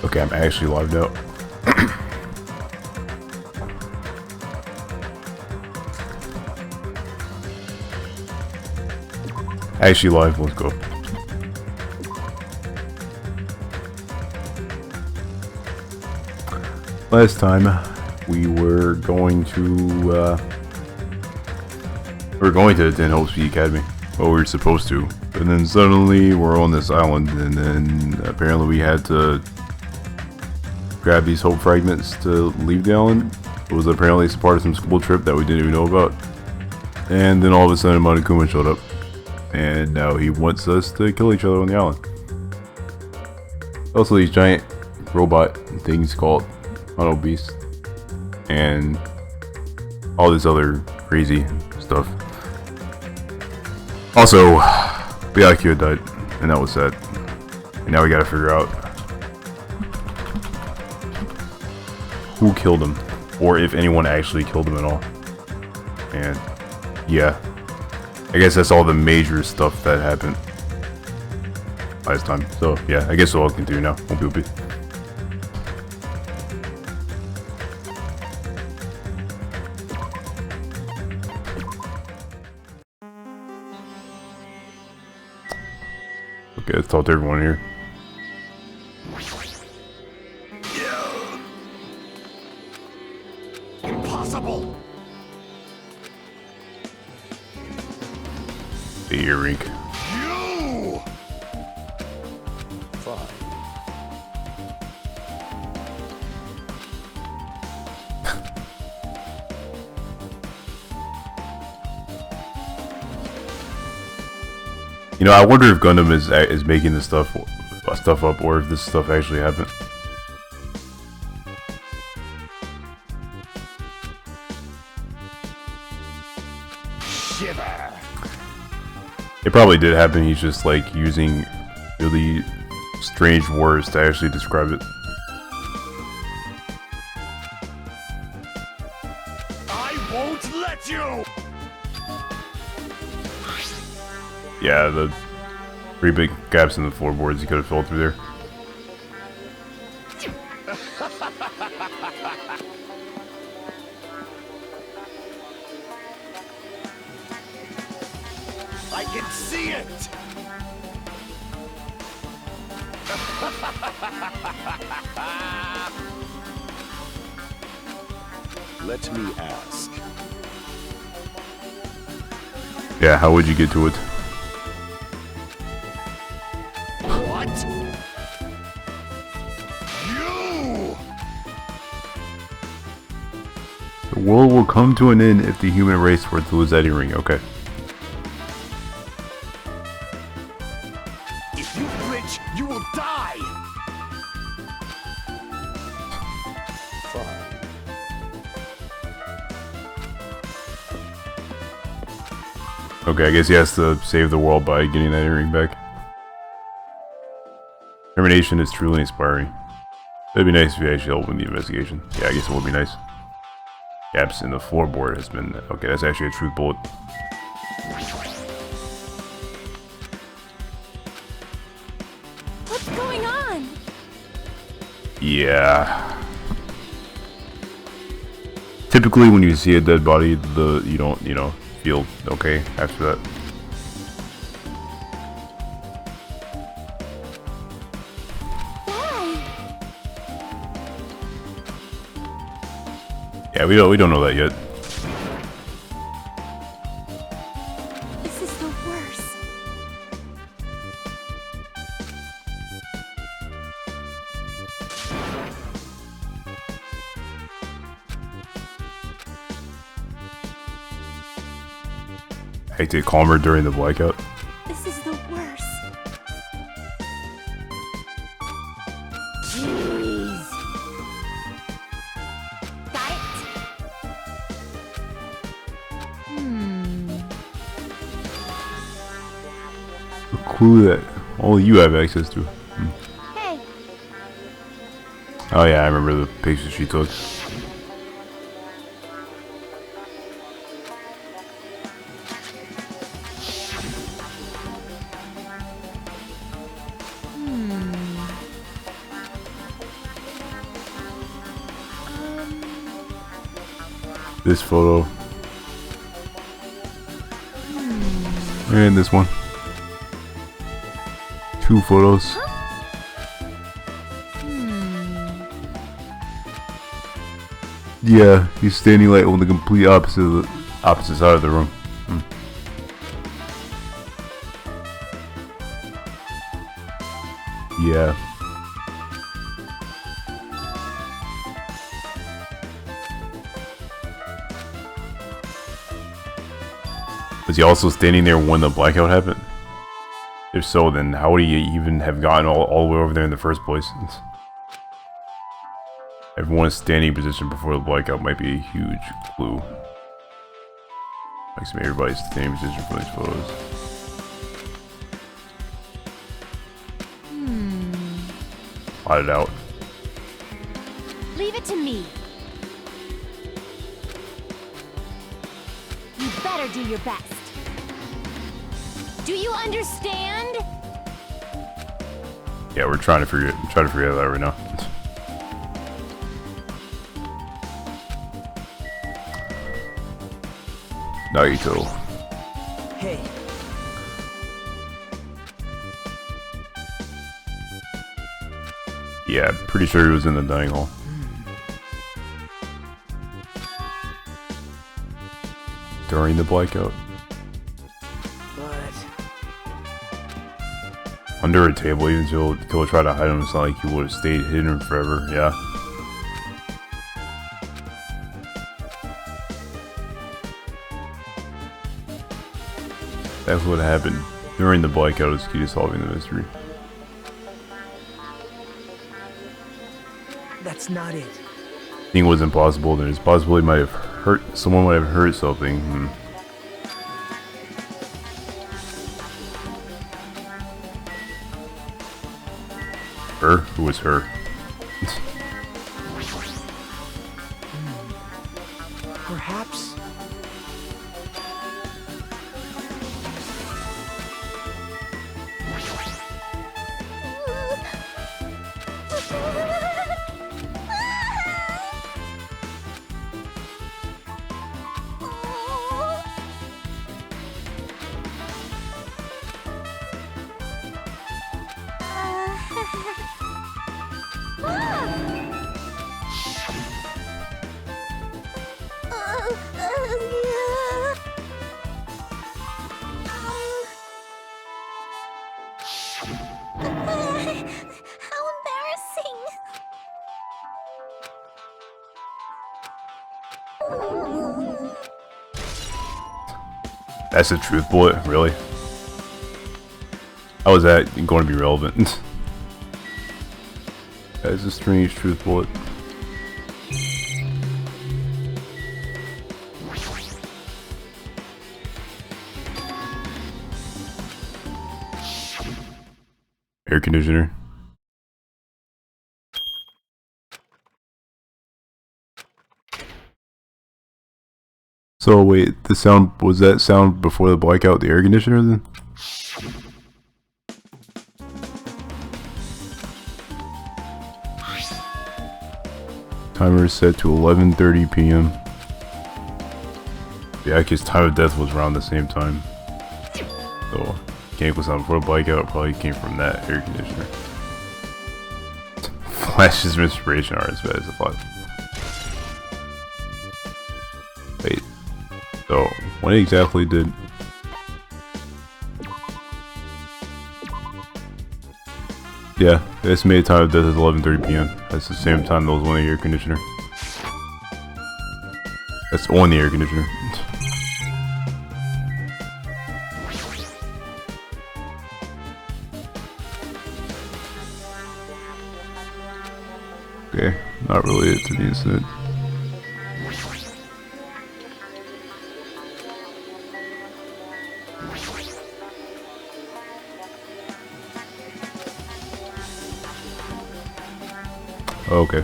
Okay, I'm actually logged out. Actually live, let's go. Last time we were going to attend Hope Speed Academy. Well, we were supposed to, but then suddenly we're on this island, and then apparently we had to grab these hope fragments to leave the island. It was apparently part of some school trip that we didn't even know about. And then all of a sudden Monokuma showed up, and now he wants us to kill each other on the island. Also, these giant robot things called Mono Beasts, and all this other crazy stuff. Also, Byakuya died, and that was sad. And now we gotta figure out who killed him, or if anyone actually killed him at all. And yeah, I guess that's all the major stuff that happened last time. So yeah, I guess we'll continue now. Whoopie. Okay, let's talk to everyone here. Impossible. The earring. You. Fine. You know, I wonder if Gundam is making this stuff up, or if this stuff actually happened. Shiver. It probably did happen. He's just like using really strange words to actually describe it. I won't let you. Yeah, the pretty big gaps in the floorboards he could have fell through there. I can see it. Let me ask. Yeah, how would you get to it? What? You! The world will come to an end if the human race were to lose that earring. Okay. If you flinch, you will die! Fine. Okay, I guess he has to save the world by getting that earring back. Determination is truly inspiring. It'd be nice if you actually helped with the investigation. Yeah, I guess it would be nice. Gaps in the floorboard has been... Okay, that's actually a truth bullet. What's going on? Yeah. Typically, when you see a dead body, you don't, feel okay after that. Why? Yeah, we don't know that yet. This is the worst. Acted calmer during the blackout. This is the worst. Jeez. Got it? A clue that only you have access to. Hey. Oh yeah, I remember the pictures she took. This photo. And this one. 2 photos. Yeah, he's standing like on the complete opposite side of the room. Yeah. Was he also standing there when the blackout happened? If so, then how would he even have gotten all the way over there in the first place? Everyone's standing position before the blackout might be a huge clue. Makes me everybody's standing position for these photos. Plot it out. Leave it to me. You better do your best. Do you understand? Yeah, we're trying to figure that out right now. Naito. Hey, Yeah, pretty sure he was in the dining hall. During the blackout. but Under a table, even until Killer tried to hide him. It's not like he would have stayed hidden forever. Yeah. That's what happened during the blackout is key to solving the mystery. that's not it. Thing was impossible, then it's possible he might have hurt someone, might have heard something. Her? Who was her? Perhaps. How embarrassing! That's a truth bullet, really? How is that going to be relevant? That is a strange truth bullet. Air conditioner. So wait, the sound, was that sound before the blackout, the air conditioner then? Timer is set to 11:30 p.m. Yeah, because time of death was around the same time. So, chemical sound before the blackout probably came from that air conditioner. Flashes of inspiration are as bad as a thought. Wait. So, when exactly did... Yeah, the estimated time of death is 11:30 p.m. That's the same time that was on the air conditioner. That's on the air conditioner. Okay, not related to the incident. Okay.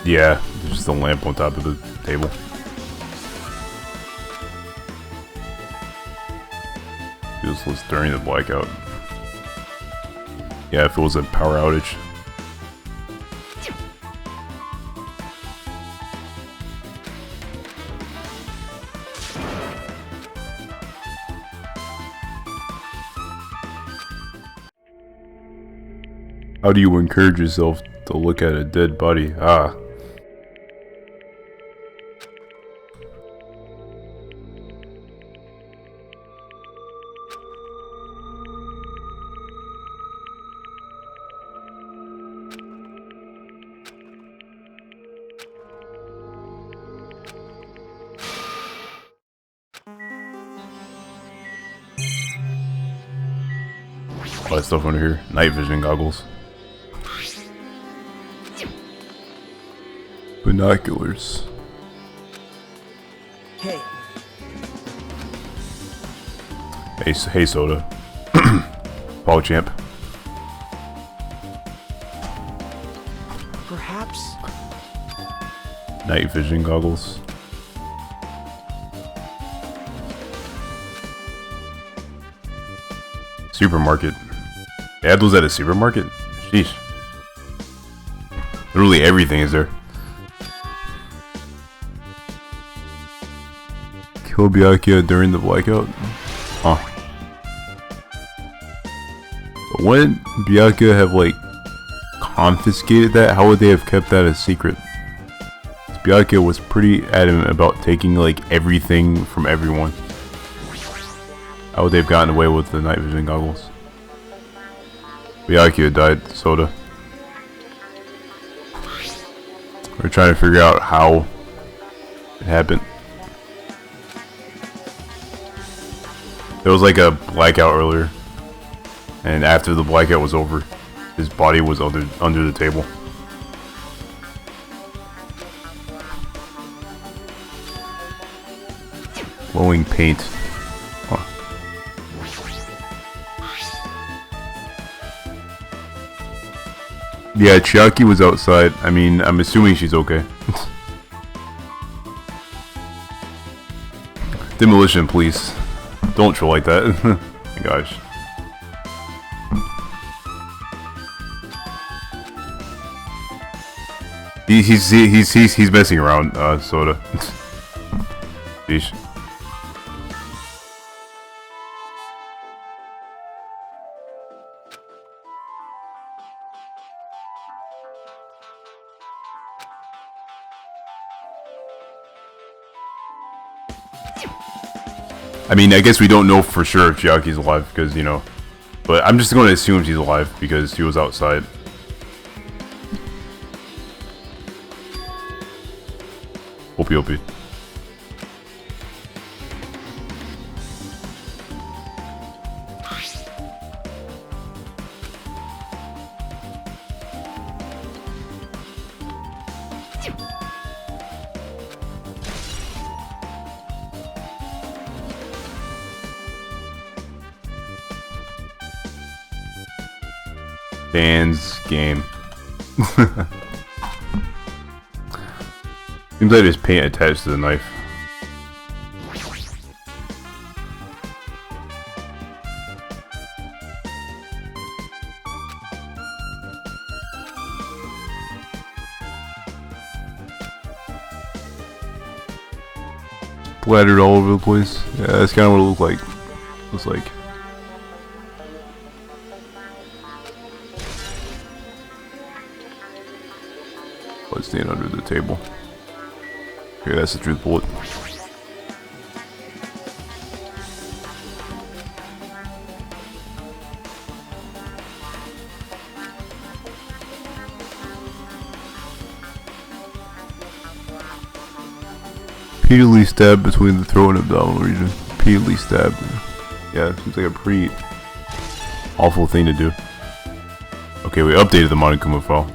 Yeah, there's just a lamp on top of the table. Useless during the blackout. Yeah, if it was a power outage. How do you encourage yourself to look at a dead body? Ah. All that stuff under here. Night vision goggles. Binoculars. Hey, Hey Soda. PogChamp. perhaps. Night vision goggles. Supermarket. They have those at a supermarket? Sheesh. Literally everything is there. Kill Byakuya during the blackout? Huh. But wouldn't Byakuya have, like, confiscated that? How would they have kept that a secret? Byakuya was pretty adamant about taking, like, everything from everyone. How would they have gotten away with the night vision goggles? Byakuya died, Soda. We're trying to figure out how it happened. There was like a blackout earlier, and after the blackout was over, his body was under the table. Glowing paint. Huh. Yeah, Chiaki was outside. I mean, I'm assuming she's okay. Demolition, please. Don't troll like that. My gosh. He's messing around, Soda. Sheesh. I mean, I guess we don't know for sure if Chiaki's alive because, you know, but I'm just going to assume she's alive because she was outside. Opie. Dan's game. Seems like there's paint attached to the knife. Splattered all over the place. Yeah, that's kind of what it looked like. Looks like. Blood stain under the table. Okay, that's the truth bullet. Repeatedly stabbed between the throat and abdominal region. Repeatedly stabbed. Yeah, seems like a pretty awful thing to do. Okay, we updated the Monokuma file.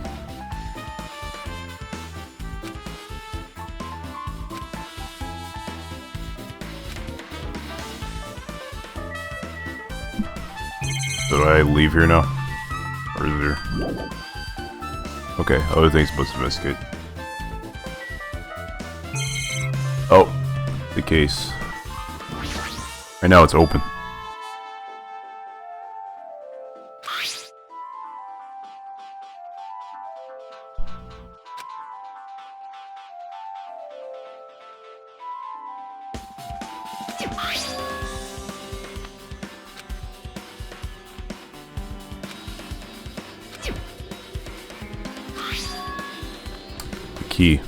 So do I leave here now? Or is there... Okay, other things must investigate. Oh, the case. Right now it's open. The key.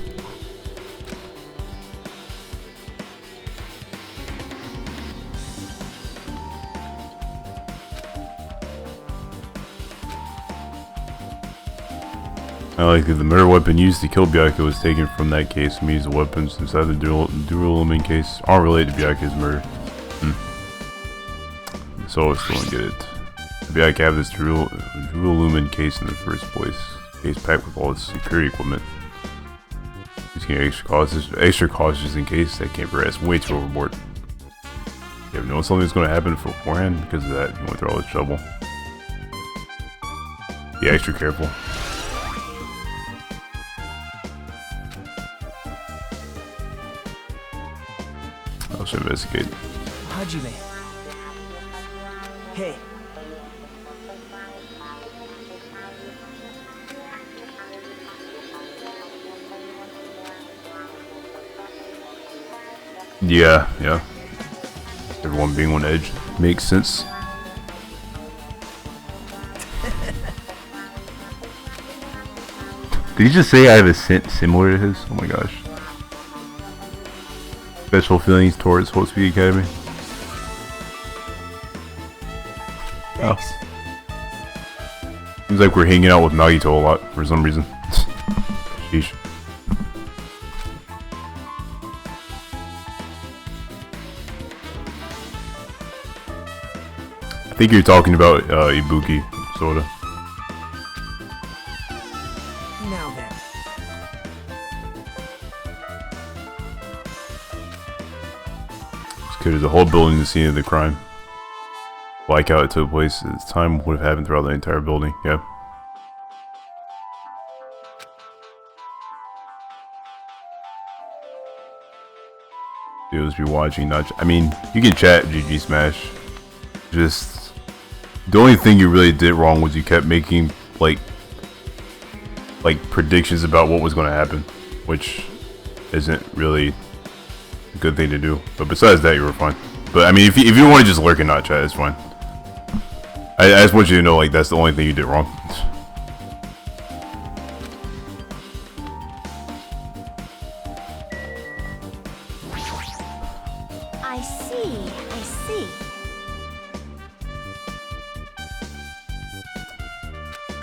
I like that the murder weapon used to kill Byakuya was taken from that case and means the weapons inside the duralumin case aren't related to Byakuya's murder. So I still don't get it. Byakuya have this duralumin case in the first place. Case packed with all its security equipment. He's getting extra cautious in case that can't progress way too overboard. You ever know something's going to happen beforehand? Because of that, he went through all this trouble. Be extra careful. I should investigate. Hajime. Hey. Yeah. Everyone being on edge makes sense. Did he just say I have a scent similar to his? Oh my gosh. Special feelings towards Hope Speed Academy. Thanks. Seems like we're hanging out with Nagito a lot for some reason. Sheesh. I think you're talking about Ibuki Soda. Now then. This kid is a whole building the scene of the crime. Like how it took place, its time would have happened throughout the entire building. Yeah. You'll just be watching, not. I mean, you can chat GG Smash. Just the only thing you really did wrong was you kept making like predictions about what was going to happen, which isn't really a good thing to do. But besides that, you were fine. But I mean, if you want to just lurk and not chat, it's fine. I just want you to know, like, that's the only thing you did wrong. I see.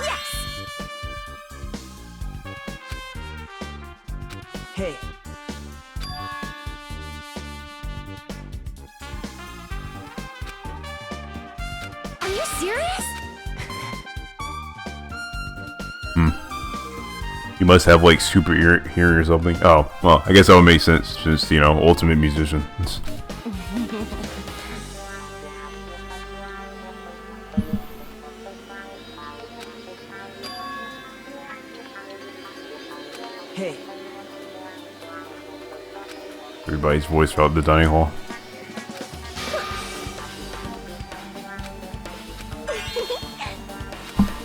Yes! Hey. Are you serious? You must have like super hearing or something. Oh, well, I guess that would make sense since, you know, ultimate musician. Hey. Everybody's voice throughout the dining hall.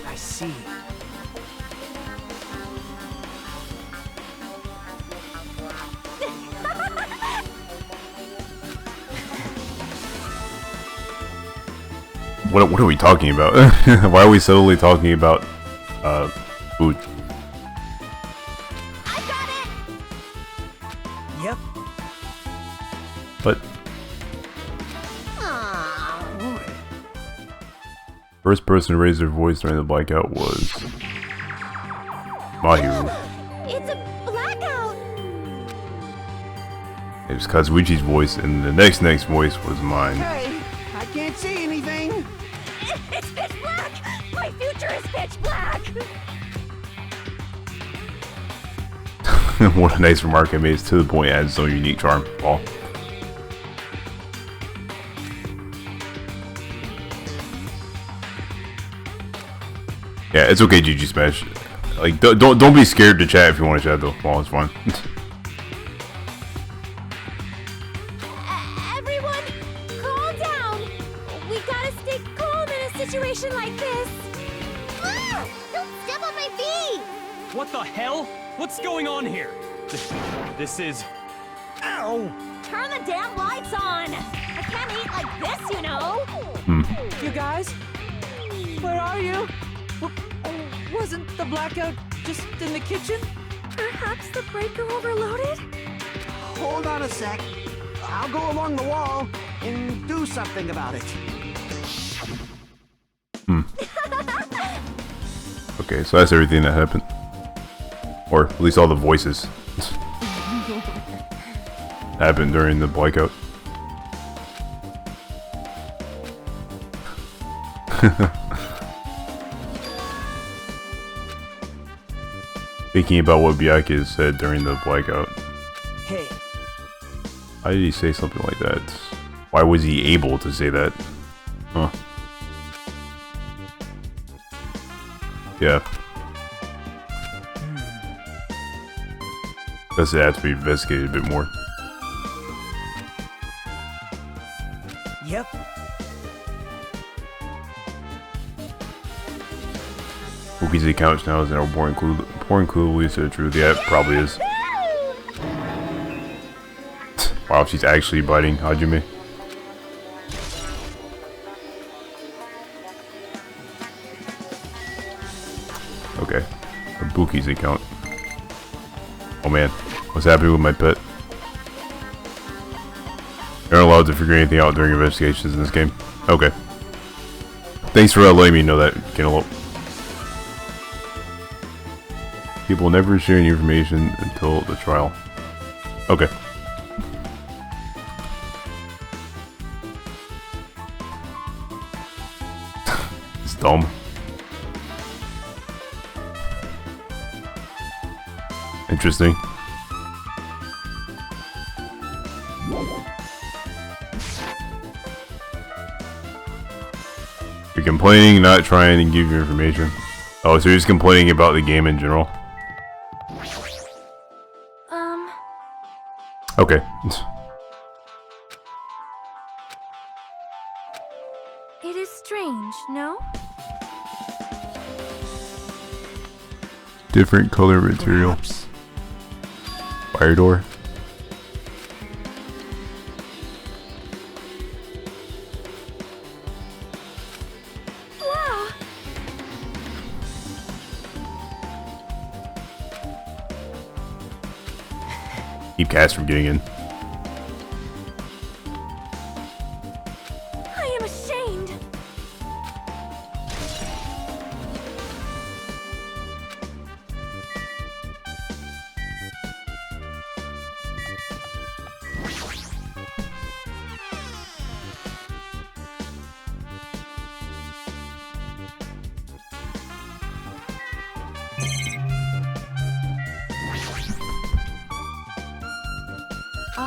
I see. What are we talking about? Why are we suddenly talking about food? I got it! Yep. But Aww. first person to raise their voice during the blackout was Mahiru. It's a blackout! It was Kazuichi's voice, and the next voice was mine. Hey, I can't see anything. It's pitch black! My future is pitch black! What a nice remark I made. It's to the point, it adds so unique charm. Paul. Yeah, it's okay, GG Smash. Like, don't be scared to chat if you want to chat though. Well, it's fine. Everyone, calm down! We gotta stay calm in a situation like this! Ah! Don't step on my feet! What the hell? What's going on here? This is... Ow! turn the damn lights on! I can't eat like this, you know! You guys? Where are you? Wasn't the blackout just in the kitchen? Perhaps the breaker overloaded? Hold on a sec. I'll go along the wall and do something about it. Okay, so that's everything that happened. Or at least all the voices. Happened during the blackout. Thinking about what Byakuya said during the blackout. Hey, Why did he say something like that? Why was he able to say that? Huh. Yeah. Guess it had to be investigated a bit more. yep. Wookie's account now is an important clue leads to the truth. Yeah, it probably is. Wow, she's actually biting Hajime. Okay. Ibuki's account. Oh man, what's happening with my pet? You're not allowed to figure anything out during investigations in this game. Okay. Thanks for letting me know that, Cantaloupe. People never share any information until the trial. Okay. It's dumb. Interesting. You're complaining, not trying to give you information. Oh, so you're just complaining about the game in general? Okay. It is strange, no? Different color material. Perhaps. Fire door. Wow! Keep Cass from getting in. I am ashamed!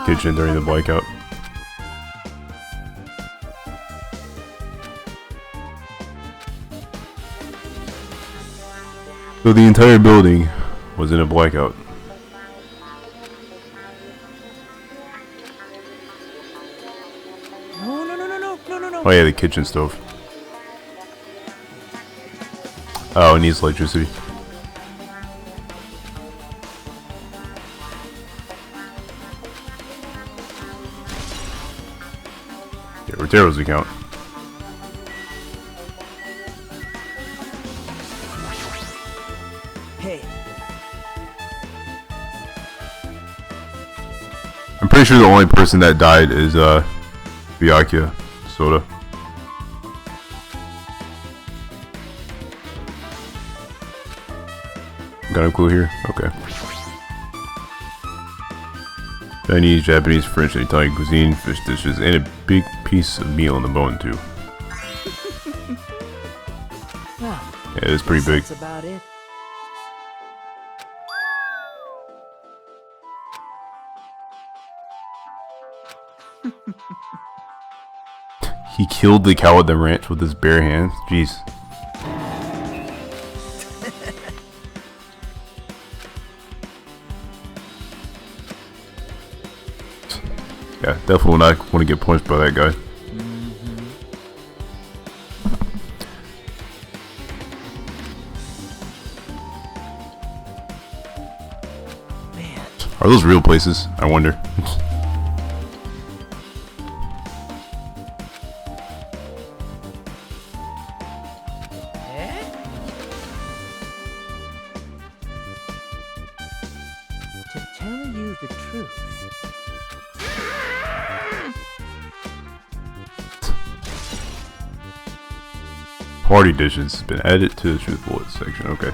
Kitchen during the blackout. So the entire building was in a blackout. No. Oh yeah, the kitchen stove. Oh, it needs electricity. Yeah, Rotero's account. Hey, I'm pretty sure the only person that died is Byakuya Soda. Got a clue here? Okay. Chinese, Japanese, French, and Italian cuisine, fish dishes, and a big piece of meat on the bone too. well, Yeah, it's pretty big. that's about it. He killed the cow at the ranch with his bare hands. Jeez. Yeah, definitely not want to get punched by that guy. Man, Are those real places? I wonder. truth. Party dishes has been added to the truth bullet section. Okay.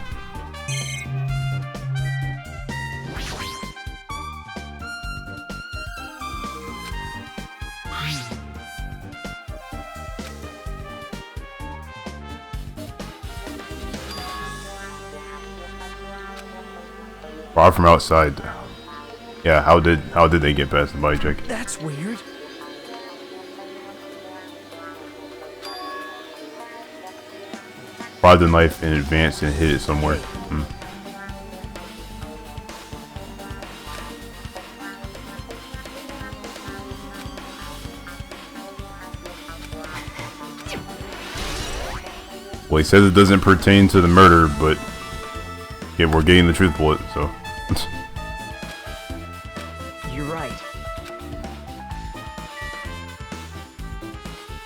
Brought from outside. Yeah, how did they get past the body check? That's weird. Brought the knife in advance and hid it somewhere. Hmm. Well, he says it doesn't pertain to the murder, but yeah, we're getting the truth bullet, so. You're right.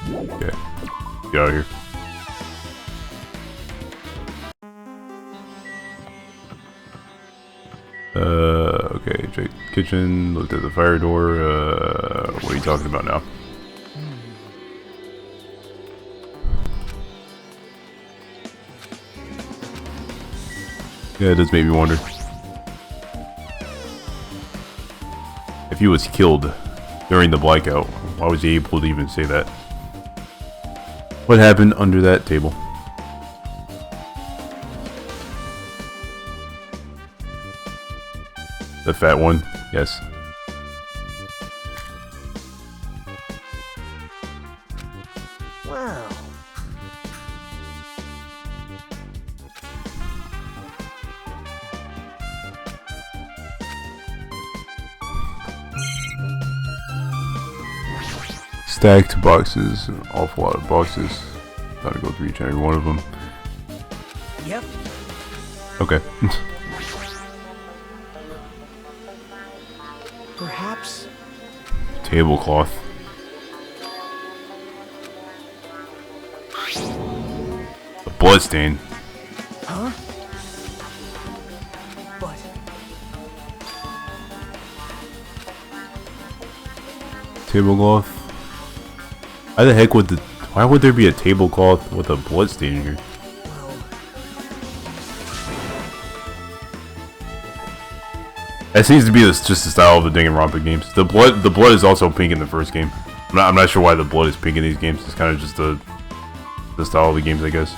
Okay, get out of here. Okay, check kitchen, looked at the fire door, what are you talking about now? Yeah, it does make me wonder. If he was killed during the blackout, why was he able to even say that? What happened under that table? The fat one, yes. Wow. Stacked boxes, an awful lot of boxes. Gotta go through each and every one of them. Yep. Okay. Perhaps. Tablecloth. A bloodstain. Huh? But Tablecloth. Why the heck would why would there be a tablecloth with a bloodstain in here? well, That seems to be just the style of the Danganronpa games. The blood is also pink in the first game. I'm not sure why the blood is pink in these games. It's kind of just the style of the games, I guess.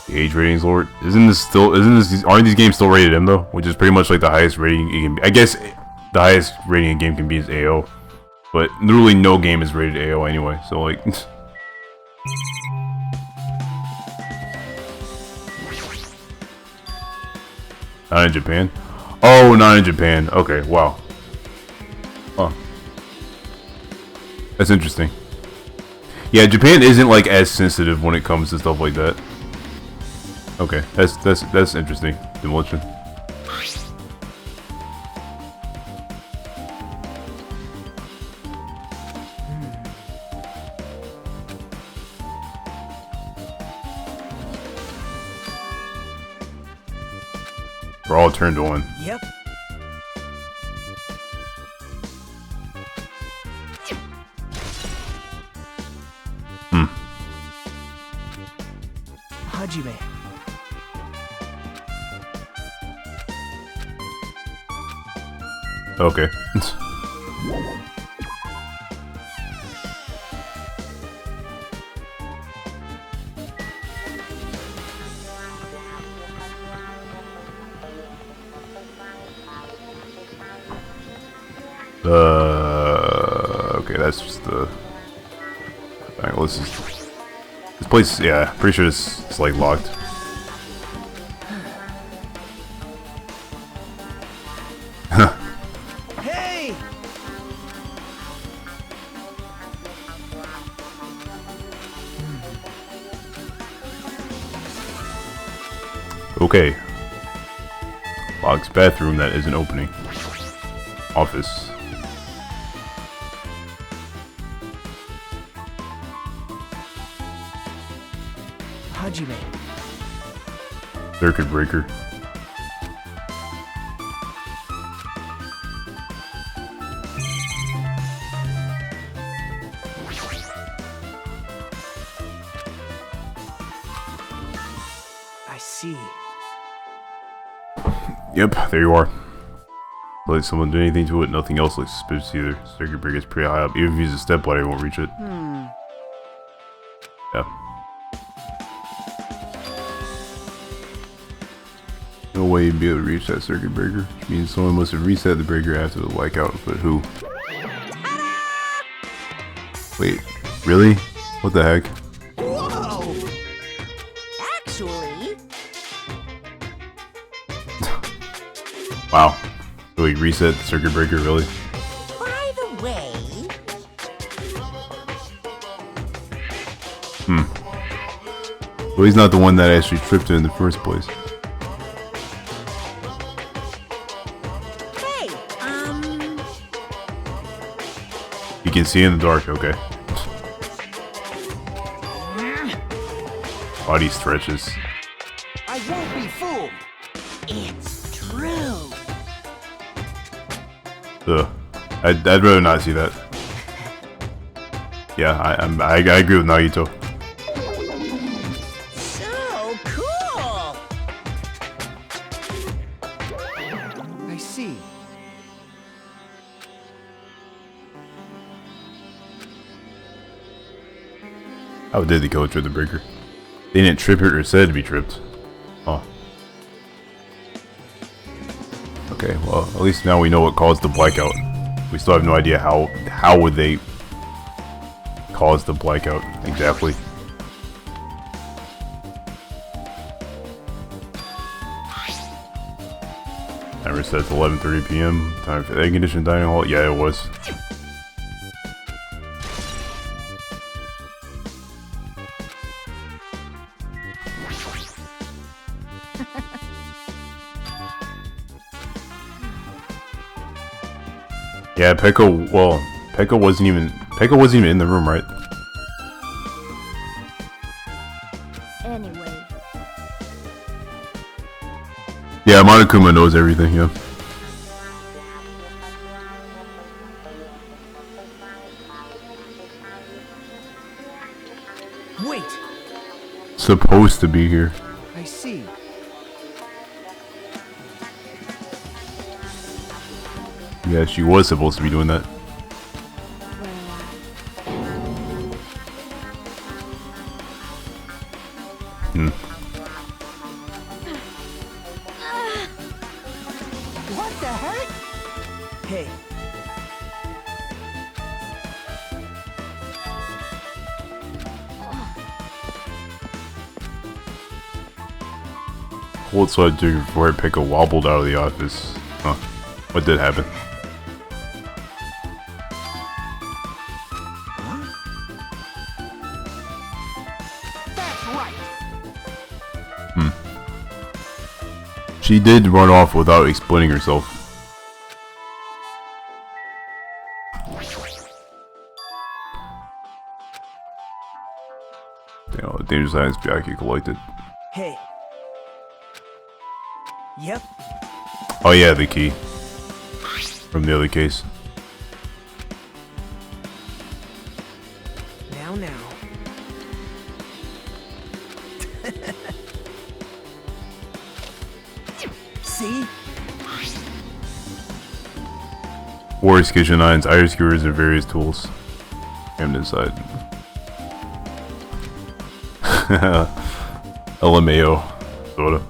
The age ratings, Lord. Aren't these games still rated M though? Which is pretty much like the highest rating it can be. I guess the highest rating a game can be is AO. But literally no game is rated AO anyway, so like... Not in Japan? Oh, not in Japan. Okay, wow. Huh. That's interesting. Yeah, Japan isn't like as sensitive when it comes to stuff like that. Okay, that's interesting. Demolition. We're all turned on. yep. Hajime. Okay. Okay, that's just the... Alright, well, this place, yeah, pretty sure it's like locked. Hey! Okay. Locks bathroom that isn't opening. Office. Hajime. Circuit breaker. I see. Yep, there you are. Like someone did anything to it, nothing else looks suspicious either. Circuit breaker is pretty high up. Even if you use a step ladder, it won't reach it. Yeah. No way you'd be able to reach that circuit breaker. Which means someone must have reset the breaker after the blackout, but who? Wait, really? What the heck? Whoa! Actually, Wow. So he reset the circuit breaker, really? by the way, Well, he's not the one that actually tripped it in the first place. hey, You can see in the dark, okay. Body stretches. I won't be fooled. it's true. Ugh. I'd rather not see that. Yeah, I agree with Nagito. So cool. I see. How did the killer trip the breaker? They didn't trip it or said to be tripped. Oh. Okay, well, at least now we know what caused the blackout. We still have no idea how would they cause the blackout exactly. Timer set to 11:30 p.m. Time for the air-conditioned dining hall. Yeah, it was. Yeah, Pekka wasn't even in the room, right? Anyway, Yeah, Monokuma knows everything, yeah. Wait. Supposed to be here. I see. Yeah, she was supposed to be doing that. What the heck? Hey. What's I do before Pekka wobbled out of the office? Huh. What did happen? That's right. She did run off without explaining herself. You know, dangerous items Byakuya collected. Hey. Yep. Oh yeah, the key. From the other case. Now. See? Warriors, kitchen irons, iron skewers, and various tools. Crammed inside. LMAO. Soda.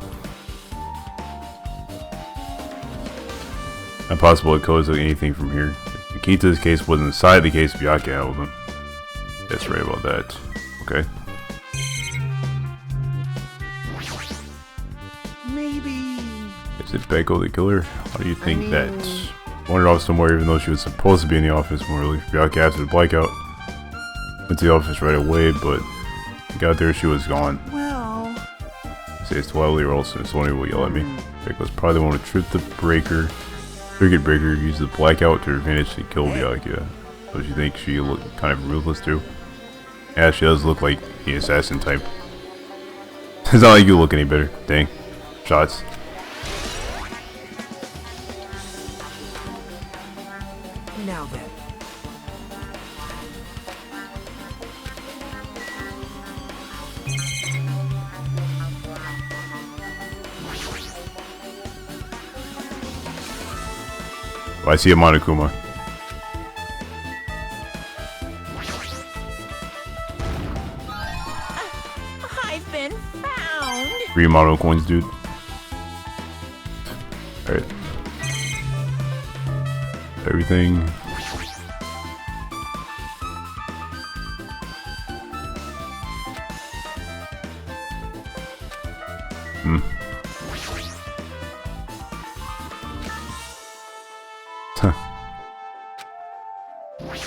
Not possible it codes like anything from here. The key to this case was inside the case Byakuya had with him. That's right about that. Okay. Maybe. Is it Beko the killer? How do you think that? Wandered off somewhere even though she was supposed to be in the office more early. Byakuya after the blackout. Went to the office right away, but got there she was gone. Well. Say it's too early or else Sony will yell at me. Rick was probably the one who tripped the breaker. Circuit breaker used the blackout to advantage to kill Byakuya. So she thinks she looked kind of ruthless too. Yeah, she does look like the assassin type. It's not like you look any better. Dang. Shots. Now then. Oh, I see a Monokuma. I've been found. 3 mono coins, dude. Alright. Everything.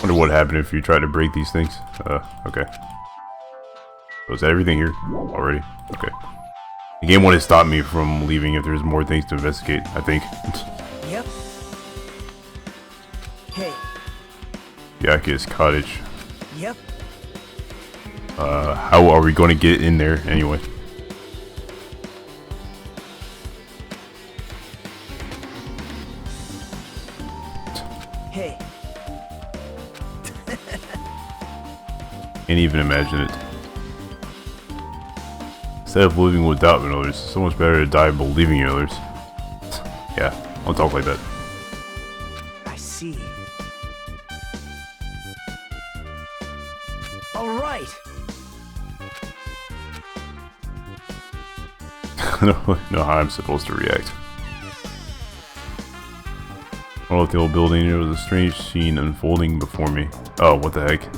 Wonder what happened if you tried to break these things. Okay. So is that everything here already? Okay. The game wanted to stop me from leaving if there's more things to investigate, I think. Yep. Hey. Byakuya's cottage. Yep. How are we going to get in there anyway? Hey. Can't even imagine it. Instead of living without others, it's so much better to die believing in others. Yeah, don't talk like that. I see. All right. I don't know how I'm supposed to react. All of the old building, there was a strange scene unfolding before me. Oh, what the heck?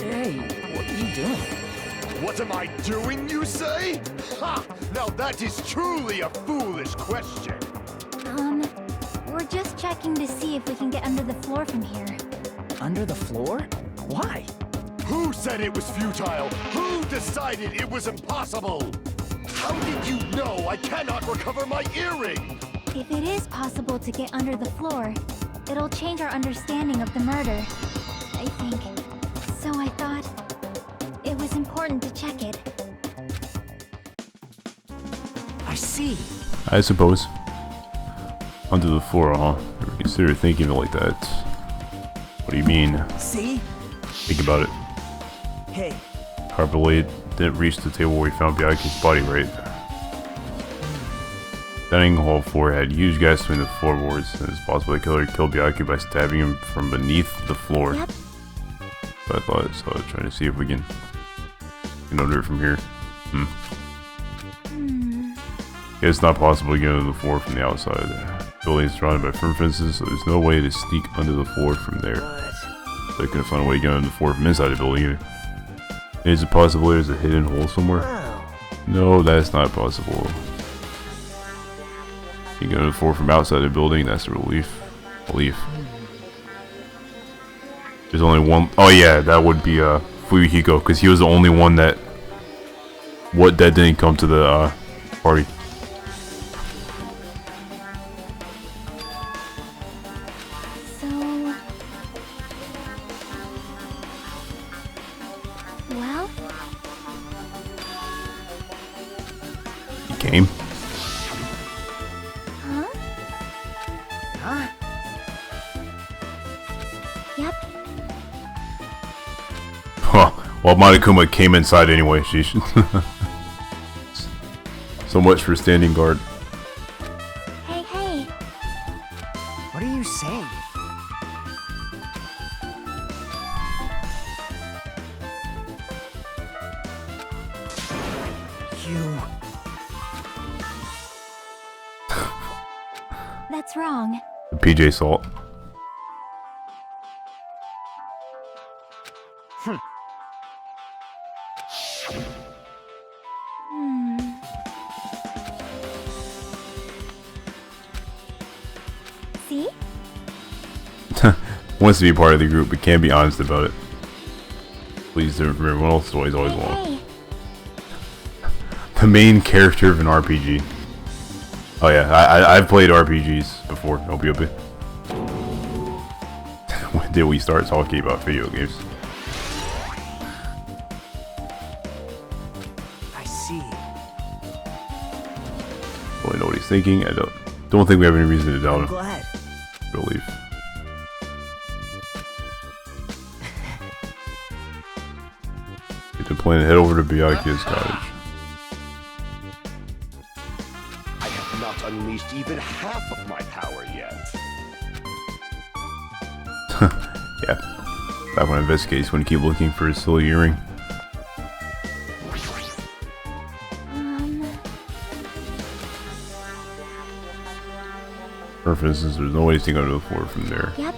Hey, what are you doing? What am I doing, you say? Ha! Now that is truly a foolish question. We're just checking to see if we can get under the floor from here. Under the floor? Why? Who said it was futile? Who decided it was impossible? How did you know I cannot recover my earring? If it is possible to get under the floor, it'll change our understanding of the murder, I think. So I thought it was important to check it. I see. I suppose. Under the floor, huh? Never considered thinking of it like that. What do you mean? See? Think about it. Hey. Harper Blade didn't reach the table where we found Byakuya's body, right? Dining hall floor had huge gaps between the floorboards, and it's possible the killer killed Byakuya by stabbing him from beneath the floor. Yep. So I thought, so I was trying to see if we can get under it from here. Yeah, it's not possible to get under the floor from the outside. The building is surrounded by firm fences, so there's no way to sneak under the floor from there. But So I couldn't find a way to get under the floor from inside the building either. Is it possible there's a hidden hole somewhere? wow. No, that's not possible. You get under the floor from outside the building, that's a relief. There's only one. Oh yeah, that would be Fuyuhiko, because he was the only one that didn't come to the party. So... Well, He came. huh? Huh? Yep. Huh. Well, Monokuma came inside anyway. Sheesh. So much for standing guard. Hey, hey. What are you saying? You... That's wrong. PJ Salt. See? Wants to be part of the group, but can't be honest about it. Please don't remember everyone else is always along. Hey. The main character of an RPG. Oh yeah, I've played RPGs before. Opie. When did we start talking about video games? I see. Really know what he's thinking. I don't think we have any reason to doubt I'm him. glad. Relief. Get the plan to head over to Byakuya's cottage. I have not unleashed even half of my power yet. Yeah. Back when I investigate, when you keep looking for a silly earring. For instance, there's no way to under the floor from there. Yep.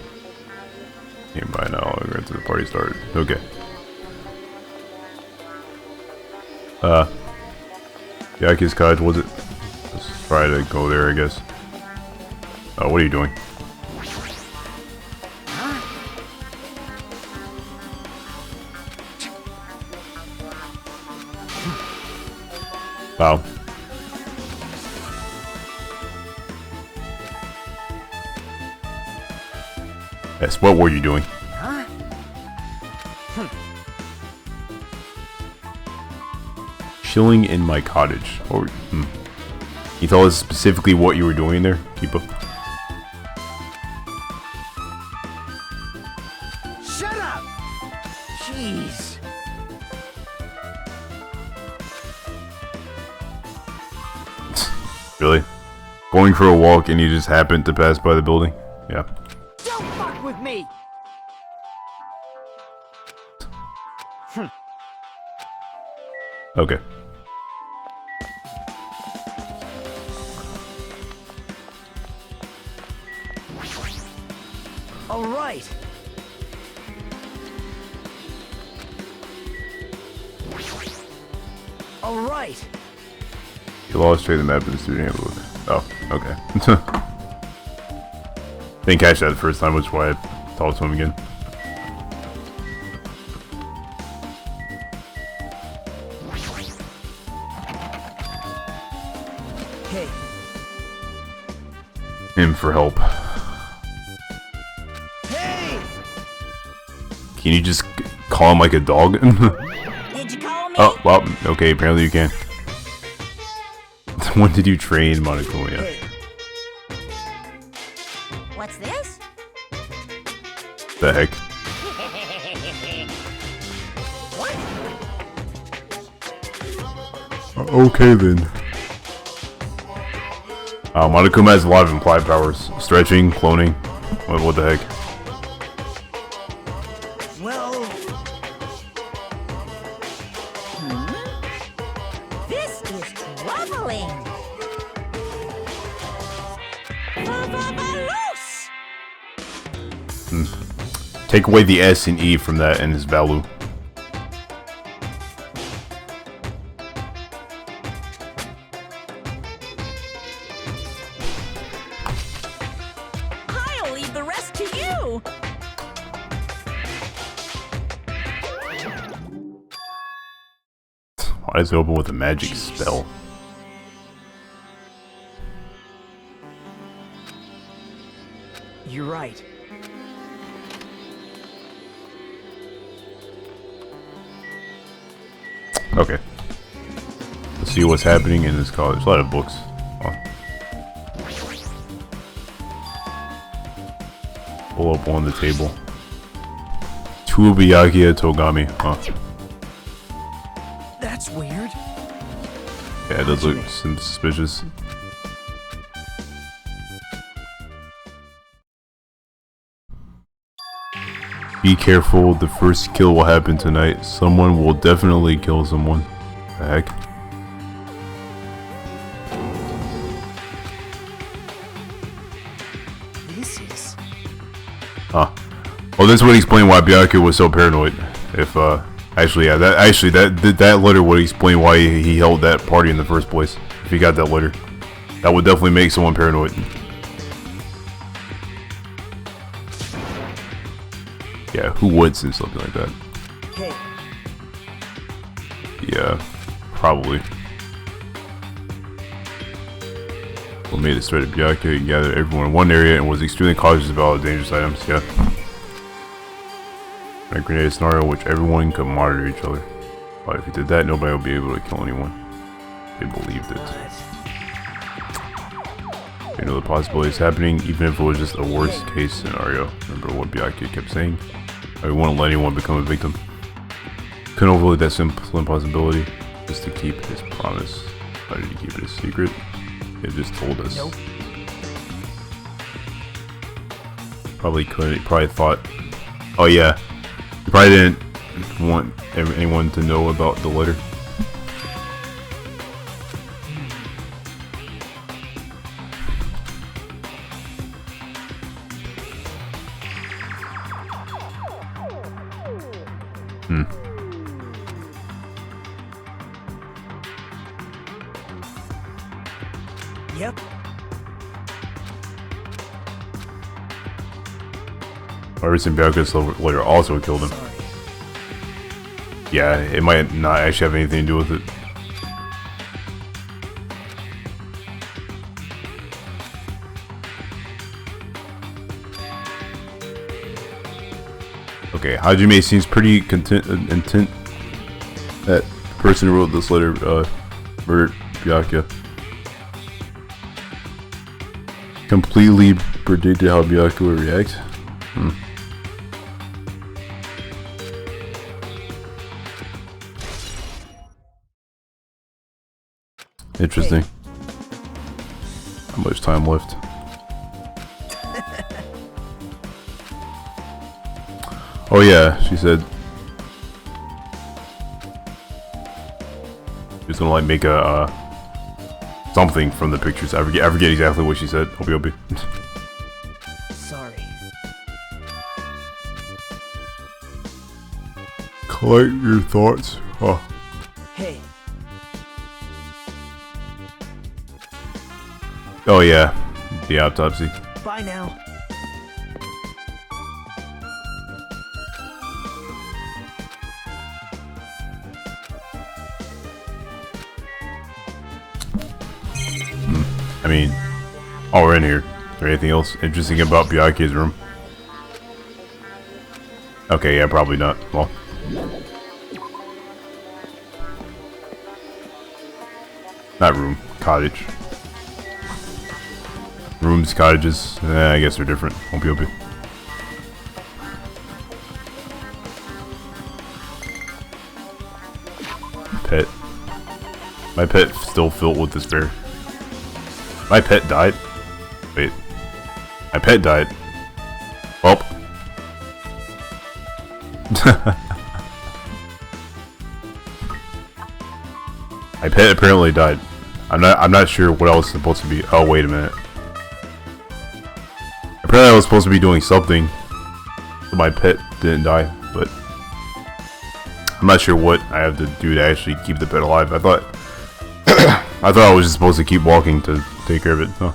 Came by now, right until the party started. Okay. Byakuya's cottage, was it? Let's try to go there, I guess. What are you doing? Wow. Yes, what were you doing? Huh? Chilling in my cottage. Or, You tell us specifically what you were doing there? Keep up. Shut up! Jeez. Really? Going for a walk and you just happened to pass by the building? Yeah. Don't fuck with me! Okay. All right. All right. You lost track of the map in the student handbook. Oh, okay. Didn't catch that the first time, which is why I talked to him again. Hey. Him for help. Hey! Can you just call him like a dog? Did you call me? Oh, well, okay, apparently you can. When did you train Monokuma? Hey. What's this? The heck? Okay then. Monokuma has a lot of implied powers. Stretching, cloning. What the heck? Well... This is troubling. Take away the S and E from that and his value. I'll leave the rest to you. Why is it open with a magic spell? You're right. Okay. Let's see what's happening in this college. A lot of books. Oh. Pull up on the table. Tsubiyakia Togami. Huh. That's weird. Yeah, it does look suspicious. Be careful, the first kill will happen tonight. Someone will definitely kill someone. The heck? This is... Huh. Well, this would explain why Byakuya was so paranoid. If, actually, yeah, that letter would explain why he held that party in the first place. If he got that letter. That would definitely make someone paranoid. Yeah, who would say something like that? Hey. Yeah, probably. Will made it started Byakuya and gathered everyone in one area and was extremely cautious about dangerous items. Yeah. And I created a scenario in which everyone could monitor each other. But if he did that, nobody would be able to kill anyone. They believed it. You know the possibilities happening, even if it was just a worst case scenario. Remember what Byakuya kept saying? I wouldn't let anyone become a victim. Couldn't overlook that simple impossibility just to keep his promise. Why did he keep it a secret? It just told us. Nope. Probably couldn't. Probably thought. Oh yeah. He probably didn't want anyone to know about the letter. Yep. Iris and Byakuya's letter also killed him. Sorry. Yeah, it might not actually have anything to do with it. Okay, Hajime seems pretty intent that the person who wrote this letter murdered Byakuya. Completely predicted how Byakuya would react. Interesting. How much time left? Oh yeah, she said she was gonna like make a something from the pictures. I forget exactly what she said. Hope. Sorry. Collect your thoughts. Oh. Hey, Oh yeah, the autopsy. bye now. I mean, while we're in here, is there anything else interesting about Byakuya's room? Okay, yeah, probably not. Well. Not room, cottage. Rooms, cottages, I guess they're different. Hope. Pet. My pet still filled with despair. My pet died? Wait. My pet died. Well. My pet apparently died. I'm not sure what I was supposed to be. Oh, wait a minute. Apparently I was supposed to be doing something so my pet didn't die, but I'm not sure what I have to do to actually keep the pet alive. I thought I was just supposed to keep walking to take care of it. Huh.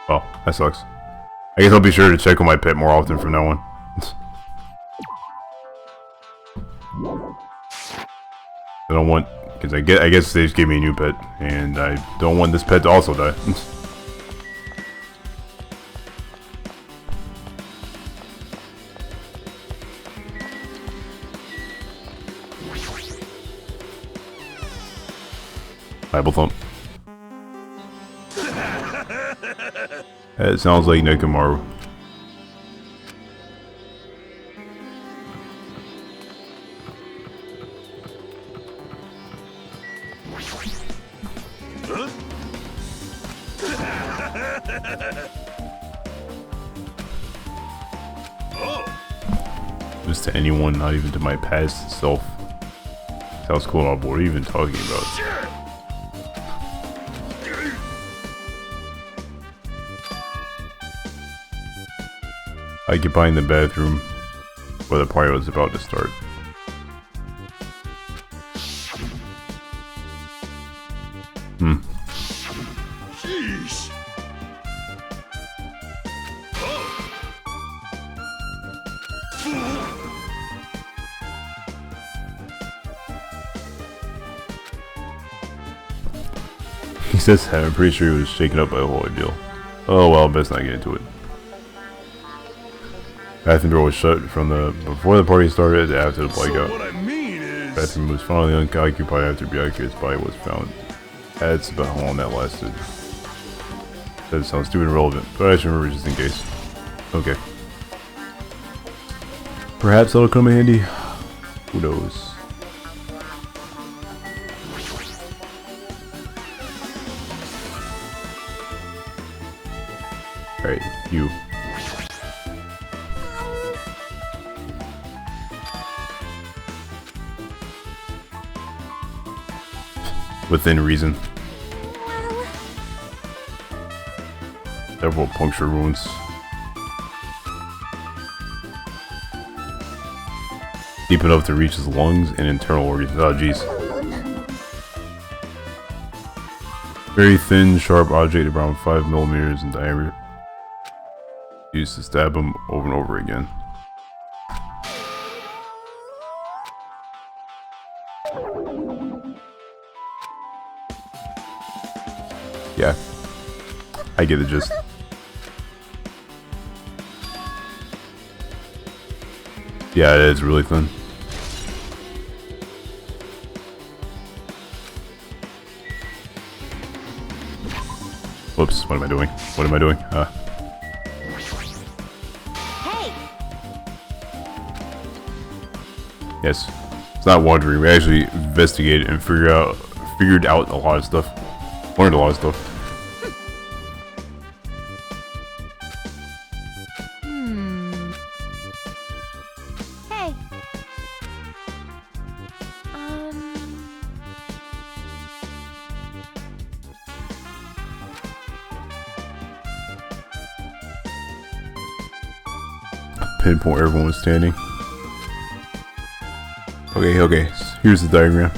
Well, that sucks. I guess I'll be sure to check on my pet more often from now on. I don't want, because I guess they just gave me a new pet, and I don't want this pet to also die. Bible thump. That sounds like Nekomaru. Just to anyone, not even to my past self. Sounds cool, what are you even talking about? Occupying the bathroom where the party was about to start. Sheesh. He says that. I'm pretty sure he was shaken up by the whole ordeal. Oh well, best not get into it. Bathroom door was shut from before the party started to after the blackout. So what I mean is... Bathroom was finally unoccupied after Byaku's body was found. That's about how long that lasted. That sounds stupid and irrelevant, but I should remember just in case. Okay. Perhaps that'll come in handy. Who knows? Alright, you. Within reason. Several puncture wounds. Deep enough to reach his lungs and internal organs. Oh jeez. Very thin, sharp object around 5 millimeters in diameter. Used to stab him over and over again. Yeah. I get the gist. Yeah, it is really thin. Whoops, what am I doing? What am I doing? Hey! Yes. It's not wandering. We actually investigated and figured out a lot of stuff. Learned a lot of stuff. Hey! Pinpoint where everyone was standing. Okay, here's the diagram.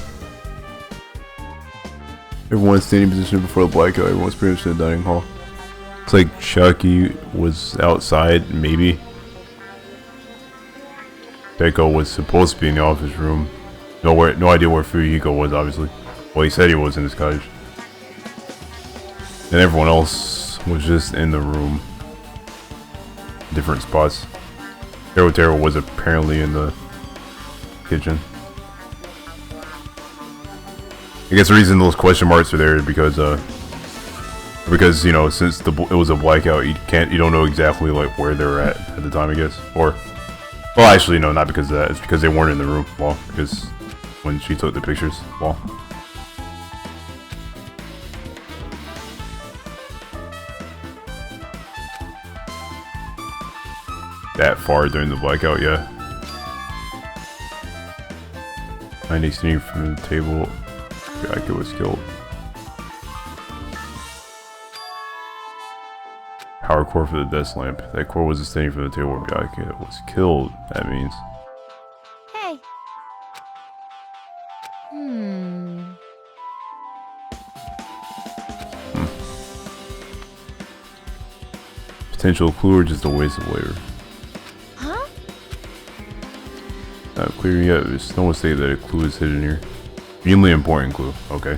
Everyone's standing in position before the blackout. Everyone's pretty much in the dining hall. It's like Chucky was outside, maybe. Peko was supposed to be in the office room. No idea where Fuyuhiko was, obviously. Well, he said he was in his cottage. And everyone else was just in the room. Different spots. Terotero was apparently in the kitchen. I guess the reason those question marks are there is because you know, since it was a blackout, you don't know exactly like where they're at the time, I guess. Or, well, actually, no, not because of that. It's because they weren't in the room. Well, because when she took the pictures, well. That far during the blackout, yeah. 90 standing from the table. Byaku was killed. Power core for the desk lamp. That core was standing from the table where Byaku was killed. That means. Hey! Potential clue or just a waste of labor? Huh? Not clear yet. There's no one say that a clue is hidden here. Extremely important clue. Okay.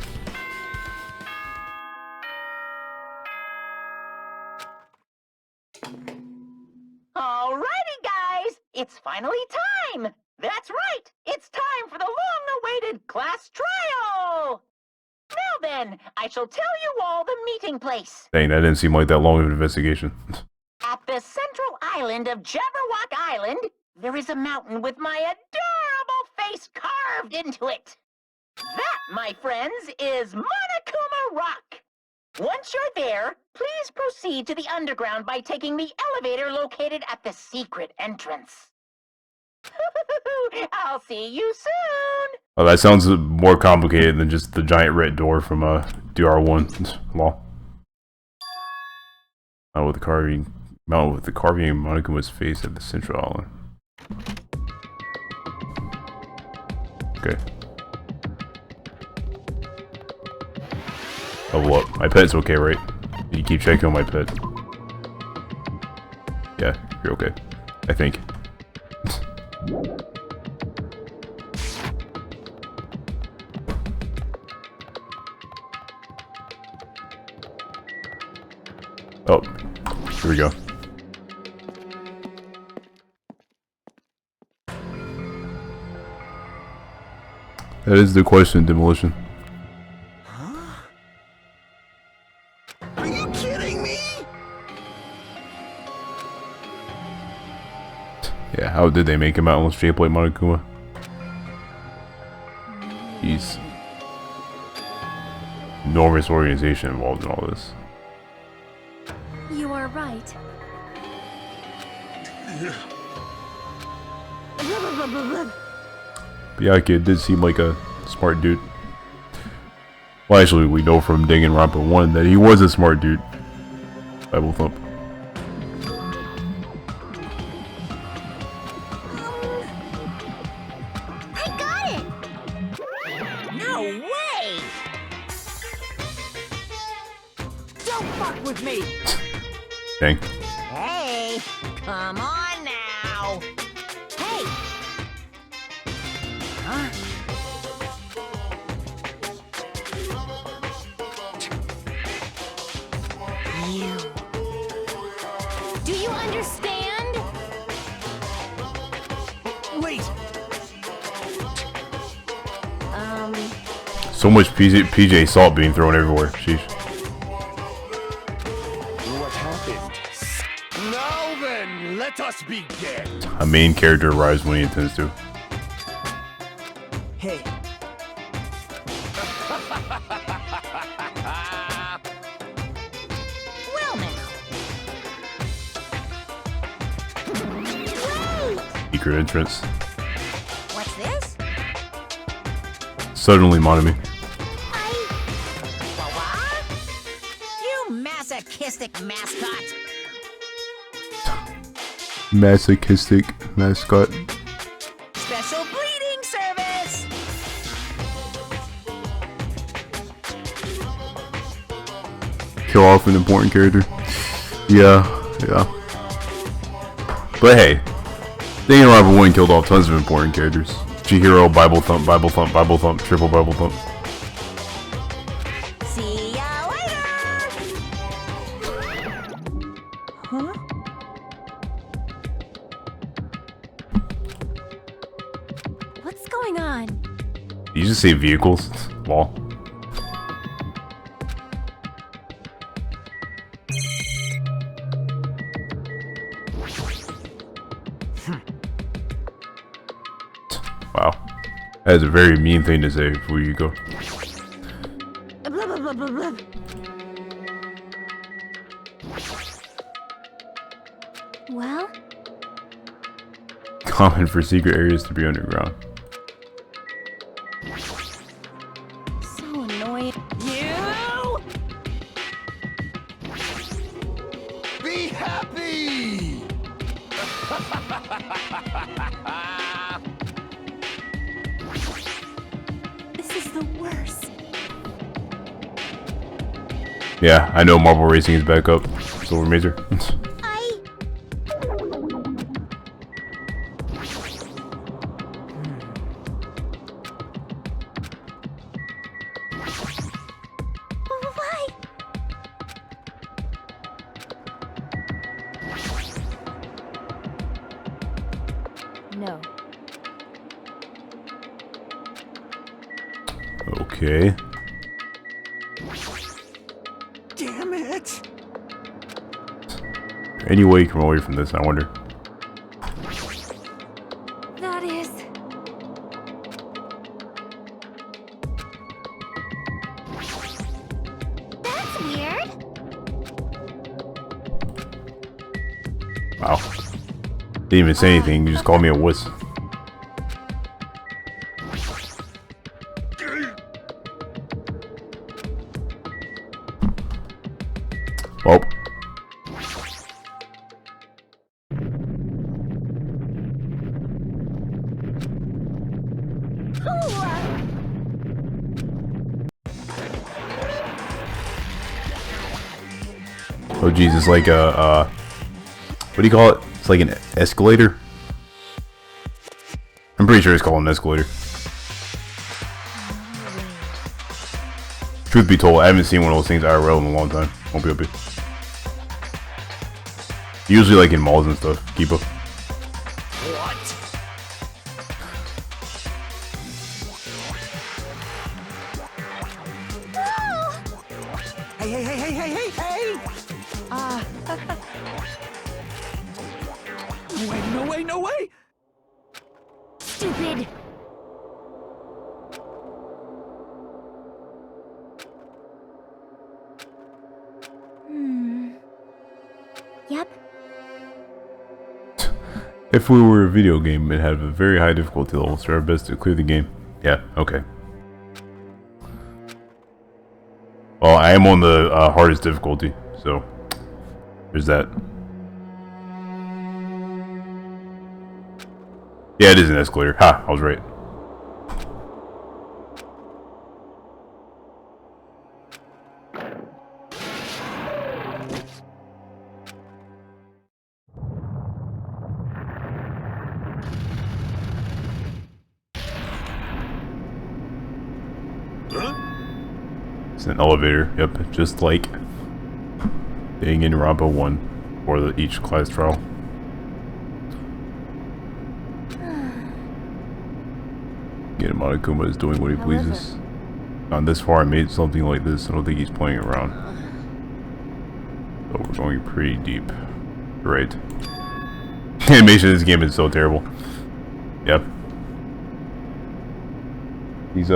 Alrighty, guys! It's finally time! That's right! It's time for the long-awaited class trial! Now then, I shall tell you all the meeting place. Dang, that didn't seem like that long of an investigation. At the central island of Jabberwock Island, there is a mountain with my adorable face carved into it. That, my friends, is Monokuma Rock. Once you're there, please proceed to the underground by taking the elevator located at the secret entrance. I'll see you soon. Oh, that sounds more complicated than just the giant red door from DR1. Law. Mountain with the carving of Monokuma's face at the central island. Okay. Level up. My pet's okay, right? You keep checking on my pet. Yeah, you're okay. I think. Oh, here we go. That is the question, Demolition. Are you kidding me? Yeah, how did they make him out almost shaped like Monokuma? He's enormous organization involved in all this. You are right. But yeah, kid did seem like a smart dude. Well, actually, we know from Danganronpa 1 that he was a smart dude. Bible thump. I got it! No way! Don't fuck with me! Dang. Hey, come on now. Hey. Huh? You. Do you understand? Wait. So much PJ salt being thrown everywhere. Sheesh. What happened? Now then, let us begin. A main character arrives when he intends to. Hey. Well now. Secret entrance. What's this? Suddenly, Monami. What? You masochistic mascot. Masochistic mascot. Special breeding service. Kill off an important character. Yeah. But hey, Danganronpa 1 killed off tons of important characters. Chihiro, Bible thump, Bible thump, Bible thump, triple Bible thump. See ya later. Huh? What's going on? Did you just say vehicles? Lol. Wow. That is a very mean thing to say before you go. Blah, blah, blah, blah, blah. Well, Common for secret areas to be underground. so annoying. You! Be happy! This is the worst. Yeah, I know Marble Racing is back up. Silver Major. Why? No. Okay. Damn it. Any way you come away from this, I wonder. That is. That's weird. Wow. Didn't even say anything, you just called me a wuss. Well. Oh geez, it's like a, what do you call it? It's like an escalator? I'm pretty sure it's called an escalator. Truth be told, I haven't seen one of those things IRL in a long time. Won't be up here. Usually like in malls and stuff. Keep up. What? Hey, hey, hey, hey, hey, hey, hey! No way, no way, no way! Stupid! Yep. If we were a video game, it'd have a very high difficulty level, so our best to clear the game. Yeah, okay. Well, I am on the hardest difficulty, so there's that. Yeah, it is an escalator. Ha, I was right. It's an elevator, yep, just like Danganronpa 1 for each class trial. Again, Monokuma is doing what he pleases. On this far, I made something like this. I don't think he's playing around. But we're going pretty deep. Right. The animation of this game is so terrible. Yep. These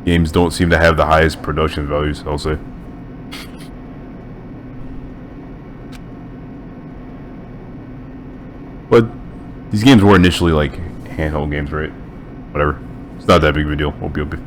games don't seem to have the highest production values, I'll say. But these games were initially like handheld games, right? Whatever. It's not that big of a deal. Won't be okay.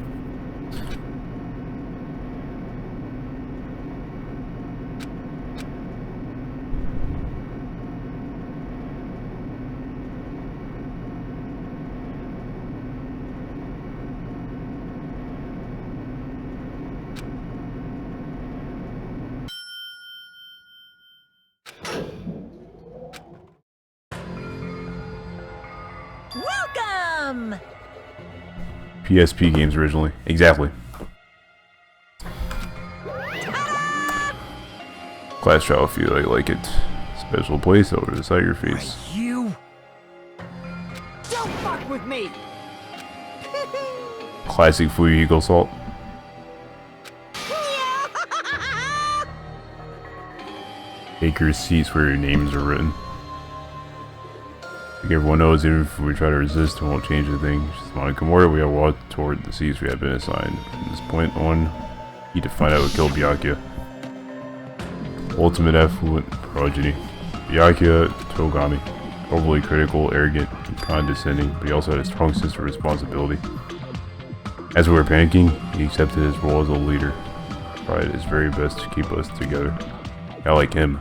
Welcome! PSP games originally. Exactly. Class trial, feel like it. Special place over the side of your face. You don't fuck with me. Classic Fuego Assault. Take your seats where your names are written. Like everyone knows, even if we try to resist, it won't change a thing. Just Monokuma, we have walked toward the seats we have been assigned. From this point on, you need to find out what killed Byakuya. Ultimate affluent progeny. Byakuya Togami. Overly critical, arrogant, and condescending, but he also had a strong sense of responsibility. As we were panicking, he accepted his role as a leader. Tried his very best to keep us together. I like him.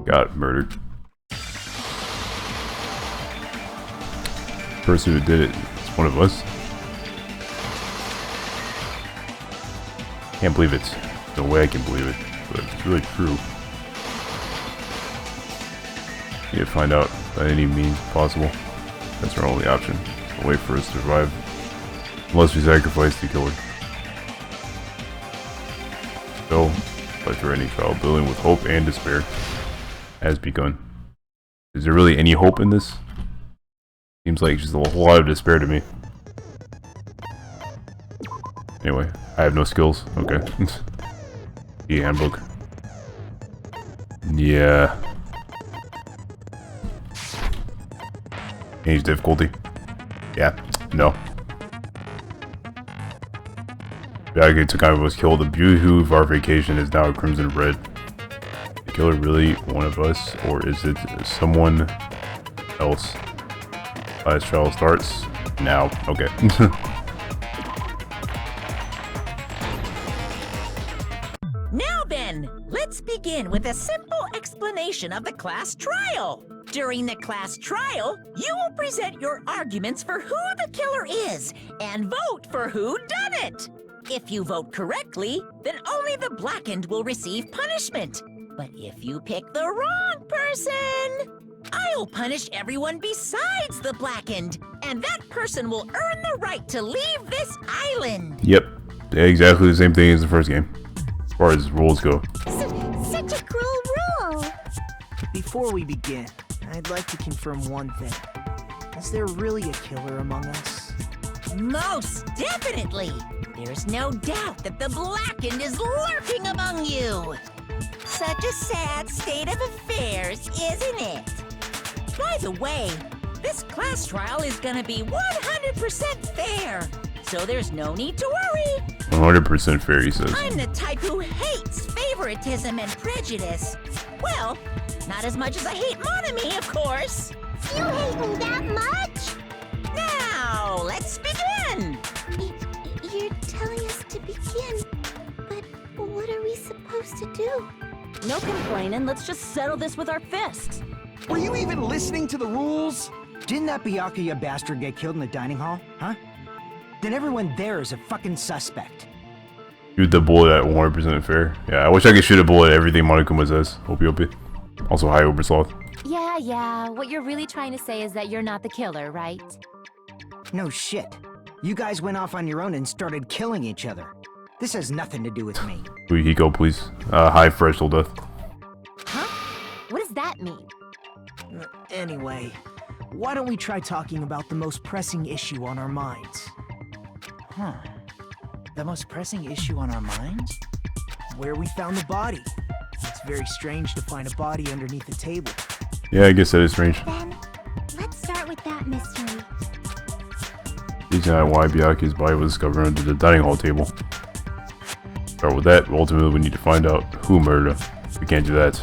Got murdered. The person who did it is one of us. Can't believe it. No way I can believe it, but it's really true. Need to find out by any means possible. That's our only option. A way for us to survive. Unless we sacrifice the killer. So, like for any child, building with hope and despair has begun. Is there really any hope in this? Seems like just a whole lot of despair to me. Anyway, I have no skills. Okay. The handbook. Yeah. Change difficulty. Yeah. No. Byakuya Togami was killed. The beauty of our vacation is now crimson red. The killer really one of us, or is it someone else? Class trial starts now. Okay. Now then, let's begin with a simple explanation of the class trial. During the class trial, you will present your arguments for who the killer is and vote for who done it. If you vote correctly, then only the blackened will receive punishment. But if you pick the wrong person, I'll punish everyone besides the blackened, and that person will earn the right to leave this island. Yep. Exactly the same thing as the first game, as far as rules go. Such a cruel rule. Before we begin, I'd like to confirm one thing. Is there really a killer among us? Most definitely! There's no doubt that the Blackened is lurking among you! Such a sad state of affairs, isn't it? By the way, this class trial is gonna be 100% fair, so there's no need to worry. 100% fair, he says. I'm the type who hates favoritism and prejudice. Well, not as much as I hate Monami, of course. You hate me that much? Now, let's begin! You're telling us to begin, but what are we supposed to do? No complaining, let's just settle this with our fists. Were you even listening to the rules? Didn't that Byakuya bastard get killed in the dining hall, huh? Then everyone there is a fucking suspect. Shoot the bullet at 100% fair. Yeah, I wish I could shoot a bullet at everything Monokuma says. Hope you. Also, hi, Ubersloth. Yeah, what you're really trying to say is that you're not the killer, right? No shit. You guys went off on your own and started killing each other. This has nothing to do with me. Hiko, please. Hi, Fresh Till Death. Huh? What does that mean? Anyway, why don't we try talking about the most pressing issue on our minds? Huh. The most pressing issue on our minds? Where we found the body. It's very strange to find a body underneath the table. Yeah, I guess that is strange. Then, let's start with that mystery. These are why Byakuya's body was discovered under the dining hall table. Start with that. Ultimately, we need to find out who murdered him. We can't do that.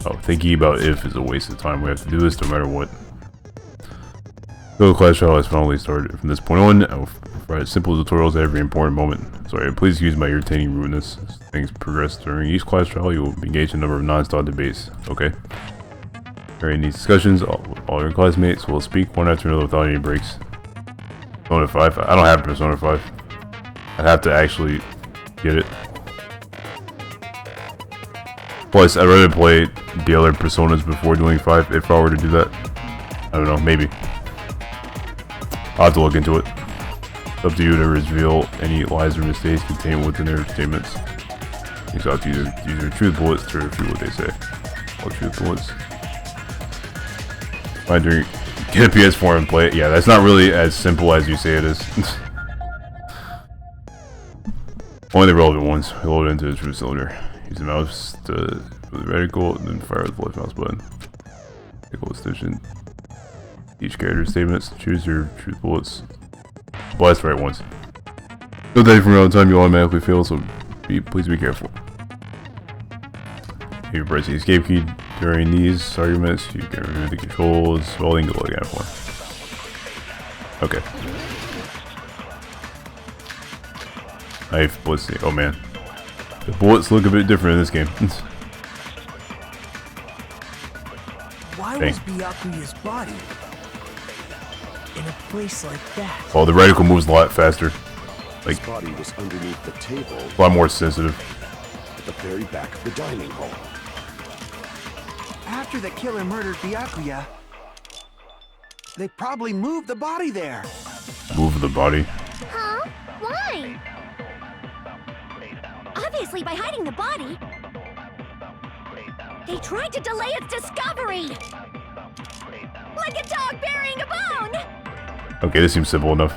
Oh, thinking about if is a waste of time. We have to do this no matter what. So the class trial has finally started. From this point on, I will provide simple tutorials at every important moment. Sorry, please excuse my irritating rudeness. As things progress during each class trial, you will engage in a number of non-stop debates. Okay? During these discussions, all your classmates will speak one after another without any breaks. Persona 5? I don't have Persona 5. I'd have to actually get it. Plus, I'd rather play the other Personas before doing 5 if I were to do that. I don't know, maybe. I'll have to look into it. It's up to you to reveal any lies or mistakes contained within their statements. You have to use your truth bullets to refute what they say. All truth bullets. Get a PS4 and play it. Yeah, that's not really as simple as you say it is. Only the relevant ones. Load it into the truth cylinder. Use the mouse to the reticle, and then fire the left mouse button. Equal station. Each character's statements. Choose your truth bullets. Blast the right ones. Note that from around time you automatically fail, so please be careful. If you press the escape key during these arguments, you can remove the controls while you can go again for. Okay. Knife, bullets. Oh man. The bullets look a bit different in this game. Why was Byakuya's body in a place like that? Oh, the reticle moves a lot faster. Like, His body was underneath the table a lot more sensitive. at the very back of the dining hall. After the killer murdered Byakuya, they probably moved the body there. Move the body. Huh? Why? Obviously by hiding the body. They tried to delay its discovery! Like a dog burying a bone! Okay, this seems simple enough.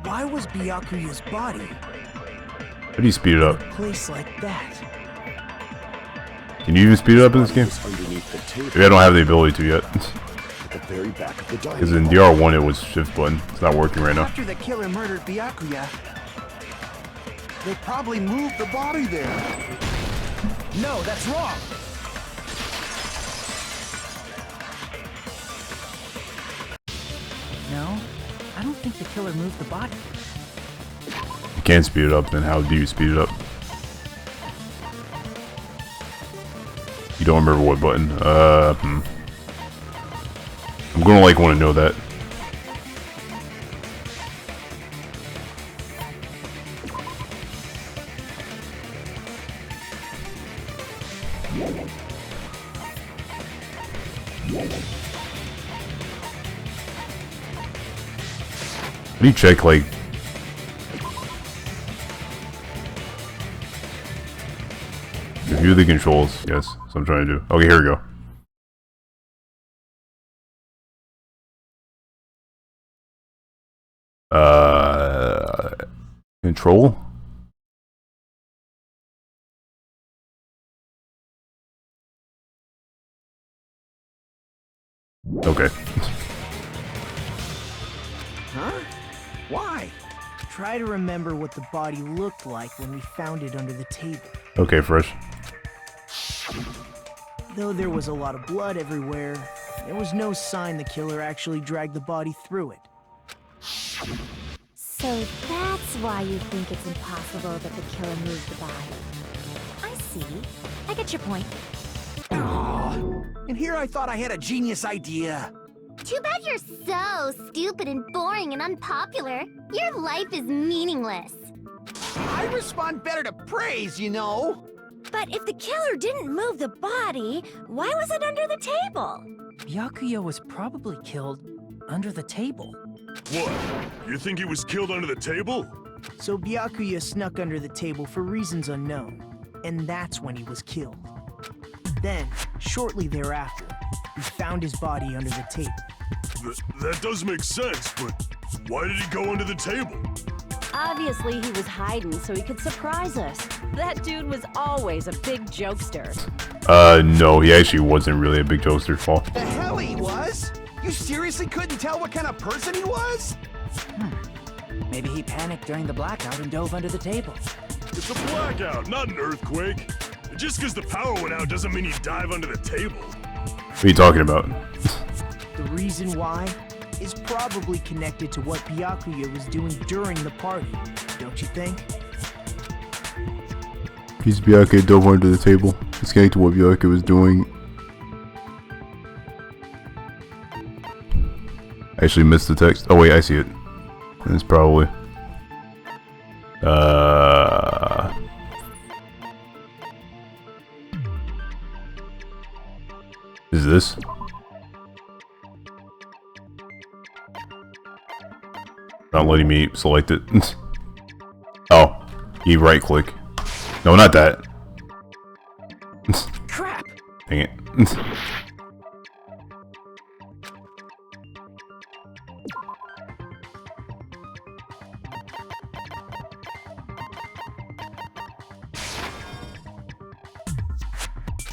Why was Byakuya's body How do you speed it up? in a place like that? Can you even speed it up in this game? Was underneath the table Maybe I don't have the ability to yet. at the very back of the dining Because in hall. DR1 it was shift button. It's not working right now. After the killer murdered Byakuya, they probably moved the body there. No, that's wrong. No, I don't think the killer moved the body. You can't speed it up, then how do you speed it up? You don't remember what button? I'm gonna like want to know that. How do you check, like... Review the controls. Yes, that's what I'm trying to do. Okay, here we go. Control? Okay. Huh? Why? Try to remember what the body looked like when we found it under the table. Okay, fresh. Though there was a lot of blood everywhere, there was no sign the killer actually dragged the body through it. So that's why you think it's impossible that the killer moved the body. I see. I get your point. And here I thought I had a genius idea. Too bad you're so stupid and boring and unpopular. Your life is meaningless. I respond better to praise, you know. But if the killer didn't move the body, why was it under the table? Byakuya was probably killed under the table. What? You think he was killed under the table? So Byakuya snuck under the table for reasons unknown, and that's when he was killed. Then, shortly thereafter, we found his body under the table. That does make sense, but why did he go under the table? Obviously, he was hiding so he could surprise us. That dude was always a big jokester. No, he actually wasn't really a big jokester, Paul. The hell he was? You seriously couldn't tell what kind of person he was? Maybe he panicked during the blackout and dove under the table. It's a blackout, not an earthquake. Just because the power went out doesn't mean he'd dive under the table. What are you talking about? The reason why is probably connected to what Byakuya was doing during the party, don't you think? Piece of Byakuya dove under the table. It's connected to what Byakuya was doing. I actually missed the text. Oh wait, I see it. It's probably... Is this? Not letting me select it. Oh, you right click. No, not that. Crap! Dang it.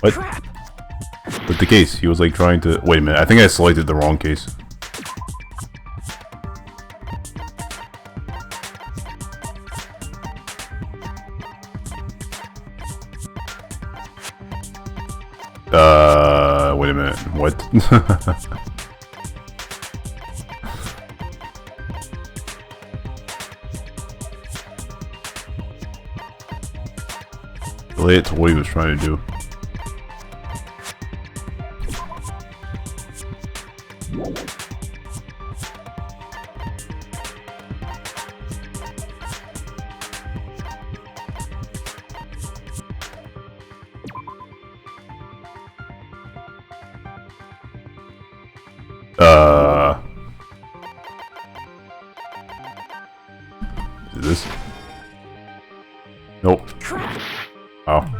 What? Crap! With the case, he was like trying to... Wait a minute, I think I selected the wrong case. Wait a minute, what? Relate it to what he was trying to do. Is this? Nope. Wow.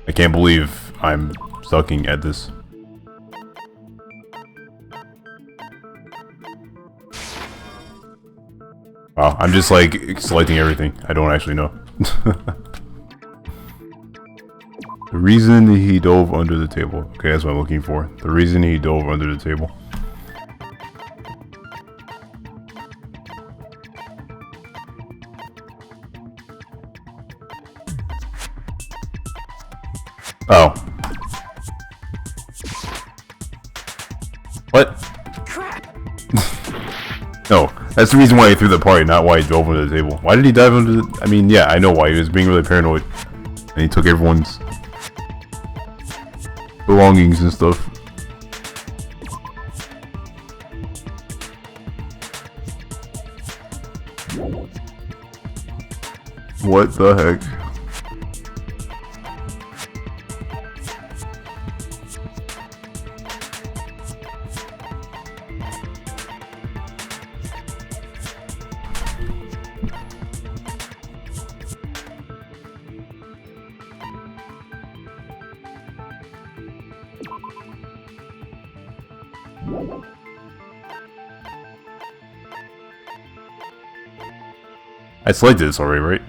I can't believe I'm sucking at this. Wow, I'm just like selecting everything. I don't actually know. The reason he dove under the table. Okay, that's what I'm looking for. The reason he dove under the table. Oh. What? Crap! No, that's the reason why he threw the party, not why he dove under the table. Why did he dive under the... I mean, yeah, I know why. He was being really paranoid. And he took everyone's belongings and stuff. What the heck? I selected this already, right?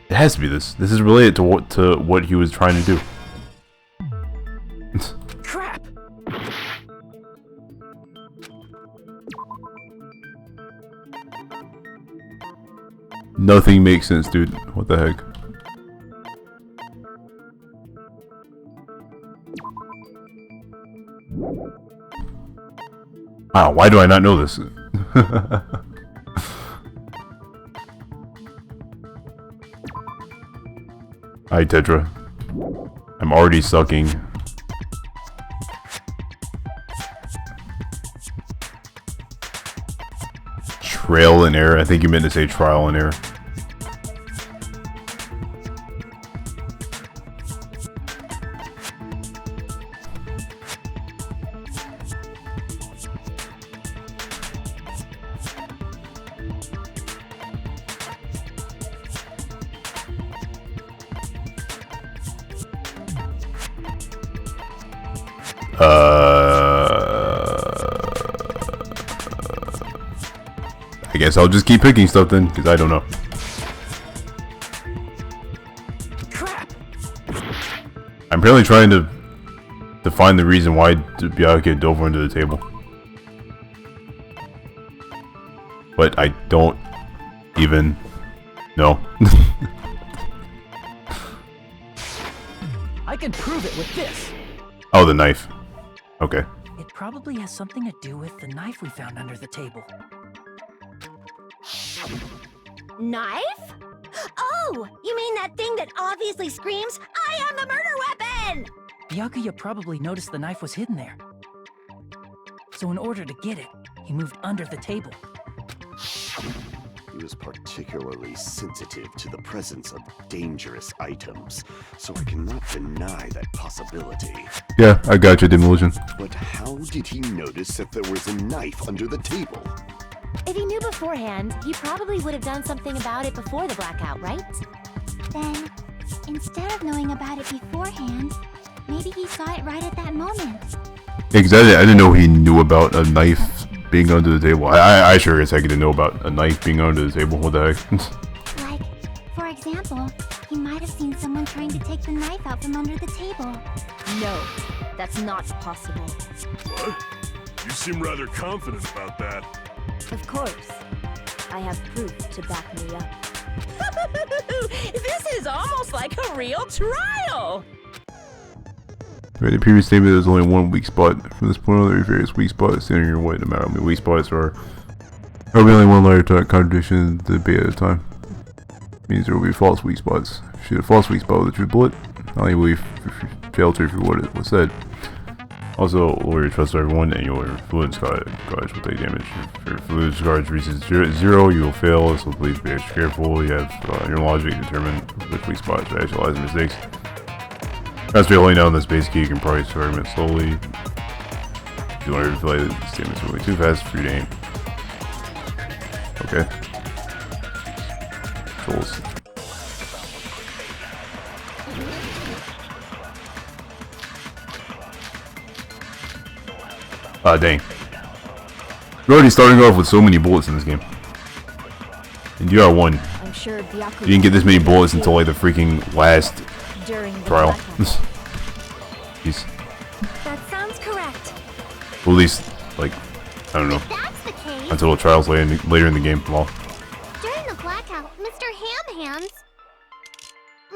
It has to be this. This is related to what he was trying to do. Crap! Nothing makes sense, dude. What the heck? Wow, why do I not know this? Hi, Tetra. I'm already sucking. Trail and error. I think you meant to say trial and error. I guess I'll just keep picking stuff then, because I don't know. Crap! I'm apparently trying to find the reason why Byakuya dove under the table. But I don't even know. I can prove it with this. Oh, the knife. Okay. It probably has something to do with the knife we found under the table. Knife? Oh, you mean that thing that obviously screams, "I am the murder weapon"? Byakuya probably noticed the knife was hidden there. So in order to get it, he moved under the table. He was particularly sensitive to the presence of dangerous items, so I cannot deny that possibility. Yeah, I got you, Demolition. But how did he notice that there was a knife under the table? If he knew beforehand, he probably would have done something about it before the blackout, right? Then, instead of knowing about it beforehand, maybe he saw it right at that moment. Exactly. I didn't know he knew about a knife being under the table. I sure as heck didn't know about a knife being under the table. What the heck? Like, for example, he might have seen someone trying to take the knife out from under the table. No, that's not possible. What? You seem rather confident about that. Of course. I have proof to back me up. This is almost like a real trial! Right, the previous statement, there's only one weak spot. From this point on, there are various weak spots standing in your way, no matter how many weak spots are. There will be only one liar contradiction in the debate at a time. Means there will be false weak spots. Shoot a false weak spot with a true bullet. Not only will you fail to refute what was said. Also, lower your trust to everyone, and your fluid charge will take damage. If your fluid charge reaches zero, you will fail, so please be extra careful. You have your logic to determine which weak spots to actualize mistakes. As you're holding down this base key, you can probably start argument slowly. If you want to feel like the statement's moving too fast for you to aim. Okay. Controls. Ah, dang. You're already starting off with so many bullets in this game. And you are one. I'm sure Byakuya You didn't get this many bullets until like the freaking last during the trial. blackout. Jeez. That sounds correct. Well, at least, like, I don't know. If that's the case, Until the trials later in the game. Well, during the blackout, Mr. Ham Hands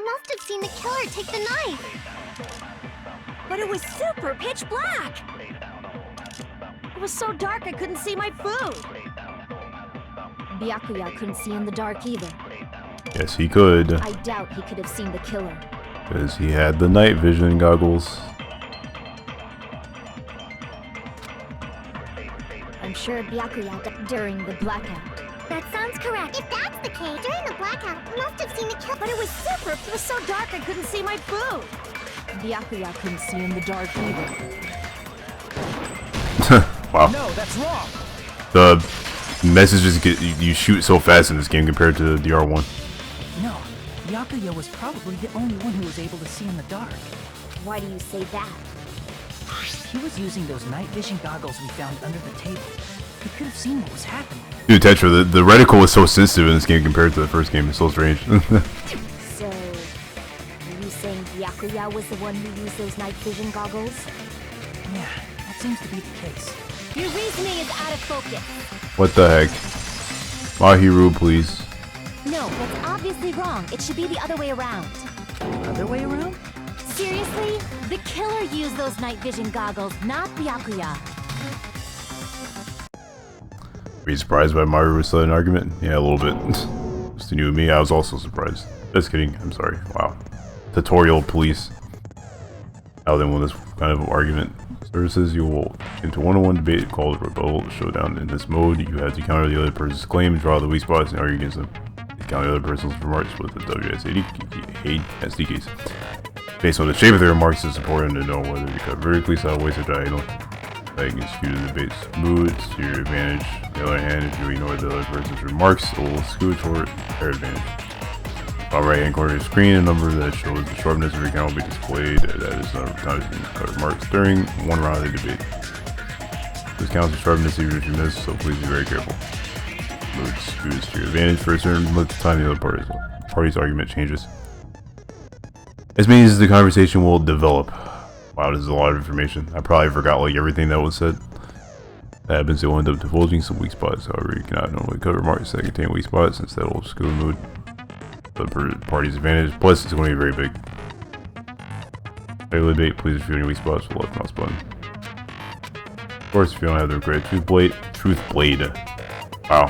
must have seen the killer take the knife. But it was super pitch black! It was so dark I couldn't see my food! Byakuya couldn't see in the dark either. yes, he could. I doubt he could have seen the killer. Because he had the night vision goggles. I'm sure Byakuya during the blackout. That sounds correct. If that's the case, during the blackout, must have seen the killer. But it was so dark I couldn't see my food! Byakuya couldn't see in the dark either. Wow. No, that's wrong. The messages get you shoot so fast in this game compared to the DR1. No, Byakuya was probably the only one who was able to see in the dark. Why do you say that? He was using those night vision goggles we found under the table. He could have seen what was happening. Dude, Tetra, the reticle is so sensitive in this game compared to the first game. It's so strange. So, are you saying Byakuya was the one who used those night vision goggles? Yeah, that seems to be the case. Your reasoning is out of focus. What the heck? Mahiru, please. No, that's obviously wrong. It should be the other way around. Other way around? Seriously? The killer used those night vision goggles, not Byakuya. Were you surprised by Mahiru's sudden argument? Yeah, a little bit. Just new to me, I was also surprised. Just kidding, I'm sorry. Wow. Tutorial, please. Now then, when this kind of argument services, you will into one-on-one debate called Rebuttal Showdown. In this mode, you have to counter the other person's claim, draw the weak spots, and argue against them. You counter the other person's remarks with the WSDKs. Based on the shape of their remarks, it's important to know whether to cut vertically, sideways, or diagonal. That can skew the debate's mood to your advantage. On the other hand, if you ignore the other person's remarks, it will skew toward their advantage. On the right hand corner of the screen, a number that shows the sharpness of your count will be displayed. That is the number of times you can cut remarks during one round of the debate. This counts the sharpness even if you miss, so please be very careful. Mood skews to your advantage for a certain length of time the other party's argument changes. This means the conversation will develop. Wow, this is a lot of information. I probably forgot like everything that was said. That happens, it will end up divulging some weak spots. However, you cannot normally cut remarks that contain weak spots, since that will skew the mood. The party's advantage. Plus, it's going to be very big. Regular debate, please review any weak spots with the left mouse button. Of course, if you don't have the required truth blade. Wow.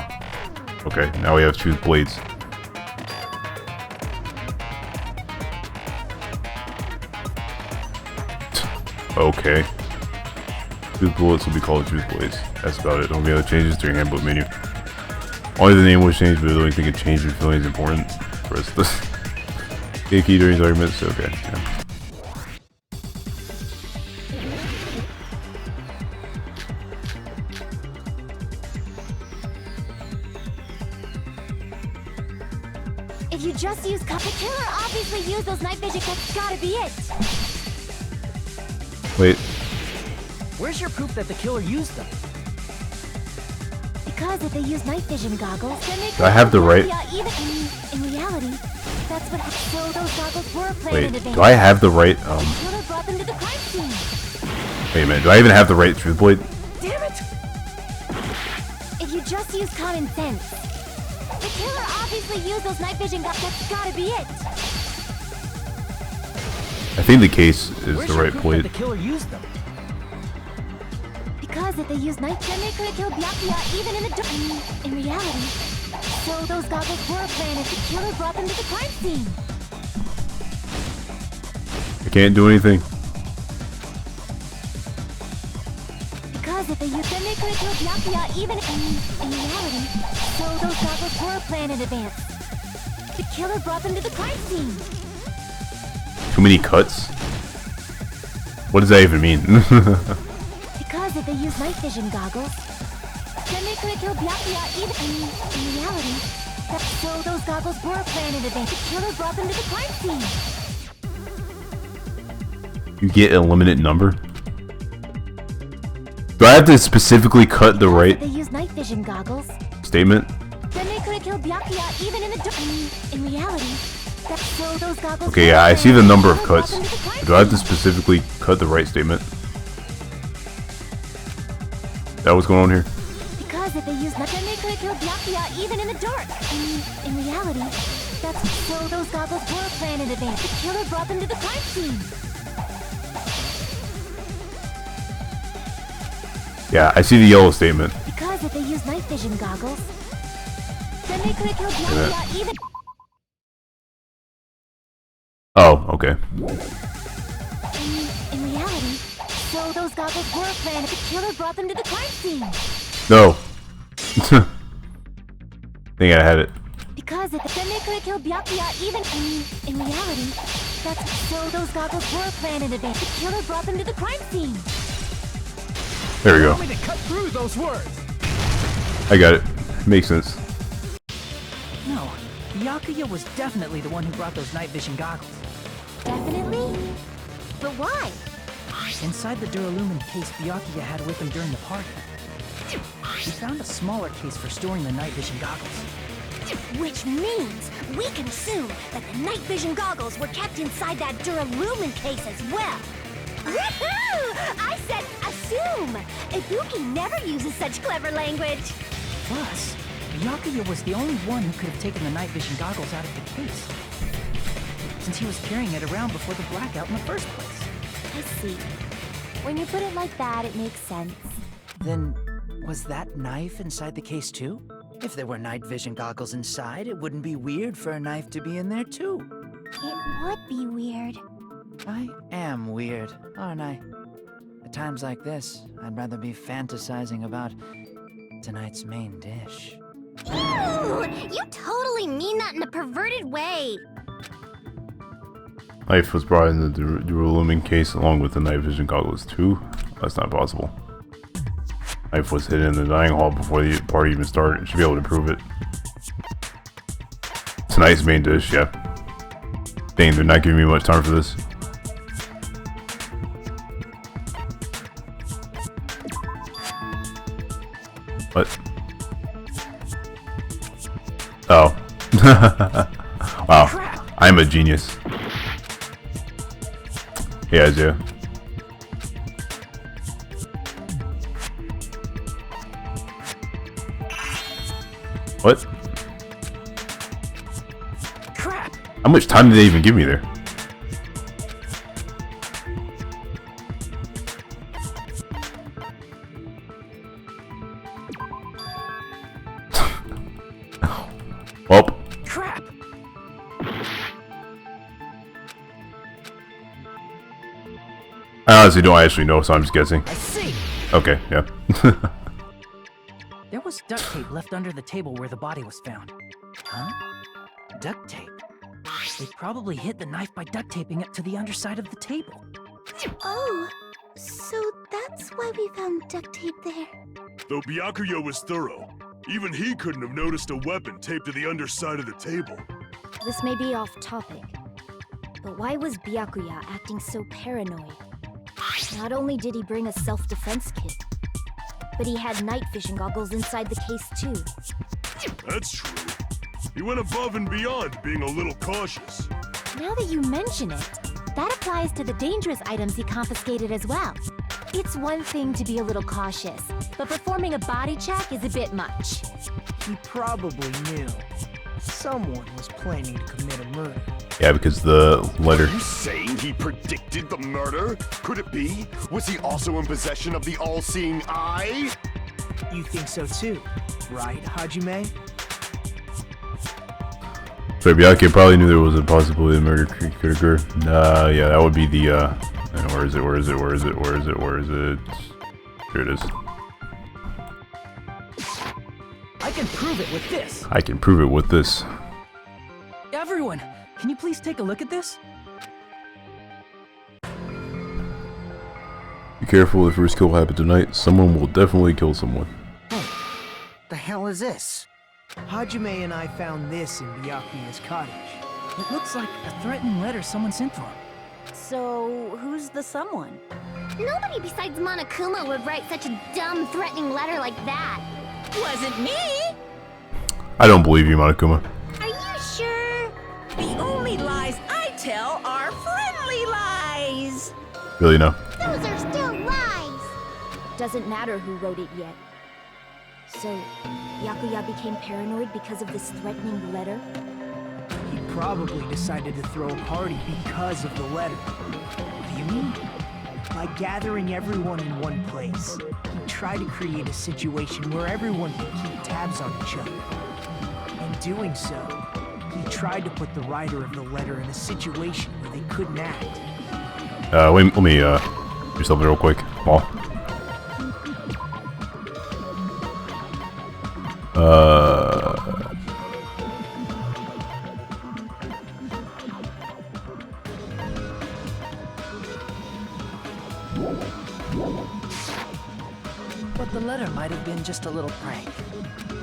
Okay, now we have truth blades. Okay. Truth bullets will be called truth blades. That's about it. Don't be other changes to your handbook menu. Only the name was changed, but the only thing it changed your feeling is important. For us, this key during these arguments. Okay. Yeah. If you just use the killer obviously used those night vision. That's gotta be it. Wait. Where's your proof that the killer used them? Because if they use night vision goggles, then they Do I have the right? In reality, that's what happened. So those goggles were planned in Wait, advance. do I have the right, The killer brought them to the crime scene. Wait a minute, do I even have the right truth blade? Damn it! If you just use common sense, the killer obviously used those night vision goggles. That's gotta be it. I think the case is Where's the your right proof blade. that the killer used them? Because if they used night, then they could have killed Byakuya even in the dark. In reality, so those goggles were planned as the killer brought them to the crime scene. I can't do anything. Because if they used, then they could have killed Byakuya even in reality, so those goggles were planned in advance. The killer brought them to the crime scene. Too many cuts? What does that even mean? Because if they used night vision goggles, then they could have killed Byakuya even in reality. So those goggles were planned in advance. The killer brought them to the crime scene. You get a limited number? Do I have to specifically cut the right They used night vision goggles. statement? Then they could have killed Byakuya even in the dark. In reality, so those goggles. Okay, yeah, I see the number of cuts. Do I have to specifically cut the right statement? That what's going on here? Because if they used night, then they could have killed Byakuya even in the dark. In reality, so those goggles were planned in advance. The killer brought them to the crime scene. Yeah, I see the yellow statement. Because if they used night vision goggles, then they could have killed Byakuya even. Oh, okay. In reality, so those goggles were planned. The killer brought them to the crime scene. No. Think I had it. Because then they could have killed Byakuya even in reality. So those goggles were planned in advance. The killer brought them to the crime scene. There we go. Want me to cut through those words? I got it. Makes sense. No, Byakuya was definitely the one who brought those night vision goggles. Definitely? But why? Inside the Duralumin case Byakuya had with him during the party, he found a smaller case for storing the night vision goggles. Which means we can assume that the night vision goggles were kept inside that Duralumin case as well. Woohoo! I said assume! Ibuki never uses such clever language. Plus, Byakuya was the only one who could have taken the night vision goggles out of the case, since he was carrying it around before the blackout in the first place. I see. When you put it like that, it makes sense. Then, was that knife inside the case too? If there were night vision goggles inside, it wouldn't be weird for a knife to be in there too. It would be weird. I am weird, aren't I? At times like this, I'd rather be fantasizing about tonight's main dish. Ew! You totally mean that in a perverted way. Knife was brought in the Duralumin case along with the night vision goggles too. That's not possible. Knife was hidden in the dining hall before the party even started. Should be able to prove it. Tonight's main dish, yeah. Dang, they're not giving me much time for this. What? Oh. Wow. I'm a genius. Yeah, Isaiah. What? Crap! How much time did they even give me there? Well. Crap! I honestly don't actually know, so I'm just guessing. I see! Okay, yeah. There was duct tape left under the table where the body was found. Huh? Duct tape? They probably hid the knife by duct taping it to the underside of the table. Oh, so that's why we found duct tape there. Though Byakuya was thorough, even he couldn't have noticed a weapon taped to the underside of the table. This may be off topic, but why was Byakuya acting so paranoid? Not only did he bring a self-defense kit, but he had night vision goggles inside the case too. That's true. He went above and beyond, being a little cautious. Now that you mention it, that applies to the dangerous items he confiscated as well. It's one thing to be a little cautious, but performing a body check is a bit much. He probably knew someone was planning to commit a murder. Yeah, because the letter. Are you saying he predicted the murder? Could it be? Was he also in possession of the all-seeing eye? You think so too, right, Hajime? So Byakuya probably knew there was a possibility the murder could occur. Yeah, that would be the, where is it? Here it is. I can prove it with this! I can prove it with this. Everyone, can you please take a look at this? Be careful, the first kill will happen tonight. Someone will definitely kill someone. Hey, the hell is this? Hajime and I found this in Byakuya's cottage. It looks like a threatening letter someone sent to him. So, who's the someone? Nobody besides Monokuma would write such a dumb, threatening letter like that. Wasn't me! I don't believe you, Monokuma. Are you sure? The only lies I tell are friendly lies! Really, no. Those are still lies! Doesn't matter who wrote it yet. So, Byakuya became paranoid because of this threatening letter? He probably decided to throw a party because of the letter. What do you mean? By gathering everyone in one place, he tried to create a situation where everyone could keep tabs on each other. In doing so, he tried to put the writer of the letter in a situation where they couldn't act. Wait, let me, do something real quick. Paul. But the letter might have been just a little prank.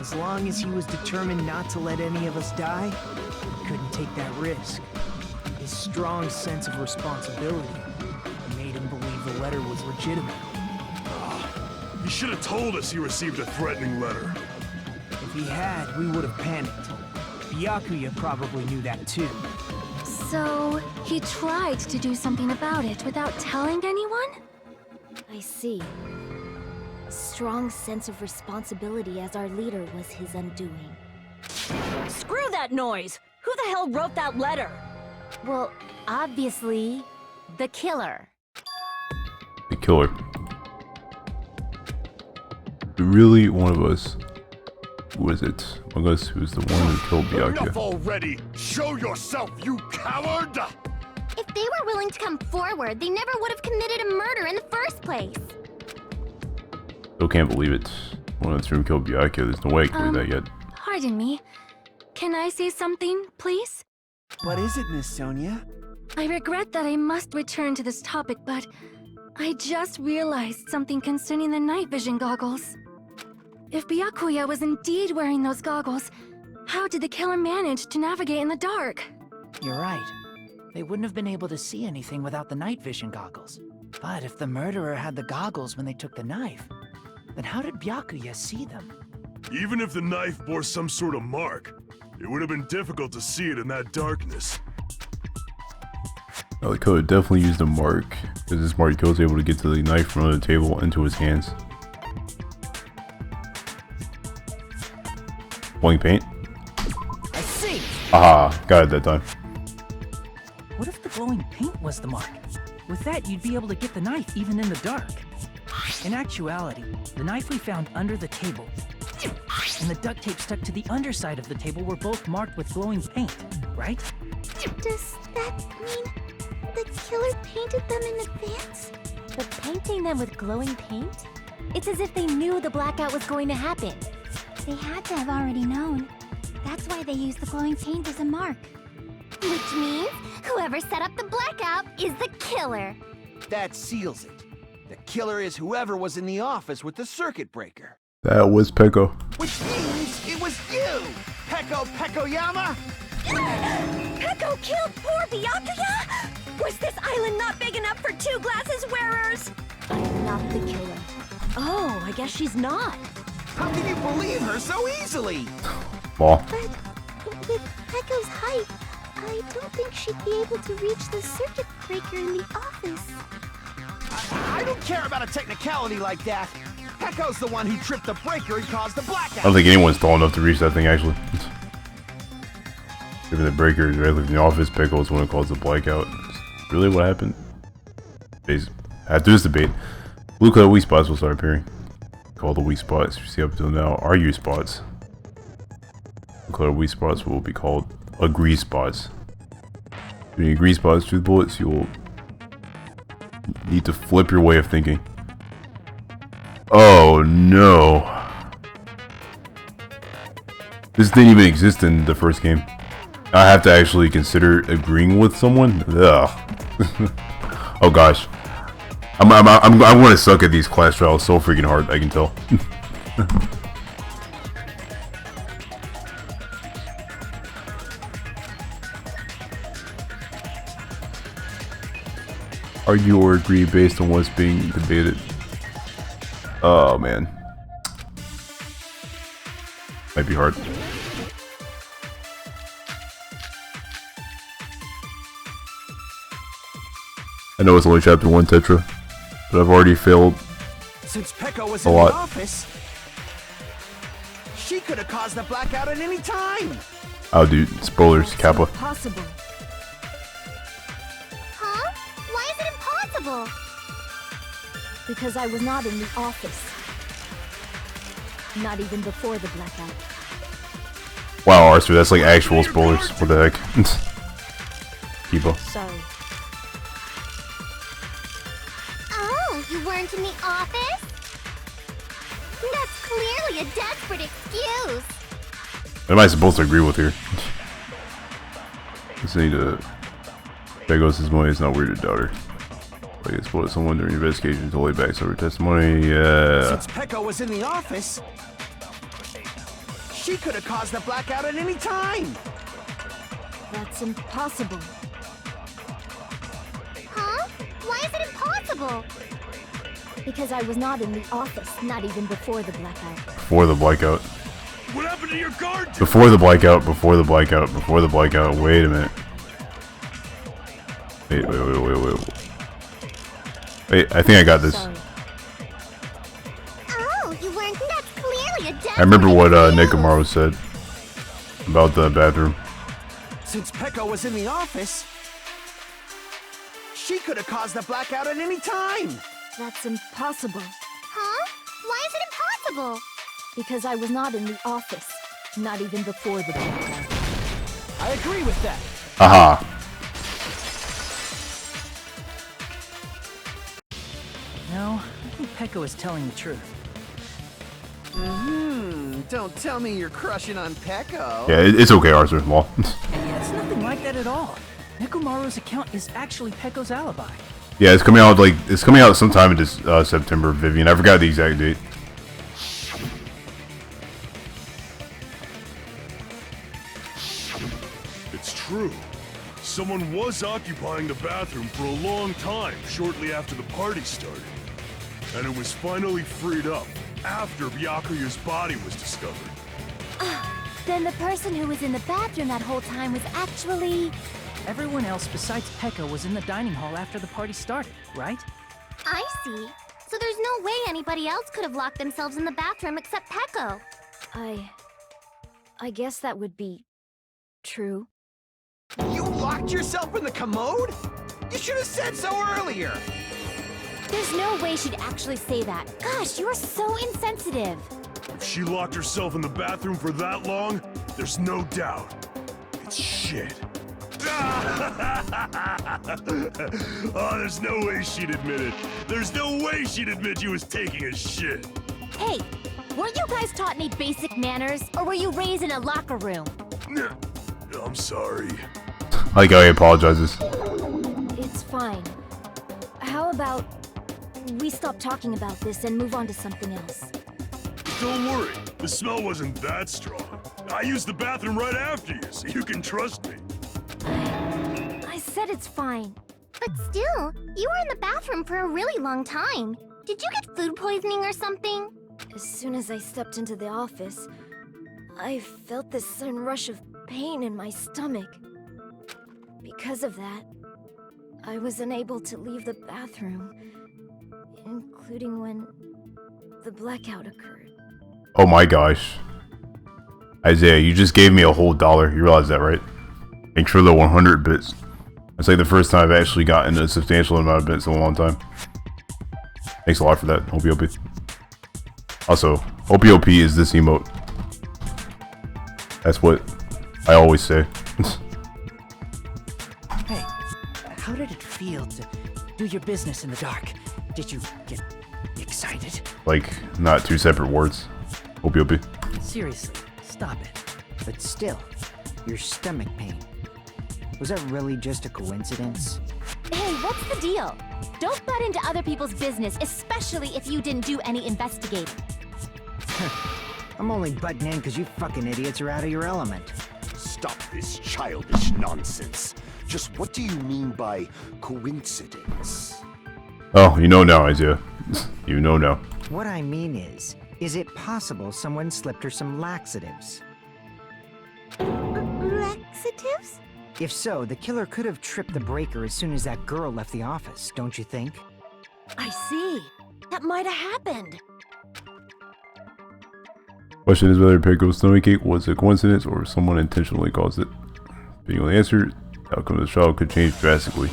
As long as he was determined not to let any of us die, he couldn't take that risk. His strong sense of responsibility made him believe the letter was legitimate. He should have told us he received a threatening letter. If he had, we would have panicked. Byakuya probably knew that too. So, he tried to do something about it without telling anyone? I see. Strong sense of responsibility as our leader was his undoing. Screw that noise! Who the hell wrote that letter? Well, obviously, the killer. The killer. Really, one of us. Who is it? Among us, who's the one who killed Enough Byakuya? already! Show yourself, you coward! If they were willing to come forward, they never would have committed a murder in the first place. Still can't believe it. One of us who killed Byakuya. There's no way I can believe that yet. Pardon me. Can I say something, please? What is it, Miss Sonia? I regret that I must return to this topic, but I just realized something concerning the night vision goggles. If Byakuya was indeed wearing those goggles, how did the killer manage to navigate in the dark? You're right. They wouldn't have been able to see anything without the night vision goggles. But if the murderer had the goggles when they took the knife, then how did Byakuya see them? Even if the knife bore some sort of mark, it would have been difficult to see it in that darkness. Well, the killer definitely used a mark, because this mark was able to get to the knife from under the table into his hands. Blowing paint? I see! Aha, got it that time. What if the glowing paint was the mark? With that, you'd be able to get the knife even in the dark. In actuality, the knife we found under the table and the duct tape stuck to the underside of the table were both marked with glowing paint, right? Does that mean the killer painted them in advance? But painting them with glowing paint? It's as if they knew the blackout was going to happen. They had to have already known. That's why they used the glowing paint as a mark. Which means whoever set up the blackout is the killer. That seals it. The killer is whoever was in the office with the circuit breaker. That was Peko. Which means it was you, Peko Pekoyama! Peko killed poor Byakuya? Was this island not big enough for 2 glasses wearers? I'm not the killer. Oh, I guess she's not. How can you believe her so easily? Well, But with Peko's height, I don't think she'd be able to reach the circuit breaker in the office. I don't care about a technicality like that. Peko's the one who tripped the breaker and caused the blackout. I don't think anyone's tall enough to reach that thing, actually. Even the breaker is directly from the office. Peko is the one who caused the blackout. Really what happened? After this debate, blue color weak spots will start appearing. Called the weak spots you see up until now are U spots. Blue color weak spots will be called agree spots. When you agree spots through the bullets, you will need to flip your way of thinking. Oh no. This didn't even exist in the first game. I have to actually consider agreeing with someone? Ugh. Oh gosh. I'm gonna suck at these class trials so freaking hard, I can tell. Argue or agree based on what's being debated. Oh man. Might be hard. I know it's only chapter 1 Tetra, but I've already failed Since Peko was a in lot. the office, she could have caused the blackout at any time. Oh dude, spoilers, Kappa. Possible. Huh? Why is it impossible? Because I was not in the office. Not even before the blackout. Wow, Arthur, that's like actual spoilers. What the heck? Kiba. Sorry. Oh, you weren't in the office? That's clearly a desperate excuse. What am I supposed to agree with here? Just need to... Pegos' money is not weird to daughter. Like exploited someone during investigation to lay back some of her testimony. Yeah. Since Peko was in the office, she could have caused the blackout at any time. That's impossible. Huh? Why is it impossible? Because I was not in the office, not even before the blackout. Before the blackout. What happened to your guard? Before the blackout. Before the blackout. Before the blackout. Wait a minute. Wait. Wait, I think I got this. Sorry. Oh, you weren't. That's clearly a death. I remember what Nekomaru said about the bathroom. Since Peko was in the office, she could have caused the blackout at any time. That's impossible. Huh? Why is it impossible? Because I was not in the office, not even before the blackout. I agree with that. Aha. No, I think Peko is telling the truth. Don't tell me you're crushing on Peko. Yeah, it's okay, Arthur. Well. Yeah, it's nothing like that at all. Nekomaru's account is actually Peko's alibi. Yeah, it's coming out sometime in this September, Vivian. I forgot the exact date. It's true. Someone was occupying the bathroom for a long time shortly after the party started. And it was finally freed up after Byakuya's body was discovered. Then the person who was in the bathroom that whole time was actually... Everyone else besides Peko was in the dining hall after the party started, right? I see. So there's no way anybody else could have locked themselves in the bathroom except Peko. I guess that would be true. You locked yourself in the commode? You should have said so earlier. There's no way she'd actually say that. Gosh, you are so insensitive. If she locked herself in the bathroom for that long, there's no doubt. It's shit. Oh, there's no way she'd admit it. There's no way she'd admit you was taking a shit. Hey, weren't you guys taught any basic manners? Or were you raised in a locker room? I'm sorry. I like how he apologizes. It's fine. How about we stop talking about this and move on to something else? Don't worry, the smell wasn't that strong. I used the bathroom right after you, so you can trust me. I said it's fine. But still, you were in the bathroom for a really long time. Did you get food poisoning or something? As soon as I stepped into the office, I felt this sudden rush of pain in my stomach. Because of that, I was unable to leave the bathroom, including when the blackout occurred. Oh my gosh. Isaiah, you just gave me a whole $1. You realize that, right? Thanks for the 100 bits. That's like the first time I've actually gotten a substantial amount of bits in a long time. Thanks a lot for that, OPOP. Also, OPOP is this emote. That's what I always say. Hey, how did it feel to do your business in the dark? Did you get excited? Like, not two separate words. OPOP. Seriously, stop it. But still, your stomach pain. Was that really just a coincidence? Hey, what's the deal? Don't butt into other people's business, especially if you didn't do any investigating. I'm only butting in because you fucking idiots are out of your element. Stop this childish nonsense. Just what do you mean by coincidence? Oh, you know now, Isaiah. You know now. What I mean is it possible someone slipped her some laxatives? Laxatives? If so, the killer could have tripped the breaker as soon as that girl left the office, don't you think? I see. That might have happened. Question is whether Peko's stomachache was a coincidence or if someone intentionally caused it. Being able to answer, the outcome of the trial could change drastically.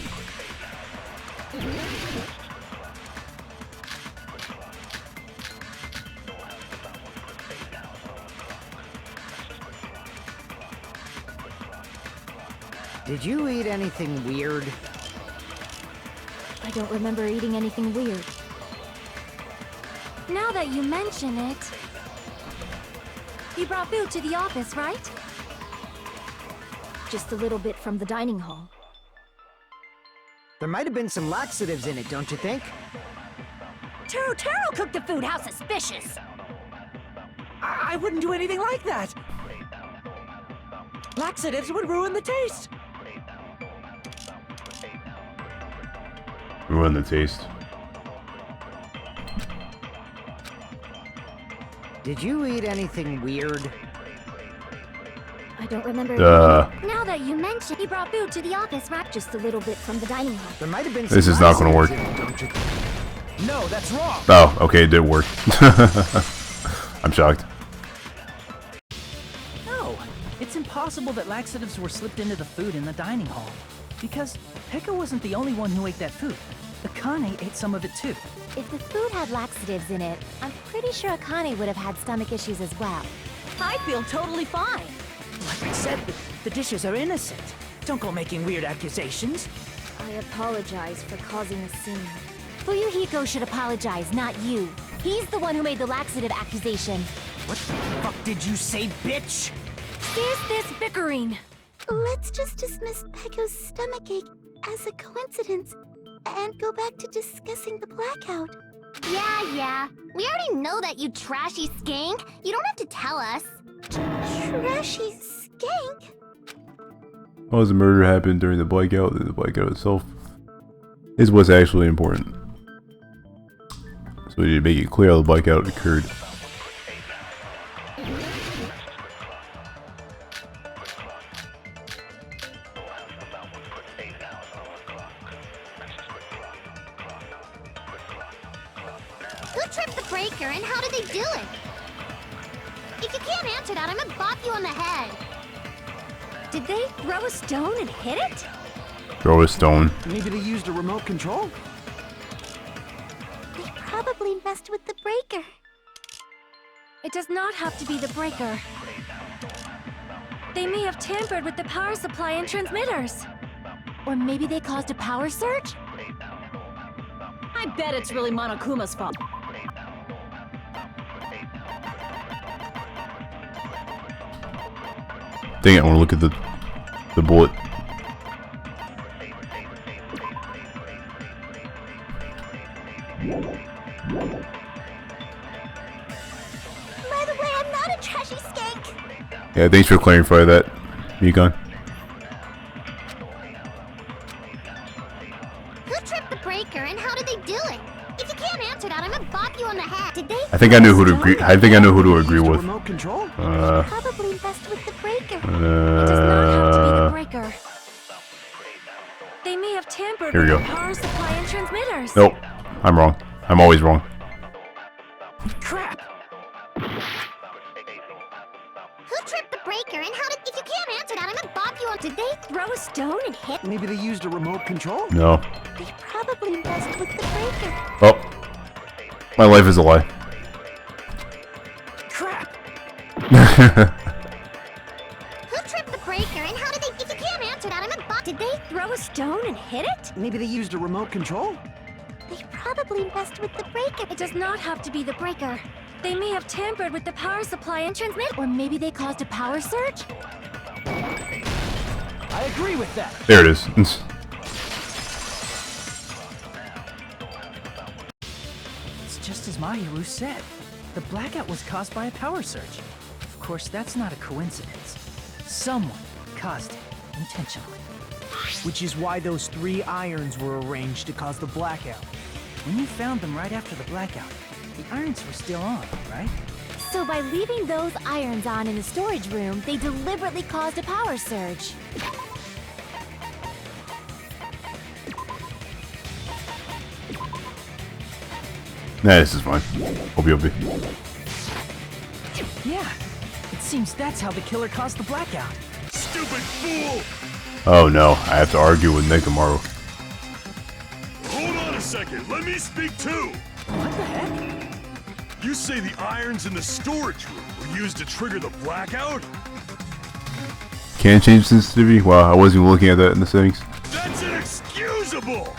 Did you eat anything weird? I don't remember eating anything weird. Now that you mention it... You brought food to the office, right? Just a little bit from the dining hall. There might have been some laxatives in it, don't you think? Taro cooked the food. How suspicious! I wouldn't do anything like that. Laxatives would ruin the taste. Ruin the taste. Did you eat anything weird? I don't remember. Now that you mention, he brought food to the office, right? Just a little bit from the dining hall. There might have been. This is not gonna work. No, that's wrong. Oh, okay, it did work. I'm shocked. No, it's impossible that laxatives were slipped into the food in the dining hall. Because Pekka wasn't the only one who ate that food. Akane ate some of it too. If the food had laxatives in it, I'm pretty sure Akane would have had stomach issues as well. I feel totally fine. Like I said, the dishes are innocent. Don't go making weird accusations. I apologize for causing a scene. Fuyuhiko should apologize, not you. He's the one who made the laxative accusation. What the fuck did you say, bitch? Is this bickering? Let's just dismiss Pekko's stomachache as a coincidence and go back to discussing the blackout. Yeah. We already know that, you trashy skank. You don't have to tell us. Trashy skank? Well, as the murder happened during the blackout, then the blackout itself is what's actually important. So we need to make it clear how the blackout occurred. Who tripped the breaker and how did they do it? If you can't answer that, I'm gonna bop you on the head. Did they throw a stone and hit it? Throw a stone. Maybe they used a remote control? They probably messed with the breaker. It does not have to be the breaker. They may have tampered with the power supply and transmitters. Or maybe they caused a power surge? I bet it's really Monokuma's fault. Dang it, I want to look at the bullet. By the way, I'm not a trashy skank. Yeah, thanks for clarifying that, Mikon. Who tripped the breaker and how did they do it? If you can't answer that, I'm gonna bop you on the head. Did they? I think I know who to agree. I think I know who to agree with. Remote control? Probably messed with the breaker. It does not have to be the breaker. They may have tampered Here we with go. the power supply and transmitters. Nope, I'm wrong. I'm always wrong. Crap! Who tripped the breaker and how did? If you can't answer that, I'm gonna bop you on. Did they throw a stone and hit? Maybe they used a remote control? No. They probably messed with the breaker. Oh, my life is a lie. Crap! Who tripped the breaker and how did they? If you can't answer that, I'm gonna bop. Did they throw a stone and hit it? Maybe they used a remote control? They probably messed with the breaker. It does not have to be the breaker. They may have tampered with the power supply and transmit. Or maybe they caused a power surge? I agree with that. There it is. It's just as Mahiru said. The blackout was caused by a power surge. Of course, that's not a coincidence. Someone caused it intentionally. Which is why those 3 irons were arranged to cause the blackout. When you found them right after the blackout, the irons were still on, right? So by leaving those irons on in the storage room, they deliberately caused a power surge. Nah, this is fine. Obi. Yeah. It seems that's how the killer caused the blackout. Stupid fool! Oh no, I have to argue with Nekomaru. Hold on a second, let me speak too! What the heck? You say the irons in the storage room were used to trigger the blackout? Can change sensitivity? Wow, I wasn't even looking at that in the settings. That's inexcusable!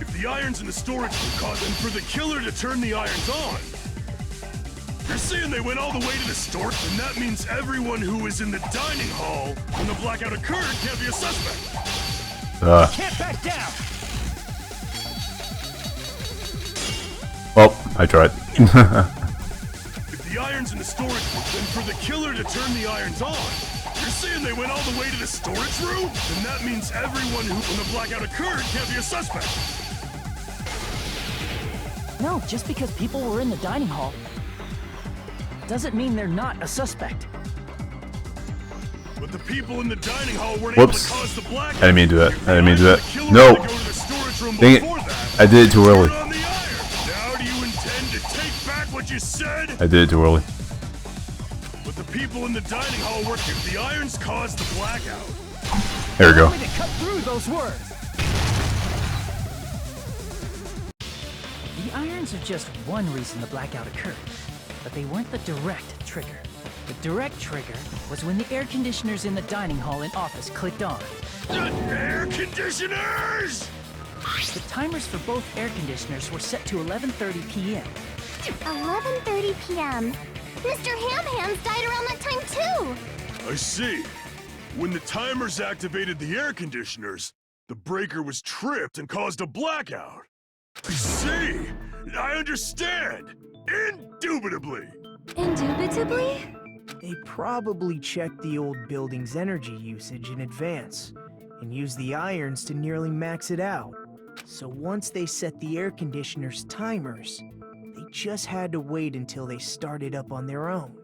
If the irons in the storage room caused them for the killer to turn the irons on, you're saying they went all the way to the store, and that means everyone who was in the dining hall when the blackout occurred can't be a suspect. Can't back down! Well, I tried. If the irons irons in the storage room than for the killer to turn the irons on. You're saying they went all the way to the storage room? Then that means everyone who, when the blackout occurred, can't be a suspect. No, just because people were in the dining hall doesn't mean they're not a suspect. But the people in the dining hall weren't Whoops. able to cause the blackout. I didn't mean to do that. I didn't mean to do The that. killer No! had to go to the storage room Dang it. before that. I did it too early. Turn on the iron. Now do you intend to take back what you said? I did it too early. But the people in the dining hall were if the irons caused the blackout. There we go. Way to cut through those words. The irons are just one reason the blackout occurred, but they weren't the direct trigger. The direct trigger was when the air conditioners in the dining hall and office clicked on. Air conditioners! The timers for both air conditioners were set to 11:30 p.m. 11:30 p.m. Mr. Ham Hands died around that time too. I see. When the timers activated the air conditioners, the breaker was tripped and caused a blackout. I see. I understand. Indubitably. Indubitably? They probably checked the old building's energy usage in advance and used the irons to nearly max it out. So once they set the air conditioner's timers, they just had to wait until they started up on their own.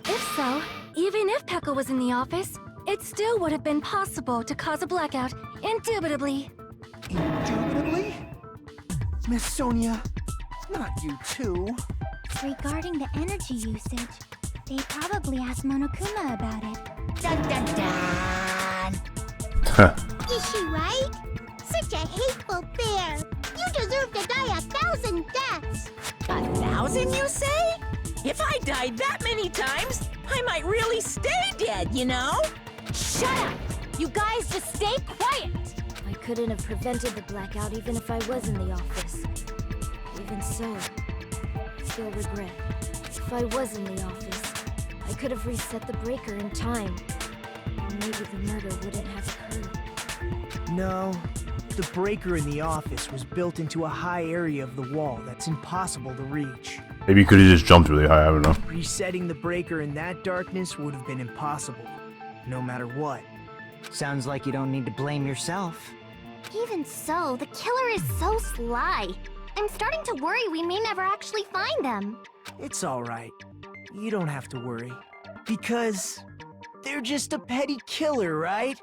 If so, even if Pekka was in the office, it still would have been possible to cause a blackout, indubitably. Indubitably? Miss Sonia, not you too. Regarding the energy usage, they probably asked Monokuma about it. Dun dun dun! Is she right? Such a hateful bear! You deserve to die 1,000 deaths! 1,000, you say? If I died that many times, I might really stay dead, you know? Shut up! You guys just stay quiet! I couldn't have prevented the blackout even if I was in the office. Even so, I still regret. If I was in the office, I could have reset the breaker in time. And maybe the murder wouldn't have occurred. No, the breaker in the office was built into a high area of the wall that's impossible to reach. Maybe you could have just jumped really high, I don't know. Resetting the breaker in that darkness would have been impossible, no matter what. Sounds like you don't need to blame yourself. Even so, the killer is so sly. I'm starting to worry we may never actually find them. It's alright. You don't have to worry. Because they're just a petty killer, right?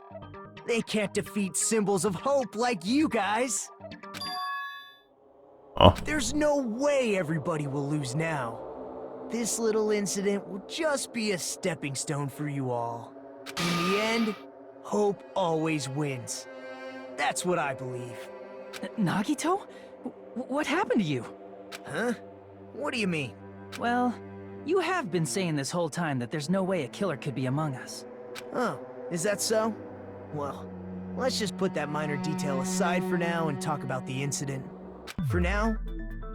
They can't defeat symbols of hope like you guys. Oh. There's no way everybody will lose now. This little incident will just be a stepping stone for you all. In the end, hope always wins. That's what I believe. Nagito? What happened to you? Huh? What do you mean? Well, you have been saying this whole time that there's no way a killer could be among us. Oh, is that so? Well, let's just put that minor detail aside for now and talk about the incident. For now,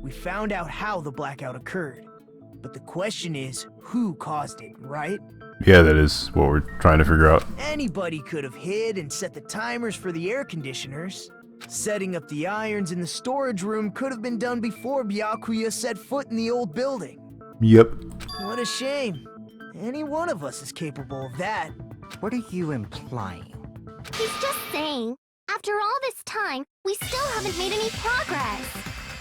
we found out how the blackout occurred. But the question is, who caused it, right? Yeah, that is what we're trying to figure out. Anybody could have hid and set the timers for the air conditioners. Setting up the irons in the storage room could have been done before Byakuya set foot in the old building. Yep. What a shame. Any one of us is capable of that. What are you implying? He's just saying, after all this time, we still haven't made any progress.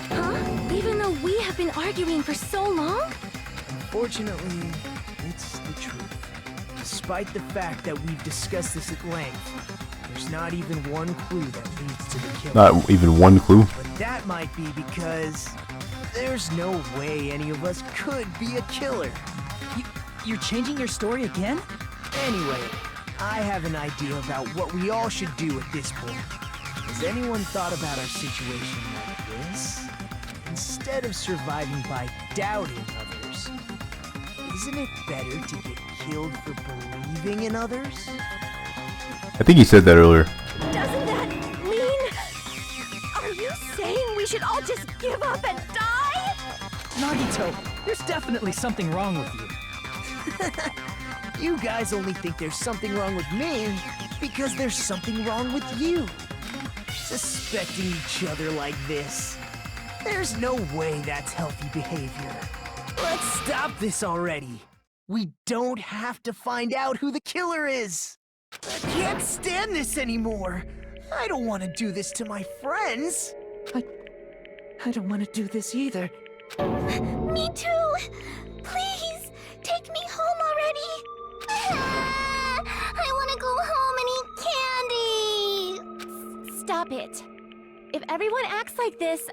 Huh? Even though we have been arguing for so long? Unfortunately, it's the truth. Despite the fact that we've discussed this at length, there's not even one clue that leads to the killer. Not even one clue? But that might be because there's no way any of us could be a killer. You're changing your story again? Anyway, I have an idea about what we all should do at this point. Has anyone thought about our situation like this? Instead of surviving by doubting others, isn't it better to get killed for believing in others? I think he said that earlier. Doesn't that mean... Are you saying we should all just give up and die? Nagito, there's definitely something wrong with you. You guys only think there's something wrong with me because there's something wrong with you. Suspecting each other like this. There's no way that's healthy behavior. Let's stop this already. We don't have to find out who the killer is. I can't stand this anymore. I don't want to do this to my friends. I don't want to do this either. Me too! Please, take me home already! I want to go home and eat candy! Stop it. If everyone acts like this,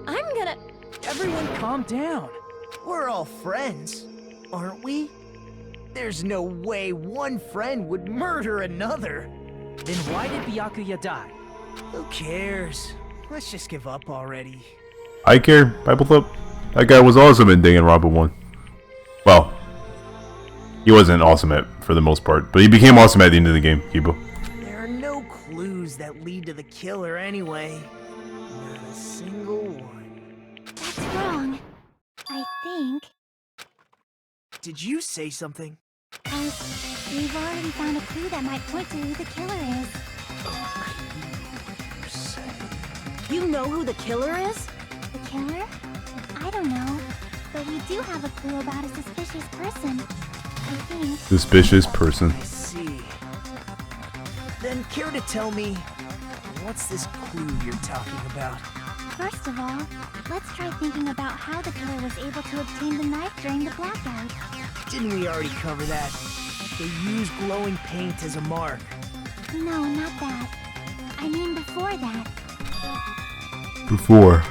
I'm gonna... Everyone calm down. We're all friends, aren't we? There's no way one friend would murder another. Then why did Byakuya die? Who cares? Let's just give up already. I care. Bible Thump. That guy was awesome in Danganronpa 1. Well, he wasn't awesome for the most part, but he became awesome at the end of the game, Kibo. There are no clues that lead to the killer anyway. Not a single one. That's wrong. I think. Did you say something? We've already found a clue that might point to who the killer is. You know who the killer is? The killer? I don't know. But we do have a clue about a suspicious person. I think. Suspicious person. I see. Then care to tell me, what's this clue you're talking about? First of all, let's try thinking about how the killer was able to obtain the knife during the blackout. Didn't we already cover that? They used glowing paint as a mark. No, not that. I mean before that. Before.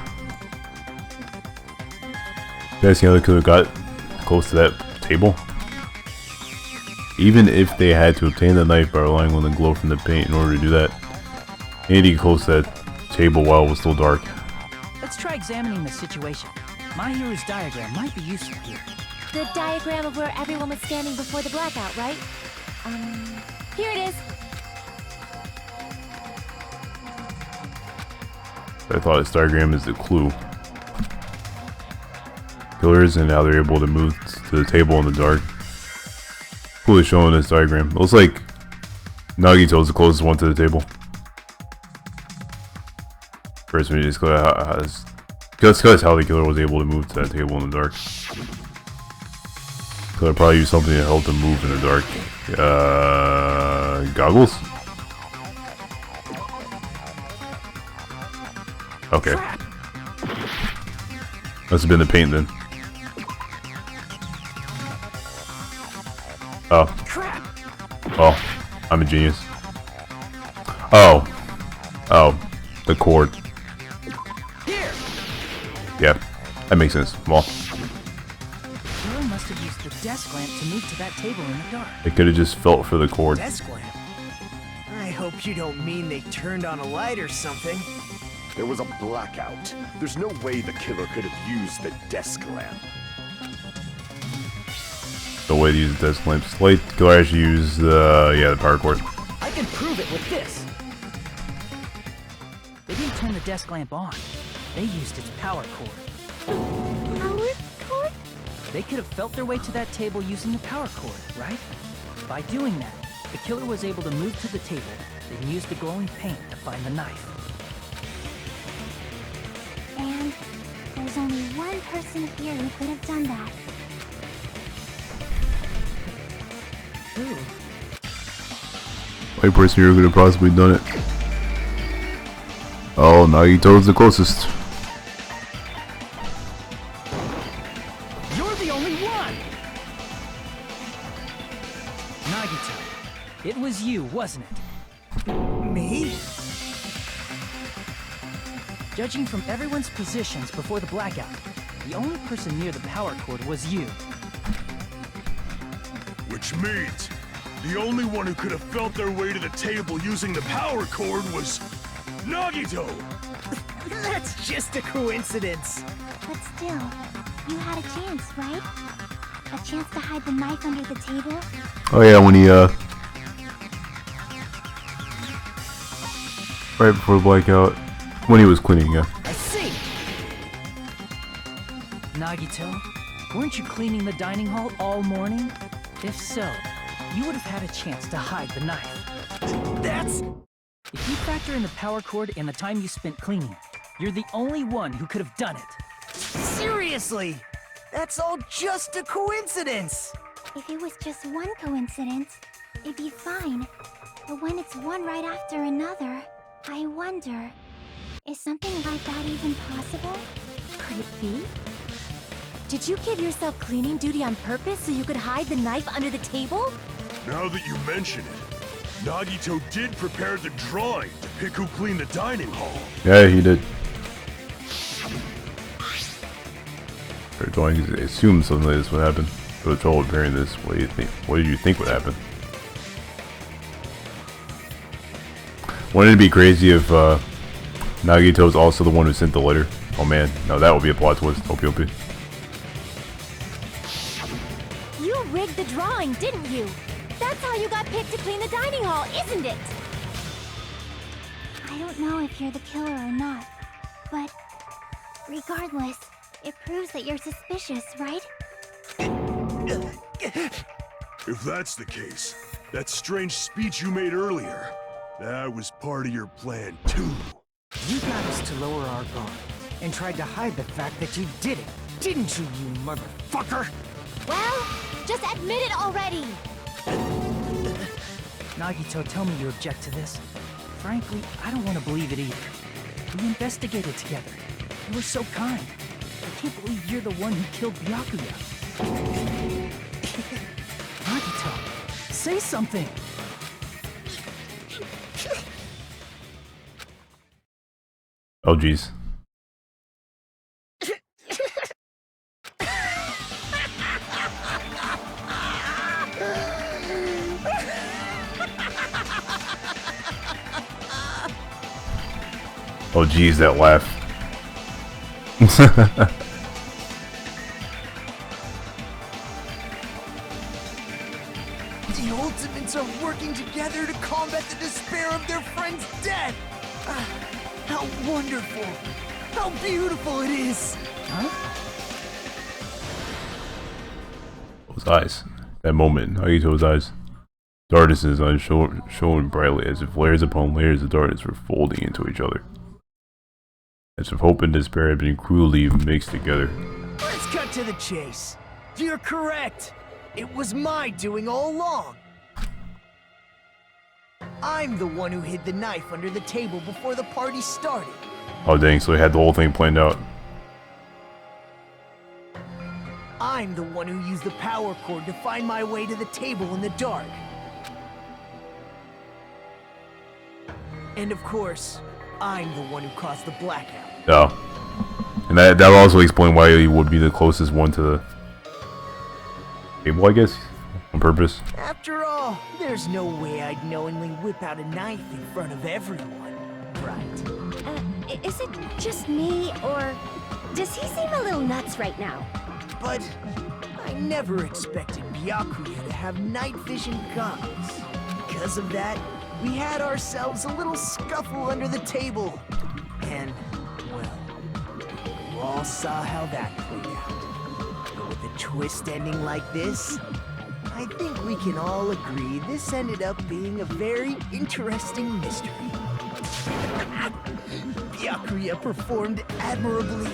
Asking how the killer got close to that table. Even if they had to obtain the knife by relying on the glow from the paint in order to do that, they had to get close to that table while it was still dark. Let's try examining the situation. My hero's diagram might be useful here. The diagram of where everyone was standing before the blackout, right? Here it is. I thought this diagram is the clue. Killers and how they're able to move to the table in the dark. Cool is showing this diagram. It looks like Nagito is the closest one to the table. First, we just go discuss how the killer was able to move to that table in the dark. Killer probably used something to help them move in the dark. Goggles? Okay. Must have been the paint then. Oh. Oh, I'm a genius. Oh. Oh. The cord. Here. Yeah, that makes sense. Well, The killer must have used the desk lamp to move to that table in the dark. they could have just felt for the cord. Desk lamp? I hope you don't mean they turned on a light or something. There was a blackout. There's no way the killer could have used the desk lamp. The way to use the desk lamp's light. Killer actually used the power cord. I can prove it with this. They didn't turn the desk lamp on. They used its power cord. Power cord? They could have felt their way to that table using the power cord, right? By doing that, the killer was able to move to the table, then use the glowing paint to find the knife. And there's only one person here who could have done that. Who? White person here could have possibly done it. Oh, Nagito's the closest. You're the only one! Nagito, it was you, wasn't it? Me? Judging from everyone's positions before the blackout, the only person near the power cord was you. Which means the only one who could have felt their way to the table using the power cord was Nagito! That's just a coincidence. But still, you had a chance, right? A chance to hide the knife under the table? Oh yeah, when he right before the blackout, when he was cleaning, yeah. I see! Nagito, weren't you cleaning the dining hall all morning? If so, you would have had a chance to hide the knife. That's... If you factor in the power cord and the time you spent cleaning, you're the only one who could have done it. Seriously! That's all just a coincidence! If it was just one coincidence, it'd be fine. But when it's one right after another, I wonder, is something like that even possible? Could it be? Did you give yourself cleaning duty on purpose so you could hide the knife under the table? Now that you mention it, Nagito did prepare the drawing to pick who cleaned the dining hall. Yeah, he did. They're going to assume something like this would happen. So it's all preparing this. What do you think? What do you think would happen? Wouldn't it be crazy if Nagito's also the one who sent the letter? Oh man, no, that would be a plot twist. Hope. You rigged the drawing, didn't you? That's how you got picked to clean the dining hall, isn't it? I don't know if you're the killer or not, but regardless, it proves that you're suspicious, right? If that's the case, that strange speech you made earlier, that was part of your plan too. You got us to lower our guard and tried to hide the fact that you did it, didn't you, you motherfucker? Well, just admit it already! Nagito, tell me you object to this. Frankly, I don't want to believe it either. We investigated together. You were so kind. I can't believe you're the one who killed Byakuya. Nagito, say something! Oh jeez. Oh geez, that laugh. The Ultimates are working together to combat the despair of their friend's death! How wonderful! How beautiful it is! Huh? Those eyes. That moment, Nagito's eyes. Darkness in his eyes shone brightly as if layers upon layers of darkness were folding into each other. As if hope and despair had been cruelly mixed together. Let's cut to the chase. You're correct. It was my doing all along. I'm the one who hid the knife under the table before the party started. Oh dang, so he had the whole thing planned out. I'm the one who used the power cord to find my way to the table in the dark. And of course, I'm the one who caused the blackout. Oh. And that would also explain why he would be the closest one to the table, I guess, on purpose. After all, there's no way I'd knowingly whip out a knife in front of everyone, right? Is it just me, or does he seem a little nuts right now? But I never expected Byakuya to have night vision goggles. Because of that, we had ourselves a little scuffle under the table. And, well, you all saw how that played out. But with a twist ending like this, I think we can all agree this ended up being a very interesting mystery. Byakuya performed admirably.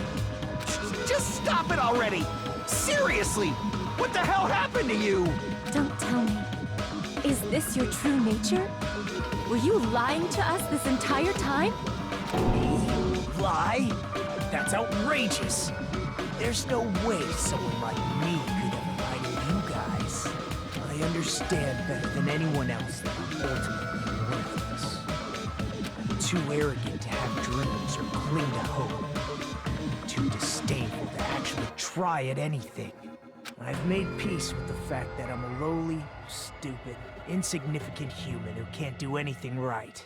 Just stop it already! Seriously! What the hell happened to you? Don't tell me. Is this your true nature? Were you lying to us this entire time? Me? Lie? That's outrageous. There's no way someone like me could have lied to you guys. I understand better than anyone else that I'm ultimately worthless. I'm too arrogant to have dreams or cling to hope. Too disdainful to actually try at anything. I've made peace with the fact that I'm a lowly, stupid, insignificant human who can't do anything right.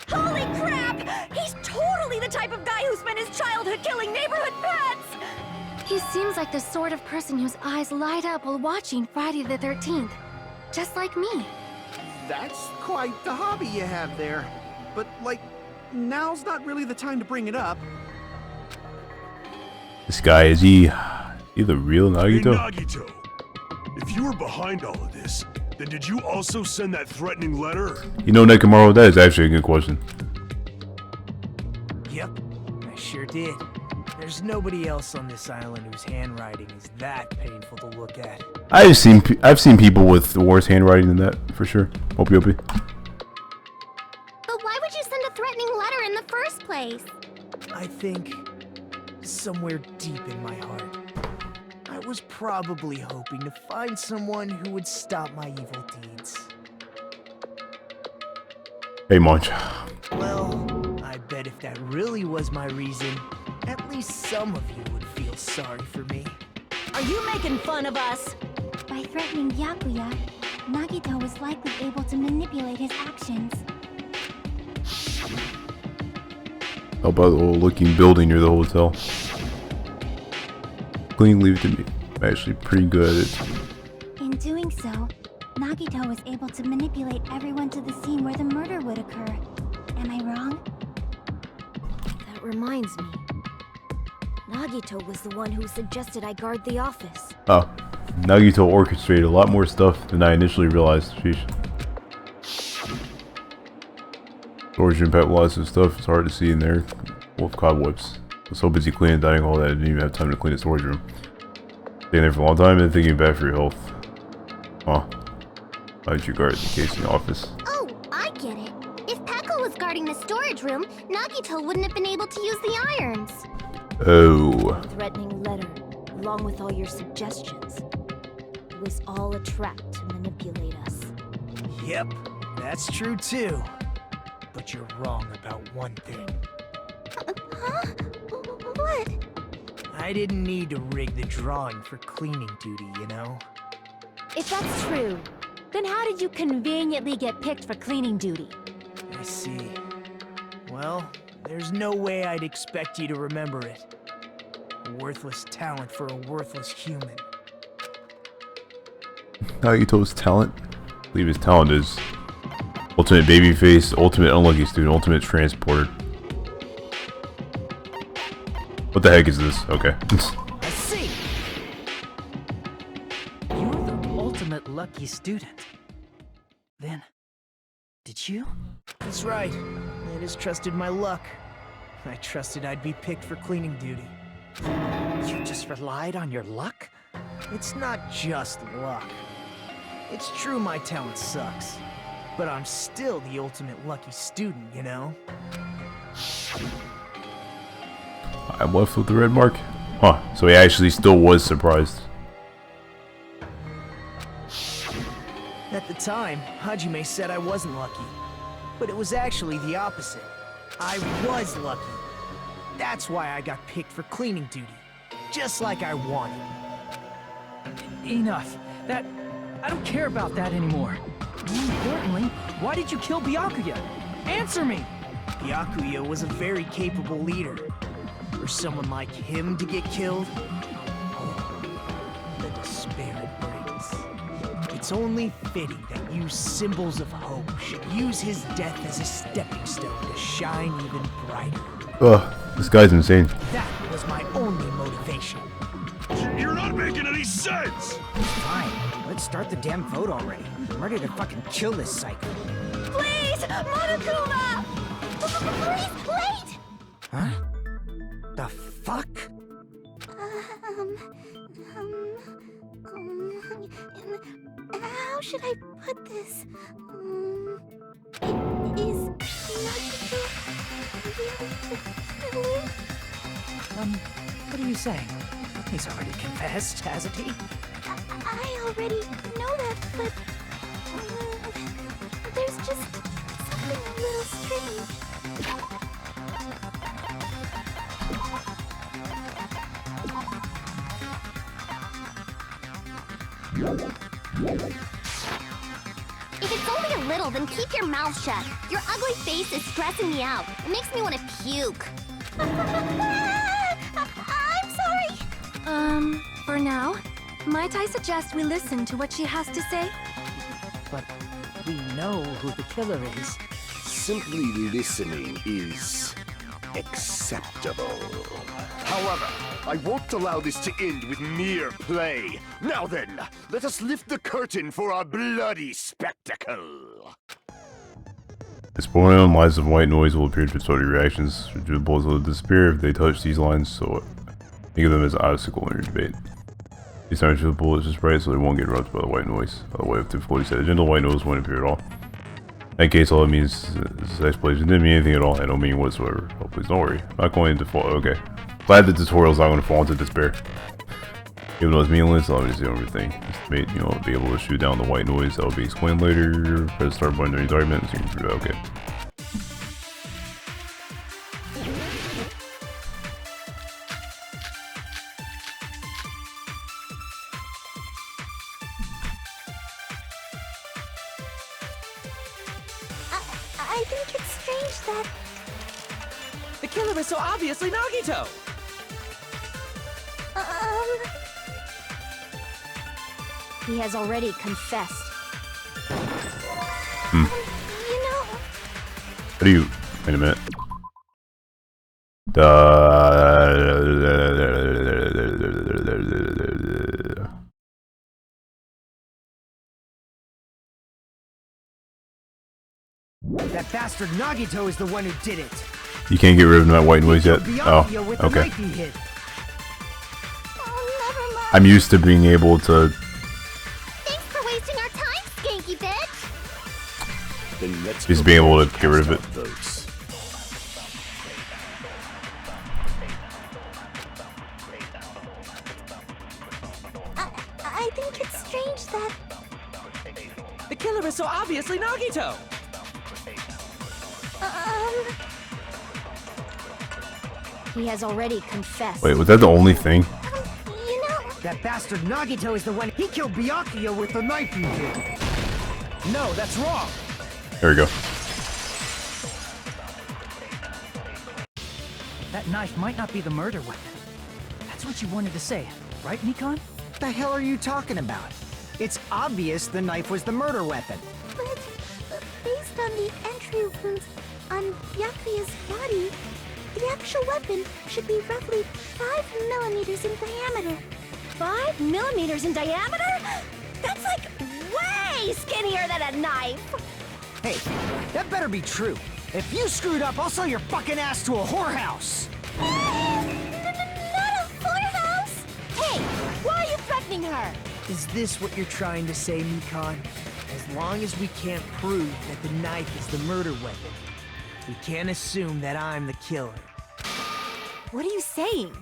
Holy crap! He's totally the type of guy who spent his childhood killing neighborhood pets! He seems like the sort of person whose eyes light up while watching Friday the 13th. Just like me. That's quite the hobby you have there. But, like, now's not really the time to bring it up. This guy, is he the real Nagito? Hey, Nagito! If you were behind all of this, then did you also send that threatening letter? You know, Nekomaru, that is actually a good question. Yep, I sure did. There's nobody else on this island whose handwriting is that painful to look at. I've seen people with worse handwriting than that for sure. Opie. But why would you send a threatening letter in the first place? I think somewhere deep in my heart, I was probably hoping to find someone who would stop my evil deeds. Hey, Munch. Well, I bet if that really was my reason, at least some of you would feel sorry for me. Are you making fun of us? By threatening Byakuya, Nagito was likely able to manipulate his actions. How about the old looking building near the hotel? Clean, leave it to me. I'm actually pretty good at it. In doing so, Nagito was able to manipulate everyone to the scene where the murder would occur. Am I wrong? That reminds me. Nagito was the one who suggested I guard the office. Oh, Nagito orchestrated a lot more stuff than I initially realized. Sheesh. Storage impact lots of stuff. It's hard to see in there. Wolf cobwebs. I was so busy cleaning, dying all that I didn't even have time to clean the storage room. Staying there for a long time and thinking bad for your health. Huh. Why did you guard the case in the office? Oh, I get it. If Peko was guarding the storage room, Nagito wouldn't have been able to use the irons. Oh. Threatening letter, along with all your suggestions. It was all a trap to manipulate us. Yep, that's true too. But you're wrong about one thing. Huh? What? I didn't need to rig the drawing for cleaning duty, you know? If that's true, then how did you conveniently get picked for cleaning duty? I see. Well, there's no way I'd expect you to remember it. A worthless talent for a worthless human. Nagito's talent? I believe his talent is ultimate babyface, ultimate unlucky student, ultimate transporter. What the heck is this? Okay. I see! You're the ultimate lucky student. Then, did you? That's right. I just trusted my luck. I trusted I'd be picked for cleaning duty. You just relied on your luck? It's not just luck. It's true my talent sucks. But I'm still the ultimate lucky student, you know? I'm left with the red mark. Huh, so he actually still was surprised. At the time, Hajime said I wasn't lucky. But it was actually the opposite. I was lucky. That's why I got picked for cleaning duty. Just like I wanted. Enough. I don't care about that anymore. More importantly, why did you kill Byakuya? Answer me! Byakuya was a very capable leader. For someone like him to get killed, oh, the despair it brings. It's only fitting that you symbols of hope should use his death as a stepping stone to shine even brighter. Ugh, this guy's insane. That was my only motivation. You're not making any sense! Fine, let's start the damn vote already. I'm ready to fucking kill this psycho. Please, Monokuma! Please, wait! Huh? The fuck? How should I put this? Is Nagito really? What are you saying? He's already confessed, hasn't he? I already know that, but there's just something a little strange. If it's only a little, then keep your mouth shut. Your ugly face is stressing me out. It makes me want to puke. I'm sorry. For now, might I suggest we listen to what she has to say? But we know who the killer is. Simply listening is acceptable. However, I won't allow this to end with mere play. Now then, let us lift the curtain for a bloody spectacle. Exploring on lines of white noise will appear to start reactions. The bullets will disappear if they touch these lines, so think of them as an obstacle in your debate. These times the bullets just bright so they won't get interrupted by the white noise. By the way, if the 40 said a gentle white noise won't appear at all. In that case, all it means is this explanation didn't mean anything at all. I don't mean whatsoever. Oh, please don't worry. I'm not going to fall. Okay. Glad the tutorial's not going to fall into despair. Even though it's meaningless, obviously everything. Estimate, you know, be able to shoot down the white noise. That will be explained later. Press start button during arguments. You can prove that. Okay. I think it's strange that... The killer is so obviously Nagito! He has already confessed. You know... How do you... Wait a minute. That bastard Nagito is the one who did it. You can't get rid of that white noise yet? Oh, okay. I'm used to being able to... Thanks for wasting our time, skanky bitch! Then let's just being able to get rid of it. I think it's strange that... The killer is so obviously Nagito! He has already confessed. Wait, was that the only thing? You know... That bastard Nagito is the one. He killed Byakuya with the knife he did. No, that's wrong. There we go. That knife might not be the murder weapon. That's what you wanted to say, right, Nikon? What the hell are you talking about? It's obvious the knife was the murder weapon. But based on the entry wounds on Byakuya's body, the actual weapon should be roughly 5 millimeters in diameter. 5 millimeters in diameter? That's like way skinnier than a knife! Hey, that better be true. If you screwed up, I'll sell your fucking ass to a whorehouse! Not a whorehouse! Hey, why are you threatening her? Is this what you're trying to say, Nikon? As long as we can't prove that the knife is the murder weapon, we can't assume that I'm the killer. What are you saying?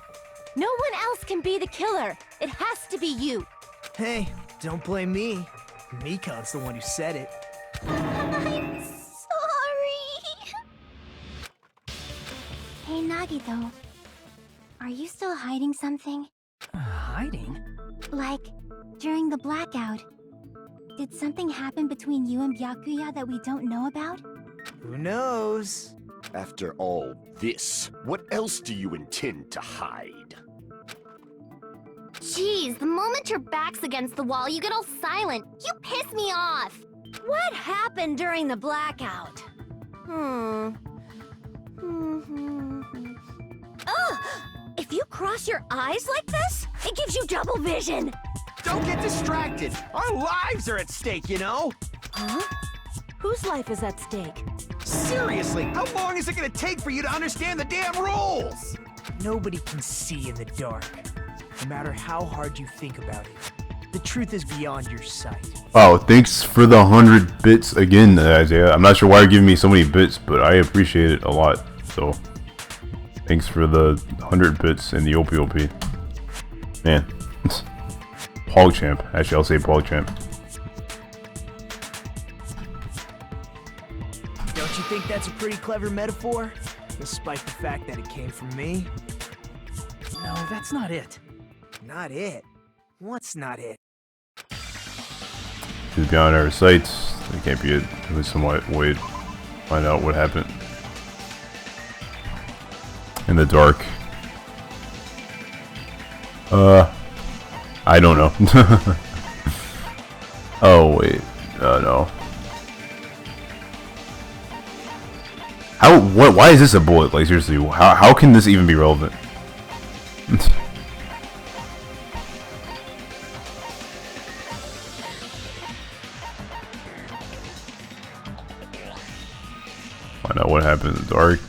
No one else can be the killer. It has to be you. Hey, don't blame me. Nikon's the one who said it. I'm sorry. Hey, Nagito. Are you still hiding something? Hiding? Like, during the blackout, did something happen between you and Byakuya that we don't know about? Who knows? After all this, what else do you intend to hide? Jeez, the moment your back's against the wall, you get all silent. You piss me off. What happened during the blackout? Oh, if you cross your eyes like this, it gives you double vision. Don't get distracted. Our lives are at stake, you know? Huh? Whose life is at stake? Seriously, how long is it gonna take for you to understand the damn rules? Nobody can see in the dark, no matter how hard you think about it. The truth is beyond your sight. Wow, thanks for the 100 bits again, Isaiah. I'm not sure why you're giving me so many bits, but I appreciate it a lot. So, thanks for the 100 bits and the OP. Man. PogChamp. Actually, I'll say PogChamp. Don't you think that's a pretty clever metaphor? Despite the fact that it came from me? No, that's not it. Not it? What's not it? It's beyond our sights. It can't be it. It was some way to find out what happened. In the dark. I don't know. Oh, wait. No. Why is this a bullet? Like, seriously, how can this even be relevant? what happened in the dark.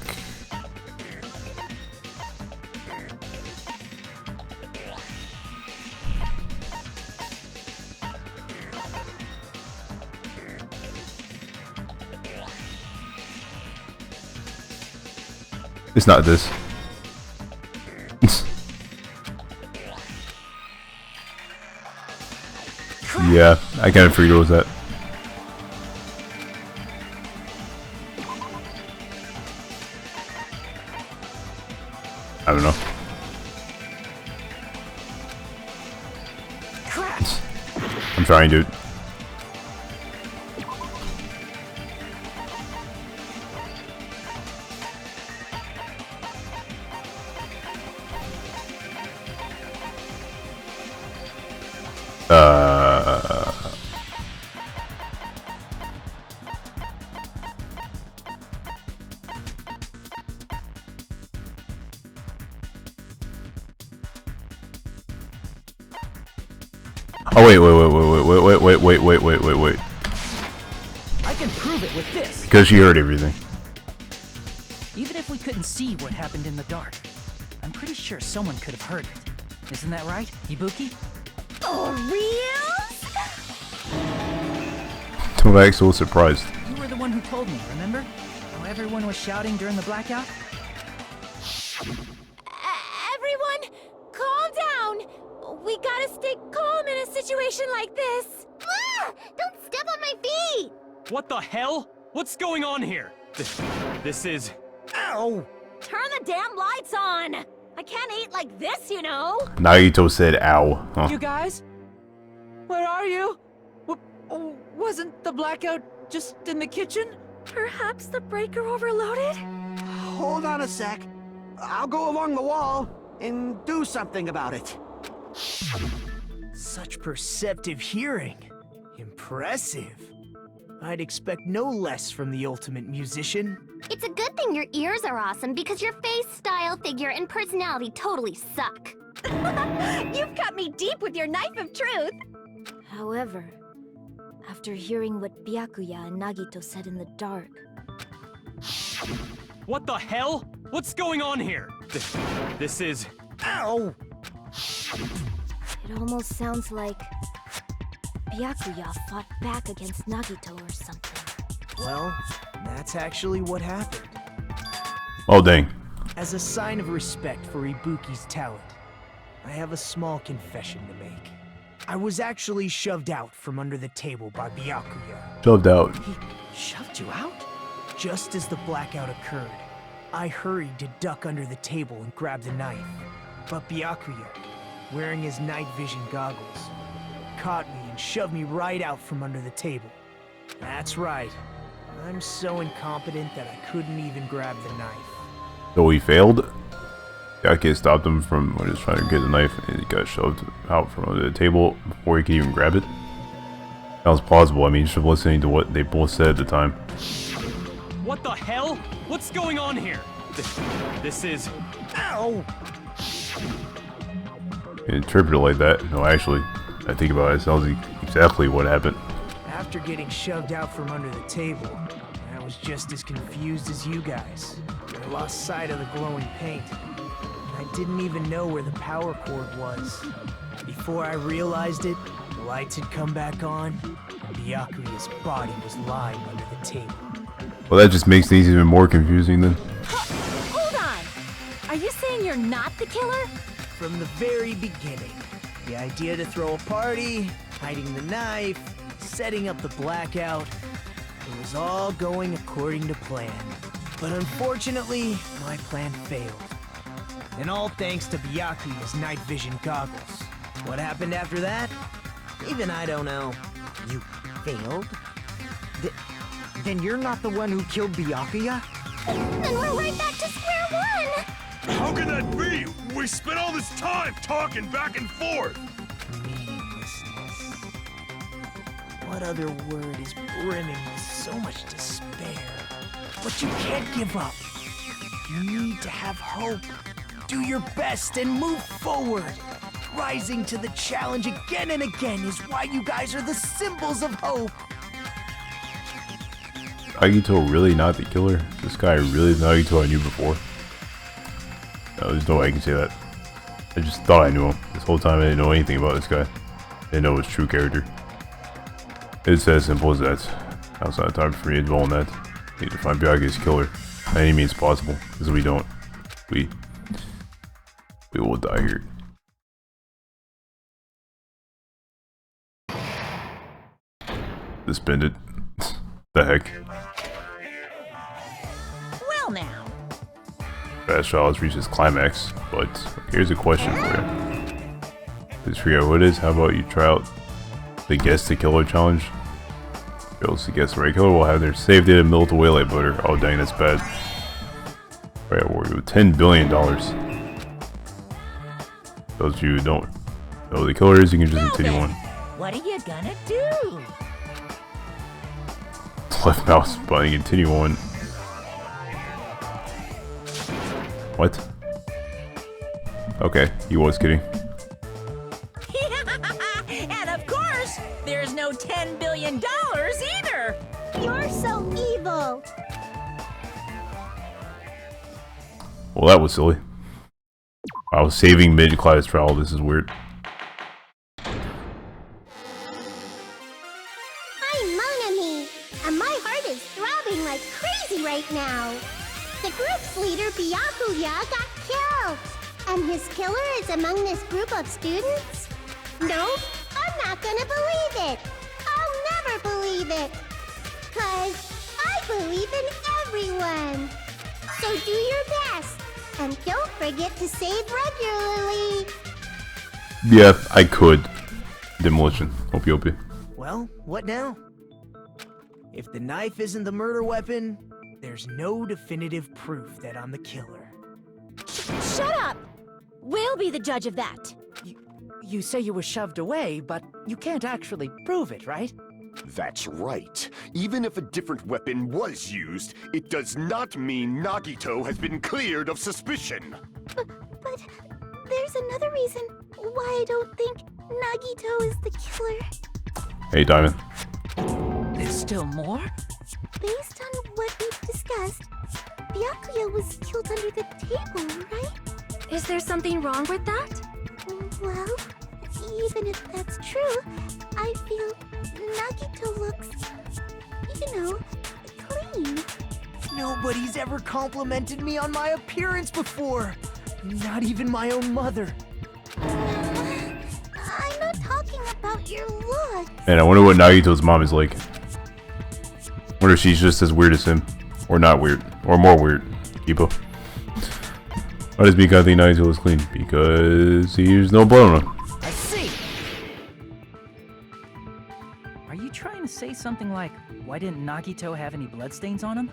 It's not this. Yeah, I kind of figured it was that. I don't know. I'm trying, dude. Oh wait. I can prove it with this. Because she heard everything. Even if we couldn't see what happened in the dark, I'm pretty sure someone could have heard it. Isn't that right, Ibuki? For real? Don't act so surprised. You were the one who told me, remember? How everyone was shouting during the blackout? Everyone, calm down. We gotta stay calm in a situation like this. Ah! Don't step on my feet! What the hell? What's going on here? This is... Ow! Turn the damn lights on. I can't eat like this, you know. Naito said ow. Huh. You guys? Where are you? Wasn't the blackout just in the kitchen? Perhaps the breaker overloaded? Hold on a sec. I'll go along the wall and do something about it. Such perceptive hearing. Impressive. I'd expect no less from the ultimate musician. It's a good thing your ears are awesome because your face, style, figure, and personality totally suck. You've cut me deep with your knife of truth. However, after hearing what Byakuya and Nagito said in the dark... What the hell? What's going on here? This is... Ow! It almost sounds like Byakuya fought back against Nagito or something. Well, that's actually what happened. Oh dang. As a sign of respect for Ibuki's talent, I have a small confession to make. I was actually shoved out from under the table by Byakuya. Shoved out. He shoved you out? Just as the blackout occurred, I hurried to duck under the table and grab the knife. But Byakuya, wearing his night vision goggles, caught me and shoved me right out from under the table. That's right. I'm so incompetent that I couldn't even grab the knife. So he failed? Yakuya stopped him from when he was trying to get the knife and he got shoved out from under the table before he could even grab it. Sounds plausible. I mean, just listening to what they both said at the time. What the hell? What's going on here? This is... Ow! Interpret it like that. No, actually, I think about it, it sounds like exactly what happened. After getting shoved out from under the table, I was just as confused as you guys. I lost sight of the glowing paint. I didn't even know where the power cord was. Before I realized it, the lights had come back on, and Byakuya's body was lying under the table. Well, that just makes things even more confusing then. Hold on. Are you saying you're not the killer? From the very beginning, the idea to throw a party, hiding the knife, setting up the blackout, it was all going according to plan. But unfortunately, my plan failed. And all thanks to Byakuya's night vision goggles. What happened after that? Even I don't know. You failed? Then you're not the one who killed Byakuya? Then we're right back to square one! How can that be? We spent all this time talking back and forth! Meaninglessness. What other word is brimming with so much despair? But you can't give up. You need to have hope. Do your best and move forward. Rising to the challenge again and again is why you guys are the symbols of hope. Nagito really not the killer? This guy really the Nagito I knew before? No, there's no way I can say that. I just thought I knew him. This whole time I didn't know anything about this guy. I didn't know his true character. It's as simple as that. Now it's not time for me to dwell on that. I need to find Byakuya's killer. By any means possible. Because if we don't, we will die here. Suspended. The heck? Well now. Fast trial has reached its climax, but here's a question for you. Please figure out what it is. How about you try out the Guess the Killer challenge? Fails to guess the right killer will have their save data milled away like butter. Oh dang, that's bad. Right, we're with $10 billion. Those of you who don't know who the killer is, you can just continue on. What are you gonna do? Left mouse button, continue on. What? Okay, he was kidding. And of course, there's no $10 billion either. You're so evil. Well, that was silly. I was saving mid-class trial. This is weird. I'm Monami, and my heart is throbbing like crazy right now. The group's leader, Byakuya, got killed. And his killer is among this group of students? No, I'm not gonna believe it. I'll never believe it. 'Cause I believe in everyone. So do your best. And don't forget to save regularly. Yeah, I could. Demolition. Hope you. Well, what now? If the knife isn't the murder weapon, there's no definitive proof that I'm the killer. Shut up! We'll be the judge of that. You say you were shoved away, but you can't actually prove it, right? That's right. Even if a different weapon was used, it does not mean Nagito has been cleared of suspicion. But there's another reason why I don't think Nagito is the killer. Hey, Diamond. There's still more? Based on what we've discussed, Byakuya was killed under the table, right? Is there something wrong with that? Well, even if that's true, I feel Nagito looks, clean. Nobody's ever complimented me on my appearance before. Not even my own mother. I'm not talking about your looks. And I wonder what Nagito's mom is like. Wonder if she's just as weird as him. Or not weird. Or more weird. Kipo. Why does Mika think Nagito is clean? Because there's no blood on him. I see! Are you trying to say something like, why didn't Nagito have any bloodstains on him?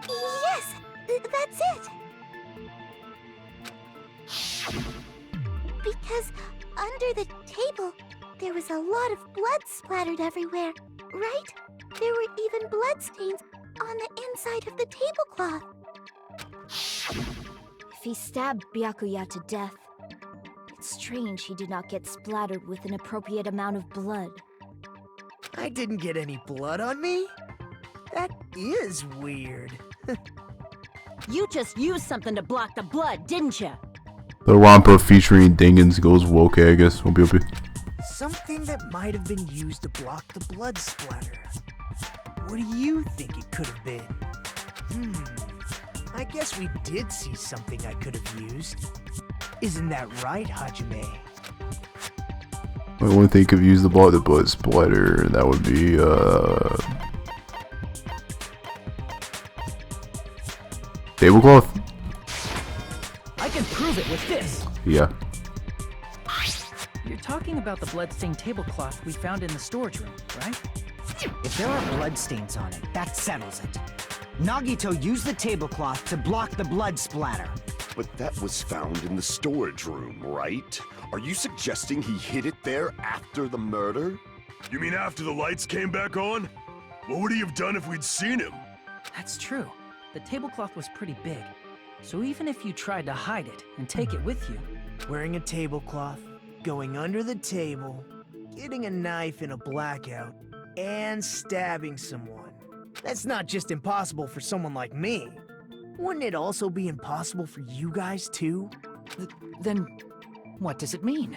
Yes, that's it. Because under the table, there was a lot of blood splattered everywhere, right? There were even bloodstains on the inside of the tablecloth. If he stabbed Byakuya to death, it's strange he did not get splattered with an appropriate amount of blood. I didn't get any blood on me? That is weird. You just used something to block the blood, didn't you? The Rampa featuring Dingens goes woke, I guess. Hope you. Something that might have been used to block the blood splatter. What do you think it could have been? I guess we did see something I could have used. Isn't that right, Hajime? I want to think of use the blood splatter. That would be tablecloth. I can prove it with this! Yeah. You're talking about the bloodstained tablecloth we found in the storage room, right? If there are bloodstains on it, that settles it. Nagito used the tablecloth to block the blood splatter. But that was found in the storage room, right? Are you suggesting he hid it there after the murder? You mean after the lights came back on? What would he have done if we'd seen him? That's true. The tablecloth was pretty big. So even if you tried to hide it and take it with you... Wearing a tablecloth, going under the table, getting a knife in a blackout. and stabbing someone. That's not just impossible for someone like me. Wouldn't it also be impossible for you guys too? Then, what does it mean?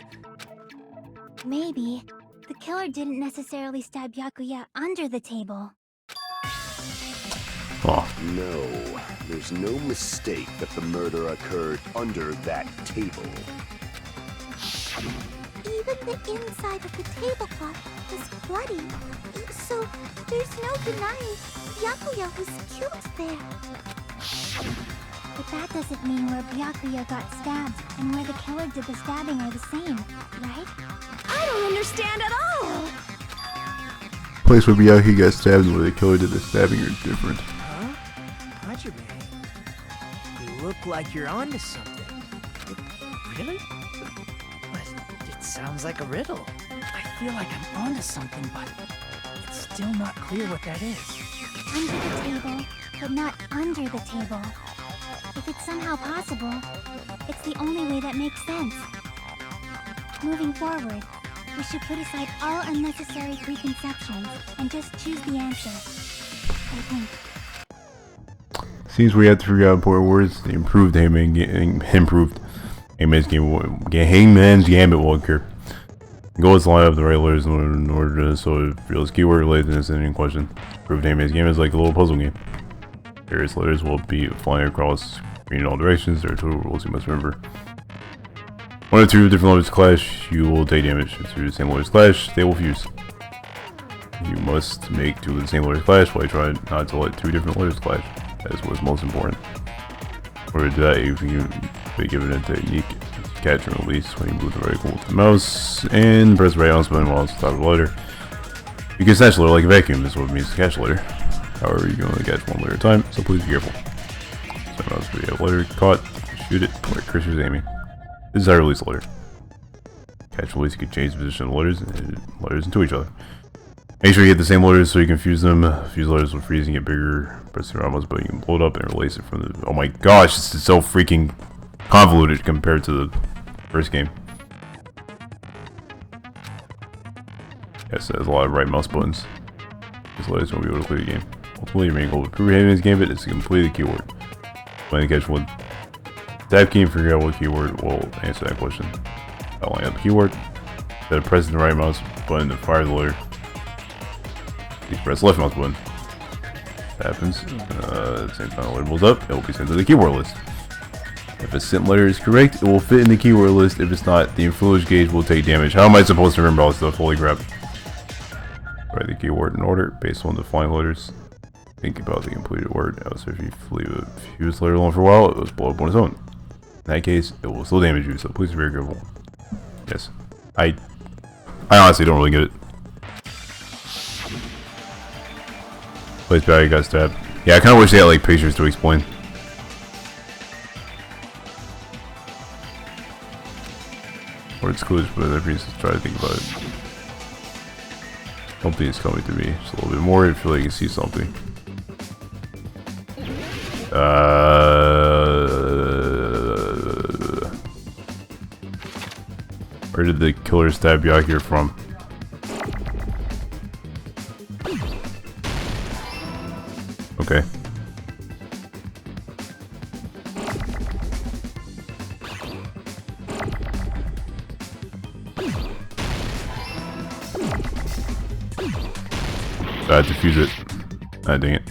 Maybe the killer didn't necessarily stab Byakuya under the table. Oh. No, there's no mistake that the murder occurred under that table. Even the inside of the tablecloth was bloody, so there's no denying Byakuya was killed there. But that doesn't mean where Byakuya got stabbed and where the killer did the stabbing are the same, right? I don't understand at all! Place where Byakuya got stabbed and where the killer did the stabbing are different. Huh? Contraband. You look like you're onto something. Really? But it sounds like a riddle. I feel like I'm onto something, but it's still not clear what that is. Under the table, but not under the table. If it's somehow possible, it's the only way that makes sense. Moving forward, we should put aside all unnecessary preconceptions and just choose the answer. I think. Seems we have to figure out important words. The improved Hangman's Gambit will occur. The goal is to line up the right letters in order to so it feels keyword related to this in question. Improved Hangman's Gambit is like a little puzzle game. Various letters will be flying across screen in all directions. There are total rules you must remember. One or two different letters clash, you will take damage. If two of the same letters clash, they will fuse. You must make two of the same letters clash while you try not to let two different letters clash. That is what is most important. In order to do that, you can be given a technique to catch and release when you move the right with the mouse and press the right mouse button while it's the top of the letter. You can snatch a letter like a vacuum, is what it means to catch a letter. However, you can only catch one letter at a time, so please be careful. So mouse where you have a letter caught, shoot it where the cursor is aiming. This is how to release a letter. Catch and release, you can change the position of the letters into each other. Make sure you get the same letters so you can fuse them. Fuse letters will freeze and get bigger. Press the right mouse button, you can blow it up and release it from the... Oh my gosh, this is so freaking convoluted compared to the first game. Yes, it has a lot of right mouse buttons. These letters won't be able to clear the game. Ultimately, your main goal with Hangman's Gambit is to complete the keyword. When you catch one tab key and figure out what keyword will answer that question. Outline up the keyword. Instead of pressing the right mouse button to fire the letter, you press the left mouse button. That happens. At the same time the letter blows up, it will be sent to the keyword list. If a sent letter is correct, it will fit in the keyword list. If it's not, the influence gauge will take damage. How am I supposed to remember all this stuff? Holy crap. Write the keyword in order based on the flying letters. Think about the completed word. Also, if you leave a fused letter alone for a while, it will blow up on its own. In that case, it will still damage you, so please be very careful. Yes. I honestly don't really get it. Place value got stabbed. Yeah, I kind of wish they had like pictures to explain. Or it's clues, but every just try to think about it. Something is coming to me. Just a little bit more. I feel like you can see something. Where did the killer stab Byakuya from? Okay. I had to fuse it. Ah, dang it.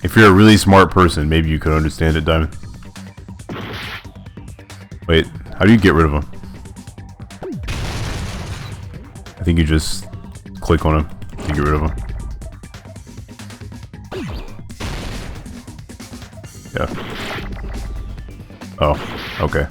If you're a really smart person, maybe you could understand it, Diamond. Wait, how do you get rid of him? I think you just click on him to get rid of him. Yeah. Oh, okay.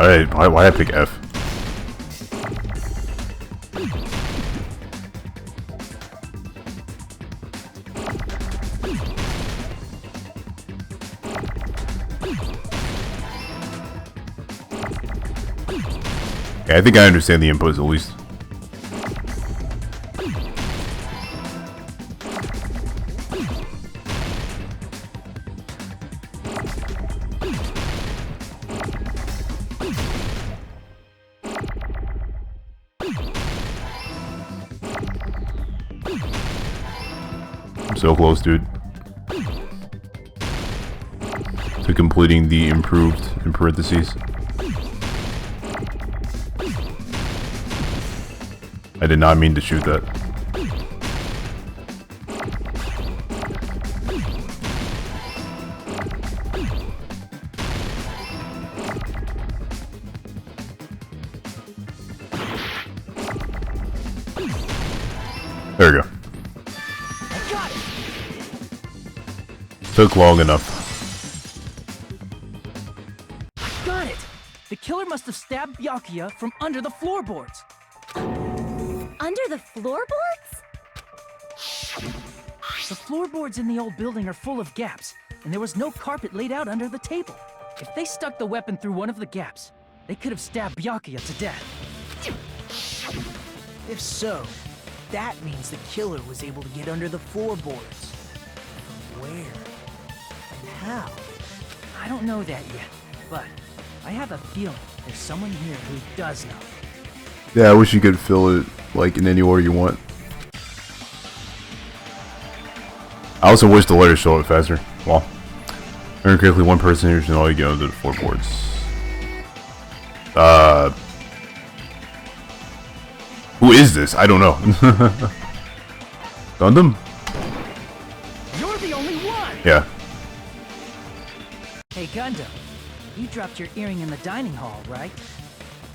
Why I pick F? Okay, I think I understand the inputs at least. I'm so close, dude. To completing the improved in parentheses. I did not mean to shoot that. There we go. Took long enough. Got it! The killer must have stabbed Byakuya from under the floorboards. Under the floorboards? The floorboards in the old building are full of gaps, and there was no carpet laid out under the table. If they stuck the weapon through one of the gaps, they could have stabbed Byakuya to death. If so, that means the killer was able to get under the floorboards. Where? And how? I don't know that yet, but I have a feeling there's someone here who does know. Yeah, I wish you could fill it like in any order you want. I also wish the letters show it faster. Well, very quickly, one person here should only get under the floorboards. Who is this? I don't know. Gundam? You're the only one! Yeah. Hey, Gundam, you dropped your earring in the dining hall, right?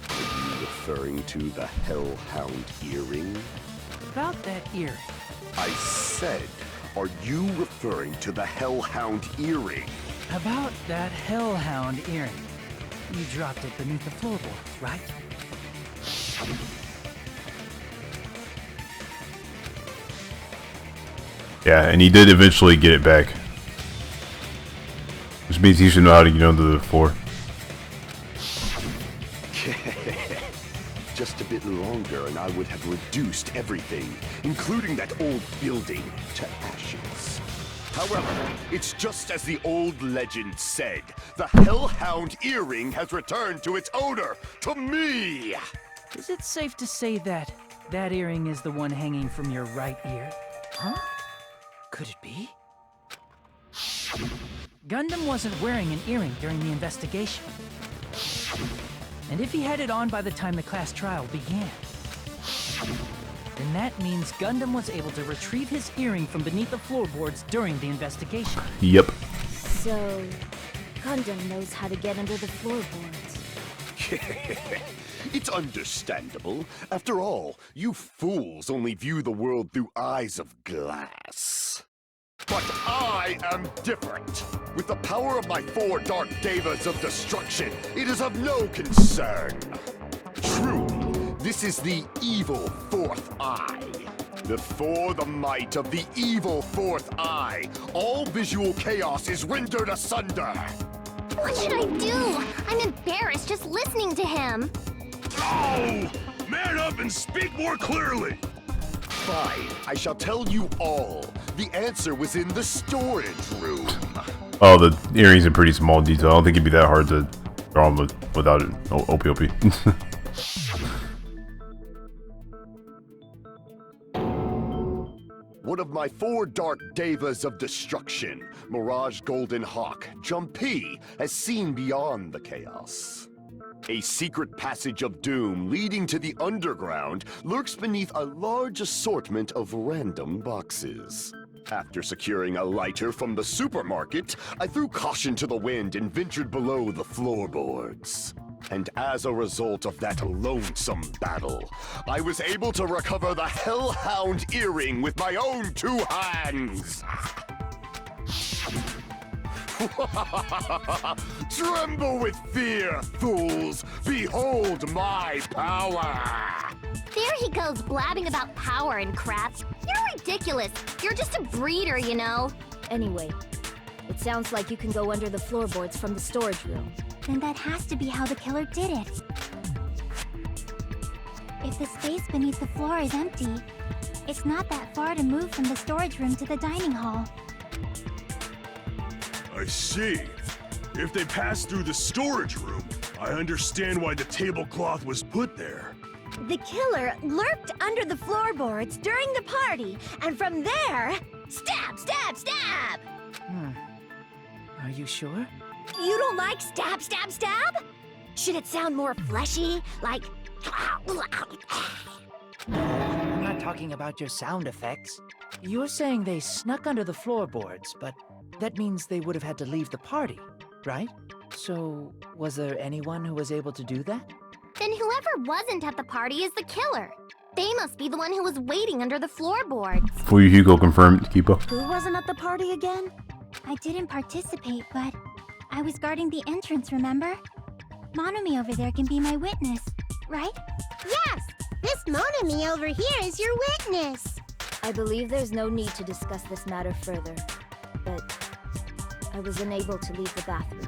Are you referring to the Hellhound earring? About that earring. I said, are you referring to the Hellhound earring? About that Hellhound earring. You dropped it beneath the floorboards, right? Yeah, and he did eventually get it back. Which means he should know how to get under the floor. Just a bit longer and I would have reduced everything, including that old building, to ashes. However, it's just as the old legend said. The Hellhound earring has returned to its owner, to me! Is it safe to say that that earring is the one hanging from your right ear? Huh? Could it be? Gundam wasn't wearing an earring during the investigation. And if he had it on by the time the class trial began, then that means Gundam was able to retrieve his earring from beneath the floorboards during the investigation. Yep. So, Gundam knows how to get under the floorboards. It's understandable. After all, you fools only view the world through eyes of glass. But I am different. With the power of my 4 Dark Devas of Destruction, it is of no concern. Truly, this is the evil 4th eye. Before the might of the evil 4th eye, all visual chaos is rendered asunder. What should I do? I'm embarrassed just listening to him. Oh! Man up and speak more clearly! Fine, I shall tell you all. The answer was in the storage room. Oh, the earring's in pretty small detail. I don't think it'd be that hard to draw them without it. Oh, OP. One of my 4 Dark Devas of Destruction, Mirage Golden Hawk, Jumpy, has seen beyond the chaos. A secret passage of doom leading to the underground lurks beneath a large assortment of random boxes. After securing a lighter from the supermarket, I threw caution to the wind and ventured below the floorboards. And as a result of that lonesome battle, I was able to recover the Hellhound earring with my own 2 hands. Tremble with fear, fools! Behold my power! There he goes blabbing about power and crap. You're ridiculous. You're just a breeder, you know. Anyway, it sounds like you can go under the floorboards from the storage room. Then that has to be how the killer did it. If the space beneath the floor is empty, it's not that far to move from the storage room to the dining hall. I see. If they passed through the storage room, I understand why the tablecloth was put there. The killer lurked under the floorboards during the party, and from there, stab, stab, stab! Are you sure? You don't like stab, stab, stab? Should it sound more fleshy, like... I'm not talking about your sound effects. You're saying they snuck under the floorboards, but that means they would have had to leave the party, right? So, was there anyone who was able to do that? Then whoever wasn't at the party is the killer. They must be the one who was waiting under the floorboards. For you, Hugo, confirmed, Kipo. Who wasn't at the party again? I didn't participate, but I was guarding the entrance, remember? Monami over there can be my witness, right? Yes! This Monami over here is your witness! I believe there's no need to discuss this matter further, but I was unable to leave the bathroom.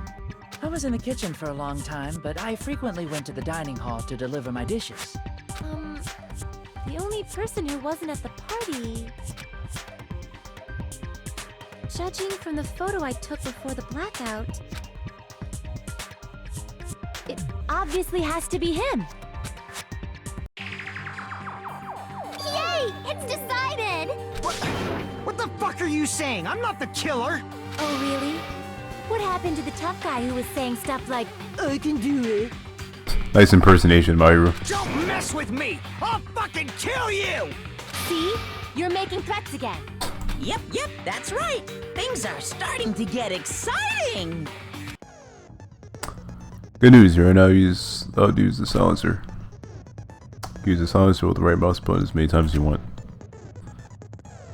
I was in the kitchen for a long time, but I frequently went to the dining hall to deliver my dishes. The only person who wasn't at the party... Judging from the photo I took before the blackout... It obviously has to be him! Yay! It's decided! What the fuck are you saying? I'm not the killer! Oh, really? What happened to the tough guy who was saying stuff like, I can do it. Nice impersonation, Mayuru. Don't mess with me! I'll fucking kill you! see? You're making threats again. Yep, that's right. Things are starting to get exciting. Good news, you're now allowed to use the silencer. Use the silencer with the right mouse button as many times as you want.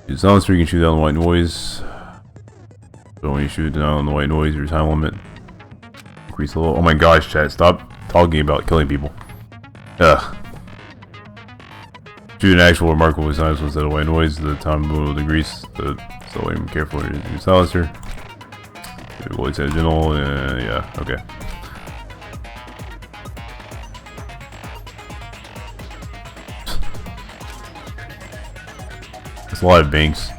Use the silencer, you can shoot down the white noise. So when you shoot down the white noise, your time limit increase a little. Oh my gosh, chat, stop talking about killing people. Ugh. Shoot an actual remarkable size instead of white noise. The time will decrease. So I'm careful with your silencer. Voice gentle. Yeah, okay. That's a lot of banks.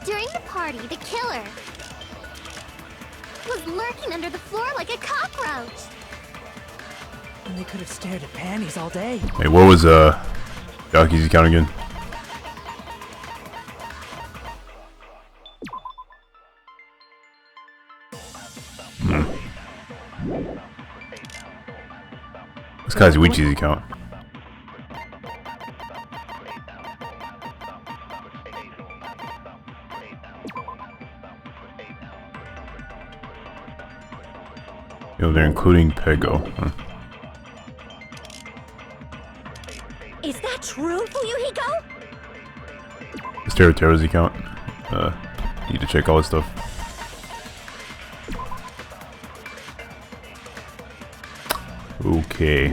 During the party, the killer was lurking under the floor like a cockroach. And they could have stared at panties all day. Hey, what was Yaki's account again? This guy's Wichi's account. Yo, they're including Pego. Huh? Is that true, Fuyuhiko? It's Tero's account. Need to check all this stuff. Okay.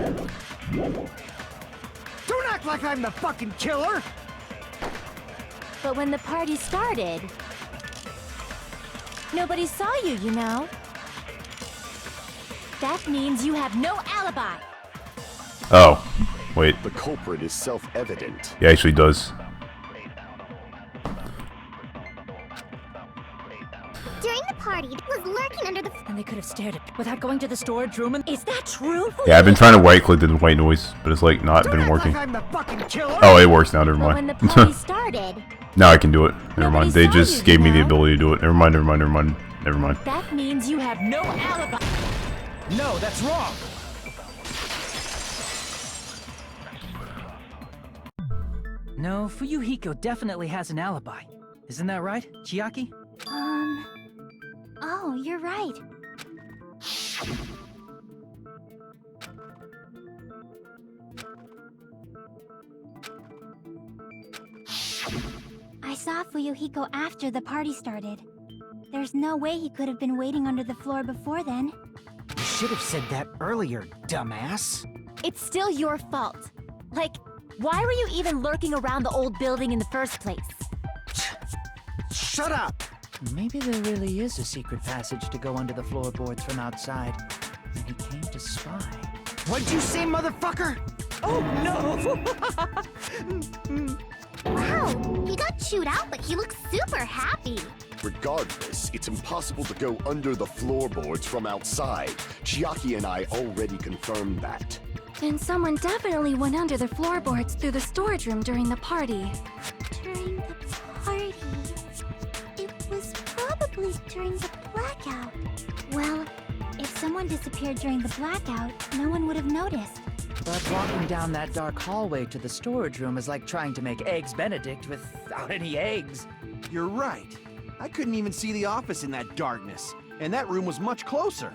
Don't act like I'm the fucking killer! But when the party started, nobody saw you, you know? That means you have no alibi. Oh, wait. The culprit is self-evident. He actually does. During the party, it was lurking under the... And they could have stared at without going to the storage room and... Is that true? Yeah, I've been trying to right-click the white noise, but it's like not been working. Like I'm the fucking killer. Oh, it works now. Never But when the mind. party started, Now I can do it. Never Nobody mind. They saw just you, gave me you the know? ability to do it. Never mind. that means you have no alibi. No, that's wrong. No, Fuyuhiko definitely has an alibi. Isn't that right, Chiaki? Oh, you're right. I saw Fuyuhiko after the party started. There's no way he could have been waiting under the floor before then. You should have said that earlier, dumbass. It's still your fault. Like, why were you even lurking around the old building in the first place? Shut up! Maybe there really is a secret passage to go under the floorboards from outside, and he came to spy. What'd you say, motherfucker? Oh no! Wow, he got chewed out, but he looks super happy. Regardless, it's impossible to go under the floorboards from outside. Chiaki and I already confirmed that. Then someone definitely went under the floorboards through the storage room during the party. During the party. It was probably during the blackout. Well, if someone disappeared during the blackout, no one would have noticed. But walking down that dark hallway to the storage room is like trying to make Eggs Benedict without any eggs. You're right. I couldn't even see the office in that darkness, and that room was much closer.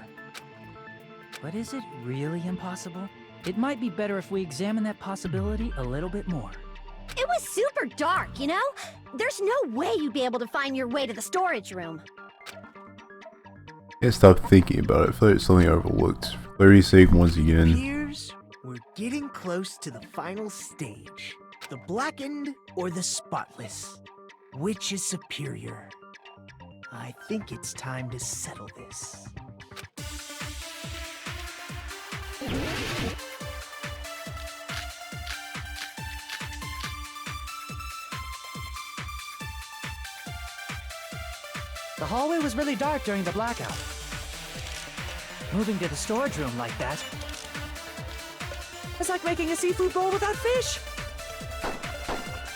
But is it really impossible? It might be better if we examine that possibility a little bit more. It was super dark, you know? There's no way you'd be able to find your way to the storage room. Yeah, stop thinking about it. I feel like it's something I overlooked. For clarity's sake, once again. Here's we're getting close to the final stage. The blackened or the spotless? Which is superior? I think it's time to settle this. The hallway was really dark during the blackout. Moving to the storage room like that, it's like making a seafood bowl without fish.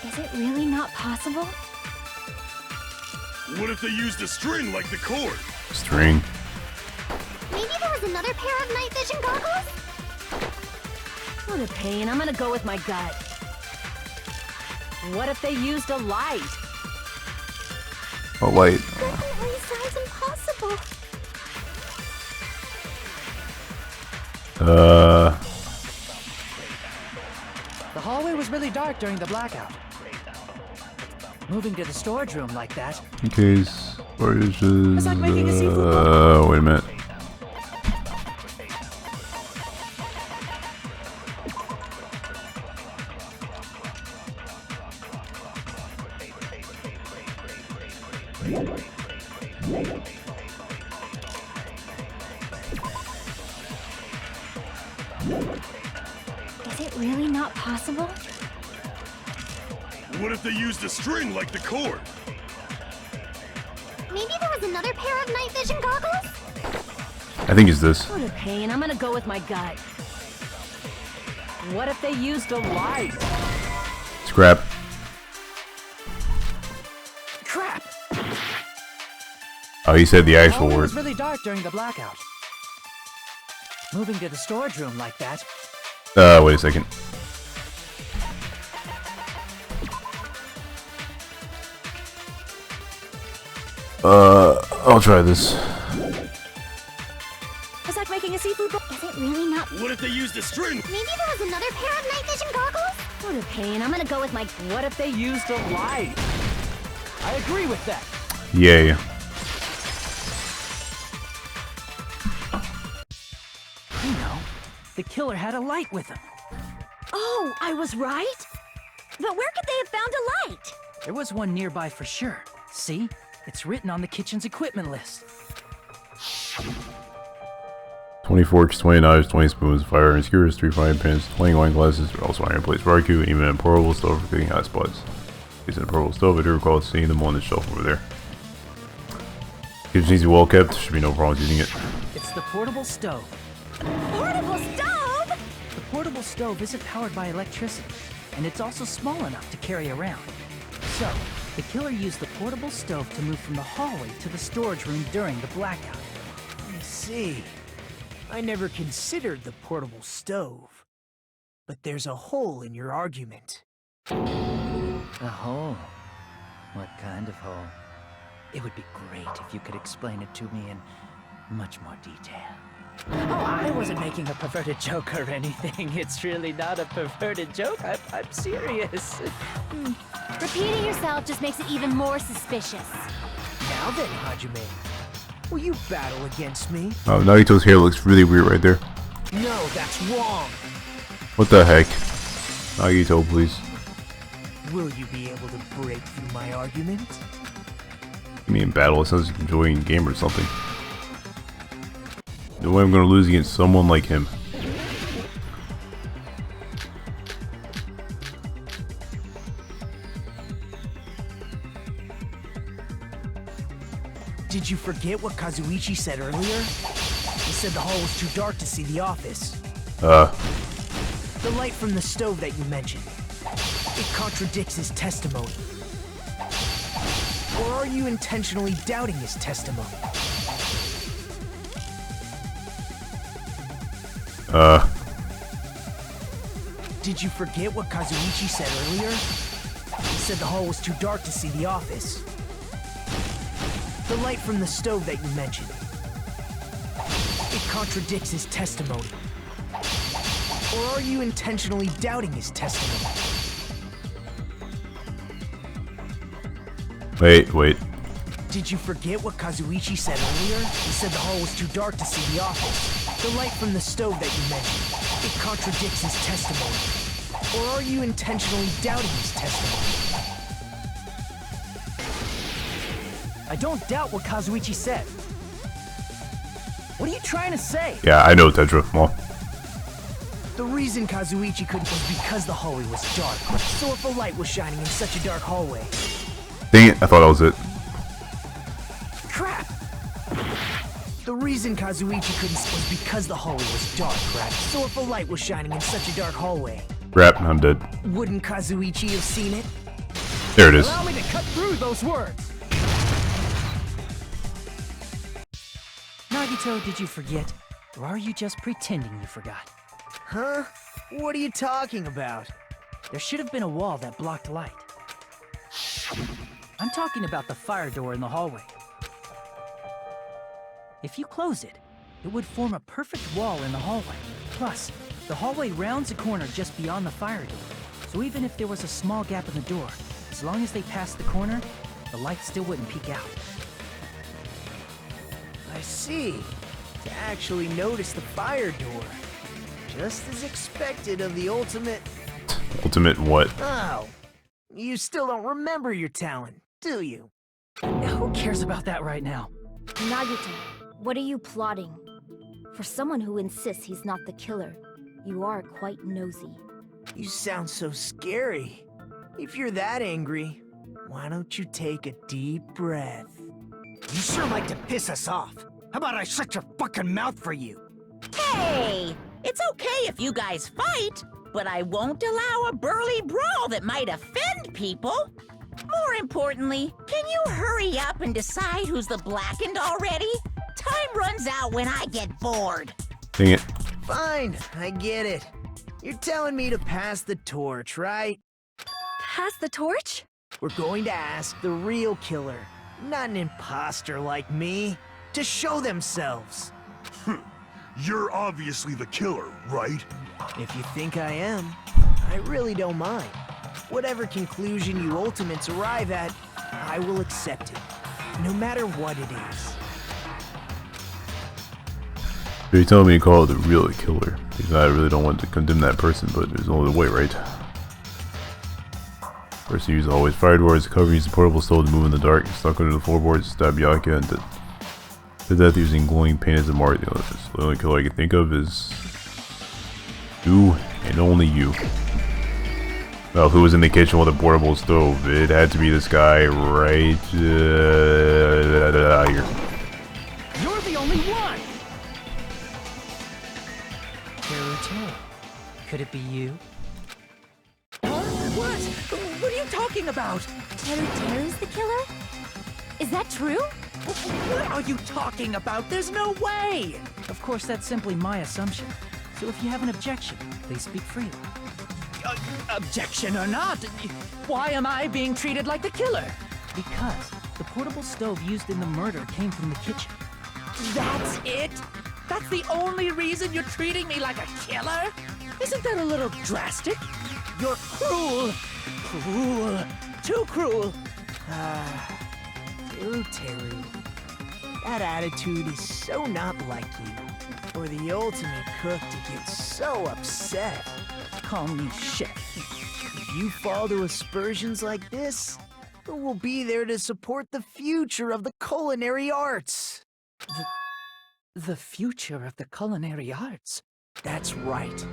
Is it really not possible? What if they used a string like the cord? String. Maybe there was another pair of night vision goggles? What a pain. I'm gonna go with my gut. What if they used a light? What light? Definitely sounds impossible. The hallway was really dark during the blackout. Moving to the storage room like that, In case. Or is just. it's like making a seafood bowl. Wait a minute. Is it really not possible? What if they used a string like the cord? Maybe there was another pair of night vision goggles? I think it's this. What a pain. I'm gonna go with my gut. What if they used a light? Scrap. Crap! Oh, he said the The actual hallway word. was really dark during the blackout. Moving to the storage room like that, Wait a second. I'll try this. It's like making a seafood bowl. Is it really not? What if they used a string? Maybe there was another pair of night vision goggles? What a pain. I'm gonna go with my... what if they used a light? I agree with that. Yay. You know, the killer had a light with him. Oh, I was right? But where could they have found a light? There was one nearby for sure. See? It's written on the kitchen's equipment list. 20 forks, 20 knives, 20 spoons, fire and skewers, 3 frying pans, 20 wine glasses, also iron-place barbecue, and even a portable stove for cooking hot spots. Using a portable stove, I do recall seeing them on the shelf over there. Kitchen's easy, well kept, should be no problems using it. It's the portable stove. Portable stove? The portable stove isn't powered by electricity, and it's also small enough to carry around. So, the killer used the portable stove to move from the hallway to the storage room during the blackout. I see. I never considered the portable stove. But there's a hole in your argument. A hole? What kind of hole? It would be great if you could explain it to me in much more detail. Oh, I wasn't making a perverted joke or anything. It's really not a perverted joke. I'm serious. Repeating yourself just makes it even more suspicious. Now then, Hajime, will you battle against me? Oh, Nagito's hair looks really weird right there. No, that's wrong. What the heck? Nagito, please. Will you be able to break through my argument? You mean battle? It sounds like enjoying a game or something. No way I'm gonna lose against someone like him. Did you forget what Kazuichi said earlier? He said the hall was too dark to see the office. The light from the stove that you mentioned. It contradicts his testimony. Or are you intentionally doubting his testimony? Did you forget what Kazuichi said earlier? He said the hall was too dark to see the office. The light from the stove that you mentioned. It contradicts his testimony. Or are you intentionally doubting his testimony? Wait. Did you forget what Kazuichi said earlier? He said the hall was too dark to see the office. The light from the stove that you mentioned. It contradicts his testimony. Or are you intentionally doubting his testimony? I don't doubt what Kazuichi said. What are you trying to say? Yeah, I know, Tetra. Come on. The reason Kazuichi couldn't was because the hallway was dark. So if a light was shining in such a dark hallway... Dang it, I thought that was it. Crap! The reason Kazuichi couldn't was because the hallway was dark, right? So if a light was shining in such a dark hallway... Crap, I'm dead. Wouldn't Kazuichi have seen it? There it is. Allow me to cut through those words! Nagito, did you forget? Or are you just pretending you forgot? Huh? What are you talking about? There should have been a wall that blocked light. I'm talking about the fire door in the hallway. If you close it, it would form a perfect wall in the hallway. Plus, the hallway rounds a corner just beyond the fire door. So even if there was a small gap in the door, as long as they passed the corner, the light still wouldn't peek out. I see. To actually notice the fire door. Just as expected of the ultimate... Ultimate what? Oh. You still don't remember your talent, do you? Who cares about that right now? Nagito, what are you plotting? For someone who insists he's not the killer, you are quite nosy. You sound so scary. If you're that angry, why don't you take a deep breath? You sure like to piss us off. How about I shut your fucking mouth for you? Hey! It's okay if you guys fight, but I won't allow a burly brawl that might offend people. More importantly, can you hurry up and decide who's the blackened already? Time runs out when I get bored. Dang it. Fine, I get it. You're telling me to pass the torch, right? Pass the torch? We're going to ask the real killer, not an imposter like me, to show themselves. You're obviously the killer, right? If you think I am, I really don't mind. Whatever conclusion you ultimates arrive at, I will accept it, no matter what it is. You're telling me to call it the real killer. Because I really don't want to condemn that person, but there's no other way, right? First, you use always fire doors to cover, use the portable stove to move in the dark, stuck under the floorboards, stab Yaka, and to death using glowing paint as a mark. The only killer I can think of is you and only you. Well, who was in the kitchen with a portable stove? It had to be this guy right here. You're the only one! Teruto, could it be you? Huh? What? What are you talking about? Teru's the killer? Is that true? What are you talking about? There's no way! Of course, that's simply my assumption. So if you have an objection, please speak freely. Objection or not, why am I being treated like the killer? Because The portable stove used in the murder came from the kitchen. That's it? That's the only reason you're treating me like a killer? Isn't that a little drastic? You're cruel. Cruel. Too cruel. Teru. That attitude is so not like you. For the ultimate cook to get so upset. Call me chef. If you fall to aspersions like this, who will be there to support the future of the culinary arts? The future of the culinary arts? That's right.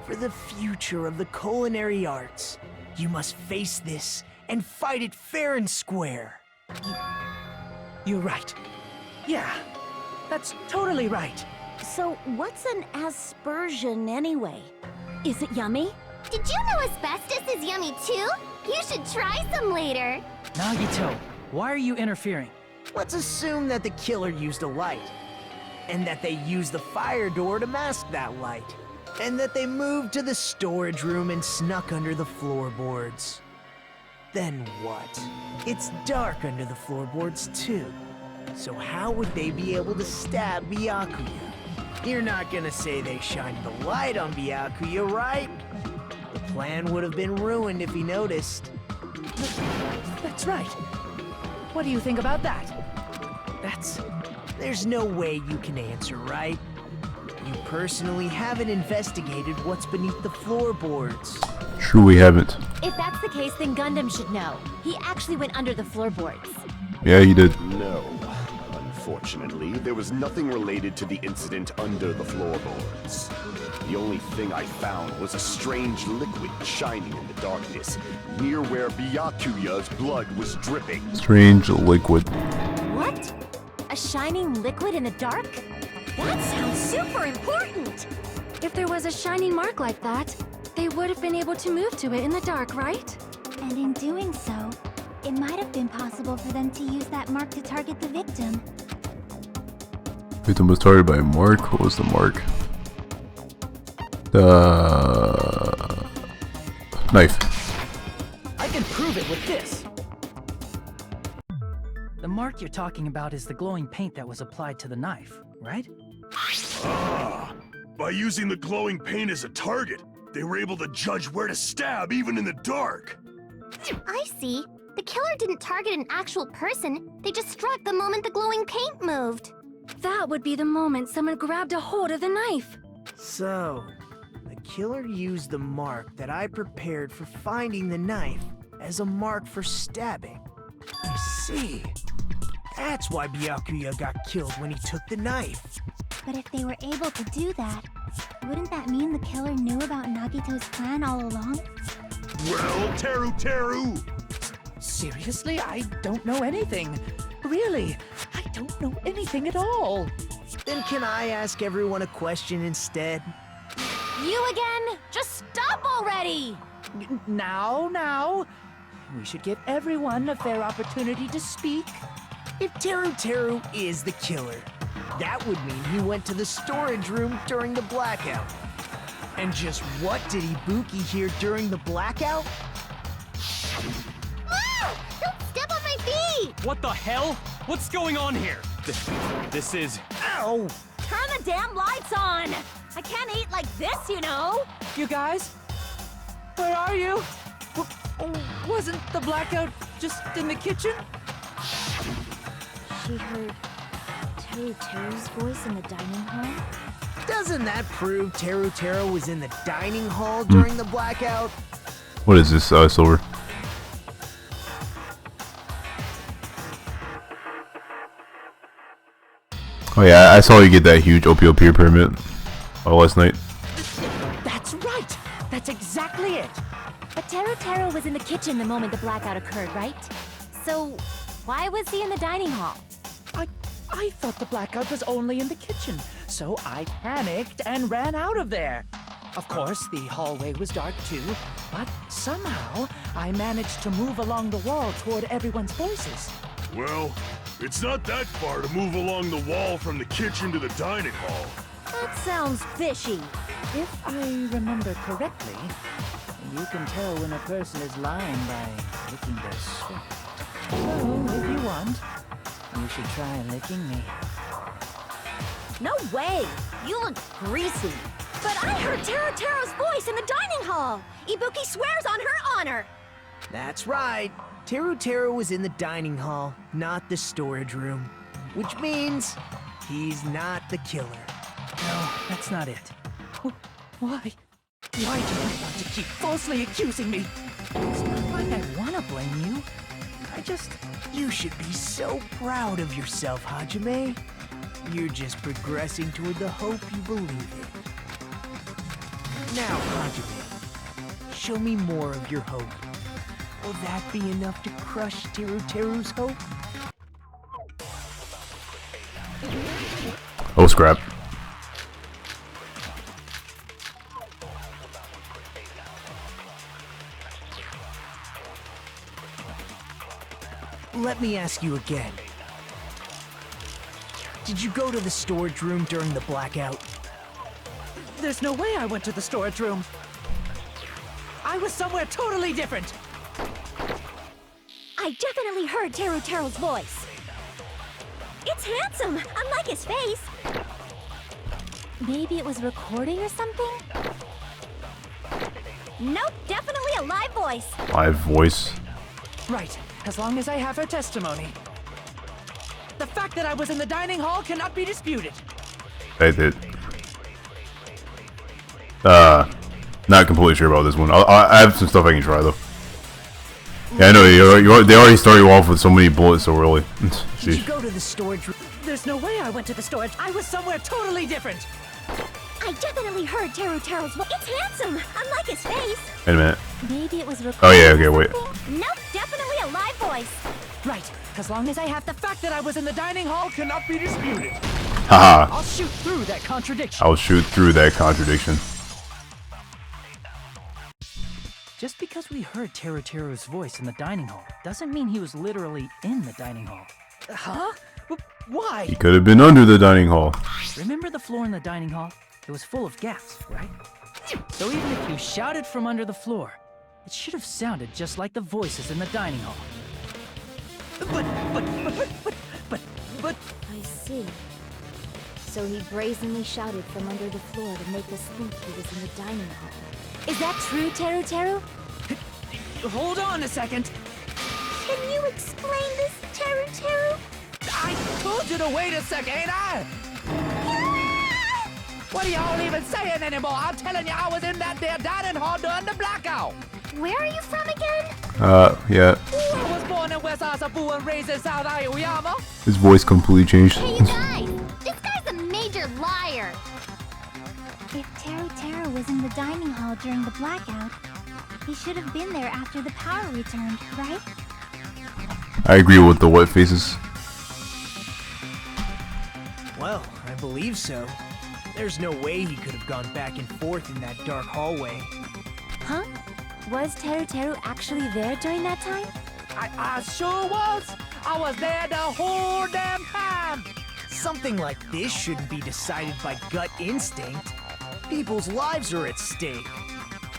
For the future of the culinary arts, you must face this and fight it fair and square. You're right. Yeah, that's totally right. So, what's an aspersion anyway? Is it yummy? Did you know asbestos is yummy too? You should try some later. Nagito, why are you interfering? Let's assume that the killer used a light, and that they used the fire door to mask that light, and that they moved to the storage room and snuck under the floorboards. Then what? It's dark under the floorboards too. So how would they be able to stab Byakuya? You're not gonna say they shined the light on Byakuya, right? The plan would have been ruined if he noticed. That's right. What do you think about that? There's no way you can answer, right? You personally haven't investigated what's beneath the floorboards. True, we haven't. If that's the case, then Gundam should know. He actually went under the floorboards. Yeah, he did. No. Unfortunately, there was nothing related to the incident under the floorboards. The only thing I found was a strange liquid shining in the darkness, near where Byakuya's blood was dripping. Strange liquid. What? A shining liquid in the dark? That sounds super important! If there was a shining mark like that, they would have been able to move to it in the dark, right? And in doing so, it might have been possible for them to use that mark to target the victim. Victim was targeted by a mark. What was the mark? The knife. I can prove it with this. The mark you're talking about is the glowing paint that was applied to the knife, right? Ah, by using the glowing paint as a target, they were able to judge where to stab even in the dark. I see. The killer didn't target an actual person. They just struck the moment the glowing paint moved. That would be the moment someone grabbed a hold of the knife. So, the killer used the mark that I prepared for finding the knife as a mark for stabbing. I see. That's why Byakuya got killed when he took the knife. But if they were able to do that, wouldn't that mean the killer knew about Nagito's plan all along? Well, Teru! Seriously? I don't know anything. Really, I don't know anything at all. Then can I ask everyone a question instead? You again? Just stop already! Now. We should give everyone a fair opportunity to speak. If Teru is the killer, that would mean he went to the storage room during the blackout. And just what did Ibuki hear during the blackout? Ah! Don't step on my feet! What the hell? What's going on here? This is... Ow! Turn the damn lights on! I can't eat like this, you know! You guys? Where are you? Wasn't the blackout just in the kitchen? She heard Teru's voice in the dining hall? Doesn't that prove Teru was in the dining hall during the blackout? What is this, Silver? Oh yeah, I saw you get that huge OPO peer permit last night. That's right! That's exactly it! But Teru was in the kitchen the moment the blackout occurred, right? So, why was he in the dining hall? I thought the blackout was only in the kitchen, so I panicked and ran out of there. Of course, the hallway was dark too, but somehow I managed to move along the wall toward everyone's voices. Well, it's not that far to move along the wall from the kitchen to the dining hall. That sounds fishy. If I remember correctly, you can tell when a person is lying by licking their sweat. So, if you want, you should try licking me. No way! You look greasy. But I heard Teru's voice in the dining hall. Ibuki swears on her honor. That's right. Teru was in the dining hall, not the storage room. Which means he's not the killer. No, that's not it. Why? Why do you want to keep falsely accusing me? It's not like I want to blame you. I just... You should be so proud of yourself, Hajime. You're just progressing toward the hope you believe in. Now, Hajime, show me more of your hope. Will that be enough to crush Teru's hope? Oh, scrap. Let me ask you again. Did you go to the storage room during the blackout? There's no way I went to the storage room. I was somewhere totally different. I definitely heard Teru's voice. It's handsome, unlike his face. Maybe it was recording or something? Nope, definitely a live voice. Live voice. Right, as long as I have her testimony. The fact that I was in the dining hall cannot be disputed. I did. Not completely sure about this one. I have some stuff I can try though. Yeah, I know they already started you off with so many bullets so early. Did you go to the storage room? There's no way I went to the storage. I was somewhere totally different. I definitely heard Teru's voice. It's handsome, unlike his face. Wait a minute. Maybe it was recording. Oh yeah, okay, wait. Nope, definitely a live voice. Right, as long as I have the fact that I was in the dining hall cannot be disputed. Haha. I'll shoot through that contradiction. I'll shoot through that contradiction. Just because we heard Teru's voice in the dining hall doesn't mean he was literally in the dining hall. Huh? Why? He could have been under the dining hall. Remember the floor in the dining hall? It was full of gaps, right? So even if you shouted from under the floor, it should have sounded just like the voices in the dining hall. But... I see. So he brazenly shouted from under the floor to make us think he was in the dining hall. Is that true, Teru? Hold on a second. Can you explain this, Teru? I told you to wait a second, ain't I? What are y'all even saying anymore? I'm telling you, I was in that there dining hall during the blackout. Where are you from again? Yeah. I was born in West Asabu and raised in South Aoyama. His voice completely changed. Hey, you guys! This guy's a major liar! If Teru was in the dining hall during the blackout, he should have been there after the power returned, right? I agree with the wet faces. Well, I believe so. There's no way he could have gone back and forth in that dark hallway. Huh? Was Teru actually there during that time? I sure was. I was there the whole damn time. Something like this shouldn't be decided by gut instinct. People's lives are at stake.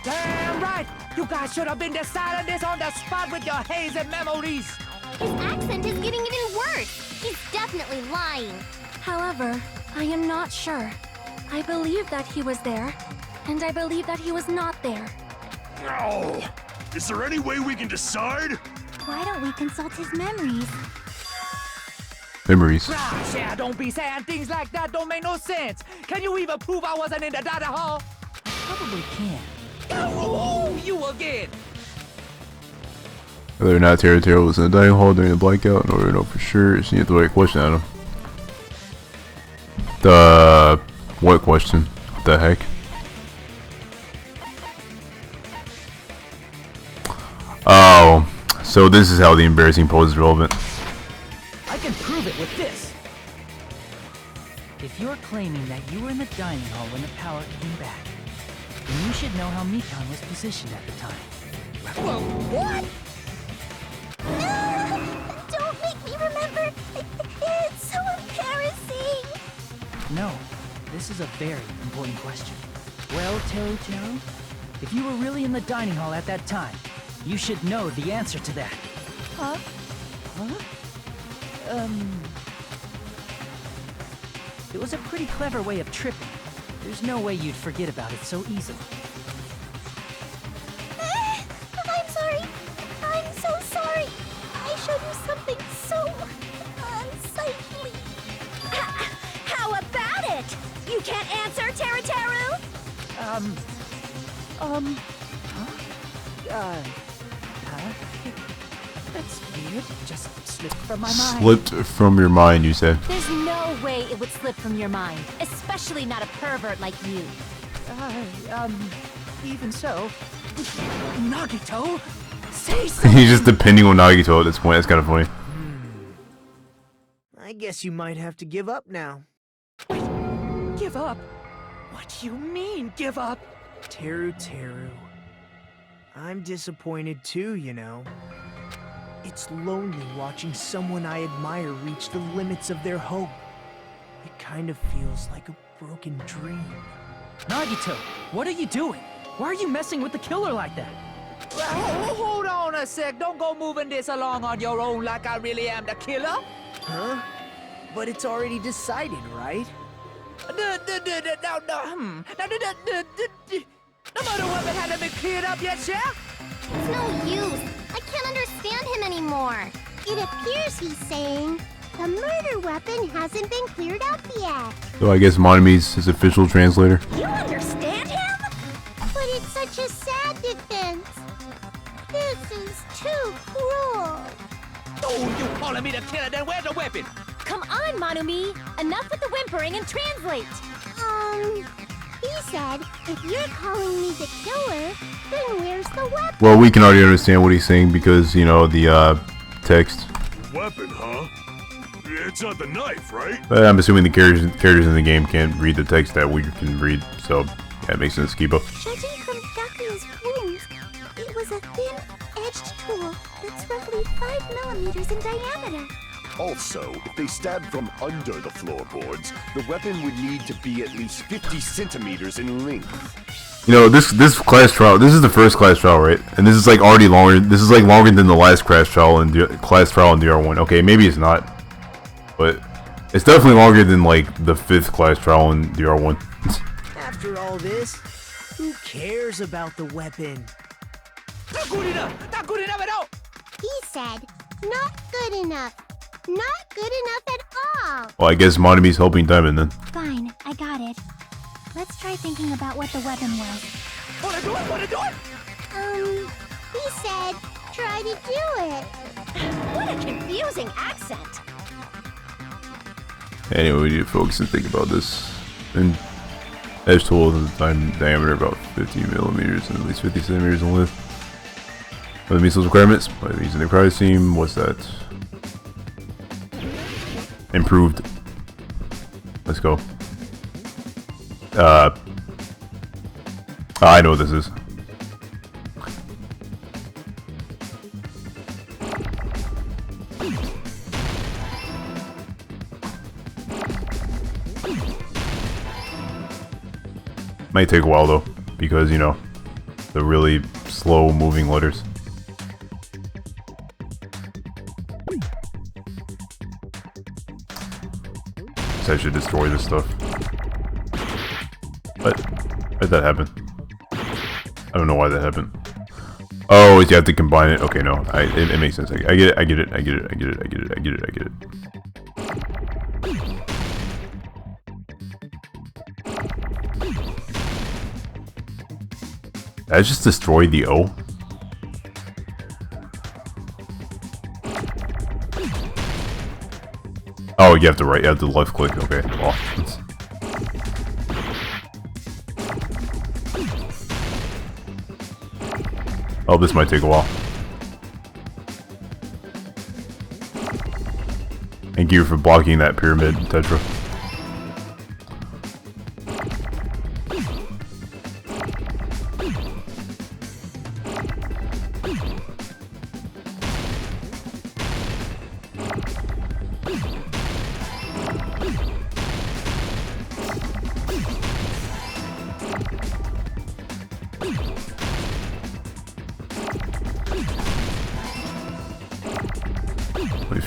Damn right. You guys should have been deciding this on the spot with your hazy memories. His accent is getting even worse. He's definitely lying. However, I am not sure. I believe that he was there, and I believe that he was not there. Oh, is there any way we can decide? Why don't we consult his memories? Memories. Gosh, yeah, don't be saying things like that. Don't make no sense. Can you even prove I wasn't in the dining hall? I probably can. Oh, you again. Whether or not Teru was in the dining hall during the blackout, in order to know for sure, so you have the right question at him. What question? What the heck? Oh, so this is how the embarrassing pose is relevant. I can prove it with this. If you're claiming that you were in the dining hall when the power came back, then you should know how Mikan was positioned at the time. Whoa, what? Don't make me remember. It's so embarrassing. No, this is a very important question. Well, Teru, if you were really in the dining hall at that time, you should know the answer to that. Huh? It was a pretty clever way of tripping. There's no way you'd forget about it so easily. I'm sorry. I'm so sorry. I showed you something so unsightly. How about it? You can't answer, Teru? That's weird. Just slipped from my mind. Slipped from your mind, you said. There's no way it would slip from your mind, especially not a pervert like you. Even so. Nagito, say something. He's just depending on Nagito at this point. That's kind of funny. I guess you might have to give up now. Give up? What do you mean, give up? Teru. I'm disappointed too, you know. It's lonely watching someone I admire reach the limits of their hope. It kind of feels like a broken dream. Nagito, what are you doing? Why are you messing with the killer like that? Hold on a sec. Don't go moving this along on your own like I really am the killer. Huh? But it's already decided, right? No, murder weapon hasn't been cleared up yet, Chef? It's no use. I can't understand him anymore. It appears he's saying the murder weapon hasn't been cleared up yet. So I guess Monami's his official translator. You understand him? But it's such a sad defense. This is too cruel. Oh, you calling me the killer? Then where's the weapon? Come on, Monami. Enough with the whimpering and translate. He said, if you're calling me the killer, then where's the weapon? Well, we can already understand what he's saying because, you know, the text. Weapon, huh? It's not the knife, right? But I'm assuming the characters in the game can't read the text that we can read, so yeah, it makes sense, Kibo. Judging from Gakuya's wounds, it was a thin-edged tool that's roughly 5 millimeters in diameter. Also, if they stabbed from under the floorboards, the weapon would need to be at least 50 centimeters in length. You know, this class trial, this is the first class trial, right? And this is like already longer. This is like longer than the last class trial in DR1. Okay, maybe it's not, but it's definitely longer than like the 5th class trial in DR1. After all this, who cares about the weapon? Not good enough! Not good enough at all! He said, not good enough. Not good enough at all. Well, I guess Monami's helping Diamond then. Fine, I got it. Let's try thinking about what the weapon was. Wanna do it? He said, try to do it. What a confusing accent. Anyway, we need to focus and think about this. And edge tool with a diameter about 50 millimeters and at least 50 centimeters in width. What are the missiles requirements? By using the prize team, what's that? Improved. Let's go. I know what this is. Might take a while though, because you know, the really slow moving letters. So I should destroy this stuff. But why'd that happen? I don't know why that happened. Oh, you have to combine it. Okay, no, it makes sense. I get it. I get it. I get it. I get it. I get it. I get it. I get it. I just destroyed the O. Oh, you have to you have to left click. Okay. Oh. Oh, this might take a while. Thank you for blocking that pyramid, Tetra.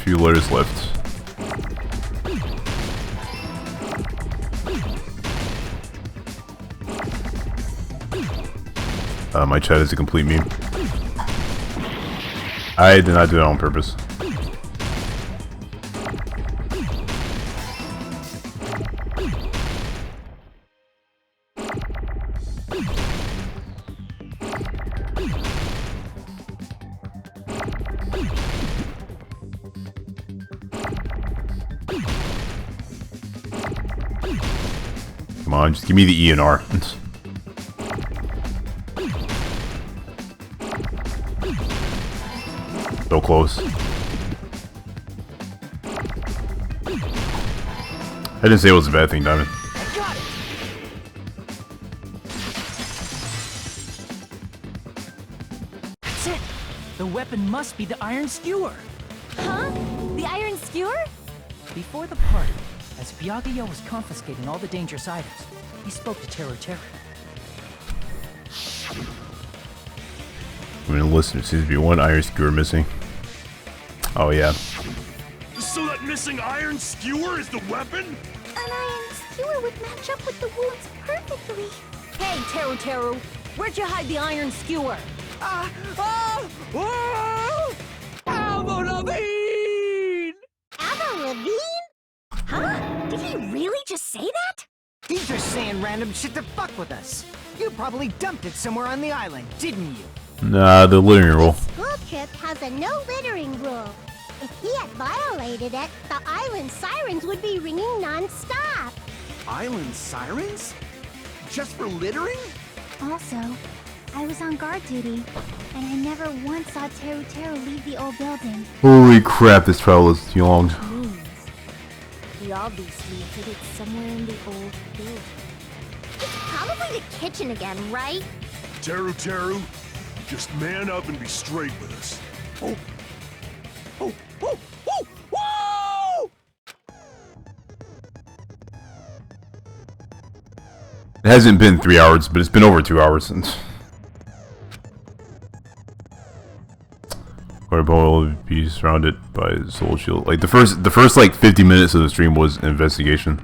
few letters left. My chat is a complete meme. I did not do that on purpose. Come on, just give me the E and R. So close. I didn't say it was a bad thing, Diamond. That's it. The weapon must be the iron skewer. Huh? The iron skewer? Before the party, as Byakuya was confiscating all the dangerous items, he spoke to Teru Teru. I mean, listen, there seems to be one iron skewer missing. Oh, yeah. So that missing iron skewer is the weapon? An iron skewer would match up with the wounds perfectly. Hey, Teru Teru, where'd you hide the iron skewer? Avril Lavigne! Avril Lavigne? Huh? Did he really just say that? He's just saying random shit to fuck with us. You probably dumped it somewhere on the island, didn't you? Nah, the littering rule. School trip has a no littering rule. If he had violated it, the island sirens would be ringing non-stop. Island sirens? Just for littering? Also, I was on guard duty, and I never once saw Teru Teru leave the old building. Holy crap, this trial is too long. Means he obviously hid it somewhere in the old building. It's probably the kitchen again, right? Teru Teru, just man up and be straight with us. Oh! Oh! Oh! Oh! Whoa! It hasn't been 3 hours, but it's been over 2 hours since. Cordoba will be surrounded by soul shield. Like the first like 50 minutes of the stream was an investigation.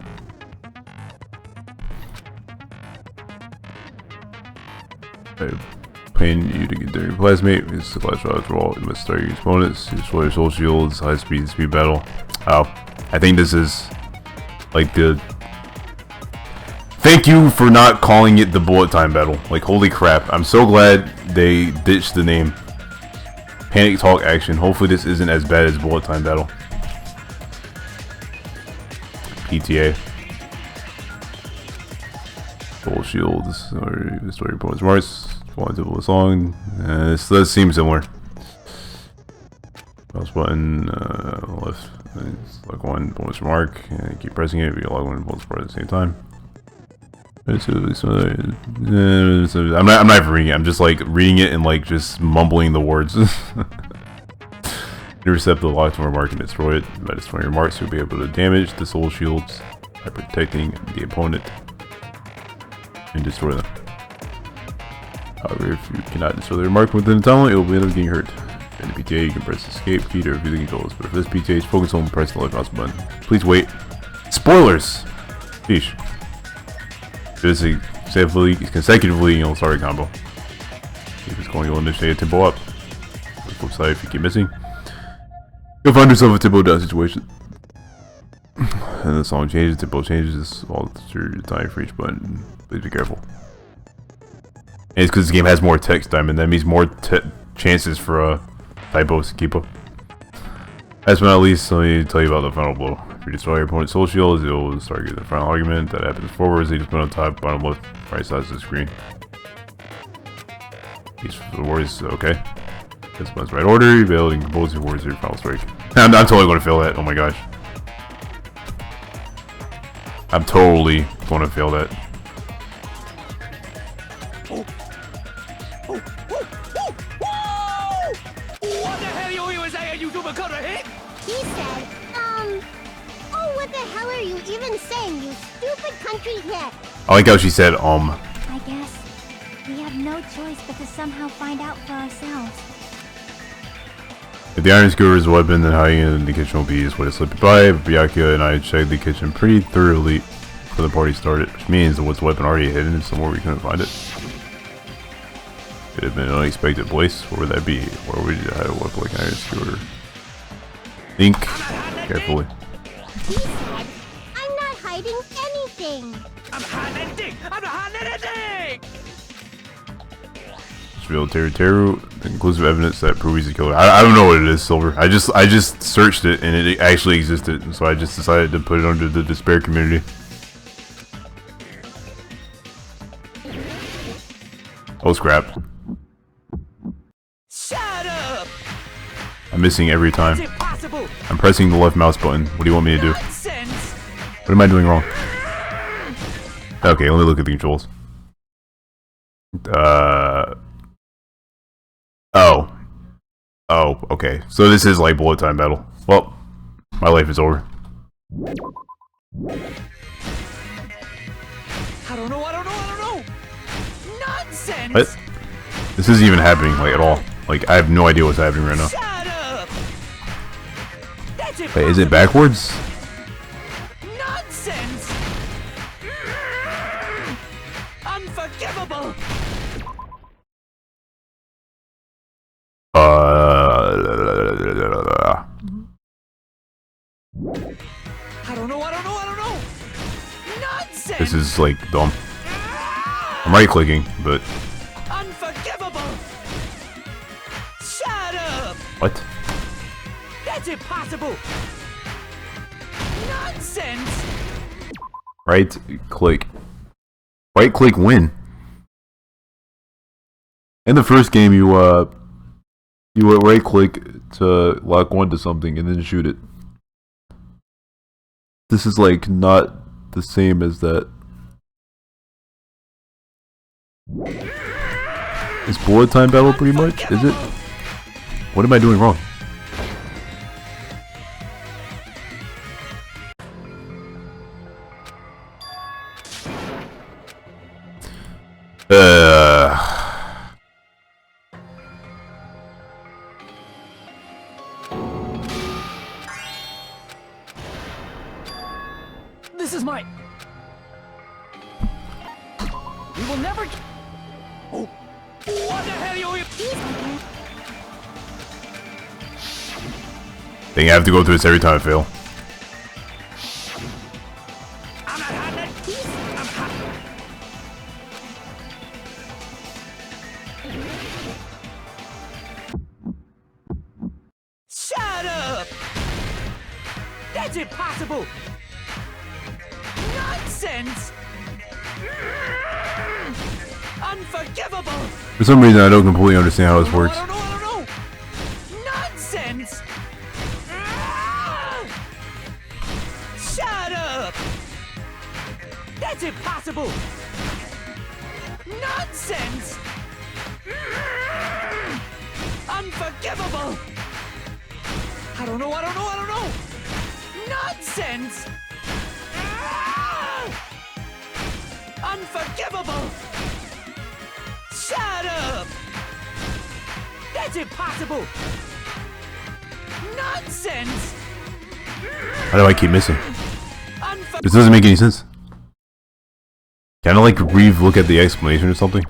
Paying you to get their plasmate. It's the class trial after all. You must start your opponents. Destroy your soul shields. High speed battle. Oh, I think this is like the. Thank you for not calling it the bullet time battle. Like holy crap! I'm so glad they ditched the name. Panic talk action. Hopefully this isn't as bad as bullet time battle. PTA. Soul shields or destroy your opponent's marks. One typical song. This does seem similar. Mouse button left. Select one bonus remark. And keep pressing it. You log one bonus part at the same time. I'm not even reading it. I'm just like reading it and like just mumbling the words. Intercept the locked remark and destroy it. By destroying remarks, you'll be able to damage the soul shields by protecting the opponent and destroy them. However, if you cannot destroy the remark within the tunnel, it will end up getting hurt. In the PTA, you can press escape key to review the controls, but for this PTA, focus on pressing the left mouse button. Please wait. Spoilers! Sheesh. This is consecutively, you'll start a combo. If it's going to initiate a tempo up. On the flip side, if you keep missing, you'll find yourself a tempo down situation. And the song changes, tempo changes, all through your time for each button. Please be careful. And it's because this game has more text diamond, that means more chances for typos to keep up. Last but not least, let me tell you about the final blow. If you destroy your opponent's soul shields, you'll start getting the final argument. That happens forwards, they just put on top, bottom left, right sides of the screen. These words, okay. This one's right order, you'll be able to compose your words to your final strike. I'm totally going to fail that, oh my gosh. I'm totally going to fail that. What the hell you even saying, you stupid cutter hit? He said, oh, what the hell are you even saying, you stupid country hit? I like how she said, I guess we have no choice but to somehow find out for ourselves. If the iron skewer is a weapon, then hiding it in the kitchen will be easy way to slip it by. But Byakuya and I checked the kitchen pretty thoroughly before the party started, which means that what's weapon already hidden somewhere we couldn't find it. Could have been an unexpected place. Where would that be? Where would you hide a weapon like an iron skewer? Think carefully. He said, I'm not hiding anything. I'm hiding anything! I'm not hiding anything! Revealed Teru, conclusive evidence that proves he's a killer. I don't know what it is, Silver. I just searched it and it actually existed, and so I just decided to put it under the despair community. Oh scrap! Shut up! I'm missing every time. It's impossible! I'm pressing the left mouse button. What do you want me to do? Nonsense! What am I doing wrong? Okay, let me look at the controls. Oh, okay. So this is like bullet time battle. Well, my life is over. I don't know! Nonsense! What? This isn't even happening, like, at all. Like, I have no idea what's happening right now. Shut up! That's it. Wait, is it backwards? Nonsense! Unforgivable! I don't know! Nonsense! This is like dumb. I'm right clicking, but Unforgivable! Shut up! what? That's impossible! Nonsense! Right click. Right click win. In the first game, you would right click to lock onto something and then shoot it. This is like not the same as that. Is bullet time battle pretty much? Is it? What am I doing wrong? This is my... We will never... Oh! What the hell you... Dang, I have to go through this every time I fail. I'm not hiding it! I'm hiding. Shut up! That's impossible! Nonsense! Unforgivable! For some reason, I don't completely understand how this works. I don't know! Nonsense! Shut up! That's impossible! Nonsense! Unforgivable! I don't know! Nonsense! Unforgivable! Shut up! That's impossible! Nonsense! How do I keep missing? This doesn't make any sense. Can I like re-look at the explanation or something?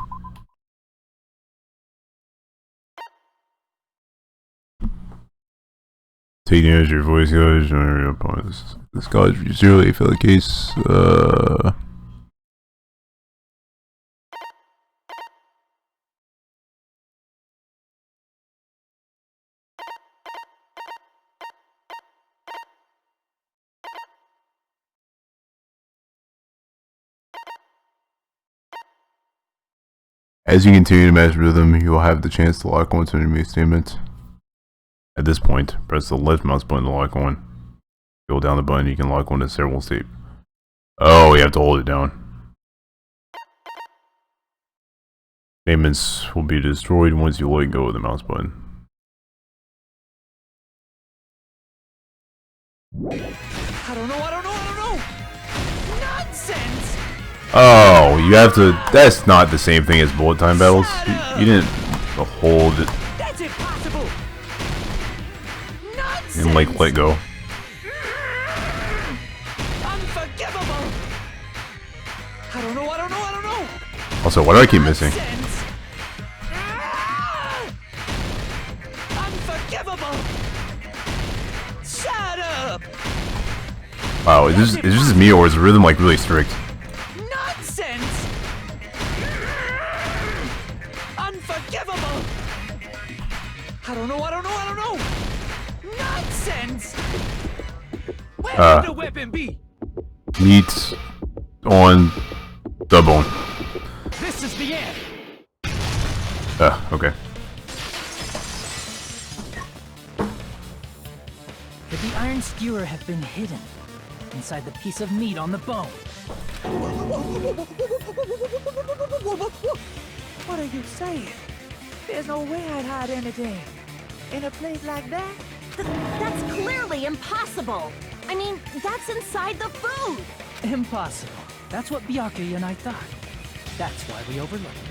Take damage, your voice goes, your opponents. This cause zero fail the case. As you continue to match rhythm, you will have the chance to lock on to an enemy statement. At this point, press the left mouse button to lock on. Hold down the button, you can lock on to several states. Oh, you have to hold it down. Statements will be destroyed once you let go of the mouse button. I don't know! Nonsense! Oh, you have to... That's not the same thing as bullet time battles. You didn't hold it. That's impossible! and like let go. Unforgivable! I don't know. Also, why do I keep missing? Nonsense. Unforgivable! Shut up! Wow, is this just me or is the rhythm like really strict? Nonsense! Unforgivable! I don't know. Nonsense! Where would the weapon be? Meat on the bone. This is the end. Okay. Could the iron skewer have been hidden inside the piece of meat on the bone? What are you saying? There's no way I'd hide anything in a place like that. That's clearly impossible. I mean, that's inside the food. Impossible. That's what Byakuya and I thought. That's why we overlooked it.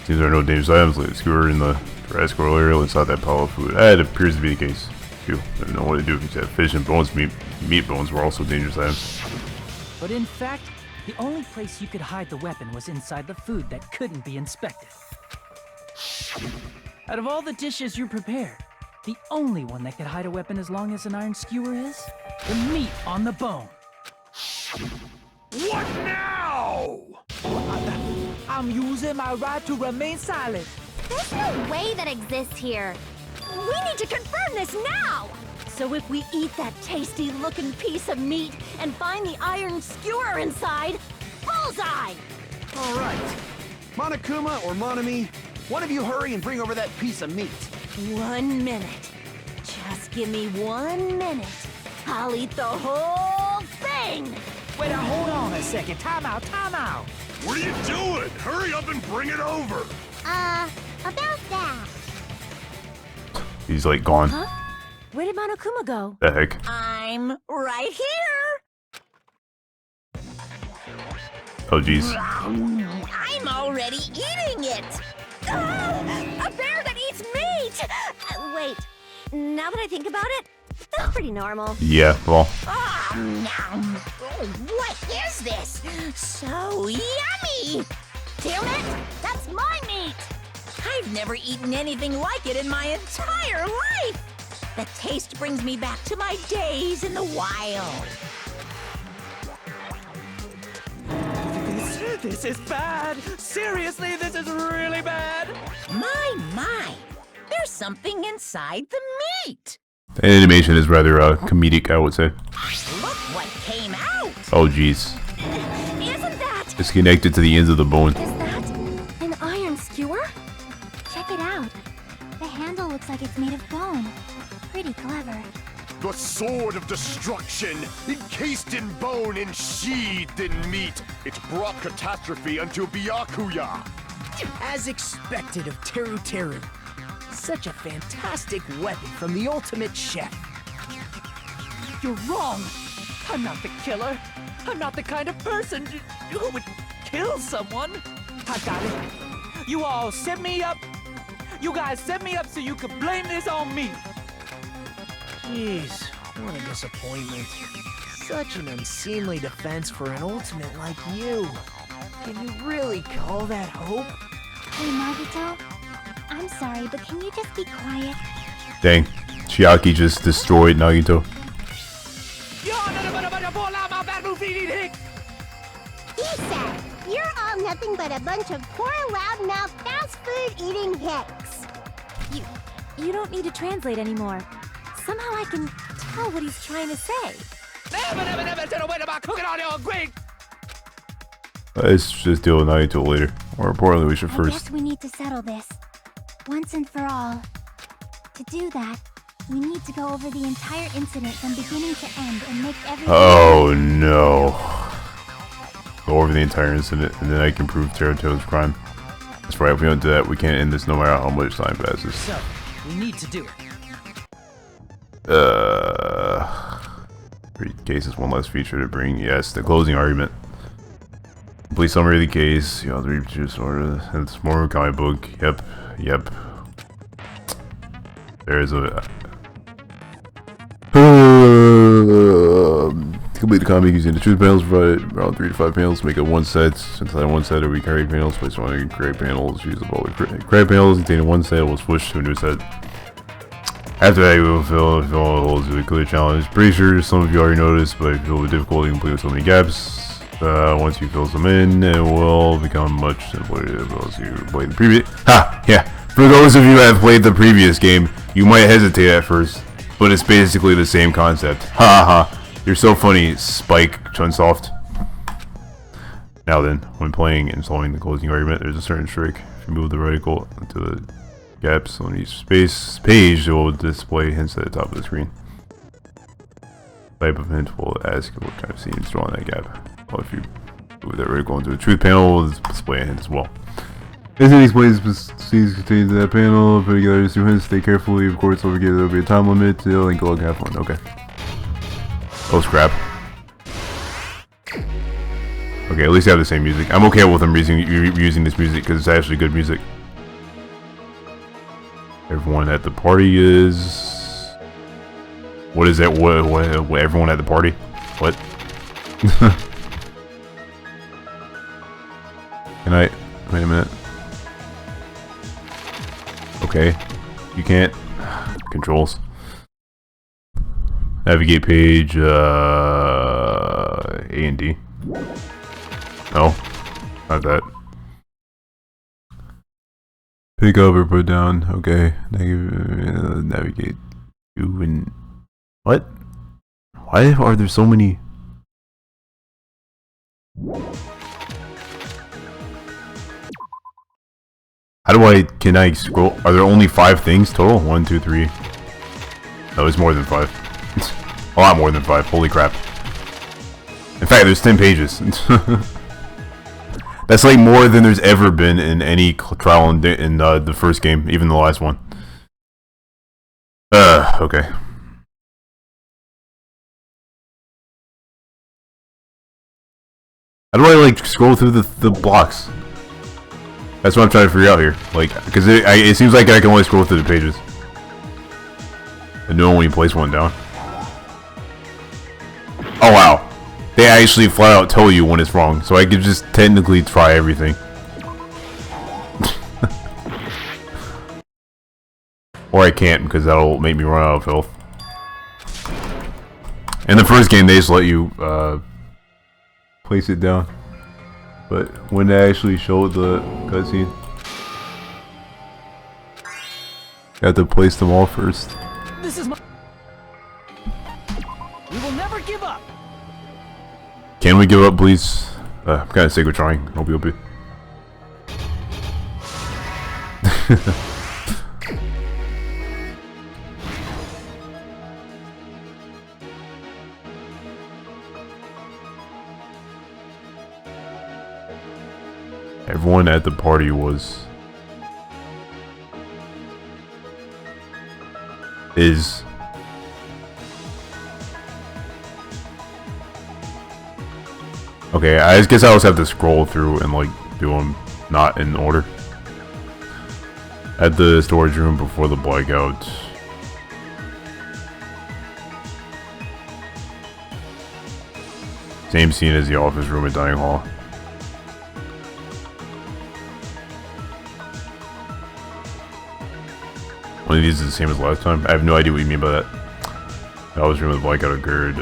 Seems there are no dangerous items like the skewer in the Jurassic World area inside that pile of food. That appears to be the case, too. I don't know what to do if you said fish and bones, meat bones were also dangerous items. But in fact, the only place you could hide the weapon was inside the food that couldn't be inspected. Out of all the dishes you prepared, the only one that could hide a weapon as long as an iron skewer is the meat on the bone. What now? I'm using my right to remain silent. There's no way that exists here. We need to confirm this now! So if we eat that tasty-looking piece of meat and find the iron skewer inside, bullseye! All right. Monokuma or Monami, one of you hurry and bring over that piece of meat. 1 minute. Just give me 1 minute. I'll eat the whole thing! Wait, now hold on a second. Time out. What are you doing? Hurry up and bring it over. About that. He's like gone. Huh? Where did Monokuma go? The heck? I'm right here. Oh jeez. I'm already eating it. A bear that eats meat! Wait, now that I think about it, that's pretty normal. Yeah, well. What is this? So yummy! Damn it! That's my meat! I've never eaten anything like it in my entire life! The taste brings me back to my days in the wild. This is bad. Seriously, this is really bad. My. There's something inside the meat. The animation is rather comedic, I would say. Look what came out. Oh jeez. Isn't that? It's connected to the ends of the bone. Is that an iron skewer? Check it out. The handle looks like it's made of bone. Pretty clever. The sword of destruction, encased in bone and sheathed in meat. It brought catastrophe unto Byakuya. As expected of Teru Teru. Such a fantastic weapon from the ultimate chef. You're wrong. I'm not the killer. I'm not the kind of person who would kill someone. I got it. You all set me up. You guys set me up so you could blame this on me. Jeez, what a disappointment. Such an unseemly defense for an ultimate like you. Can you really call that hope? Hey, Nagito. I'm sorry, but can you just be quiet? Dang. Chiaki just destroyed Nagito. He said, you're all nothing but a bunch of poor, loudmouth, fast food eating hicks. You don't need to translate anymore. Somehow I can tell what he's trying to say. Let's just deal with Nagito later. More importantly, we should I first... guess we need to settle this. Once and for all. To do that, we need to go over the entire incident from beginning to end and make everything... Oh no. Go over the entire incident and then I can prove Teruto's crime. That's right, if we don't do that, we can't end this no matter how much time passes. So, we need to do it. Read cases, one less feature to bring. Yes, the closing argument. Complete summary of the case. You know, the reproduce order. It's more of a comic book. Yep. There is a complete the comic using the truth panels provided around 3 to 5 panels to make it one set. Inside one set are recurring panels. Place one create panels. Use of all the create panels containing one set will switch to a new set. After that, you will fill all the holes with a clear challenge. Pretty sure some of you already noticed, but if you feel the difficulty in completing so many gaps, once you fill some in, it will become much simpler as you play the previous. Ha! Yeah. For those of you that have played the previous game, you might hesitate at first, but it's basically the same concept. Ha ha! You're so funny, Spike Chunsoft. Now then, when playing and solving the closing argument, there's a certain trick. If you move the reticle to the gaps on each space page, it will display hints at the top of the screen. Type of hint will ask what kind of scene is drawn in that gap. Well, if you move that reticle into the truth panel, it will display a hint as well. As it explains scenes contained in that panel, put together these 2 hints, stay carefully, of course, over here there will be a time limit, link log half one, okay. Oh scrap. Okay, at least I have the same music. I'm okay with them using this music because it's actually good music. Everyone at the party is... What is that? What everyone at the party? What? Can I... Wait a minute. Okay. You can't... Controls. Navigate page, A and D. No. Not that. Pick up or put down. Okay. Navigate to and... What? Why are there so many... How do I... Can I scroll? Are there only 5 things total? 1, 2, 3... No, it's more than 5. A lot more than 5. Holy crap. In fact, there's 10 pages. That's like more than there's ever been in any trial in the first game, even the last one. Okay. How do I, like, scroll through the blocks? That's what I'm trying to figure out here. Like, because it seems like I can only scroll through the pages. And know when you place one down. Oh wow. They actually flat out tell you when it's wrong, so I could just technically try everything. Or I can't, because that'll make me run out of health. In the first game, they just let you place it down. But when they actually showed the cutscene, you have to place them all first. This is my... We will never give up. Can we give up, please? I'm kind of sick of trying. Hope you'll be. Everyone at the party is okay, I guess I also have to scroll through and like do them not in order. At the storage room before the blackout. Same scene as the office room at Dining Hall. One of these is the same as last time. I have no idea what you mean by that. I was room with the blackout occurred.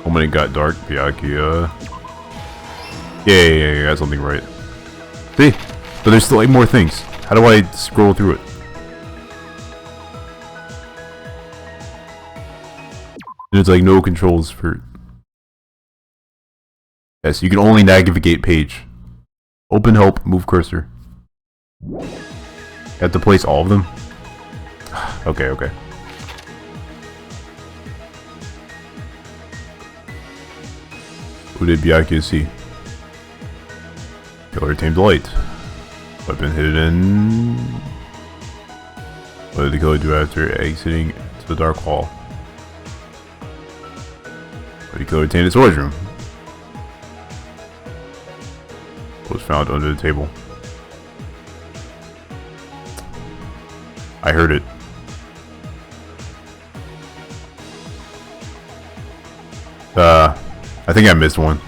When it got dark, Byakuya. Yeah, got something right. See? But there's still like more things. How do I scroll through it? There's like no controls for... Yes, you can only navigate page. Open help, move cursor. You have to place all of them? Okay. Who did Byakuya see? Killer tamed light. Weapon hidden. What did the killer do after exiting to the dark hall? What did the killer obtain in the storage room? found under the table. I heard it. I think I missed one.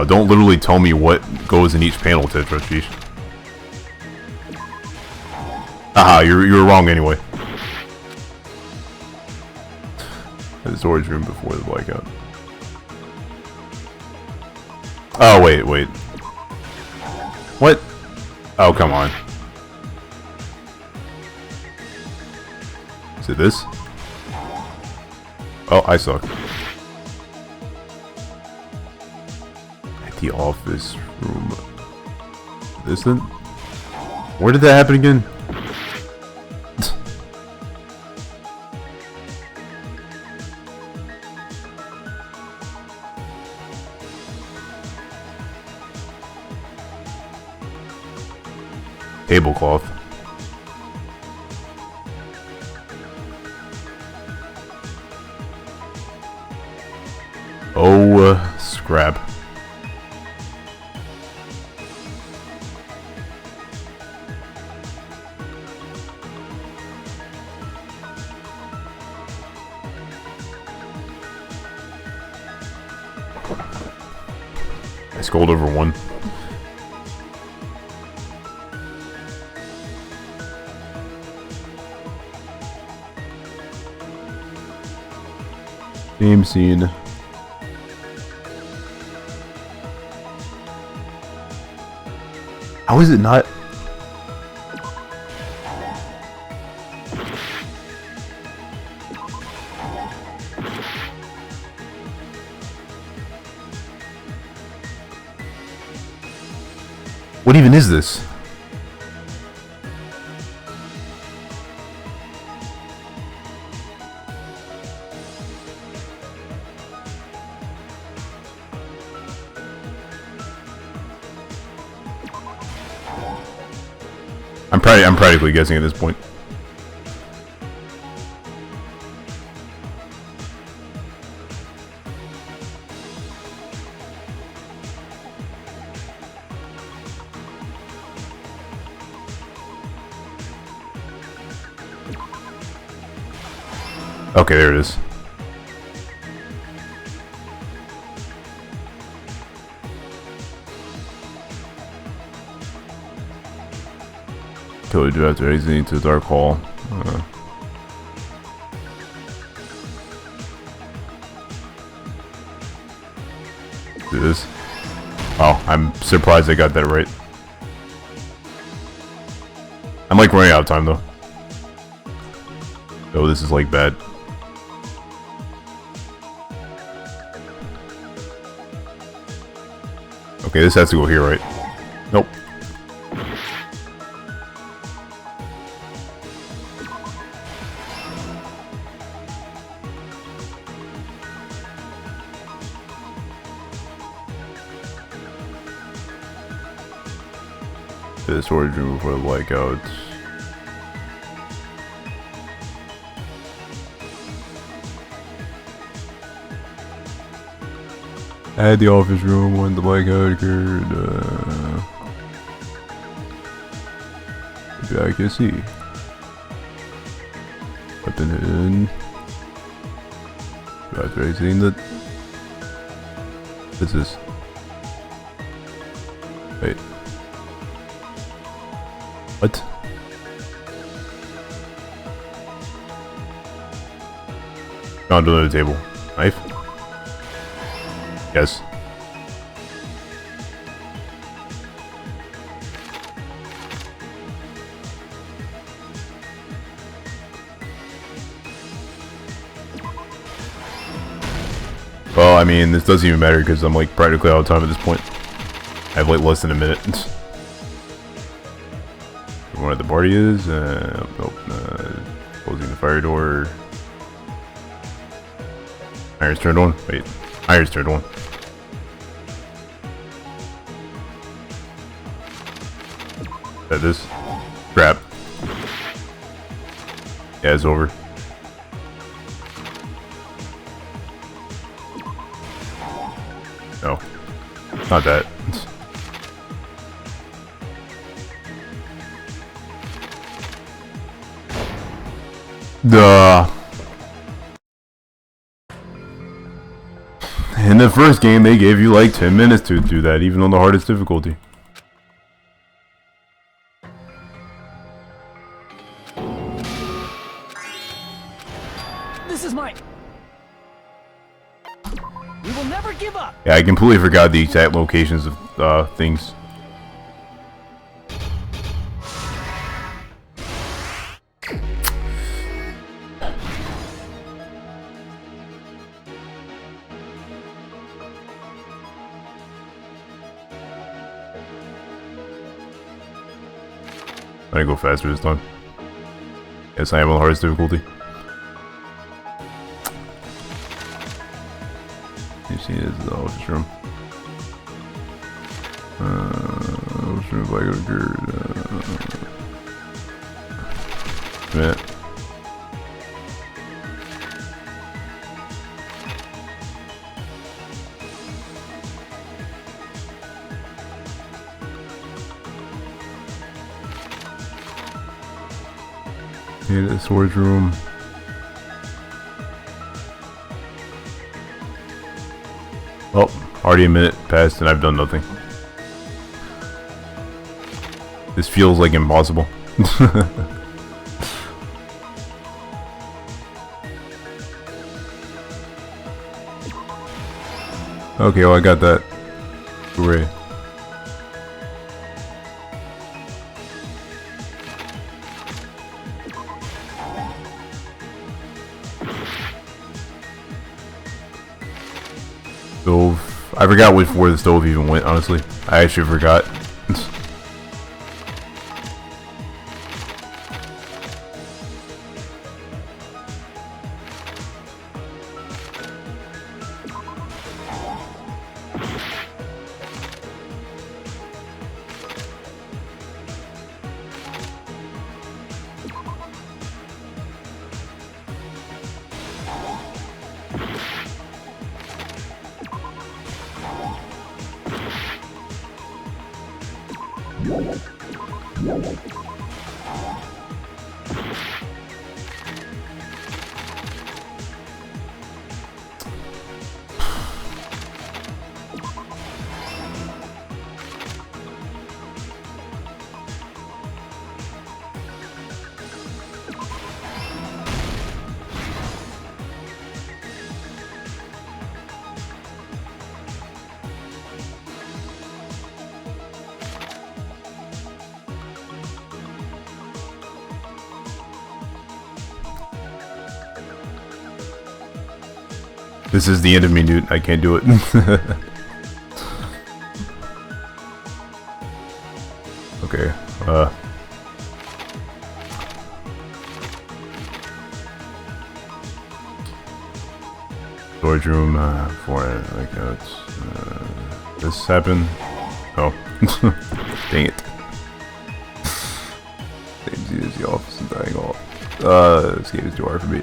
Don't literally tell me what goes in each panel, Tetra, sheesh. Aha, you were wrong anyway. The storage room before the blackout. Oh, wait. What? Oh, come on. Is it this? Oh, I suck. At the office room. This then? Where did that happen again? Tablecloth. Oh, scrap. I scold over one. Game scene. How is it not? What even is this? I'm practically guessing at this point. Okay, there it is. Totally do after exiting to the dark hall. Do this. Oh, I'm surprised I got that right. I'm like running out of time though. Oh, this is like bad. Okay, this has to go here, right? Nope. The storage room before the blackout. At the office room when the blackout occurred. Maybe I can see. Weapon hidden. After exiting the. What's this? Wait. What? Found another table. Knife? Yes. Well, I mean, this doesn't even matter because I'm like practically out of time at this point. I have like less than a minute. Where the party is, closing the fire door. Iron's turned on. Wait, iron's turned on. That is crap. Yeah, it's over. Not that. Duh. In the first game, they gave you like 10 minutes to do that, even on the hardest difficulty. This is mine. We will never give up. Yeah, I completely forgot the exact locations of things. I go faster this time. Yes, I am on the hardest difficulty. You see, this is the office room. Office room, if I go to minute. Yeah, the storage room. Oh, already a minute passed and I've done nothing. This feels like impossible. Okay, well I got that. Hooray. Stove. I forgot where the stove even went, honestly. I actually forgot. This is the end of me, dude. I can't do it. Okay, storage room, like this happened. Oh. Dang it. Same Z as the office and dying off. This game is too hard for me.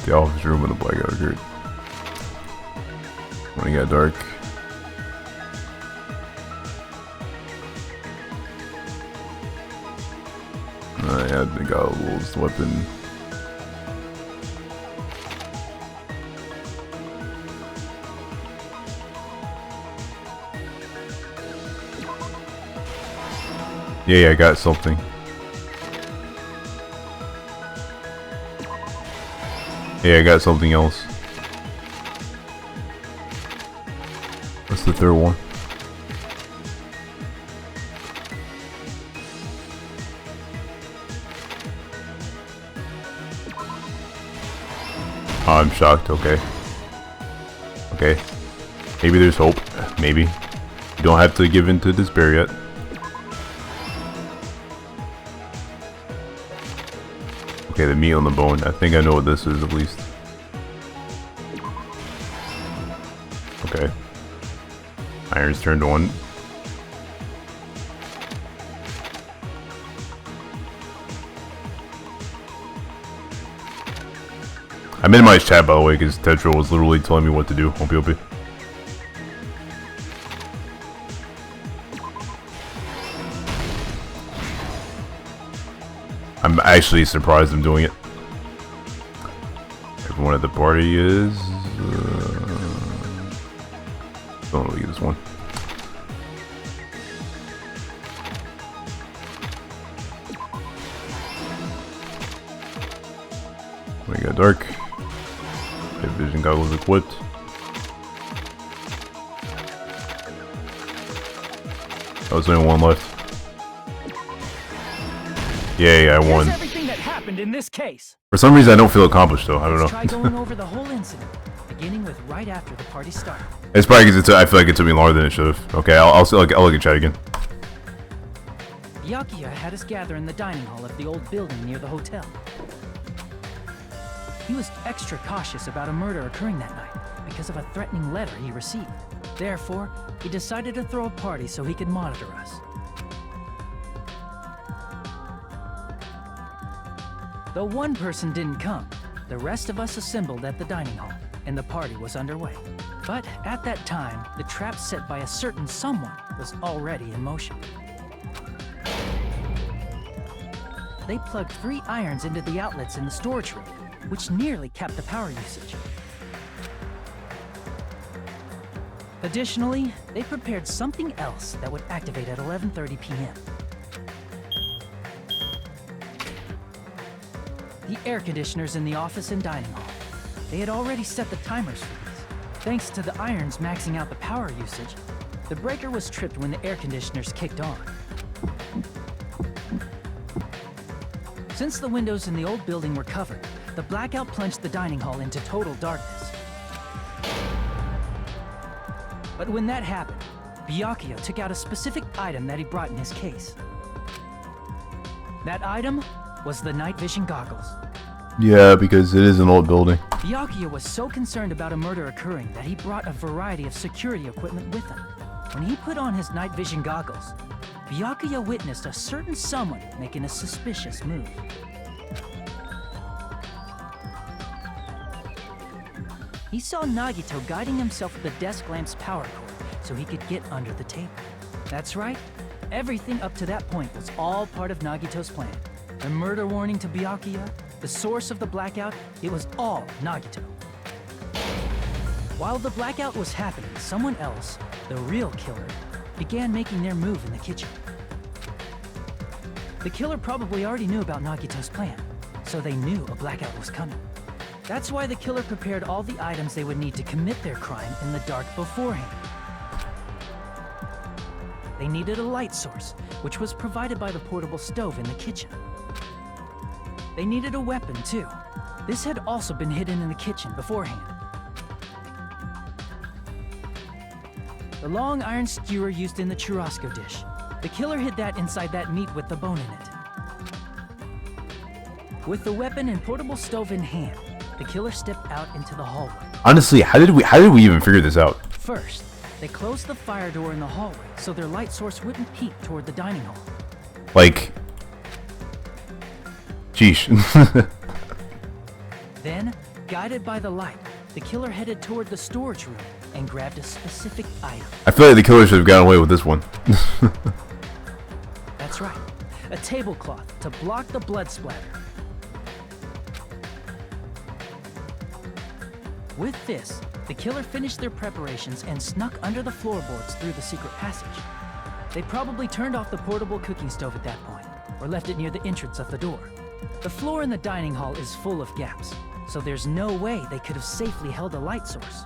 The office room with a blackout occurred. When it got dark. I had the goggles, weapon. Yeah, I got something. Yeah, I got something else. What's the third one? Oh, I'm shocked. Okay. Okay. Maybe there's hope. Maybe. You don't have to give in to despair yet. Okay, the meat on the bone. I think I know what this is at least. Okay. Iron's turned on. I minimized chat by the way because Tetra was literally telling me what to do. Hope. I'm actually surprised I'm doing it. Everyone at the party is... don't really this one. We got dark. Night vision goggles equipped. Oh, there's only one left. Yay, I won. Here's everything that happened in this case. For some reason, I don't feel accomplished though. I don't know. Try going over the whole incident, beginning with right after the party started. It's probably because I feel like it took me longer than it should have. Okay, I'll look at chat again. Byakuya had us gather in the dining hall of the old building near the hotel. He was extra cautious about a murder occurring that night because of a threatening letter he received. Therefore, he decided to throw a party so he could monitor us. Though one person didn't come, the rest of us assembled at the dining hall, and the party was underway. But at that time, the trap set by a certain someone was already in motion. They plugged 3 irons into the outlets in the storage room, which nearly capped the power usage. Additionally, they prepared something else that would activate at 11:30 p.m. The air conditioners in the office and dining hall. They had already set the timers for these. Thanks to the irons maxing out the power usage, the breaker was tripped when the air conditioners kicked on. Since the windows in the old building were covered, the blackout plunged the dining hall into total darkness. But when that happened, Byakuya took out a specific item that he brought in his case. That item was the night vision goggles. Yeah, because it is an old building. Byakuya was so concerned about a murder occurring that he brought a variety of security equipment with him. When he put on his night vision goggles, Byakuya witnessed a certain someone making a suspicious move. He saw Nagito guiding himself with the desk lamp's power cord so he could get under the table. That's right, everything up to that point was all part of Nagito's plan. The murder warning to Byakuya, the source of the blackout, it was all Nagito. While the blackout was happening, someone else, the real killer, began making their move in the kitchen. The killer probably already knew about Nagito's plan, so they knew a blackout was coming. That's why the killer prepared all the items they would need to commit their crime in the dark beforehand. They needed a light source, which was provided by the portable stove in the kitchen. They needed a weapon, too. This had also been hidden in the kitchen beforehand. The long iron skewer used in the churrasco dish. The killer hid that inside that meat with the bone in it. With the weapon and portable stove in hand, the killer stepped out into the hallway. Honestly, how did we even figure this out? First, they closed the fire door in the hallway so their light source wouldn't peek toward the dining hall. Like, sheesh. Then, guided by the light, the killer headed toward the storage room and grabbed a specific item. I feel like the killer should have gotten away with this one. That's right, a tablecloth to block the blood splatter. With this, the killer finished their preparations and snuck under the floorboards through the secret passage. They probably turned off the portable cooking stove at that point, or left it near the entrance of the door. The floor in the dining hall is full of gaps, so there's no way they could have safely held a light source.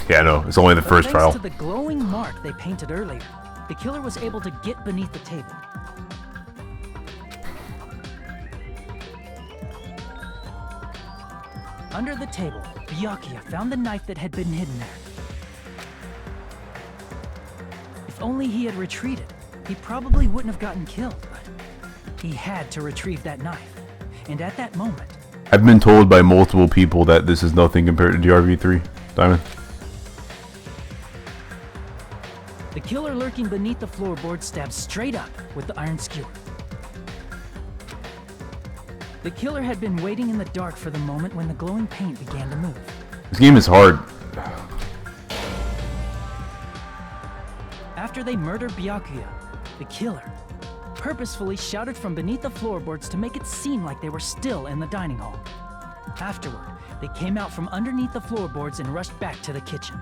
Yeah, no, it's only the first trial. Thanks to the glowing mark they painted earlier, the killer was able to get beneath the table. Under the table, Byakuya found the knife that had been hidden there. If only he had retreated, he probably wouldn't have gotten killed, but he had to retrieve that knife. And at that moment... I've been told by multiple people that this is nothing compared to DRV3. Diamond? The killer lurking beneath the floorboard stabbed straight up with the iron skewer. The killer had been waiting in the dark for the moment when the glowing paint began to move. This game is hard. After they murdered Byakuya, The killer purposefully shouted from beneath the floorboards to make it seem like they were still in the dining hall. Afterward, they came out from underneath the floorboards and rushed back to the kitchen.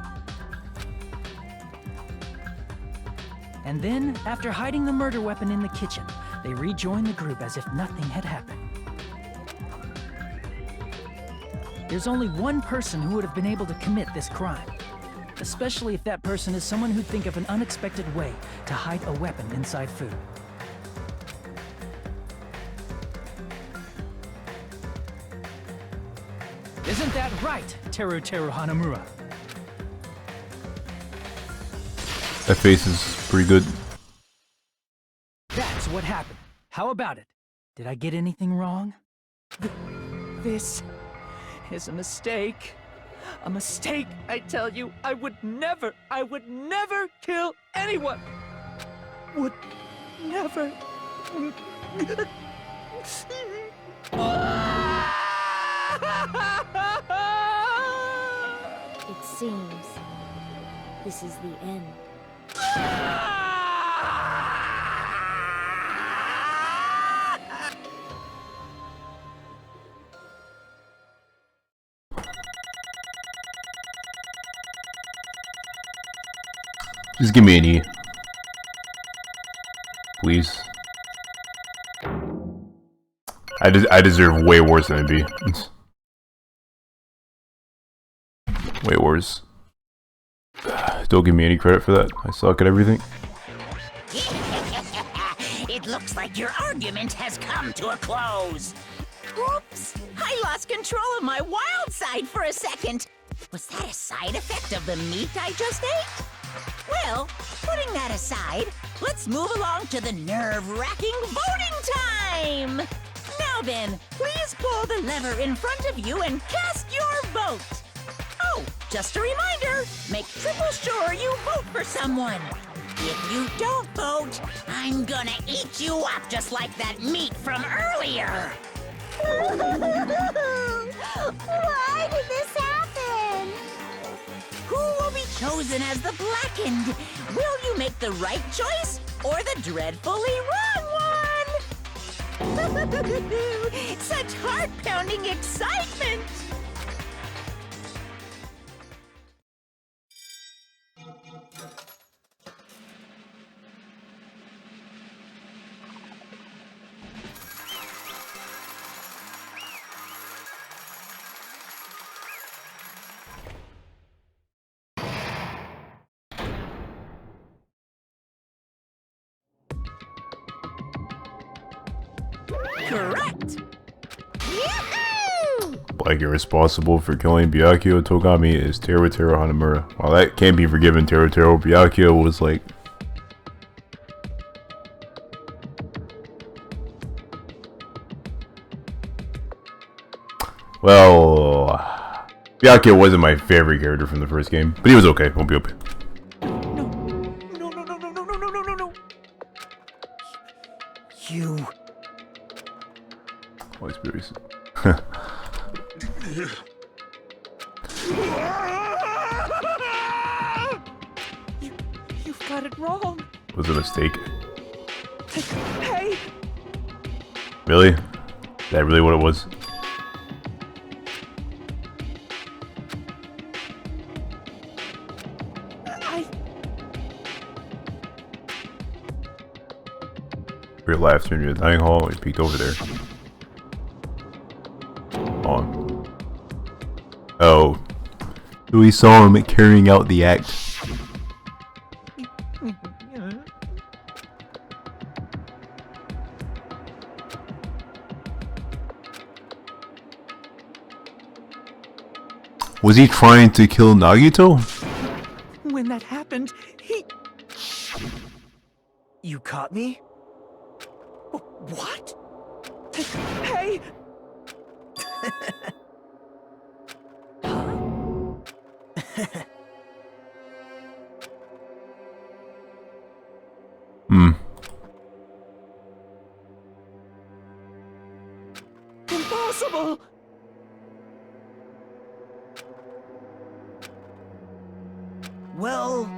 And then, after hiding the murder weapon in the kitchen, they rejoined the group as if nothing had happened. There's only one person who would have been able to commit this crime, especially if that person is someone who'd think of an unexpected way to hide a weapon inside food. Isn't that right, Teru Hanamura? That face is pretty good. That's what happened. How about it? Did I get anything wrong? This is a mistake. A mistake, I tell you. I would never kill anyone. Would never. It seems this is the end. Just give me an E. Please. I deserve way worse than a B. Way worse. Don't give me any credit for that. I suck at everything. It looks like your argument has come to a close. Oops! I lost control of my wild side for a second. Was that a side effect of the meat I just ate? Well, putting that aside, let's move along to the nerve-wracking voting time! Now then, please pull the lever in front of you and cast your vote! Oh, just a reminder, make triple sure you vote for someone. If you don't vote, I'm gonna eat you up just like that meat from earlier! Why did this happen? Who will be chosen as the blackened? Will you make the right choice or the dreadfully wrong one? Such heart-pounding excitement! Correct! Yahoo! Like irresponsible for killing Byakuya Togami is Teru Hanamura. While that can't be forgiven, Teru Byakuya was like... Well... Byakuya wasn't my favorite character from the first game, but he was okay. Won't be okay. No. You... Oh, experience. You've got it wrong. It was a mistake. Hey! Really? Is that really what it was? Real life turned into the dining hall. We peeked over there. On. Oh. We saw him carrying out the act. Was he trying to kill Nagito? When that happened, he... You caught me? What? Hey! Impossible! Well...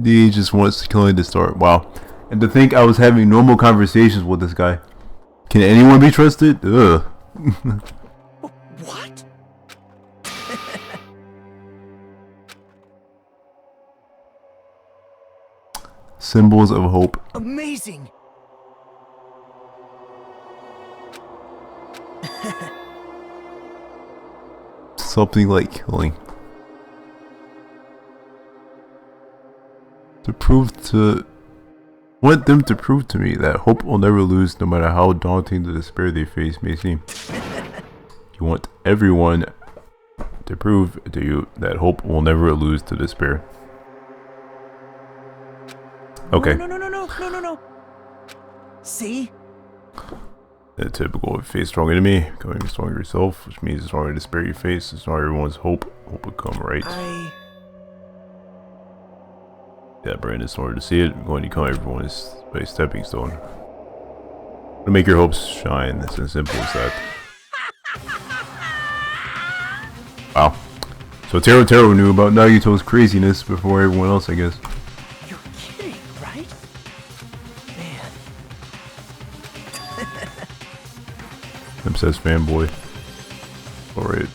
He just wants killing to start. Wow. And to think I was having normal conversations with this guy. Can anyone be trusted? Ugh. What? Symbols of hope. Amazing. Something like killing. To prove to... want them to prove to me that hope will never lose no matter how daunting the despair they face may seem. You want everyone to prove to you that hope will never lose to despair. Okay. No. See? The typical face strong enemy, becoming stronger yourself, which means the stronger despair you face, the stronger everyone's hope will come, right? Yeah, Brandon, in order to see it, going to become everyone's stepping stone. To make your hopes shine, it's as simple as that. Wow. So Taro knew about Nagito's craziness before everyone else, I guess. You're kidding, right? Man. Obsessed fanboy. Alright.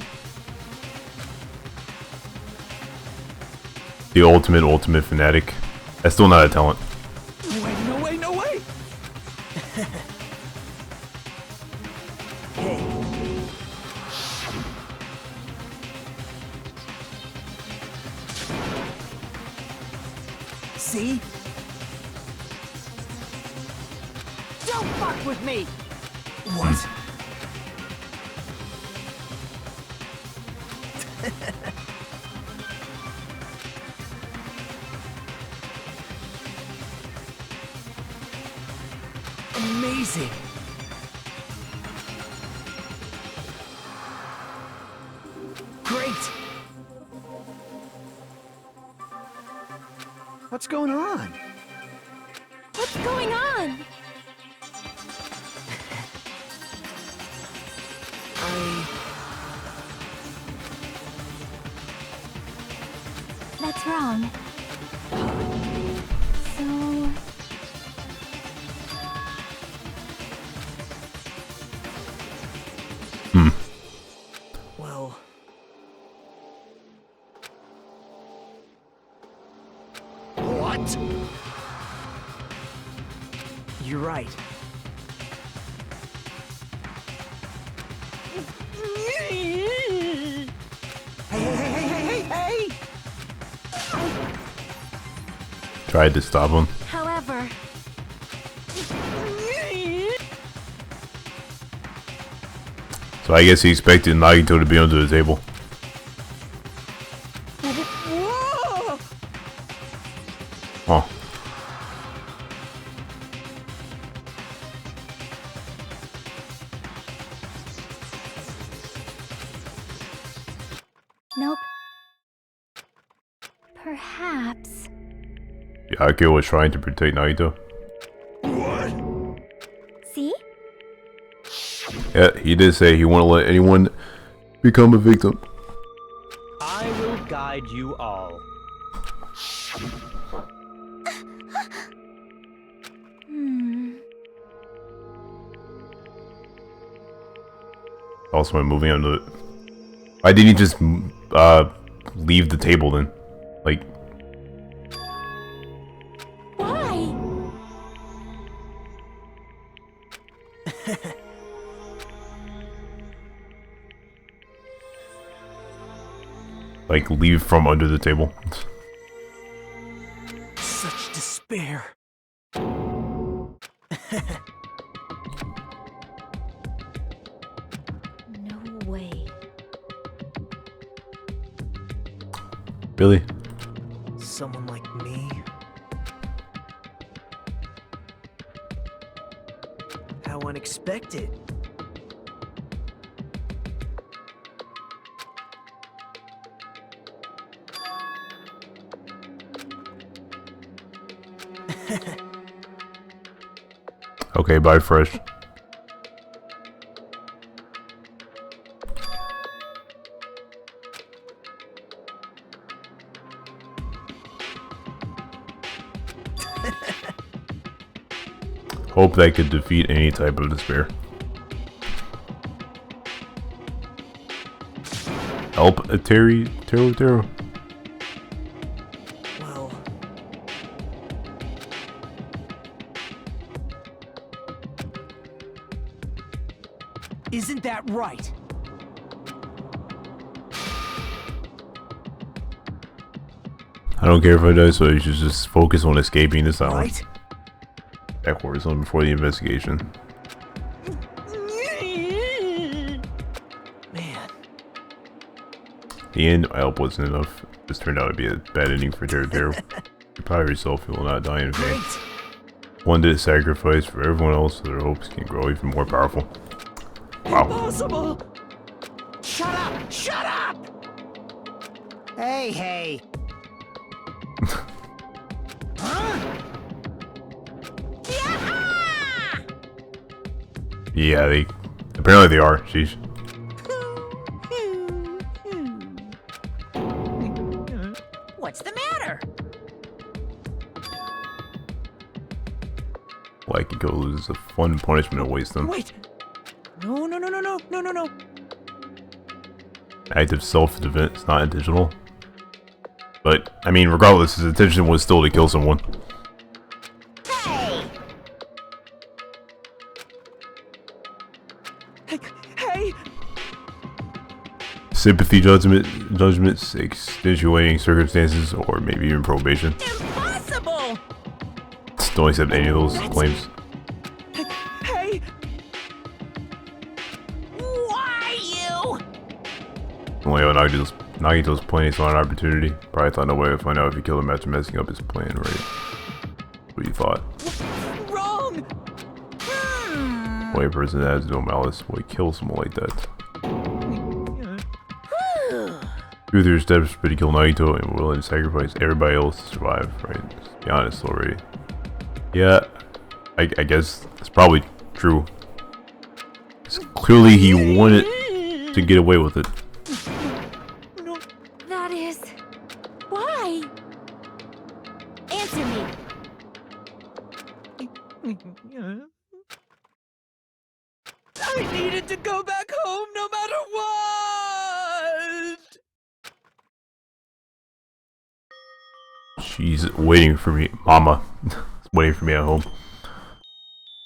The ultimate fanatic. That's still not a talent. No way! Hey. See? Don't fuck with me! What? Amazing. Great. What's going on? What's going on? That's wrong. So... Well... What? You're right. Hey! Tried to stop him. However... So I guess he expected Nagito to be under the table. Huh. Nope. Perhaps... Akio was trying to protect Nagito. See? Yeah, he did say he won't let anyone become a victim. I will guide you all. Also, I'm moving on to it. Why didn't he just leave the table then? Like, Why? like leave from under the table. Such despair. No way. Billy. Someone like me? How unexpected. Okay, bye, Fresh. hope that could defeat any type of despair. Help a Taro. Well, isn't that right? I don't care if I die, so you should just focus on escaping this island. Right? Backwards on before the investigation. Man, The end, I hope, wasn't enough. This turned out to be a bad ending for Taro. You're proud of yourself, you will not die in vain. great. One did sacrifice for everyone else so their hopes can grow even more powerful. Wow. Impossible! Shut up! Shut up! Hey, hey. Yeah, apparently they are. Sheesh. What's the matter? Like it goes a fun punishment to waste them. Wait. No. Act of self-defense, not intentional. But, I mean, regardless, his intention was still to kill someone. Hey! Sympathy judgments, extenuating circumstances, or maybe even probation. Impossible! Don't accept any of those claims. Hey! Why you? Only Nagito's planning saw an opportunity. Probably thought no way would find out if he killed him after messing up his plan, right? What you thought? Wrong! Only a person that has no malice would kill someone like that. Through their steps, but he killed Nagito and willing to sacrifice everybody else to survive, right? Let's be honest already. Yeah, I guess it's probably true. 'Cause clearly he wanted to get away with it. That is... Why? Answer me. I needed to go back home no matter what! She's waiting for me. Mama is waiting for me at home.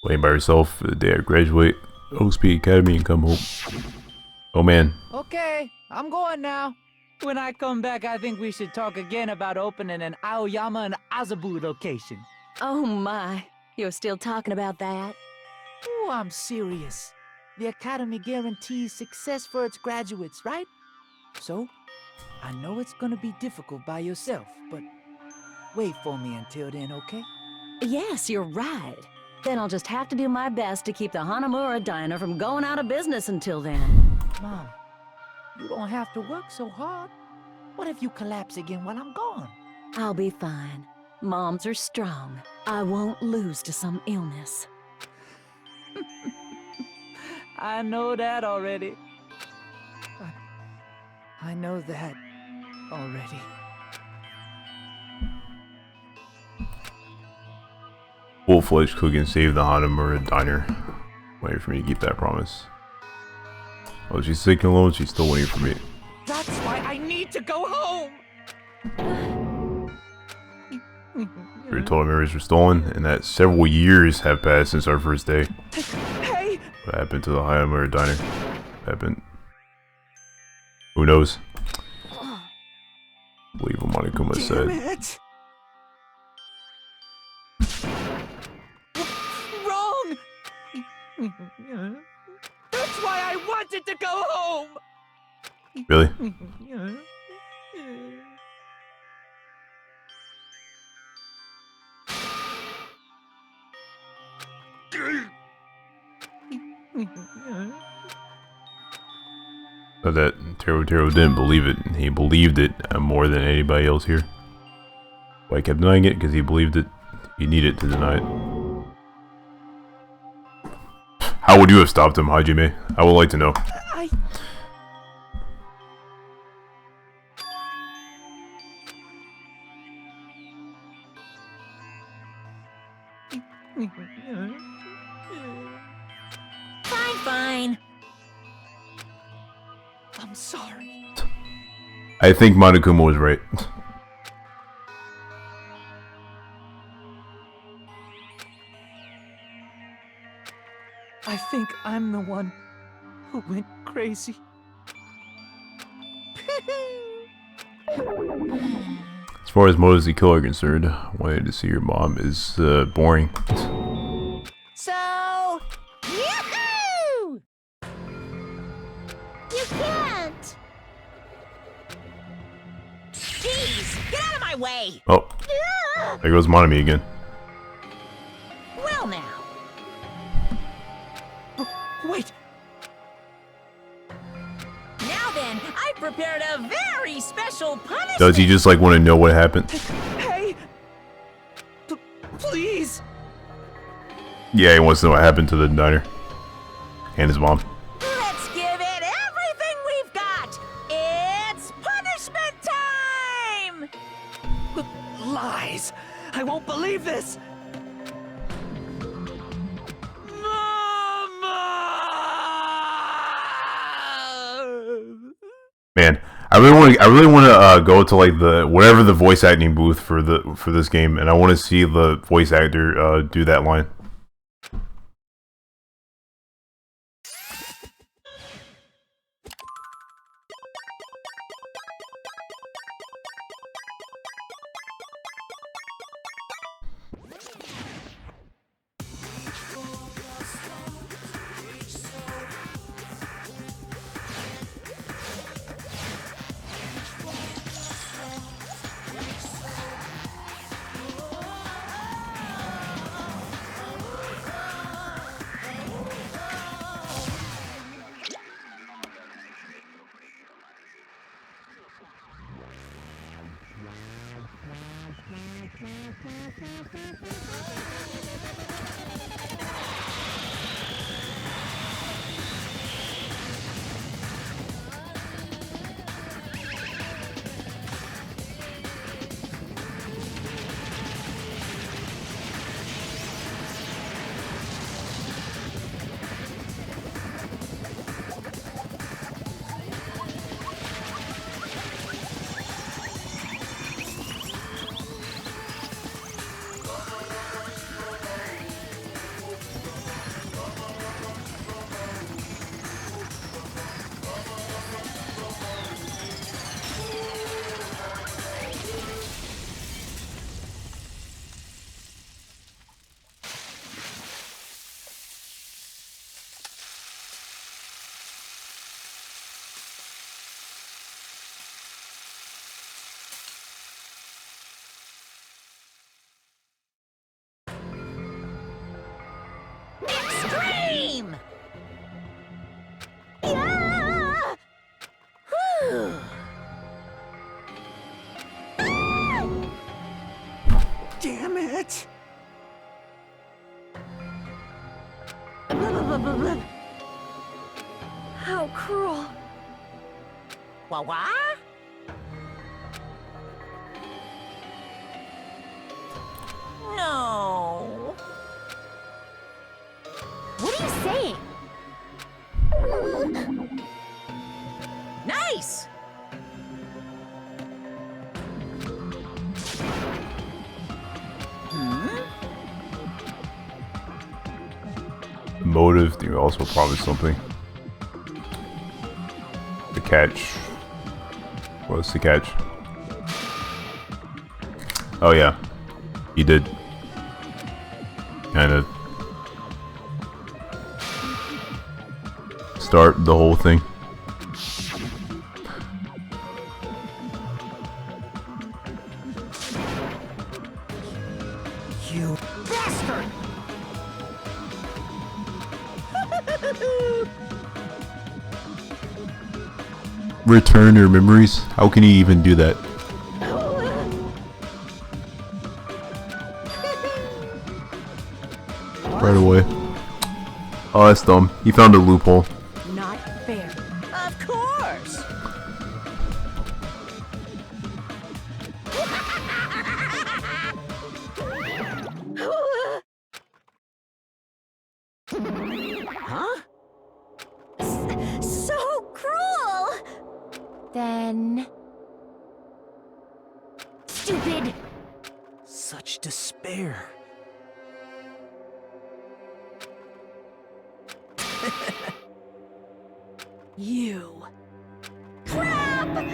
Waiting by herself for the day I graduate OSP Academy and come home. Oh man. Okay, I'm going now. When I come back, I think we should talk again about opening an Aoyama and Azabu location. Oh my, you're still talking about that? Oh, I'm serious. The Academy guarantees success for its graduates, right? So, I know it's gonna be difficult by yourself, but wait for me until then, okay? Yes, you're right. Then I'll just have to do my best to keep the Hanamura Diner from going out of business until then. Mom, you don't have to work so hard. What if you collapse again while I'm gone? I'll be fine. Moms are strong. I won't lose to some illness. I know that already. I know that already. Full-fledged cook and save the Hanamura Diner. Waiting for me to keep that promise. Oh, she's sick and alone. She's still waiting for me. That's why I need to go home! Her total memories were stolen, and that several years have passed since our first day. Hey! What happened to the Hanamura Diner? What happened? Who knows? I believe what Monokuma said. It. Wrong! That's why I wanted to go home! Really? But that Taro didn't believe it. He believed it more than anybody else here. Why he kept denying it? Because he believed it. He needed to deny it. How would you have stopped him, Hajime? I would like to know. Fine, fine. I'm sorry. I think Monokuma was right. I think I'm the one who went crazy. As far as motives to kill are concerned, wanting to see your mom is boring. So, yahoo! You can't. Jeez, get out of my way! Oh, there goes Monami again. Well now. Wait. Now then, I prepared a very special punishment. Does he just like want to know what happened? Hey! Please! Yeah, he wants to know what happened to the diner and his mom. Let's give it everything we've got. It's punishment time! Lies! I won't believe this! Man, I really want to go to like the whatever the voice acting booth for this game, and I want to see the voice actor do that line. Extreme! Yeah! Whew. Damn it! How cruel. What? No. What are you saying? Nice! Motive, you also promised something. The catch. What's the catch? Oh yeah, he did. Kinda start the whole thing. You bastard! Return your memories? How can he even do that? Right away. Oh, that's dumb. He found a loophole. Not fair. Of course! then... Stupid! Such despair. You... Crap!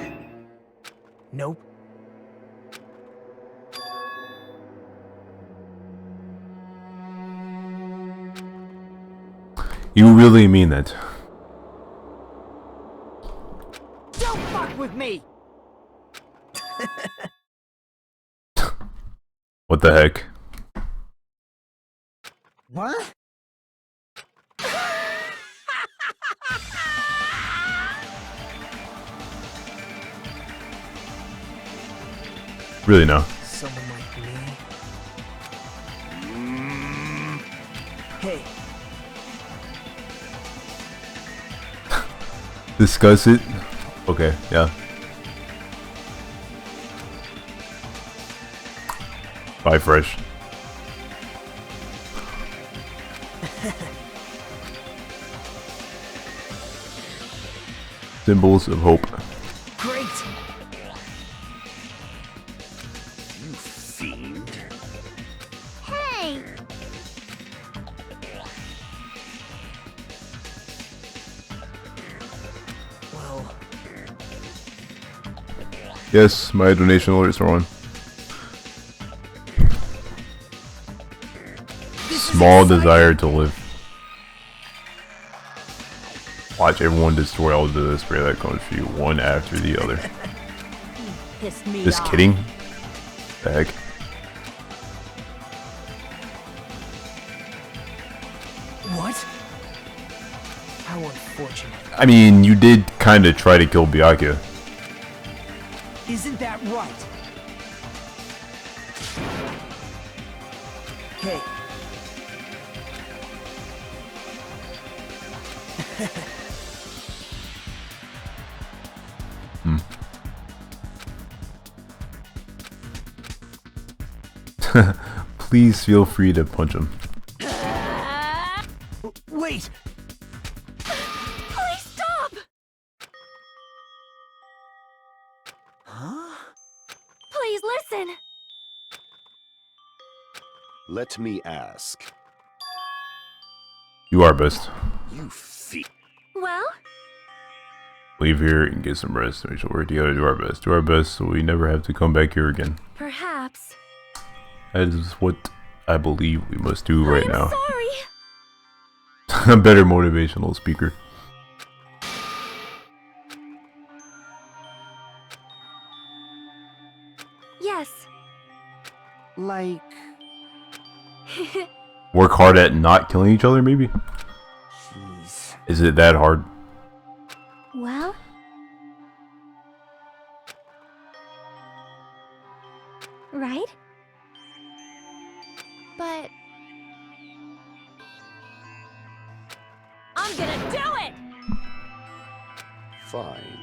Nope. You really mean that? Don't fuck with me! What the heck? What? Really no. Someone like me. Hey, Discuss it? Okay, yeah. Bye, Fresh. Symbols of hope. great. You fiend. Hey! Well, Yes, my donation alerts are on. Small desire to live. Watch everyone destroy all the despair that comes for you, one after the other. Pissed me Just off. kidding? The heck? what? How unfortunate. I mean, you did kind of try to kill Byakuya. Isn't that right? Hey. Please feel free to punch him. Wait! Please stop! Huh? Please listen! Let me ask. You are best. You fiend. Well, Leave here and get some rest. We shall work together to do our best. Do our best so we never have to come back here again. perhaps. That is what I believe we must do right I'm now. sorry! A better motivational speaker. Yes. Like... Work hard at not killing each other, maybe? Jeez. Is it that hard? Well? Right? But... I'm gonna do it! Fine.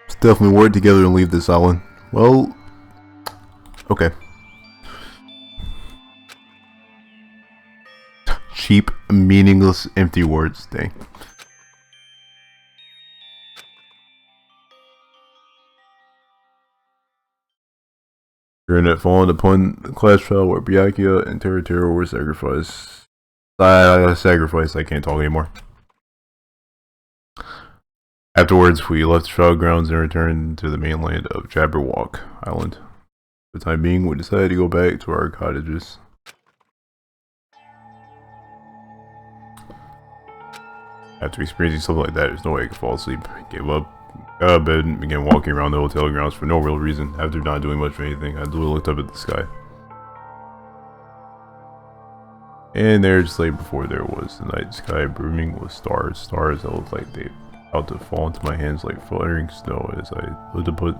Let's definitely work together and leave this island. Well, okay. Cheap, meaningless, empty words. Dang. Granite fallen upon the class trial where Byakuya and Teruteru were sacrificed. Sacrificed, I can't talk anymore. Afterwards, we left the trial grounds and returned to the mainland of Jabberwock Island. For the time being, we decided to go back to our cottages. After experiencing something like that, there's no way I could fall asleep. I gave up, got out of bed, and began walking around the hotel grounds for no real reason. After not doing much of anything, I looked up at the sky. And there, just like before, there was the night sky brimming with stars. Stars that looked like they about to fall into my hands like fluttering snow. As I looked to put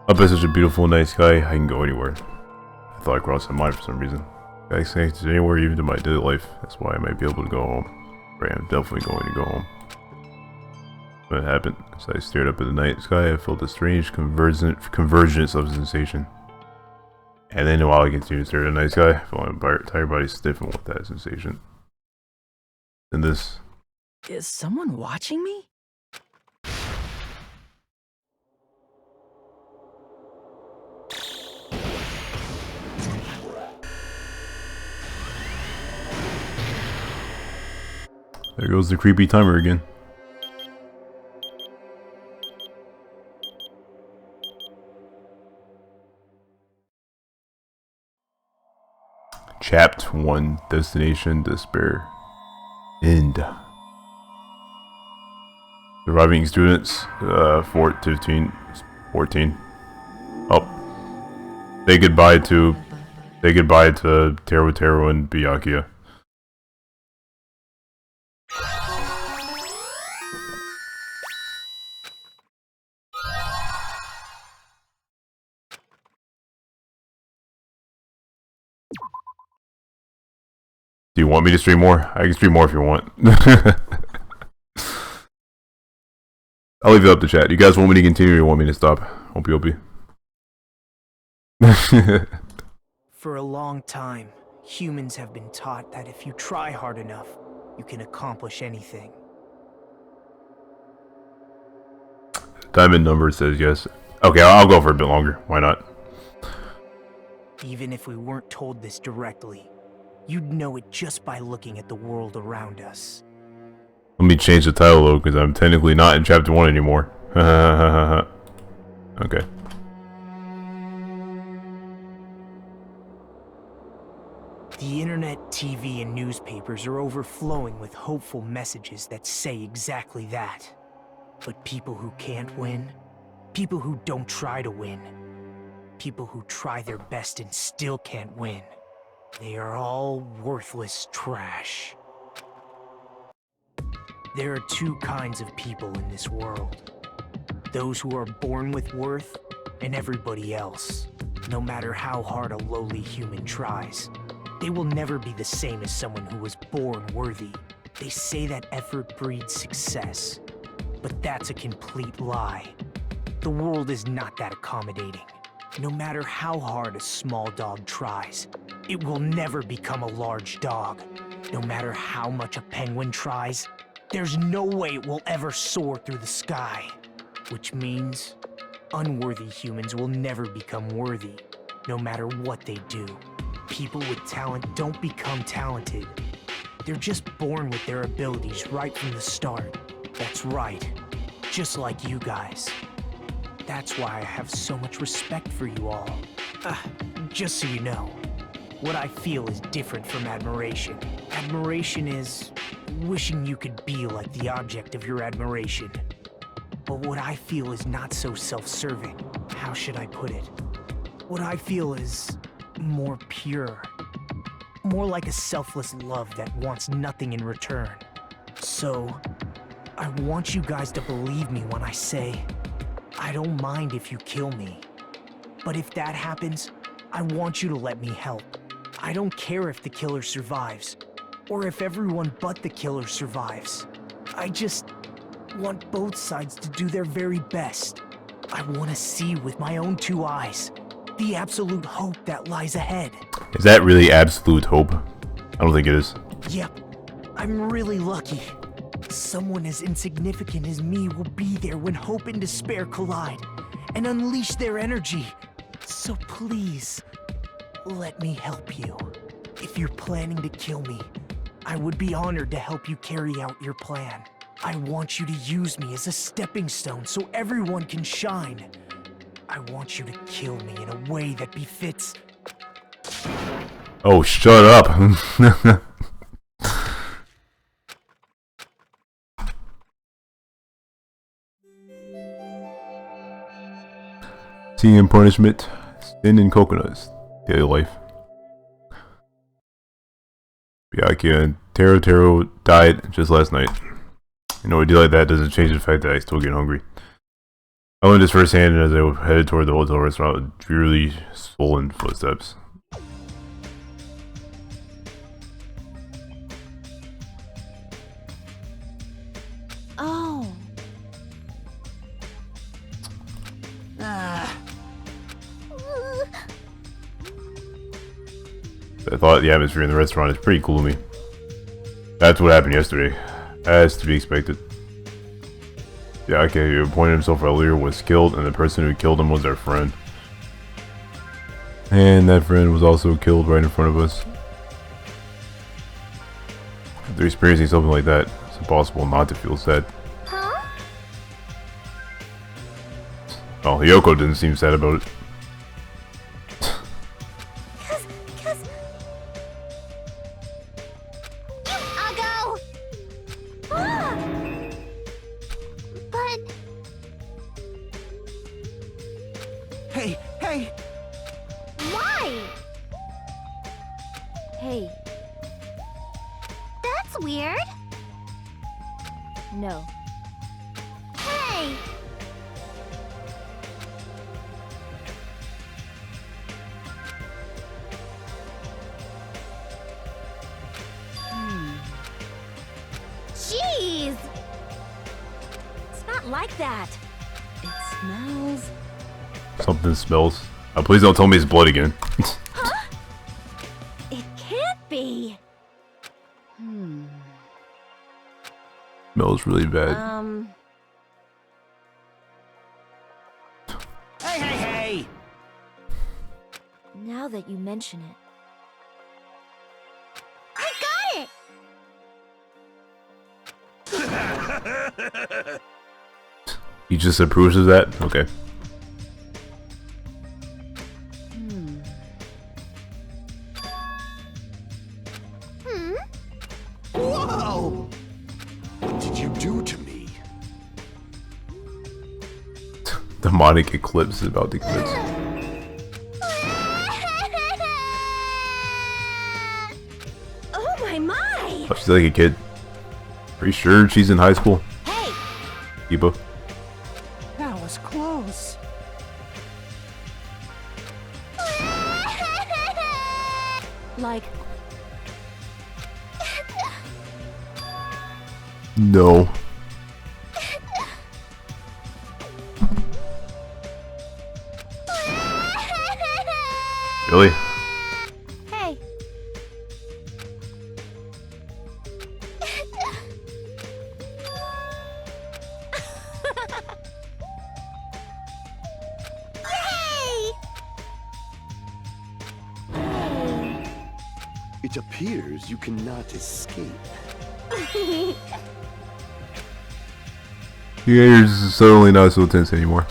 up at such a beautiful night sky, I can go anywhere. I thought it crossed my mind for some reason. I can connect anywhere, even to my daily life. That's why I might be able to go home. Right, I'm definitely going to go home. What happened? As I stared up at the night sky, I felt a strange convergence of sensation. And then while I continued to stare at the night sky, I felt my entire body stiffen with that sensation. And this... Is someone watching me? There goes the creepy timer again. Chapter 1, Destination Despair. End. Surviving students, 14. Oh. Say goodbye to Taro Taro and Byakuya. Do you want me to stream more? I can stream more if you want. I'll leave it up to chat. You guys want me to continue or you want me to stop? Hope you'll be. For a long time, humans have been taught that if you try hard enough, you can accomplish anything. Diamond number says yes. Okay, I'll go for a bit longer. Why not? Even if we weren't told this directly, you'd know it just by looking at the world around us. Let me change the title though, because I'm technically not in chapter 1 anymore. Okay. The internet, TV, and newspapers are overflowing with hopeful messages that say exactly that. But people who can't win, people who don't try to win, people who try their best and still can't win, they are all worthless trash. There are two kinds of people in this world. Those who are born with worth, and everybody else. No matter how hard a lowly human tries, they will never be the same as someone who was born worthy. They say that effort breeds success, but that's a complete lie. The world is not that accommodating. No matter how hard a small dog tries, it will never become a large dog. No matter how much a penguin tries, there's no way it will ever soar through the sky. Which means, unworthy humans will never become worthy, no matter what they do. People with talent don't become talented. They're just born with their abilities right from the start. That's right, just like you guys. That's why I have so much respect for you all. Just so you know, what I feel is different from admiration. Admiration is wishing you could be like the object of your admiration. But what I feel is not so self-serving. How should I put it? What I feel is more pure. More like a selfless love that wants nothing in return. So, I want you guys to believe me when I say, I don't mind if you kill me. But if that happens, I want you to let me help. I don't care if the killer survives, or if everyone but the killer survives. I just want both sides to do their very best. I want to see with my own two eyes the absolute hope that lies ahead. Is that really absolute hope? I don't think it is. Yep, I'm really lucky. Someone as insignificant as me will be there when hope and despair collide and unleash their energy. So please, let me help you. If you're planning to kill me, I would be honored to help you carry out your plan. I want you to use me as a stepping stone so everyone can shine. I want you to kill me in a way that befits... Oh, shut up. Sin and punishment, sin and coconuts, daily life. Byakuya and Taro died just last night. You know, a deal like that doesn't change the fact that I still get hungry. I learned this firsthand as I headed toward the hotel restaurant with drearily swollen footsteps. Oh, I thought the atmosphere in the restaurant is pretty gloomy. That's what happened yesterday. As to be expected. Yaake, who appointed himself our leader, was killed, and the person who killed him was our friend. And that friend was also killed right in front of us. After experiencing something like that, it's impossible not to feel sad. Huh? Well, Yoko didn't seem sad about it. I'll go! Ah! But... Hey, hey! Why? Hey, That's weird. no. Hey! Jeez! It's not like that. It smells. Something smells. Please don't tell me it's blood again. It can't be. Smells really bad. Hey, hey, hey! Now that you mention it. I got it! He just approves of that? Okay. Whoa! What did you do to me? Demonic eclipse is about to commence. Oh my! Oh, she's like a kid. Pretty sure she's in high school. Hey! Iba. That was close. Like, No. Really? Hey. It appears you cannot escape. Yeah, it's suddenly not so tense anymore.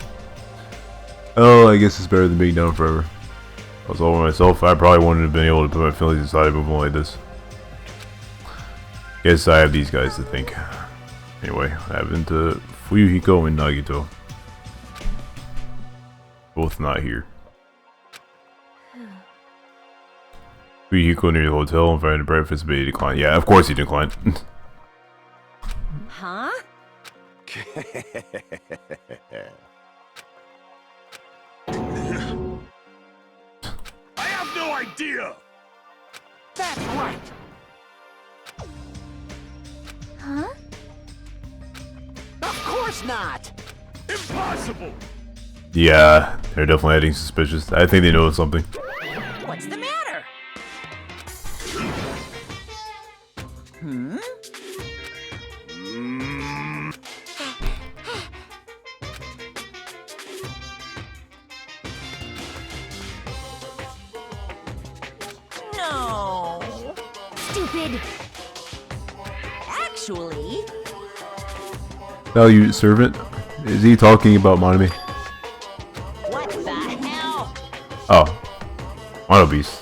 Oh, I guess it's better than being down forever. If I was all by myself, I probably wouldn't have been able to put my feelings aside and move on like this. Guess I have these guys to thank. Anyway, I happened to Fuyuhiko and Nagito. Both not here. Fuyuhiko near the hotel invited breakfast, but he declined. Yeah, of course he declined. huh? I have no idea! That's right! Huh? Of course not! Impossible! Yeah, they're definitely acting suspicious. I think they know something. What's the matter? Hmm? No. Stupid. Actually, Now, you servant, is he talking about Monami? what the hell? Oh, Mono Beast.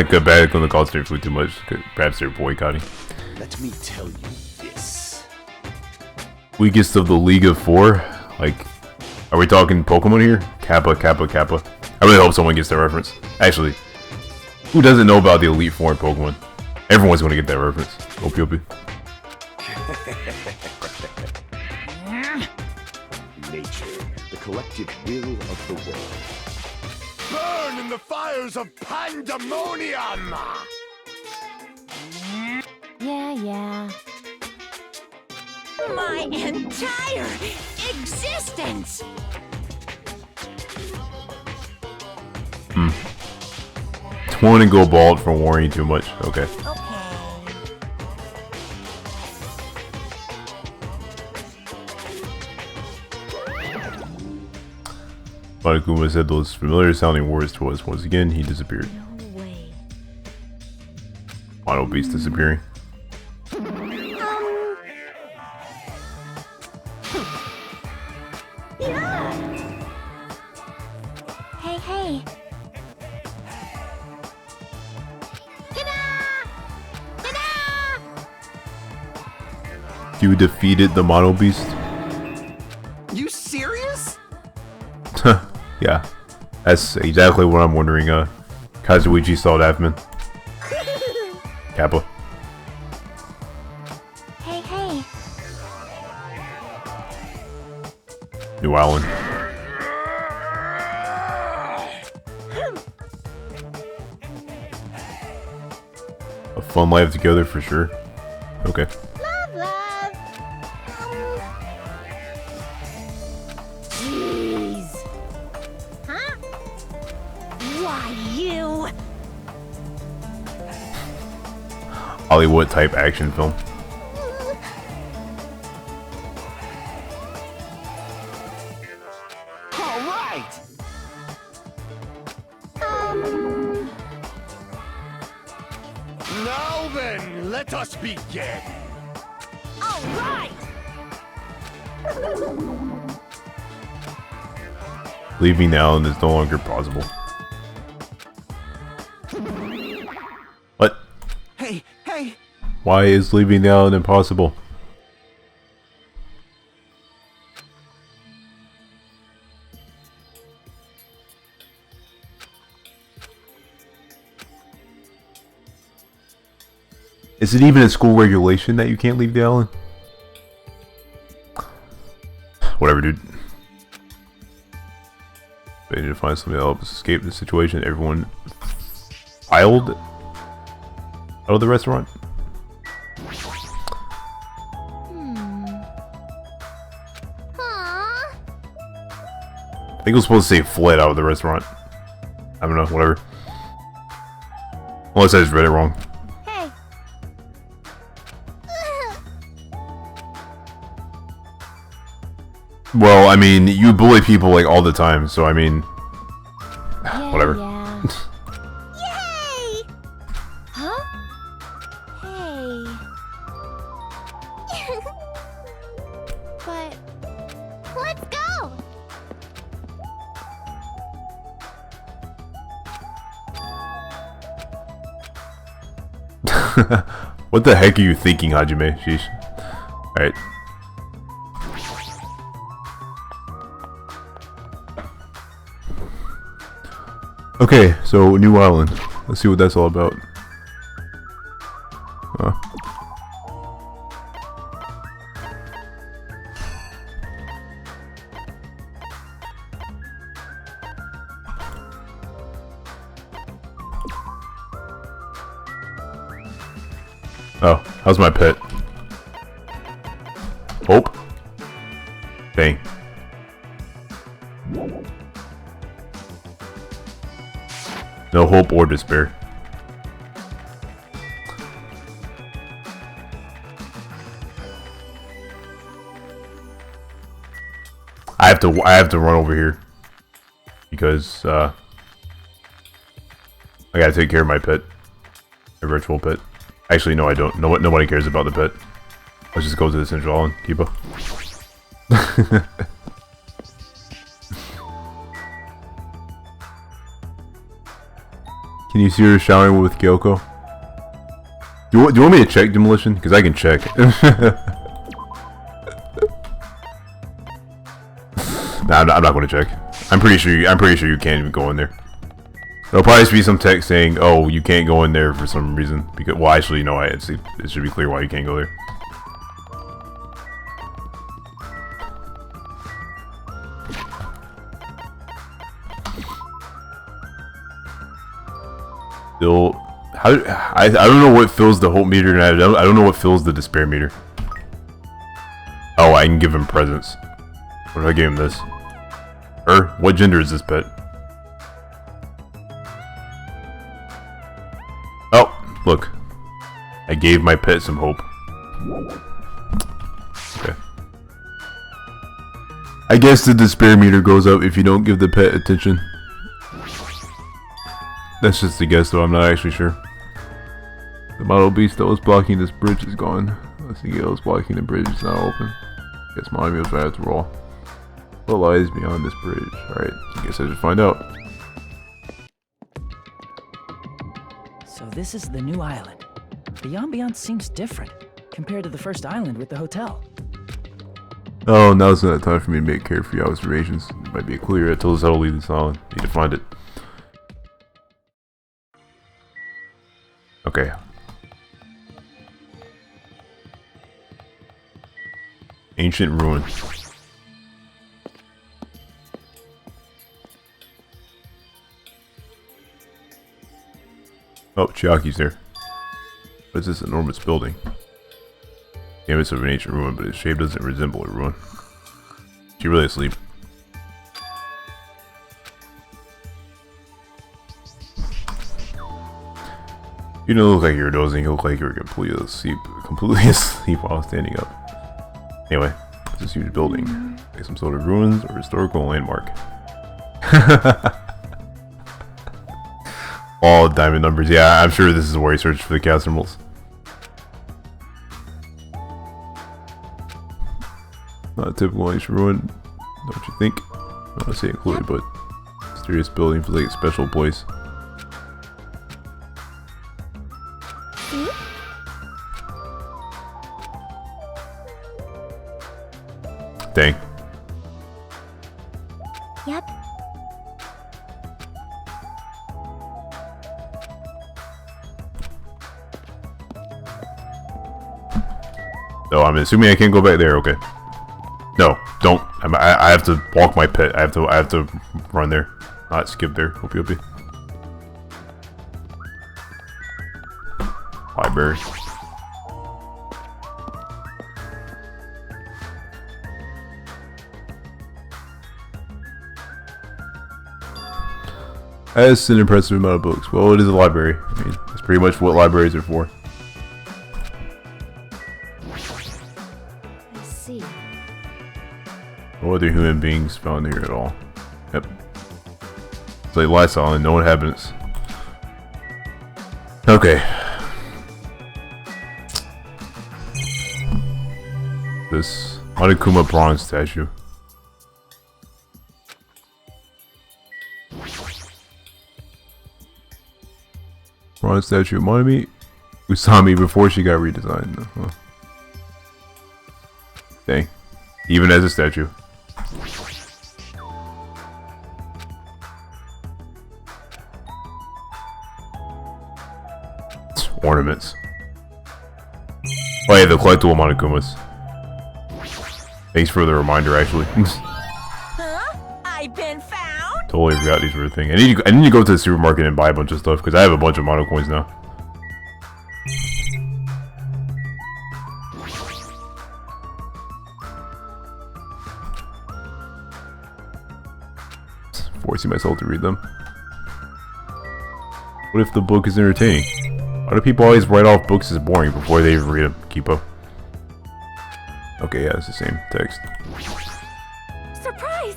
Good bad when the concentrate food too much. Perhaps they're boycotting. Let me tell you this. Weakest of the League of Four? Like, are we talking Pokemon here? Kappa, Kappa, Kappa. I really hope someone gets that reference. Actually, who doesn't know about the Elite Four in Pokemon? Everyone's going to get that reference. Opie Opie. Nature, the collective will of the world. Burn in the fires of pandemonium! Yeah. My entire existence! Want to go bald for worrying too much. Okay. Monokuma said those familiar sounding words to us. Once again, he disappeared. No way. Mono Beast disappearing. Yeah. Hey, hey. You defeated the Mono Beast? You serious? Yeah. That's exactly what I'm wondering, Kazuichi saw that man. Kappa. Hey, hey. New Island. A fun life together for sure. Okay. Love, love. Jeez. Huh? Why, you? Hollywood type action film. All right. Now then, let us begin. All right. Leaving the island is no longer possible. What? Hey, hey. Why is leaving the island impossible? Is it even a school regulation that you can't leave the island? Whatever, dude. They need to find something to help us escape the situation. Everyone filed out of the restaurant. Aww. I think it was supposed to say fled out of the restaurant. I don't know, whatever. Unless I just read it wrong. Hey. Well, I mean, you bully people like all the time, so I mean, whatever. Yeah. Yay! Huh? Hey. But let's go. What the heck are you thinking, Hajime? Sheesh. Alright. Okay, so New Island. Let's see what that's all about. Huh. Oh, how's my pet? Hope? Dang. No hope or despair. I have to run over here because I gotta take care of my pet, my virtual pet. Actually, no, I don't. Nobody cares about the pet. Let's just go to the Central Island, Kiba. Can you see her showering with Kyoko? Do you want me to check demolition? Because I can check. Nah, I'm not going to check. I'm pretty sure you can't even go in there. There'll probably be some text saying, "Oh, you can't go in there for some reason." Because, well, actually, no. It should be clear why you can't go there. Still, I don't know what fills the hope meter, and I don't know what fills the despair meter. Oh, I can give him presents. What if I gave him this? What gender is this pet? Look, I gave my pet some hope. Okay. I guess the despair meter goes up if you don't give the pet attention. That's just a guess though, I'm not actually sure. The model beast that was blocking this bridge is gone. The thing that was blocking the bridge is now open. Guess mommy was right after all. What lies beyond this bridge? Alright, I guess I should find out. So this is the new island. The ambiance seems different compared to the first island with the hotel. Oh, now's not the time for me to make carefree observations. It might be a clue that tells us how to leave this island. Need to find it. Okay. Ancient ruin. Oh, Chiaki's there. What is this enormous building? The image of an ancient ruin, but its shape doesn't resemble a ruin. Is she really asleep? You don't look like you're dozing, you look like you're completely asleep while standing up. Anyway, it's this huge building. Like some sort of ruins or historical landmark. All diamond numbers. Yeah, I'm sure this is where he searched for the cast symbols. Not a typical ancient ruin, don't you think? I don't want to say included, but mysterious building feels like a special place. Dang. Yep. Oh, I'm assuming I can't go back there. Okay. No, don't. I have to walk my pet. I have to run there, not skip there. Hope. Library. That's an impressive amount of books. Well, it is a library. I mean, that's pretty much what libraries are for. I see. No other human beings found here at all. Yep. It's like Lysol and no inhabitants. Okay. This Monokuma bronze statue. Bronze statue of Monami Usami before she got redesigned. Huh. Dang. Even as a statue. Ornaments. Oh yeah, the collectible Monokumas. Thanks for the reminder, actually. Huh? I've been found? Totally forgot these were a thing. I need to go to the supermarket and buy a bunch of stuff because I have a bunch of mono coins now. Forcing myself to read them. What if the book is entertaining? Why do people always write off books as boring before they even read them? Kipo. Okay, yeah, it's the same text. Surprise!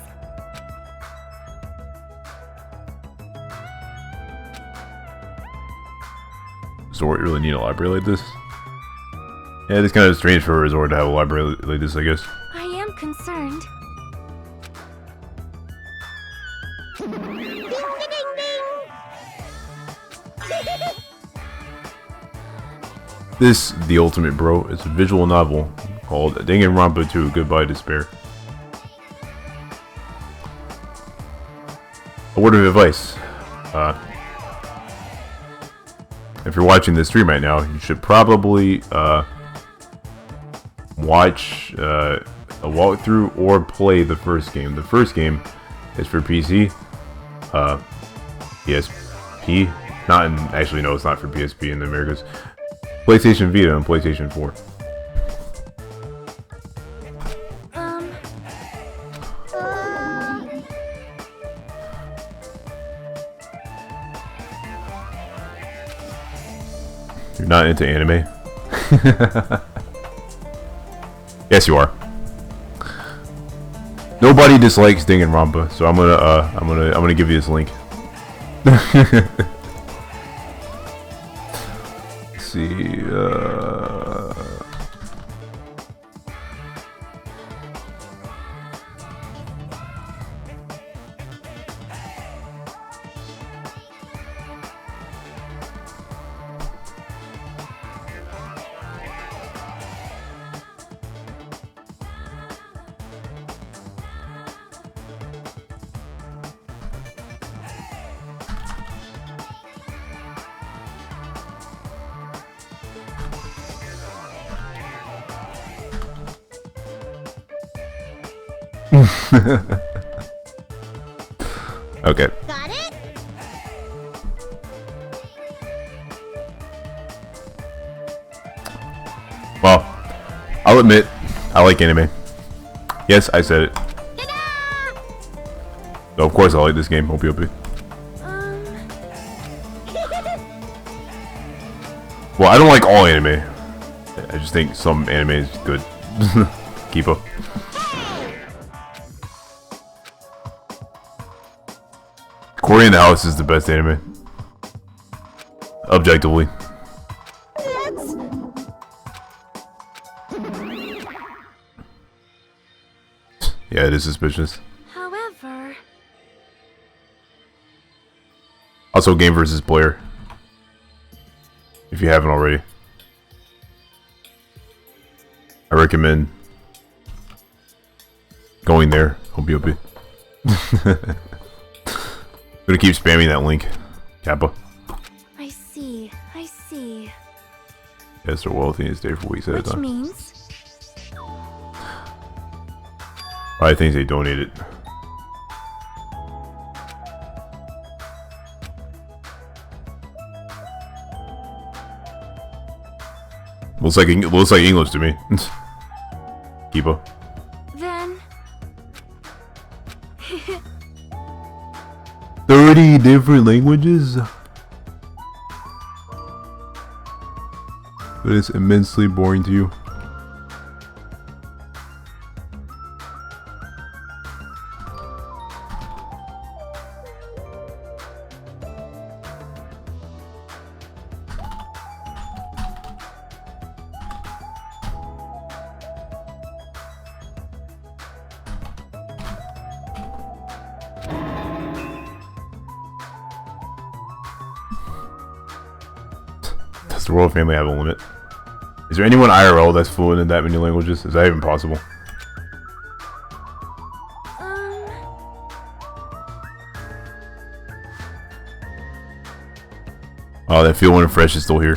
Resort really need a library like this? Yeah, it's kind of strange for a resort to have a library like this, I guess. I am concerned. This, The Ultimate Bro, is a visual novel called Danganronpa 2 Goodbye Despair. A word of advice. If you're watching this stream right now, you should probably watch a walkthrough or play the first game. The first game is for PC, PSP. Actually, no, it's not for PSP in the Americas. PlayStation Vita and PlayStation 4. You're not into anime? Yes, you are. Nobody dislikes Danganronpa, so I'm gonna give you this link. Let's see. Okay. Got it? Well, I'll admit, I like anime. Yes, I said it. So of course I like this game, OP. Well, I don't like all anime. I just think some anime is good. Keep up. Cory in the House is the best anime. Objectively. Yeah, it is suspicious. However... Also, game versus player. If you haven't already. I recommend going there. OP. I'm gonna keep spamming that link. Kappa. I see. Yes, they're wealthy and stay for weeks at a Which time. means... Probably things they donated. Looks like English to me. Keepa. Then... 30 different languages? But it's immensely boring to you. Does the royal family have a limit? Is there anyone IRL that's fluent in that many languages? Is that even possible? Oh, that Feel When Fresh is still here.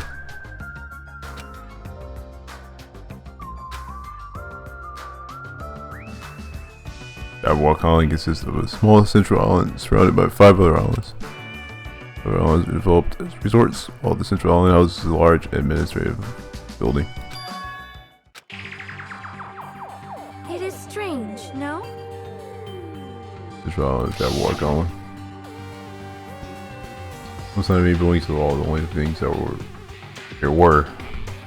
That Walk Island consists of a small central island surrounded by 5 other islands. Other islands are developed as resorts, while the central island houses a large administrative building. It is strange, no? Central island is that Walk Island. Most not many buildings at all. The only things that were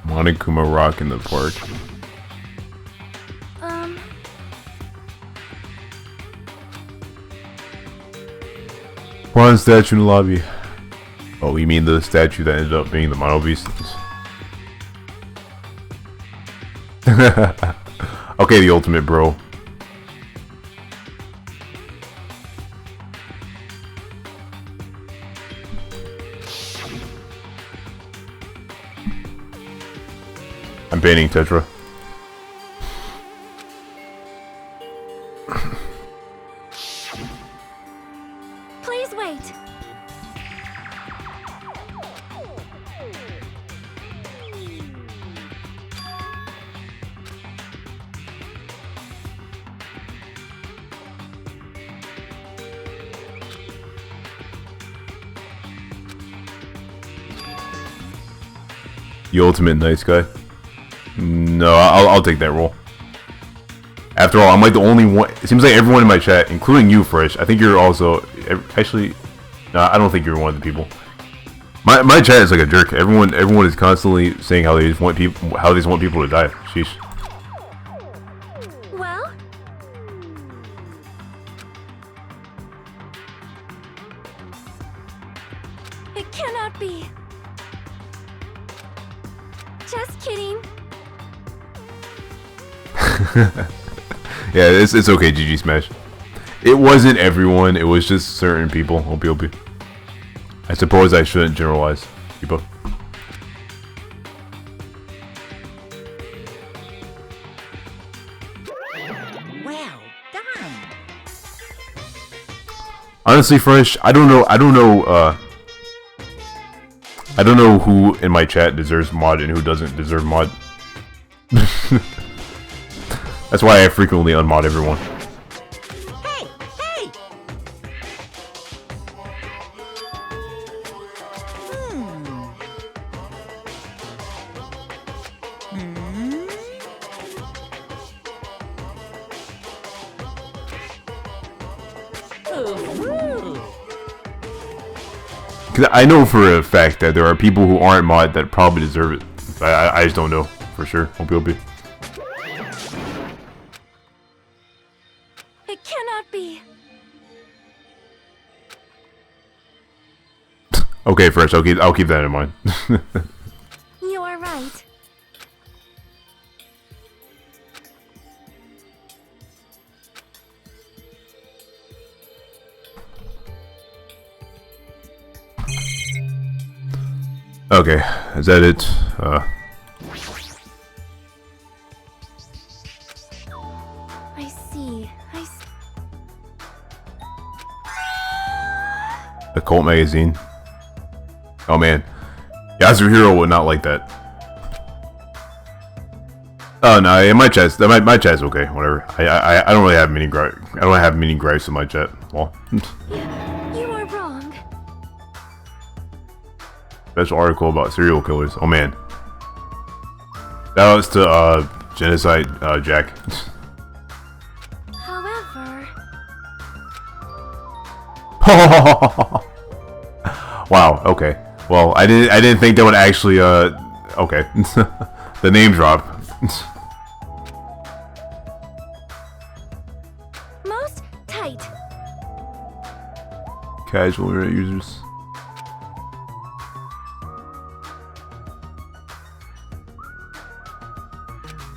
Monokuma Rock in the park. One statue in the lobby. Oh, you mean the statue that ended up being the Mono Beast? Okay, the ultimate bro. I'm banning Tetra. Please wait. The ultimate nice guy. No, I'll take that role. After all, I'm like the only one. It seems like everyone in my chat, including you, Fresh. I think you're also. Actually, no, I don't think you're one of the people. My chat is like a jerk. Everyone is constantly saying how they just want people to die. Sheesh. Well? It cannot be. Just kidding. Yeah, it's okay, GG Smash. It wasn't everyone, it was just certain people. OP. I suppose I shouldn't generalize people. Well done. Honestly, Fresh, I don't know who in my chat deserves mod and who doesn't deserve mod. That's why I frequently unmod everyone. Hey! Cause I know for a fact that there are people who aren't mod that probably deserve it. I just don't know for sure. OP. It cannot be. Okay, Fresh. I'll keep that in mind. You are right. Okay, is that it? I see. The Cult magazine. Oh man, Yasuhiro would not like that. Oh no, yeah, my chat's okay. Whatever. I don't really have many gripes. I don't have many gripes in my chat. Well, You are wrong. special article about serial killers. Oh man. That was to genocide Jack. However, Wow. Okay. Well, I didn't think that would actually okay. The name drop. most tight. Casual internet users.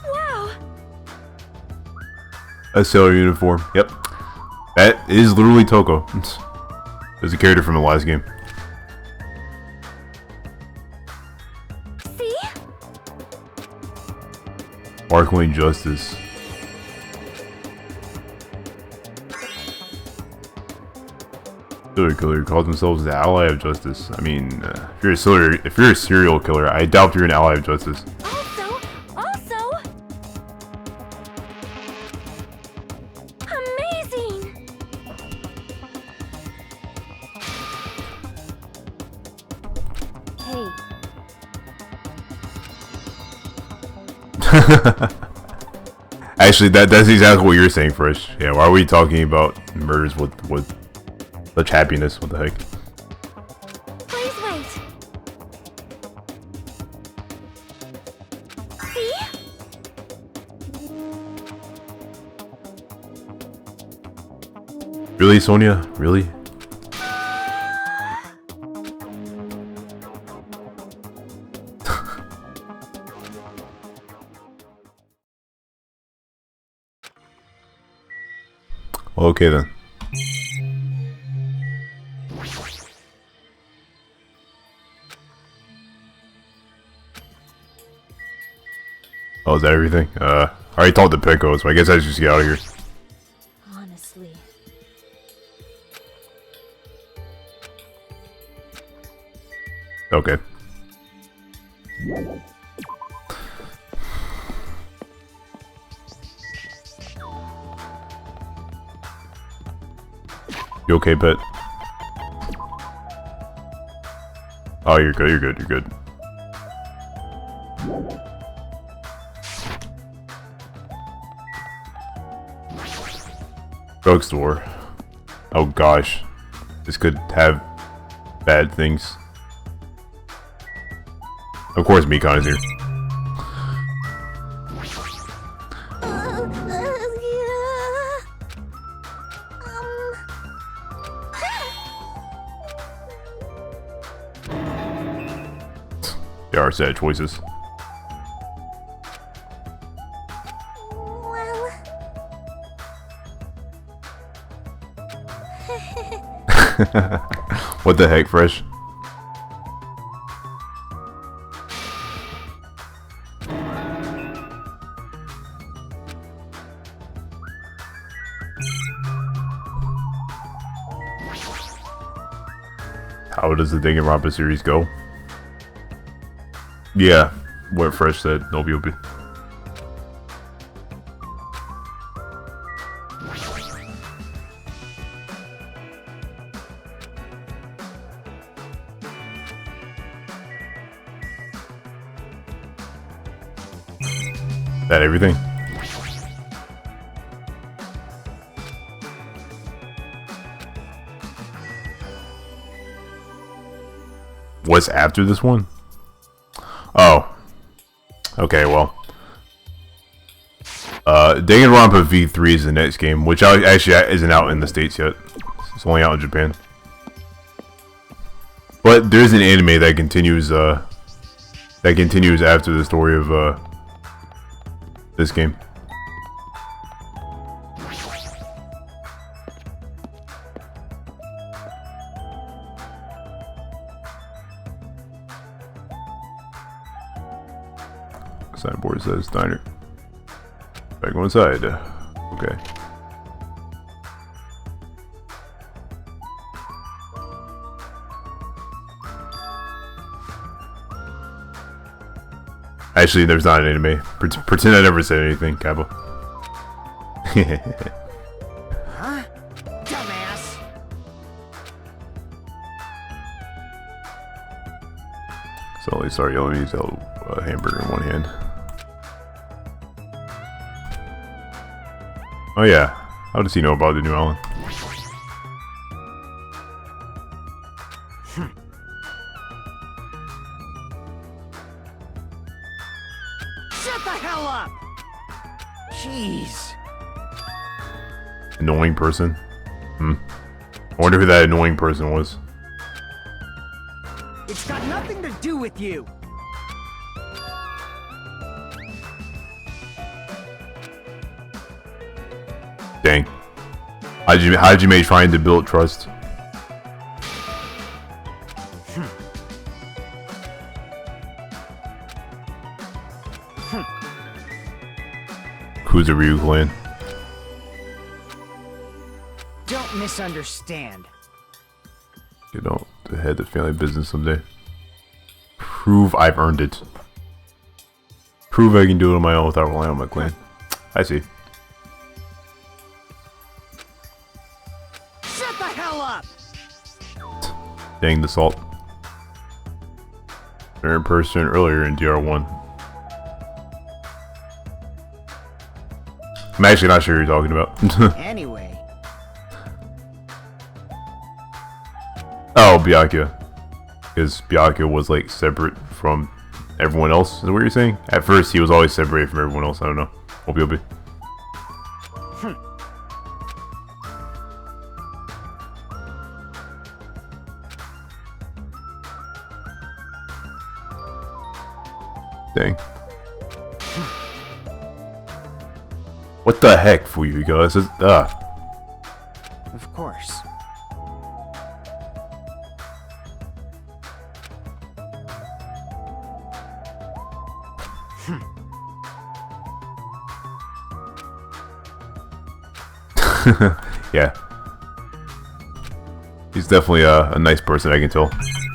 Wow. A sailor uniform. Yep. That is literally Toko. There's a character from the last game. See? Sparkling Justice. Serial killer calls themselves the ally of justice. I mean, if you're a serial killer, I doubt you're an ally of justice. Also, amazing. Hey, Actually, that's exactly what you're saying, Fresh. Yeah, why are we talking about murders with such happiness? What the heck? Please wait. See? Really, Sonia? Really? Okay then. Oh, is that everything? I already talked to Peko, so I guess I should just get out of here. honestly. Okay. You okay, pet? Oh, you're good, you're good, you're good. Drugstore. Oh gosh. This could have bad things. Of course, Mikon is here. There are sad choices. What the heck, Fresh? How does the Danganronpa series go? Yeah, what Fresh said, no BOP. That everything? What's after this one? Oh. Okay, well. Danganronpa V3 is the next game, which actually isn't out in the States yet. It's only out in Japan. But there's an anime that continues after the story of this game. Signboard says diner. Back go inside. Okay. Actually, there's not an anime. Pretend I never said anything, Kappa. Huh? Dumbass. So, sorry, you only need a hamburger in one hand. Oh yeah, how does he know about the new island? Shut the hell up! Jeez. Annoying person? I wonder who that annoying person was. It's got nothing to do with you. Dang. How'd you make trying to build trust? Who's the Ryu clan? Don't misunderstand. You know, to head the family business someday. Prove I've earned it. Prove I can do it on my own without relying on my clan. I see. Shut the hell up! Dang the salt. They're in person earlier in DR1. I'm actually not sure who you're talking about. Anyway. Oh, Byakuya. Because Byakuya was like separate from everyone else, is that what you're saying? At first he was always separated from everyone else, I don't know. Obi. Dang. What the heck, Fuyuhiko? This is Of course. Yeah. He's definitely a nice person, I can tell.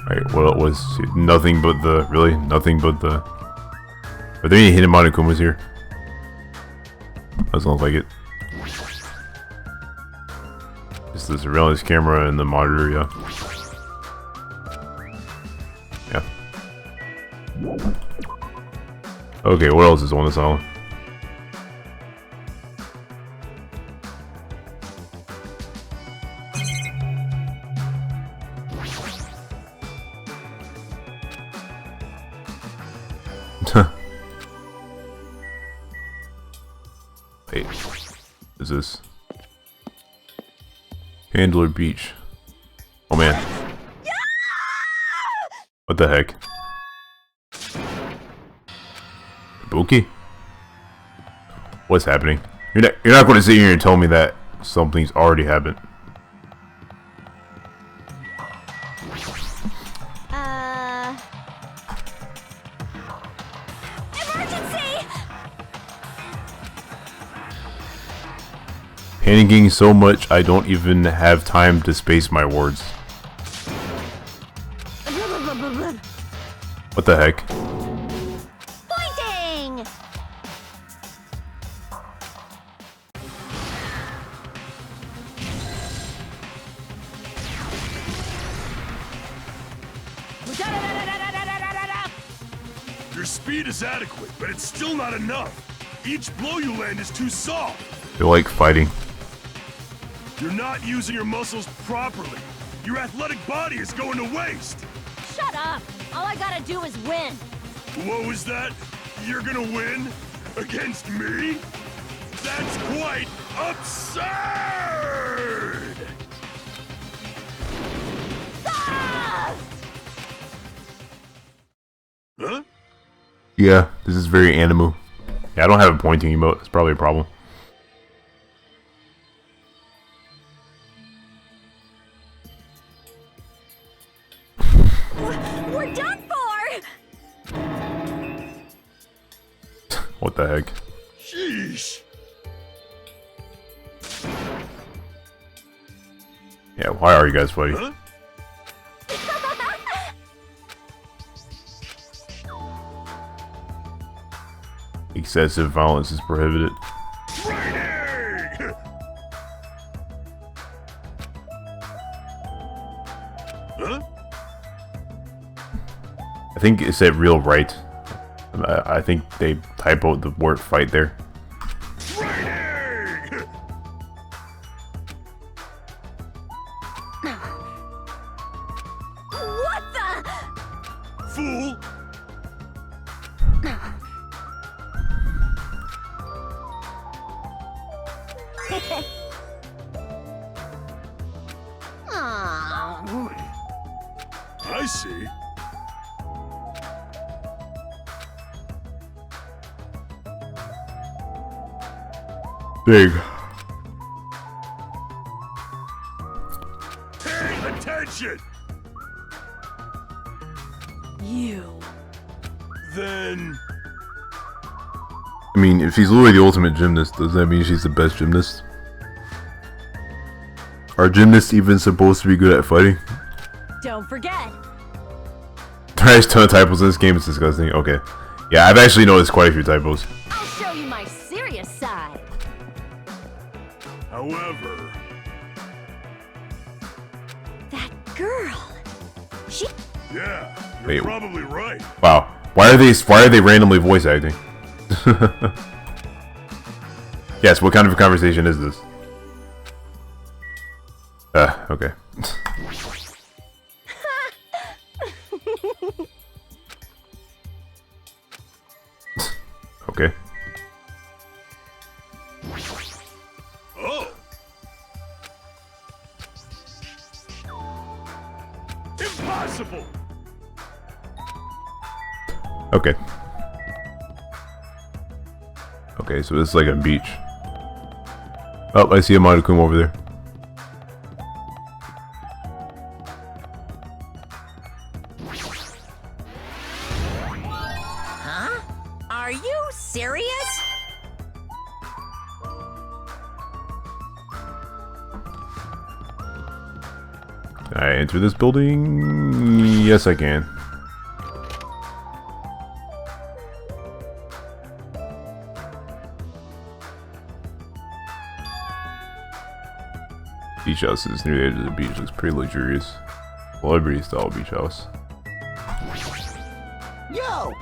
Right, what was nothing but the nothing but the. Are there any hidden Monokumas here? Doesn't look like it. Just the surveillance camera and the monitor, yeah. Yeah. Okay, what else is on this island? Wait. Is this? Handler Beach. Oh man. What the heck? Kabuki? What's happening? You're not going to sit here and tell me that something's already happened. Emergency! Panicking so much I don't even have time to space my words. What the heck? Pointing! Your speed is adequate, but it's still not enough. Each blow you land is too soft. They're like fighting. You're not using your muscles properly. Your athletic body is going to waste. Shut up! All I gotta do is win. What was that? You're gonna win? Against me? That's quite absurd! Ah! Huh? Yeah, this is very animu. Yeah, I don't have a pointing emote. It's probably a problem. We're done for! What the heck? Sheesh. Yeah, why are you guys fighting? Huh? Excessive violence is prohibited. Training! Huh? I think it said real right. I think they typoed the word fight there. Training! What the? Fool! Aww. I see. Big. Pay attention! You. Then... I mean, if she's literally the ultimate gymnast, does that mean she's the best gymnast? Are gymnasts even supposed to be good at fighting? Don't forget. There's a ton of typos in this game, it's disgusting. Okay. Yeah, I've actually noticed quite a few typos. I'll show you my serious side. However... That girl. She... Yeah, you're Wait. probably right. Wow. Why are they randomly voice acting? Yes, what kind of a conversation is this? Okay. Okay. Oh! Impossible! Okay. Okay, so this is like a beach. Oh, I see a Monokuma over there. Huh? Are you serious? Can I enter this building? Yes, I can. Beach house is near the edge of the beach. Looks pretty luxurious. Celebrity style beach house. Yo!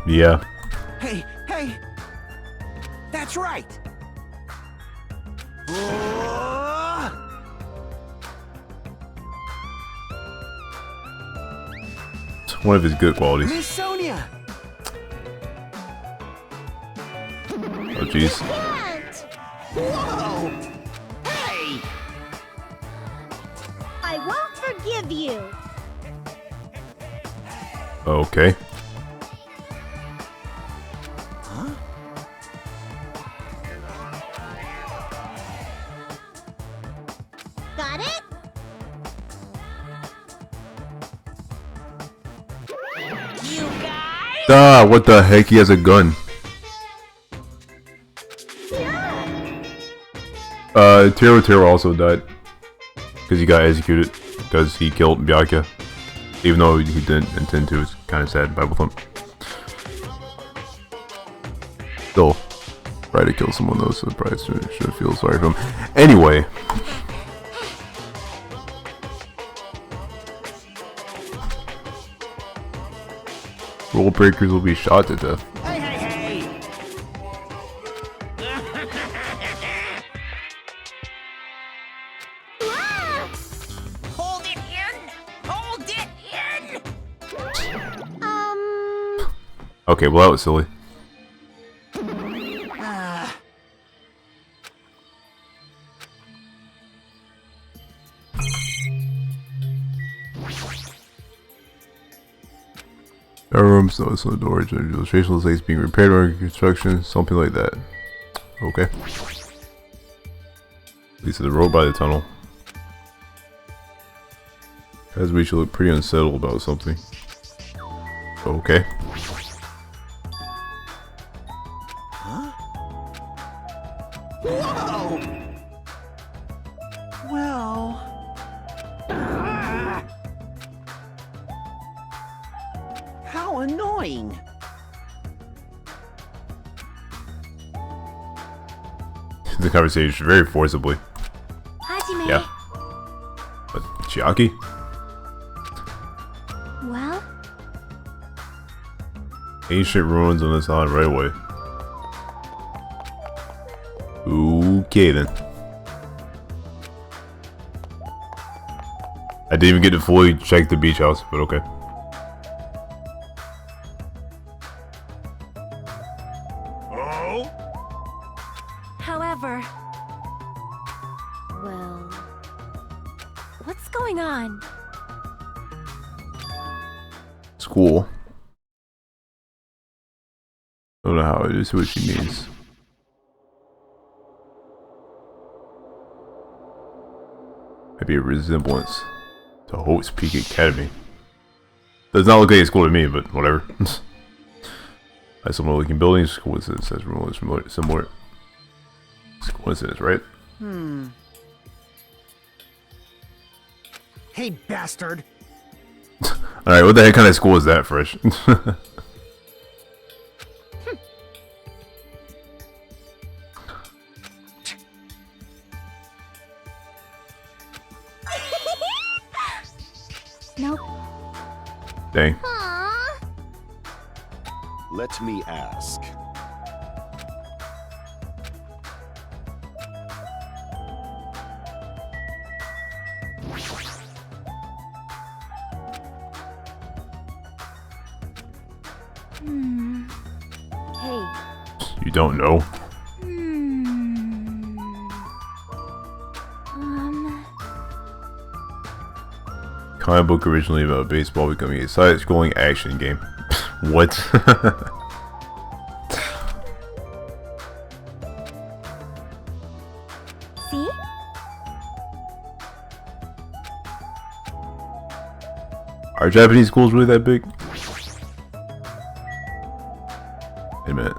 Yeah. Hey, hey! That's right! It's one of his good qualities. Miss Sonia! Oh jeez. Whoa! Hey! I won't forgive you. Okay. Got it? You guys? Ah, what the heck? He has a gun. Tero also died. Because he got executed. Because he killed Byakuya. Even though he didn't intend to. It's kind of sad. Bible thump. Still, try to kill someone though, so probably should feel sorry for him. Anyway. Rule breakers will be shot to death. Hey, hey, hey! Hold it in! Hold it in! Okay, well that was silly. Our room's no the door, facial mistakes being repaired or construction, something like that. Okay. Leads to the road by the tunnel. As we should look pretty unsettled about something. Okay. Whoa! Well... How annoying! The conversation very forcibly. Hajime. Yeah. But Chiaki? Well, Ancient ruins on this island right away. Okay then. I didn't even get to fully check the beach house, but okay. Oh? However... Well... What's going on? School. I don't know how it is, what she means. Maybe a resemblance to Hope's Peak Academy. Does not look like a school to me, but whatever. Nice similar looking buildings, coincidence, that's really similar. It's coincidence, right? Hey, bastard! Alright, what the heck kind of school is that, Fresh? nope. Dang. Let me ask. Hey, You don't know? Comic book originally about baseball becoming a side-scrolling action game. What? See? Are Japanese schools really that big? Wait a minute.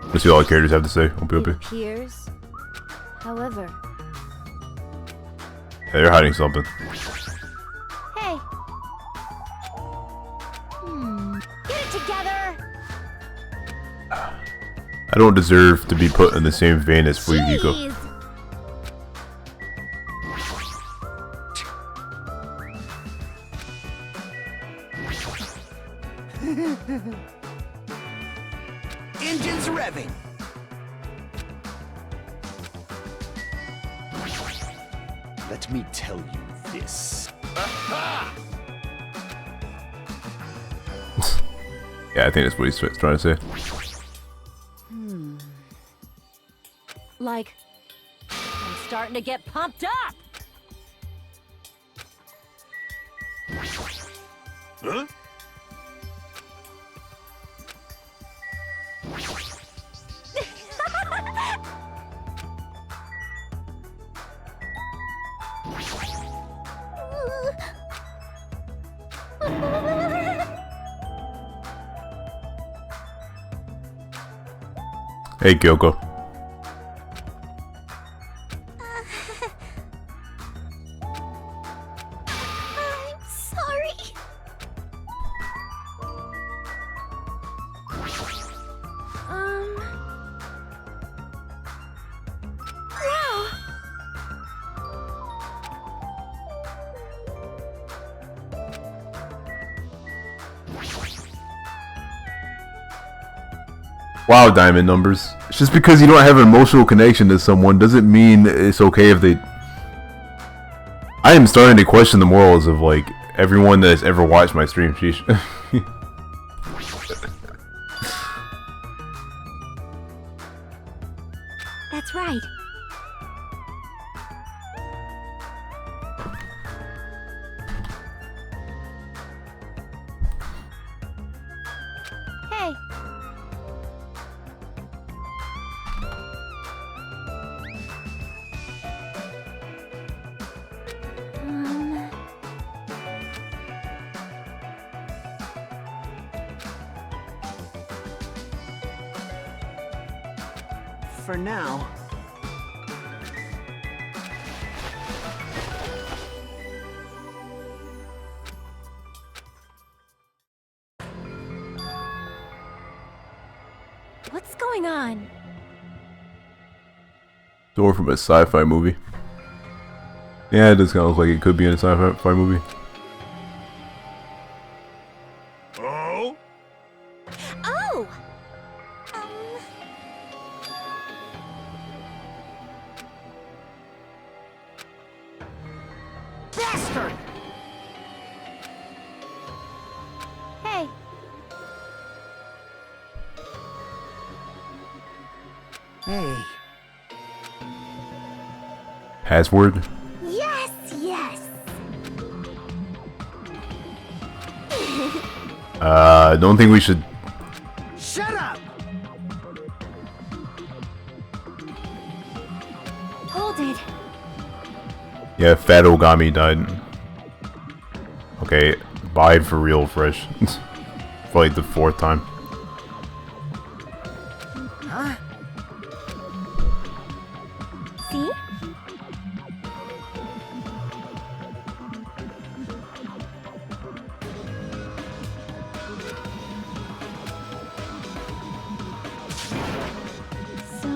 Let's see what all the characters have to say. it appears. However, Yeah, they're hiding something. Hey. Get it together! I don't deserve to be put in the same vein as Fuyuhiko. Jeez. Engines revving! Let me tell you this. Yeah, I think that's what he's trying to say. Like, I'm starting to get pumped up! Huh? Hey, Kyoko. I'm sorry. Wow. Wow, diamond numbers. Just because you don't have an emotional connection to someone doesn't mean it's okay if they... I am starting to question the morals of, like, everyone that has ever watched my stream. Sheesh. That's right. Hey. For now. What's going on? Door from a sci-fi movie. Yeah, it does kind of look like it could be in a sci-fi movie. Oh? Oh! Bastard! Hey. Hey. Password? Yes, yes. Don't think we should... Shut up! Hold it. Yeah, Fat Ogami died. Okay, bye for real, Fresh. For like the 4th time. Huh? See? So...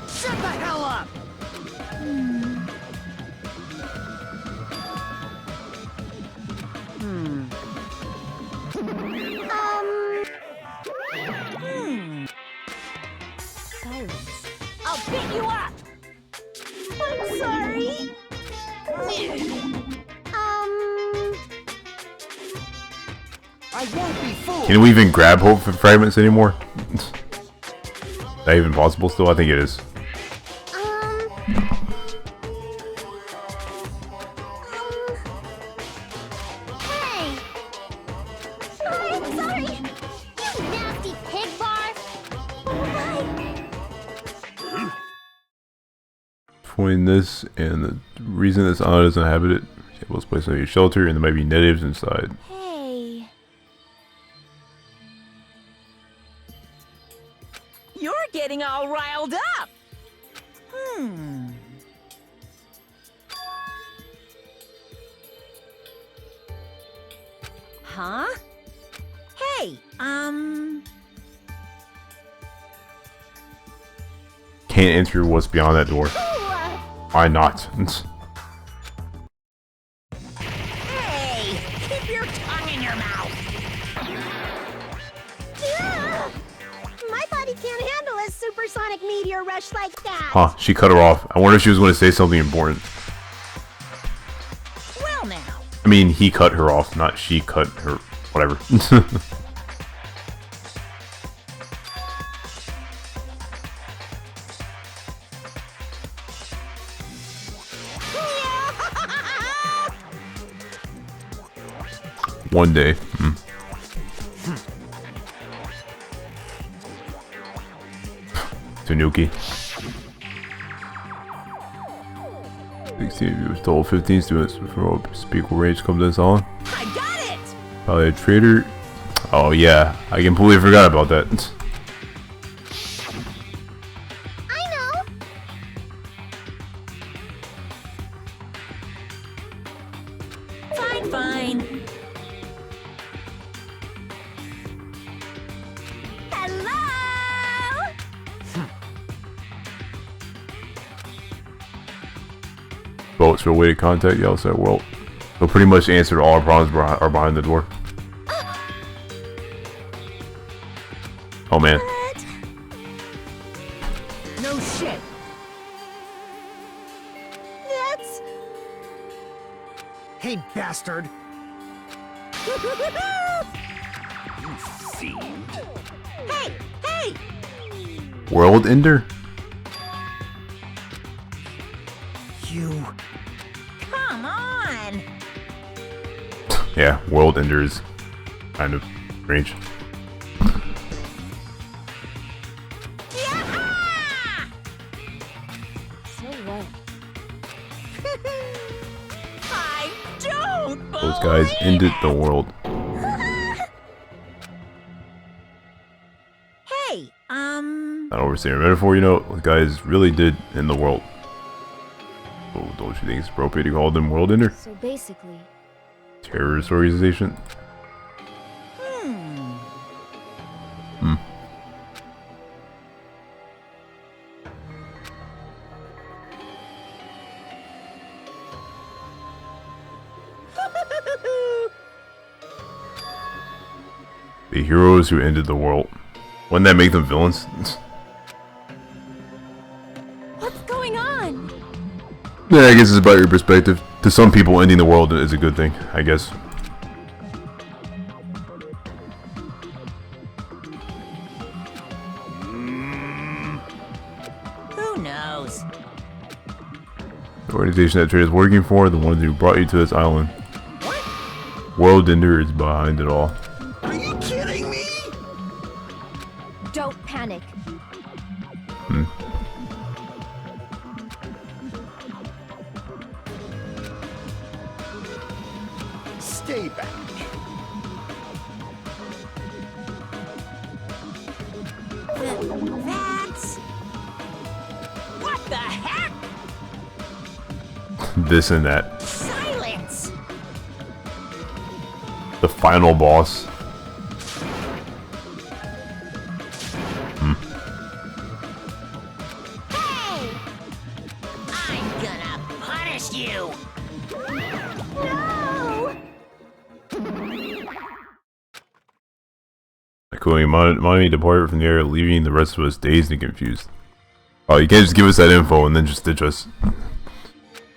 Shut the hell up! Silence. I'll beat you up! I'm sorry. I won't be fooled! Can we even grab hope fragments anymore? Is that even possible still? I think it is. Hey. I'm sorry. You nasty pig barf. Between this and the reason this island is uninhabited, it was placed on your shelter and there might be natives inside. Hey. You're getting all riled up! Huh? Hey, Can't enter what's beyond that door. Why not? rush like that? Huh, she cut her off. I wonder if she was going to say something important. Well now. I mean, he cut her off, not she cut her. Whatever. One day. Tanuki. 16 viewers told 15 students before speaker range comes in on. I got it! Probably a traitor. Oh yeah, I completely forgot about that. I know. Fine, fine. Hello? Votes for a way to contact the outside world. So pretty much answered all our problems are behind the door. Oh man. No shit. That's... Hey, bastard. You fiend. Hey! Hey! World Ender? You. Come on! Yeah, World Ender is kind of strange. So what? I don't Those guys ended the world. Hey, Not overstating a metaphor, you know, those guys really did end the world. So don't you think it's appropriate to call them World Ender? So basically, Terrorist organization? The heroes who ended the world. Wouldn't that make them villains? What's going on? Yeah, I guess it's about your perspective. To some people, ending the world is a good thing, I guess. who knows? The organization that Trade is working for, the ones who brought you to this island. World Ender is behind it all. Are you kidding me? don't panic. Stay back. That's... What the heck? This and that. Silence! The final boss. Hey! I'm gonna punish you! No! Cooling Monty departed from the area, leaving the rest of us dazed and confused. Oh, you can't just give us that info and then just ditch us.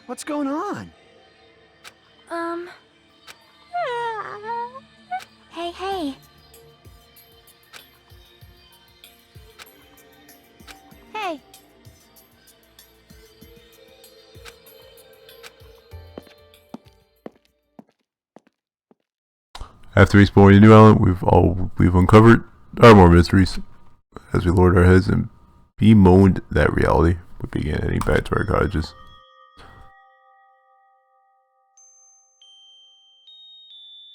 What's going on? Hey, hey. Hey. After exploring the new island, we've uncovered more mysteries. As we lowered our heads and bemoaned that reality, we began heading back to our cottages.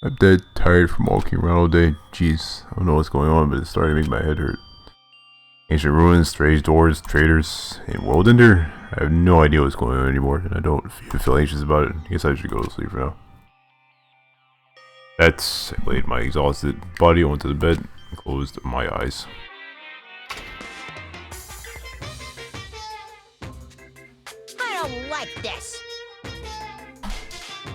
I'm dead tired from walking around all day. Jeez, I don't know what's going on, but it's starting to make my head hurt. Ancient ruins, strange doors, traders, and World Ender. I have no idea what's going on anymore, and I don't feel anxious about it. I guess I should go to sleep for now. I laid my exhausted body onto the bed and closed my eyes. I don't like this!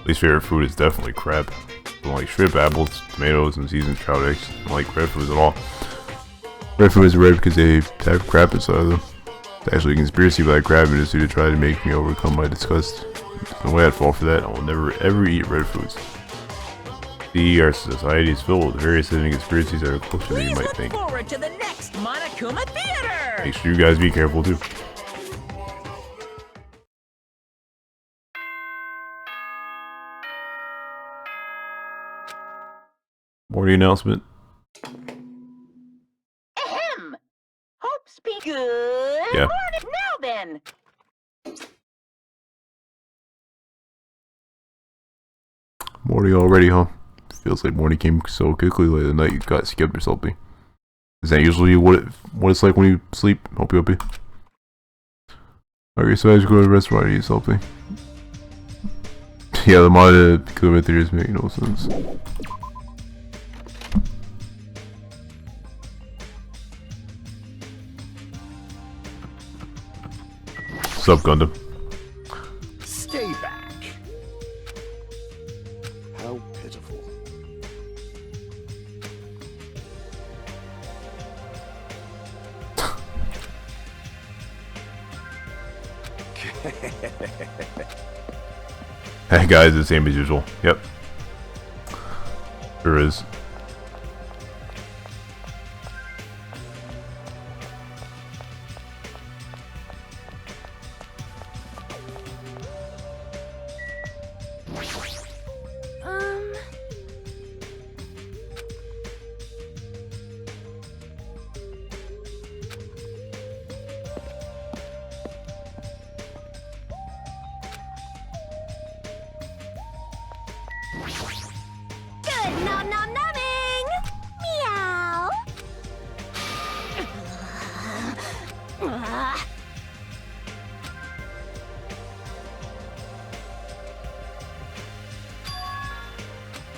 Least favorite food is definitely crab. I don't like shrimp, apples, tomatoes, and seasoned trout eggs. I don't like red foods at all. Red food is red because they have crab inside of them. It's actually a conspiracy by a crab industry to try to make me overcome my disgust. There's no way I'd fall for that. I will never ever eat red foods. See, our society is filled with various hidden conspiracies that are closer than you might think. Forward to the next Monokuma Theater! Make sure you guys be careful too. Morning announcement. Ahem! Hopes be good. Yeah. Morning now then. Morning already, huh? Feels like morning came so quickly late at night you got skipped or something. Is that usually what it's like when you sleep? Hope you. Okay, so as you go to the restaurant and eat something. Yeah, the modded equipment theories make no sense. What's up, Gundam? Stay back. How pitiful. That guy's the same as usual. Yep. Sure is. Good nom nom nomming! Meow!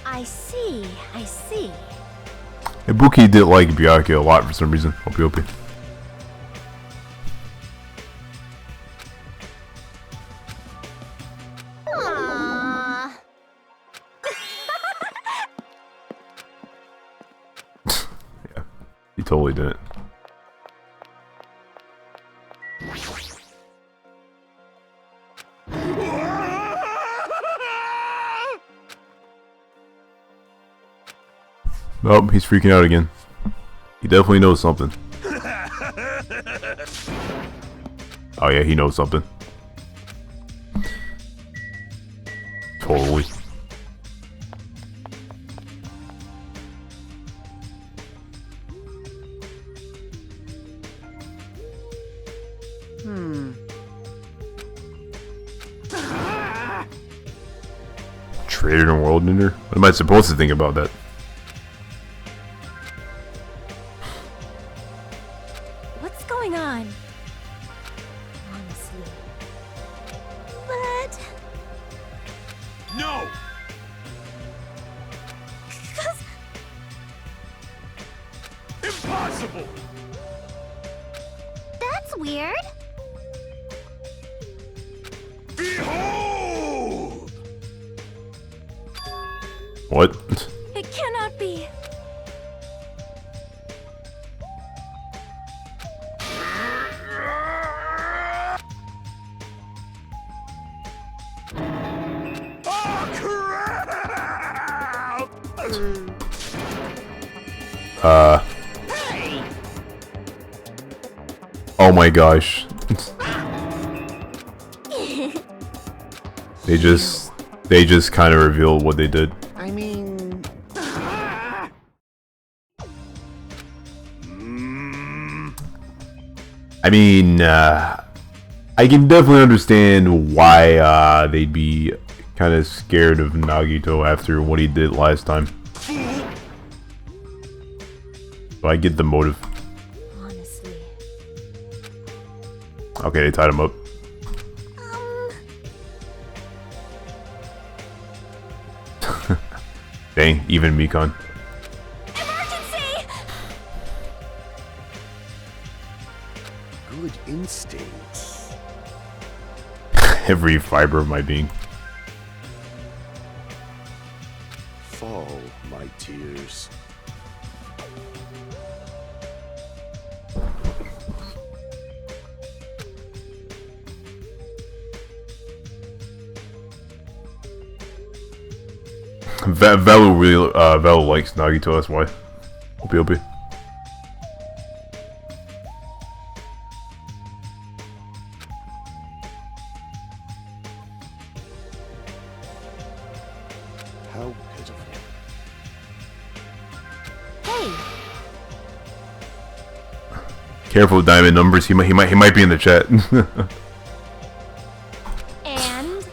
I see, I see. Ibuki did like Byakuya a lot for some reason. Hope you. Aww. Yeah, he totally did it. Oh, he's freaking out again. He definitely knows something. Oh yeah, he knows something. Totally. Trader and World Ender? What am I supposed to think about that? What's going on? Honestly. But... No! Impossible! That's weird. Behold! What? It cannot be. Oh my gosh. They just kind of revealed what they did. I mean... I can definitely understand why they'd be kind of scared of Nagito after what he did last time. So I get the motive. Honestly. Okay, they tied him up. Dang, even Mikon. Emergency! Good instincts. Every fiber of my being. Fall, my tears. Velo really, Velo likes Nagito, that's why. OP. How pitiful. Hey, Careful with diamond numbers. He might be in the chat. and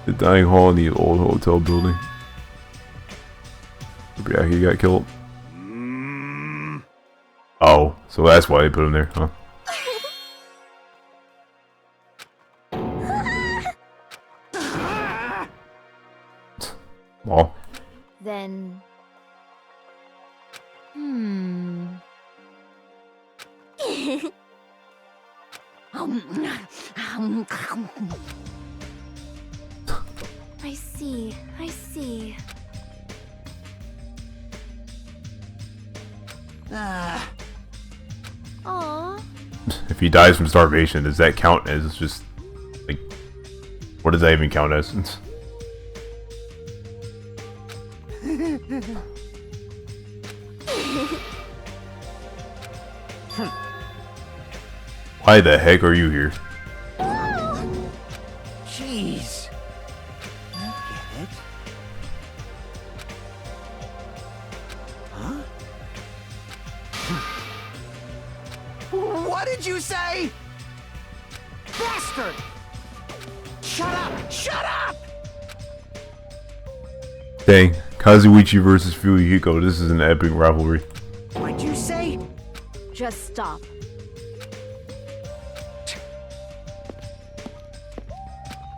The dying hall in the old hotel building. Yeah, he got killed. Oh, so that's why they put him there, huh? Well, then... I see, I see. Aww. if he dies from starvation, does that count as just like? What does that even count as? Why the heck are you here? Jeez. I get it. Huh? What did you say? Bastard! Shut up! Shut up! Dang, Kazuichi versus Fuyuhiko. This is an epic rivalry. What'd you say? just stop.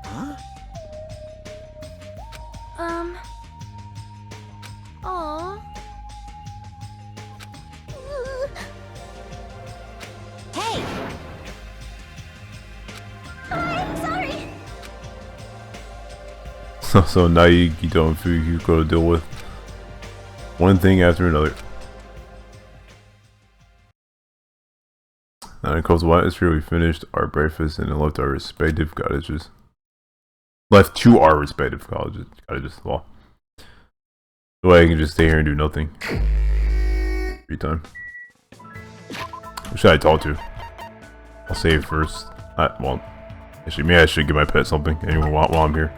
Huh? Aw. Hey! I'm sorry. So now you don't feel you got to deal with one thing after another. Now in coastal atmosphere, we finished our breakfast and then left our respective cottages. Left to our respective cottages. Well, the way I can just stay here and do nothing. Free time. Who should I talk to? I'll save first. Well, actually, maybe I should give my pet something anyway while I'm here.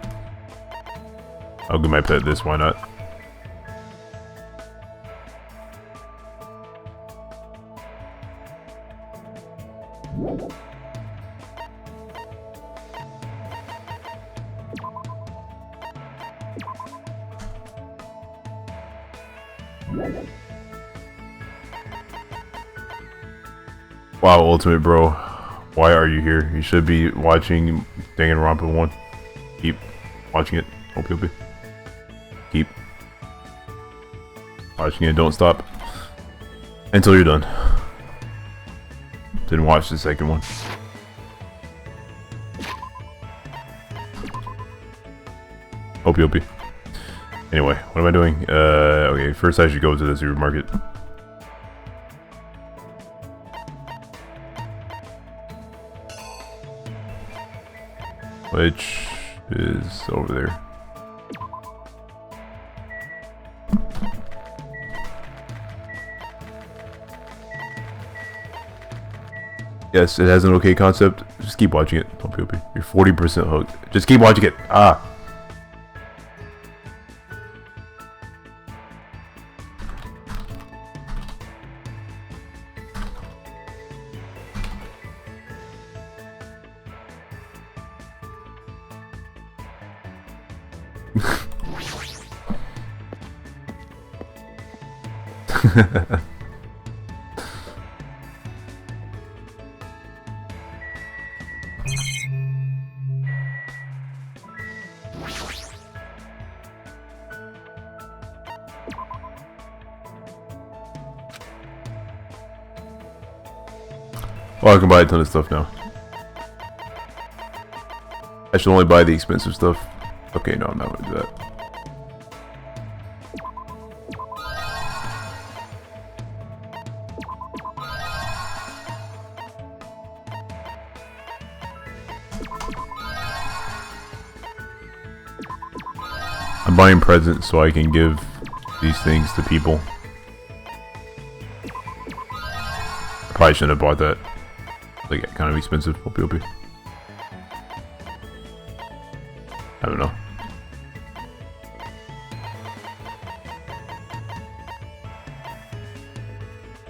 I'll give my pet this, why not? Wow, Ultimate Bro. Why are you here? You should be watching Danganronpa 1. Keep watching it. Hope you'll be. Keep watching it. Don't stop until you're done. Didn't watch the second one. Hope you'll be. Anyway, what am I doing? Okay, first I should go to the supermarket. Which is over there. Yes, it has an okay concept. Just keep watching it. Don't be OP. You're 40% hooked. Just keep watching it. Ah. Well, I can buy a ton of stuff now. I should only buy the expensive stuff. Okay, no, I'm not gonna do that. I'm buying presents so I can give these things to people. I probably shouldn't have bought that. Like, kind of expensive. OP. I don't know.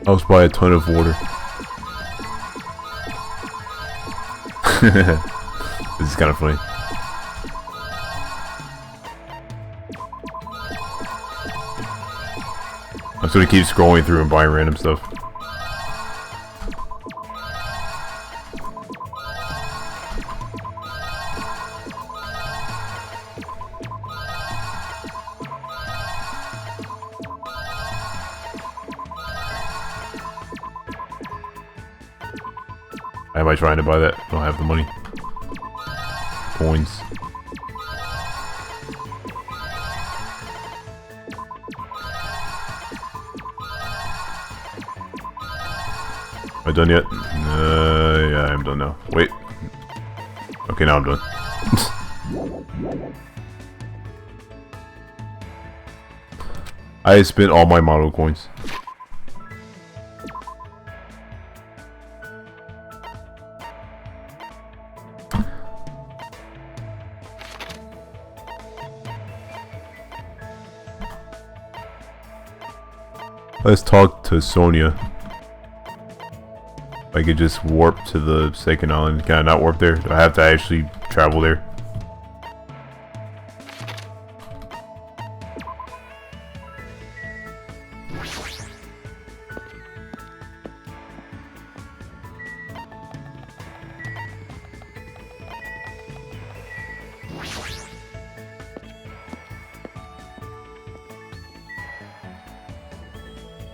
I'll just buy a ton of water. This is kind of funny. I'm just gonna keep scrolling through and buying random stuff. Why am I trying to buy that? I don't have the money. Coins. Am I done yet? Yeah, I'm done now. Wait. Okay, now I'm done. I spent all my model coins. Let's talk to Sonia. If I could just warp to the second island. Can I not warp there? Do I have to actually travel there?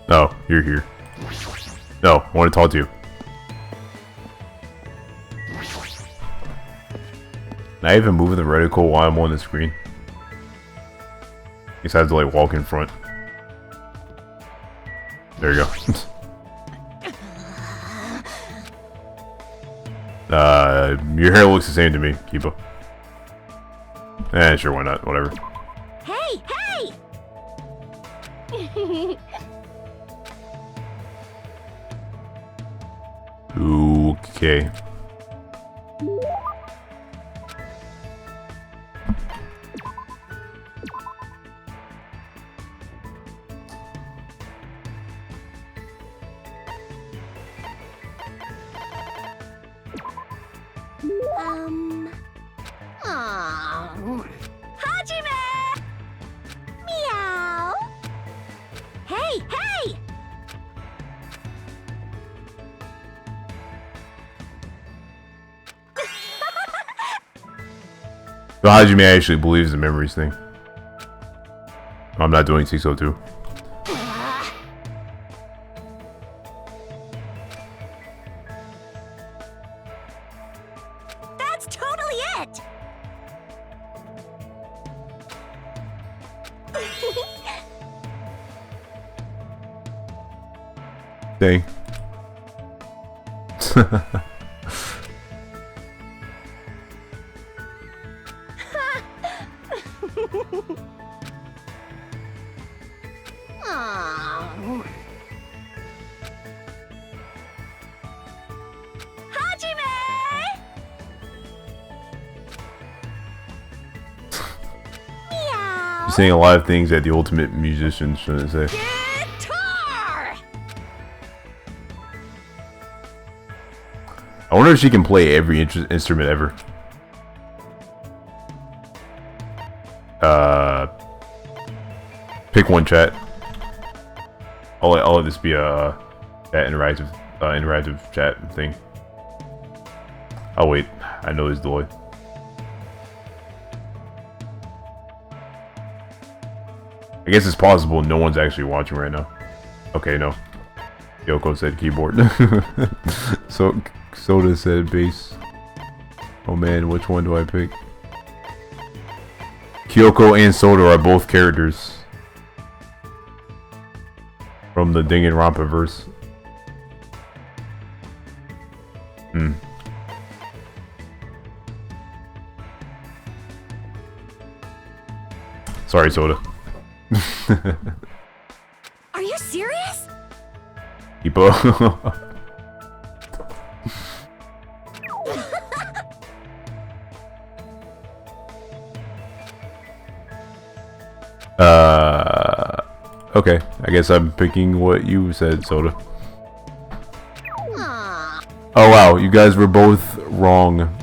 Oh, you're here. No, I want to talk to you. Can I even move the reticle while I'm on the screen? I guess I have to like walk in front. There you go. Your hair looks the same to me, Kiba. Sure, why not? Whatever. Hey, hey! Okay. Hajime! Meow! Hey, hey! So Hajime actually believes the memories thing. I'm not doing 602. That's totally it! Dang. Aw. Hajime! Meow! You're saying a lot of things that the ultimate musician shouldn't say. Guitar! I wonder if she can play every instrument ever. Pick one, chat. I'll let this be a that interactive chat thing. Oh wait, I know this delay. I guess it's possible no one's actually watching right now. Okay, no. Yoko said keyboard. So Soda said bass. Oh man, which one do I pick? Kyoko and Soda are both characters from the Danganronpa verse. Sorry Sorry, Soda. Are you serious? Hippo. Okay. I guess I'm picking what you said, Soda. Oh wow, you guys were both wrong.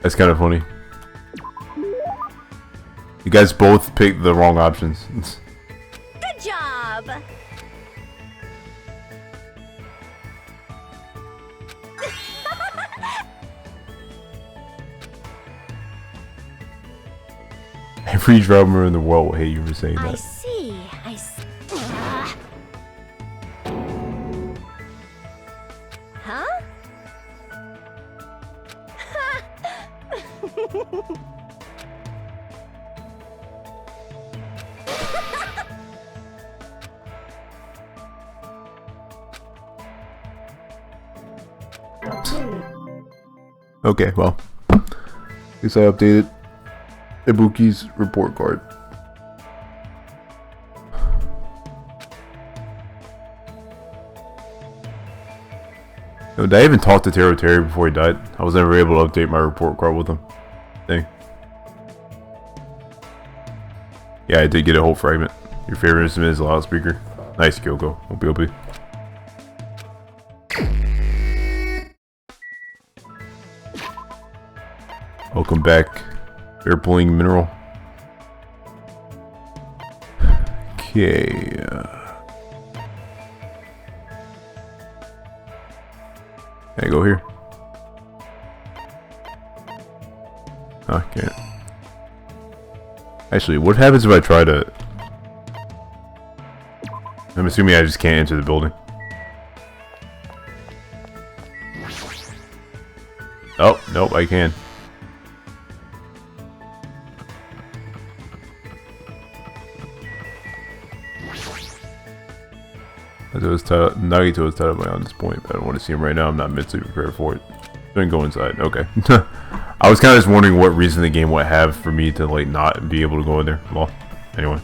That's kind of funny. You guys both picked the wrong options. Good job! Every drummer in the world will hate you for saying I that. see, I see. Huh? Okay, well. Guess I updated Ibuki's report card. Yo, did I even talk to Taro Terry before he died? I was never able to update my report card with him. Dang. Yeah, I did get a whole fragment. Your favorite instrument is a loudspeaker. Nice, Kyoko. OP. Welcome back, Airplane Mineral. Okay. Can I go here? Oh, I can't. Actually, what happens if I try to... I'm assuming I just can't enter the building. Oh, nope, I can. Nagito is tied up on this point, but I don't want to see him right now. I'm not mentally prepared for it. Then go inside. Okay. I was kind of just wondering what reason the game would have for me to like not be able to go in there. Well, anyway.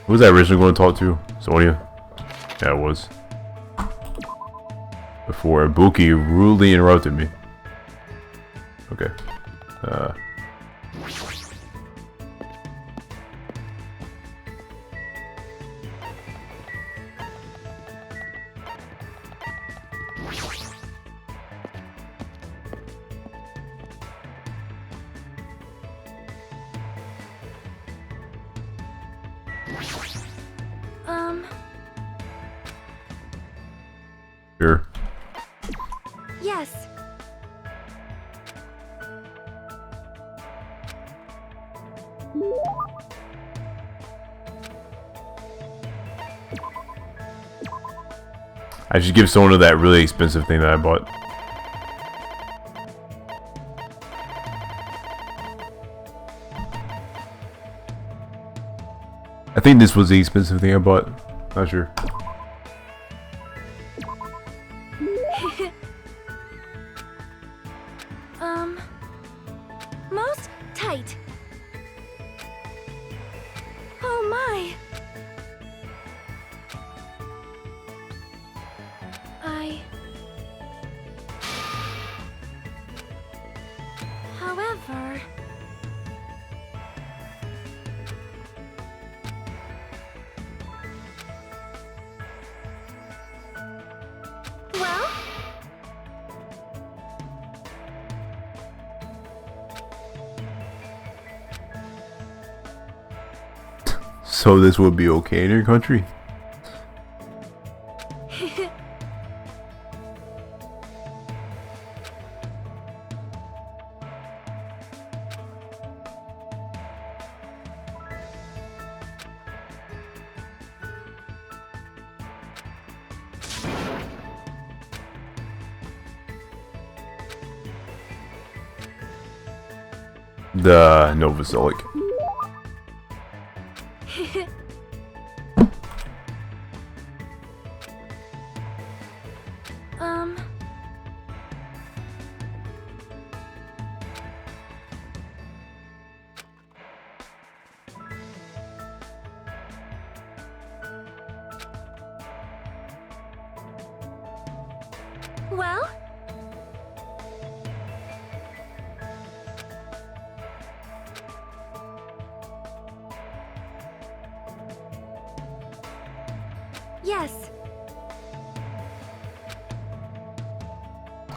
Who was I originally going to talk to? Sonia? Yeah, it was. Before Ibuki rudely interrupted me. Okay. Sure. Yes. I should give Sona that really expensive thing that I bought. I think this was the expensive thing I bought. Not sure. Most tight. Oh my. However... Well? So this would be okay in your country? The Novoselic. Well? Yes.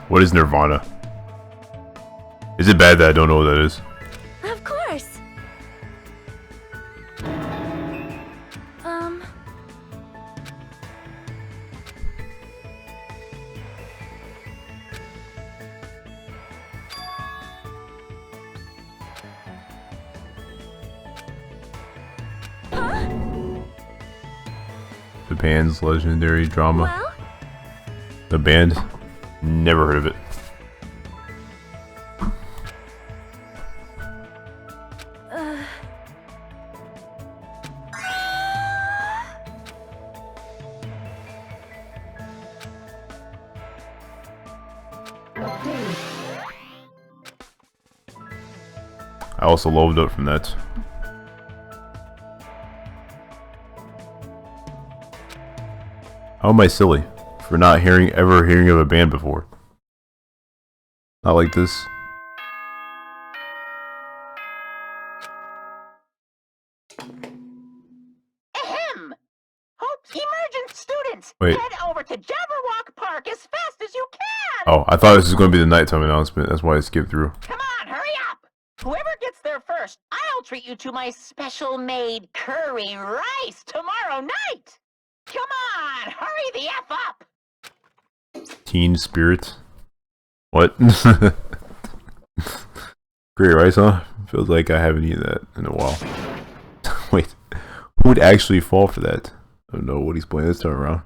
What is Nirvana? Is it bad that I don't know what that is? Of course. Japan's legendary drama. Well? The band? Never heard of it. I also loved it from that. How am I silly for not ever hearing of a band before? Not like this. Ahem! Hope's emergent students, Wait. head over to Jabberwock Park as fast as you can! Oh, I thought this was going to be the nighttime announcement. That's why I skipped through. Come on, hurry up! Whoever gets there first, I'll treat you to my special-made curry rice tomorrow night! Come on, hurry the F up! Teen Spirit. What? Great rice, huh? Feels like I haven't eaten that in a while. Wait, who would actually fall for that? I don't know what he's playing this time around.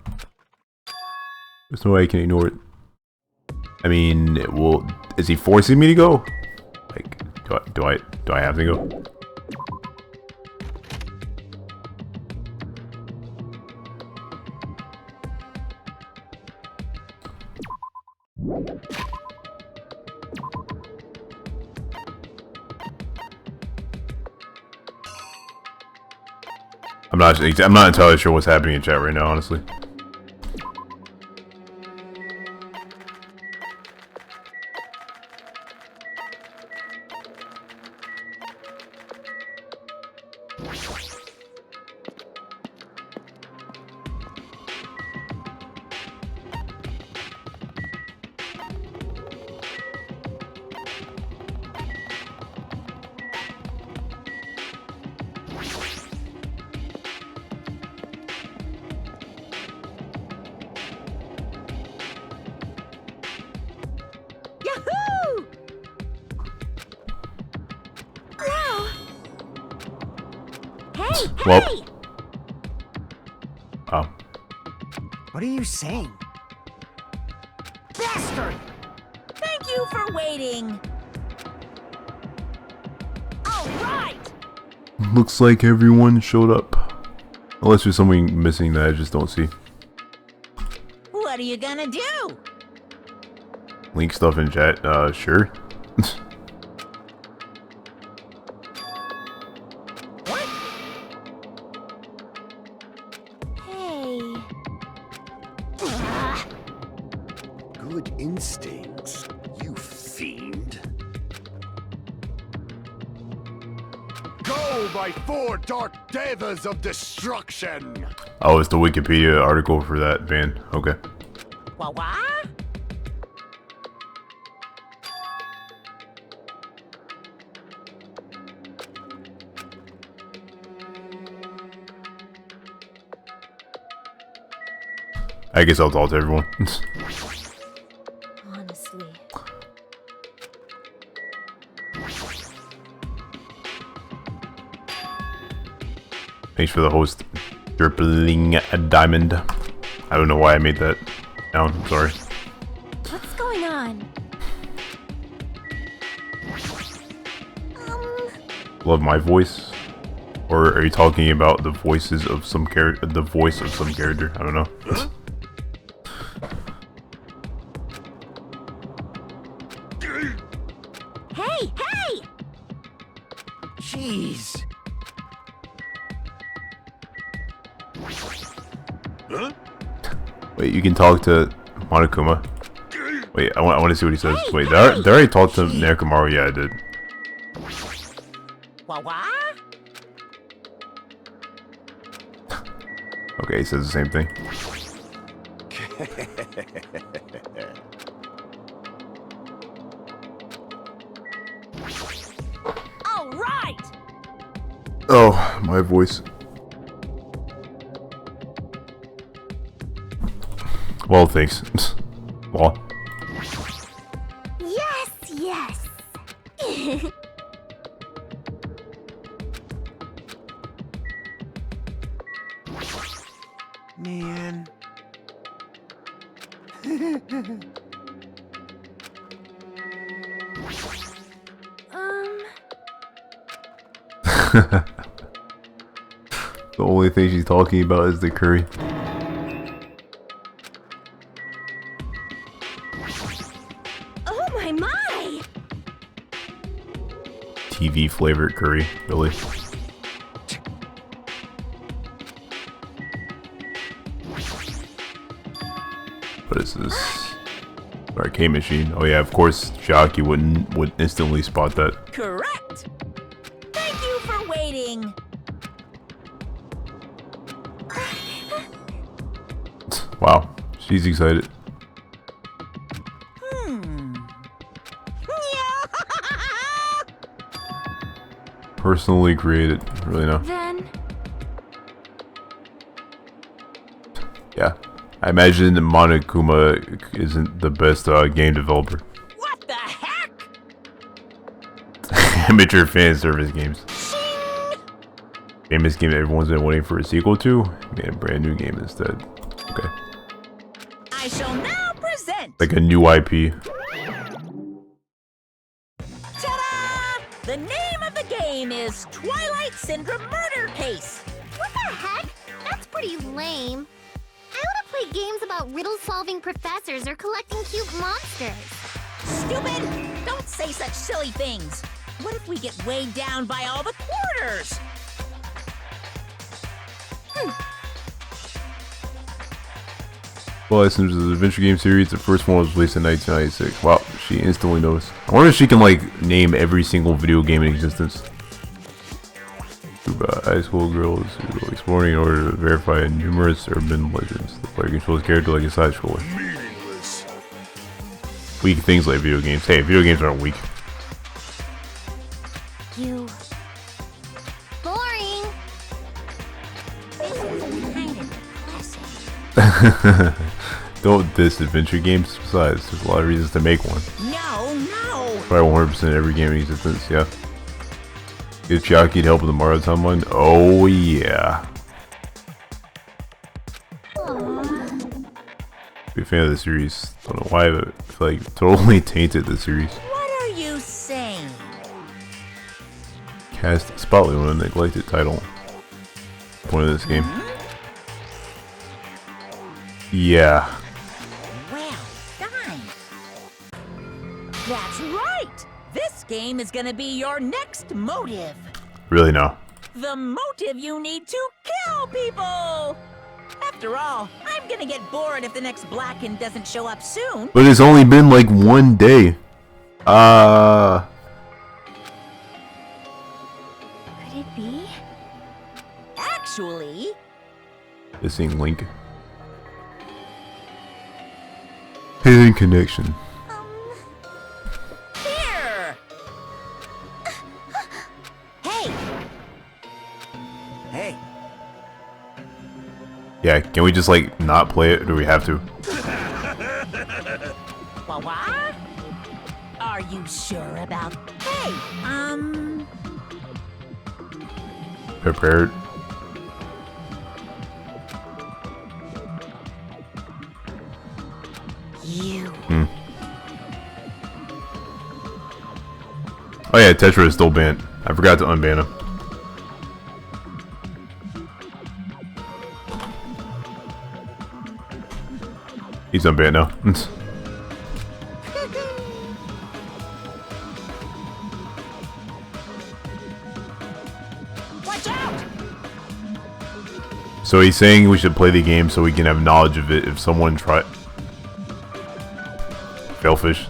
There's no way I can ignore it. I mean, well, is he forcing me to go? Like, do I have to go? I'm not entirely sure what's happening in chat right now, honestly. Yahoo! Wow! Hey, Well. hey! Oh. What are you saying? Bastard! Thank you for waiting. All right. Looks like everyone showed up. Unless there's something missing that I just don't see. What are you gonna do? Link stuff in chat, sure. Hey. Good instincts, you fiend. Go by 4 dark devas of destruction! Oh, it's the Wikipedia article for that band. Okay. What? I guess I'll talk to everyone. Honestly. Thanks for the host, Dribbling a Diamond. I don't know why I made that sound. I'm sorry. What's going on? love my voice? Or are you talking about the voices of some character? The voice of some character? I don't know. Hey, hey! Jeez. Huh? Wait, you can talk to Monokuma. Wait, I want to see what he says. Wait, did I already talk to Nekomaru? Yeah, I did. Okay, he says the same thing. All right. Oh, my voice. Well, thanks. Well. Yes, yes. Man. The only thing she's talking about is the curry. Oh my! TV flavored curry, really. What is this? Arcade machine. Oh yeah, of course Jockey would instantly spot that. Correct. Thank you for waiting. Wow, she's excited. Personally created, really no. Then Yeah, I imagine Monokuma isn't the best game developer. what the heck? Amateur fan service games. Famous game that everyone's been waiting for a sequel to. Made a brand new game instead. Okay. I shall now present. Like a new IP. Ta-da! The name of the game is Twilight Syndrome Murder Case. What the heck? That's pretty lame. I want to play games about riddle-solving professors or collecting cute monsters. Stupid! Don't say such silly things. What if we get weighed down by all the quarters? Well, since the adventure game series, the first one was released in 1996. Wow, she instantly knows. I wonder if she can like name every single video game in existence. High school girls who go exploring in order to verify numerous urban legends. The player controls character like a side scroller. Meaningless. Weak things like video games. Hey, video games aren't weak. You. Boring. This is kind of depressing. Don't diss adventure games. Besides, there's a lot of reasons to make one. No. Probably 100% every game in existence, yeah. Get Chiaki to help with the Mario timeline? Oh, yeah. Be a fan of the series. Don't know why, but I feel like totally tainted the series. What are you saying? Cast spotlight on a neglected title. Point of this game. Yeah. Well done. That's right. This game is gonna be your next motive. Really, no. The motive you need to kill people. After all, I'm gonna get bored if the next Blacken doesn't show up soon. But it's only been like one day. Could it be? Actually, Missing link. Hidden connection. here. Hey, Hey, Yeah, can we just like not play it, or do we have to? what? Are you sure about? Hey, Prepared? you. Oh yeah, Tetra is still banned. I forgot to unban him. He's unbanned now. Watch out! So he's saying we should play the game so we can have knowledge of it if someone try. Failfish.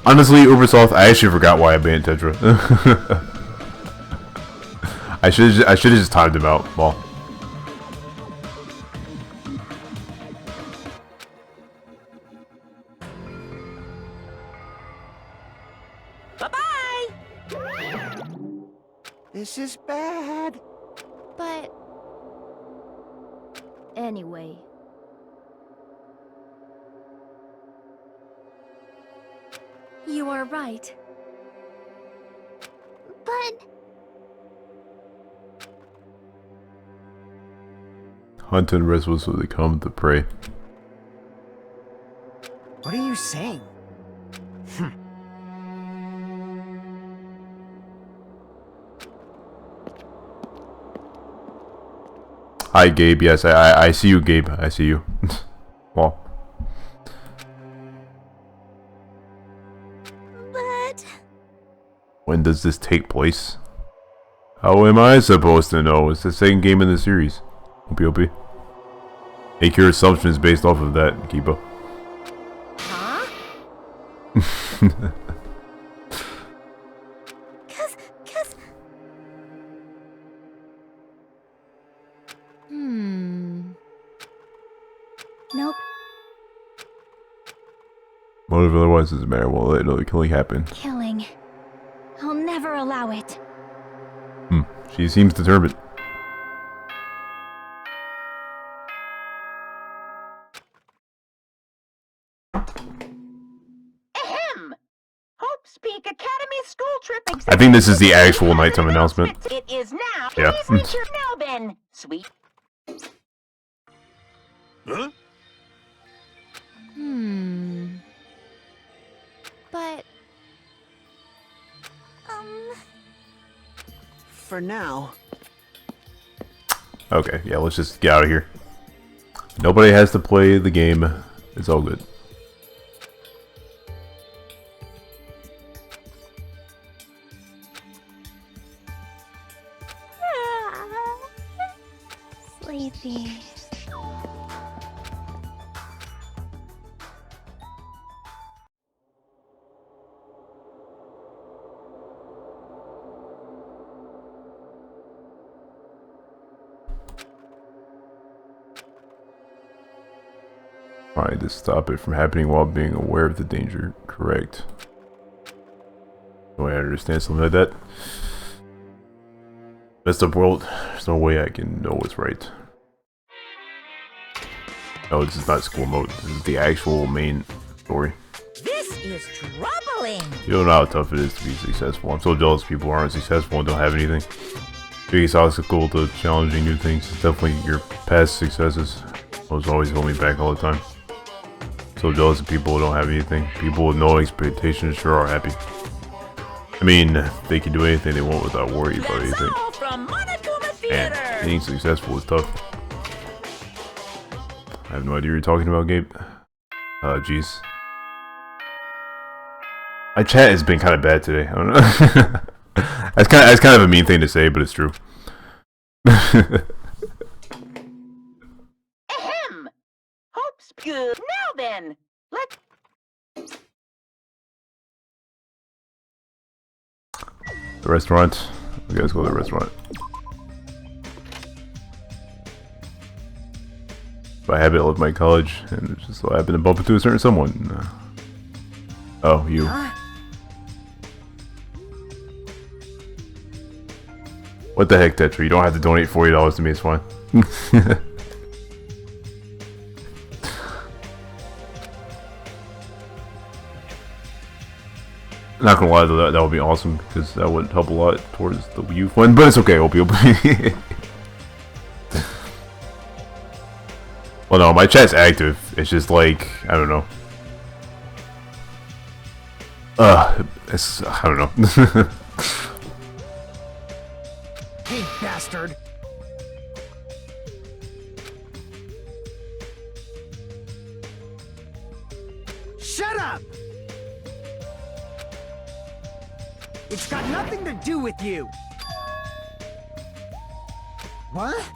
Honestly, Ubersoft, I actually forgot why I banned Tetra. I should have just timed him out. Well. Bye-bye! This is bad. But... Anyway. You are right. But... Hunt and restlessly come to prey. What are you saying? Hi, Gabe. Yes, I see you, Gabe. I see you. Well. But... When does this take place? How am I supposed to know? It's the second game in the series. OP. Make your assumptions based off of that, Kiba. Huh? Cause... Nope. What if otherwise doesn't matter? Well, it'll killing happen. Killing. I'll never allow it. She seems determined. Ahem! Hope's Peak Academy school trip. I think this is the actual nighttime announcement. It is now. Yeah. Please reach your now then, sweet. Huh? But... For now. Okay, yeah, let's just get out of here. Nobody has to play the game. It's all good. Sleepy. Trying to stop it from happening while being aware of the danger. Correct. No way I understand something like that. Messed up world. There's no way I can know what's right. No, this is not school mode. This is the actual main story. This is troubling. You don't know how tough it is to be successful. I'm so jealous people aren't successful and don't have anything. Biggest obstacle to challenging new things is definitely your past successes. Those always hold me back all the time. So jealous of people who don't have anything. People with no expectations sure are happy. I mean, they can do anything they want without worrying about anything. And being successful is tough. I have no idea what you're talking about, Gabe. Jeez. My chat has been kind of bad today. I don't know. That's kind of a mean thing to say, but it's true. Ahem! Hope's good. Now then, let's... The restaurant. You guys go to the restaurant. By habit, I left my college, and it just so happened to bump into a certain someone. Oh, you. What the heck, Tetra? You don't have to donate $40 to me, it's fine. Not gonna lie, though, that would be awesome, because that would help a lot towards the Wii U fund, but it's okay, OP. Well, no, my chat's active. It's just like, I don't know. It's, I don't know. Hey, bastard! Shut up! It's got nothing to do with you! What?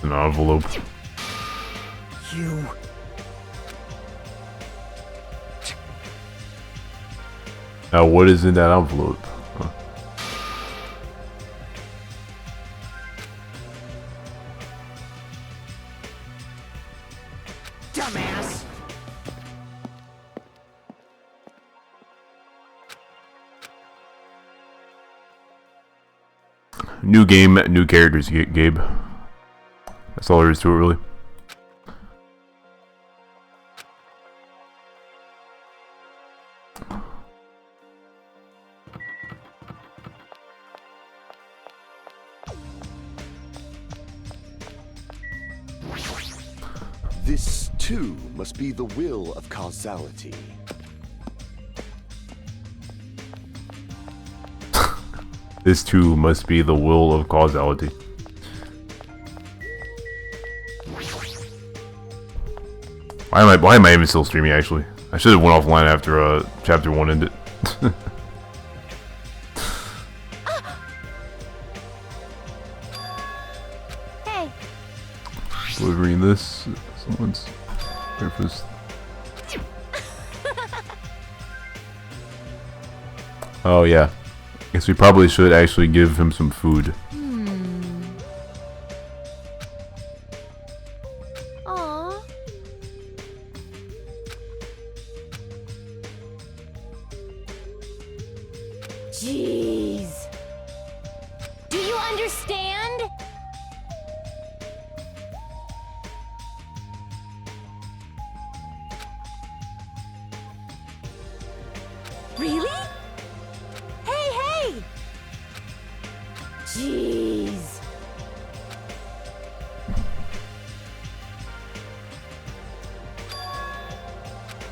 An envelope. You... Now, what is in that envelope? Huh. Dumbass! New game, new characters, Gabe. That's all there is to it, really. This, too, must be the will of causality. This too must be the will of causality. Why am I even still streaming, actually? I should have went offline after chapter 1 ended. Hey. Delivering this, someone's breakfast. Oh yeah. Guess we probably should actually give him some food. Aww. Jeez. Do you understand? Really? Hey! Jeez.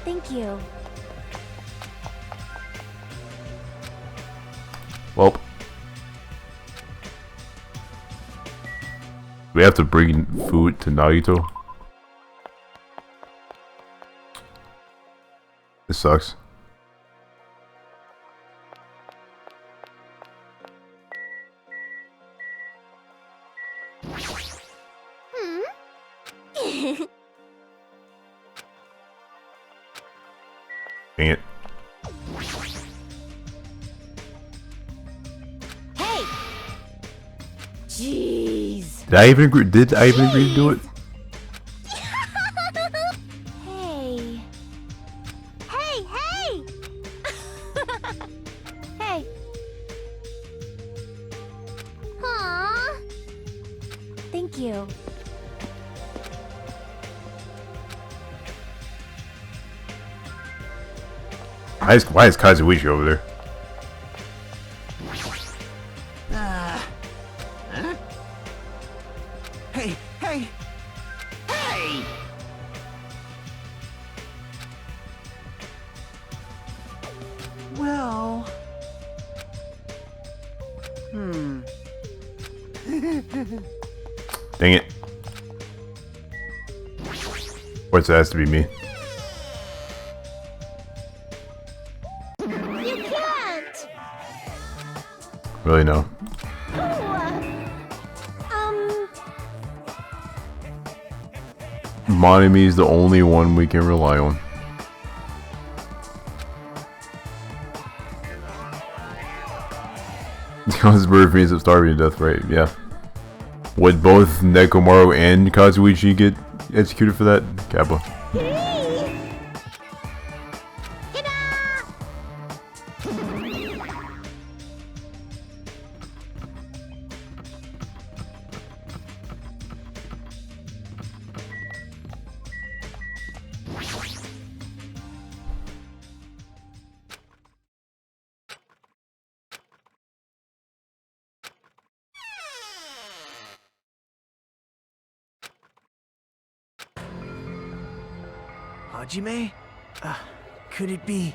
Thank you. Well, we have to bring food to Nagito. This sucks. Dang it. Hey! Jeez. Did I even agree to do it? Hey. Hey! Hey. Aww. Thank you. Why is Kazuichi over there? Huh? Hey! Well... Dang it. What's it has to be me? You can't! Really no. Monami is the only one we can rely on. His bird means of starving to death, right? Yeah. Would both Nekomaru and Kazuichi get executed for that? Kappa. Hajime? Could it be...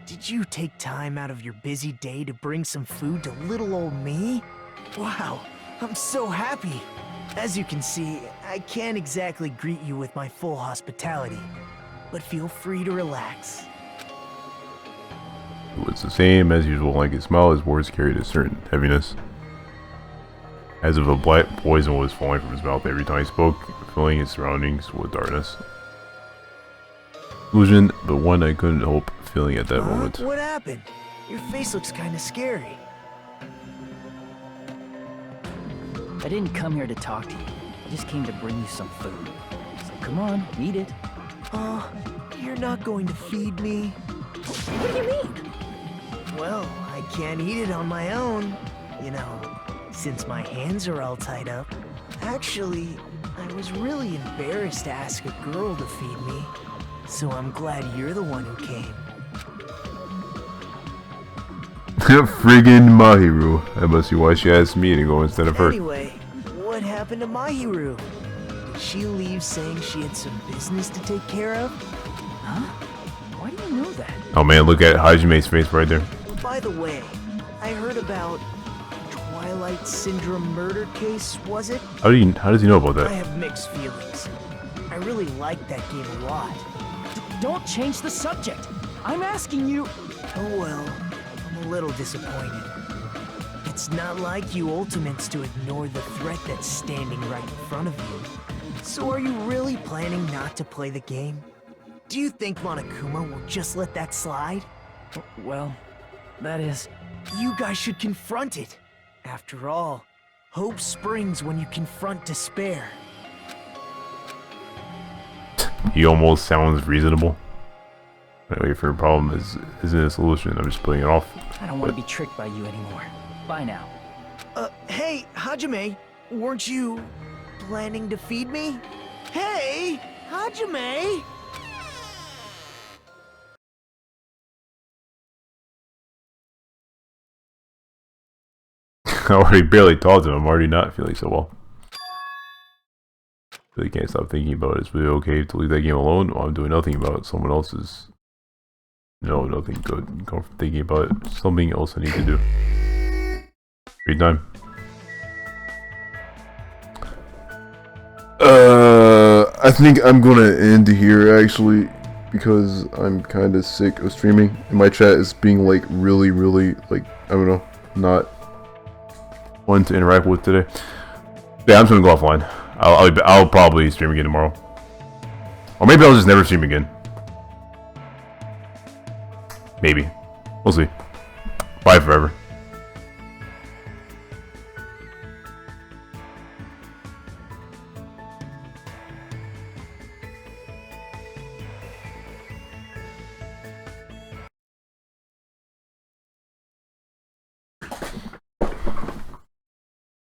Did you take time out of your busy day to bring some food to little old me? Wow, I'm so happy. As you can see, I can't exactly greet you with my full hospitality, but feel free to relax. It was the same as usual, like his smile, his words carried a certain heaviness. As if a black poison was falling from his mouth every time he spoke, filling his surroundings with darkness. Illusion, but one I couldn't help feeling at that moment. What happened? Your face looks kinda scary. I didn't come here to talk to you. I just came to bring you some food. So come on, eat it. You're not going to feed me? What do you mean? Well, I can't eat it on my own, you know, since my hands are all tied up. Actually, I was really embarrassed to ask a girl to feed me, so I'm glad you're the one who came. Friggin' Mahiru. That must be why she asked me to go instead of her. Anyway, what happened to Mahiru? Did she leave saying she had some business to take care of? Huh? Why do you know that? Oh man, look at Hajime's face right there. By the way, I heard about Twilight Syndrome murder case, was it? How does he know about that? I have mixed feelings. I really liked that game a lot. Don't change the subject. I'm asking you. Oh well, I'm a little disappointed. It's not like you Ultimates to ignore the threat that's standing right in front of you. So are you really planning not to play the game? Do you think Monokuma will just let that slide? Well, that is... You guys should confront it. After all, hope springs when you confront despair. He almost sounds reasonable. Anyway, for a problem isn't a solution. I'm just putting it off. I don't want to be tricked by you anymore. Bye now. Hey, Hajime, weren't you planning to feed me? Hey, Hajime! I already barely talked to him. I'm already not feeling so well. Really can't stop thinking about it. It's really okay to leave that game alone while I'm doing nothing about it. Someone else's... No, nothing good. Go from thinking about it. Something else I need to do. Great time. I think I'm gonna end here actually, because I'm kind of sick of streaming. And my chat is being like really, like, I don't know, not one to interact with today. Yeah, I'm just gonna go offline. I'll probably stream again tomorrow, or maybe I'll just never stream again. Maybe, we'll see. Bye forever.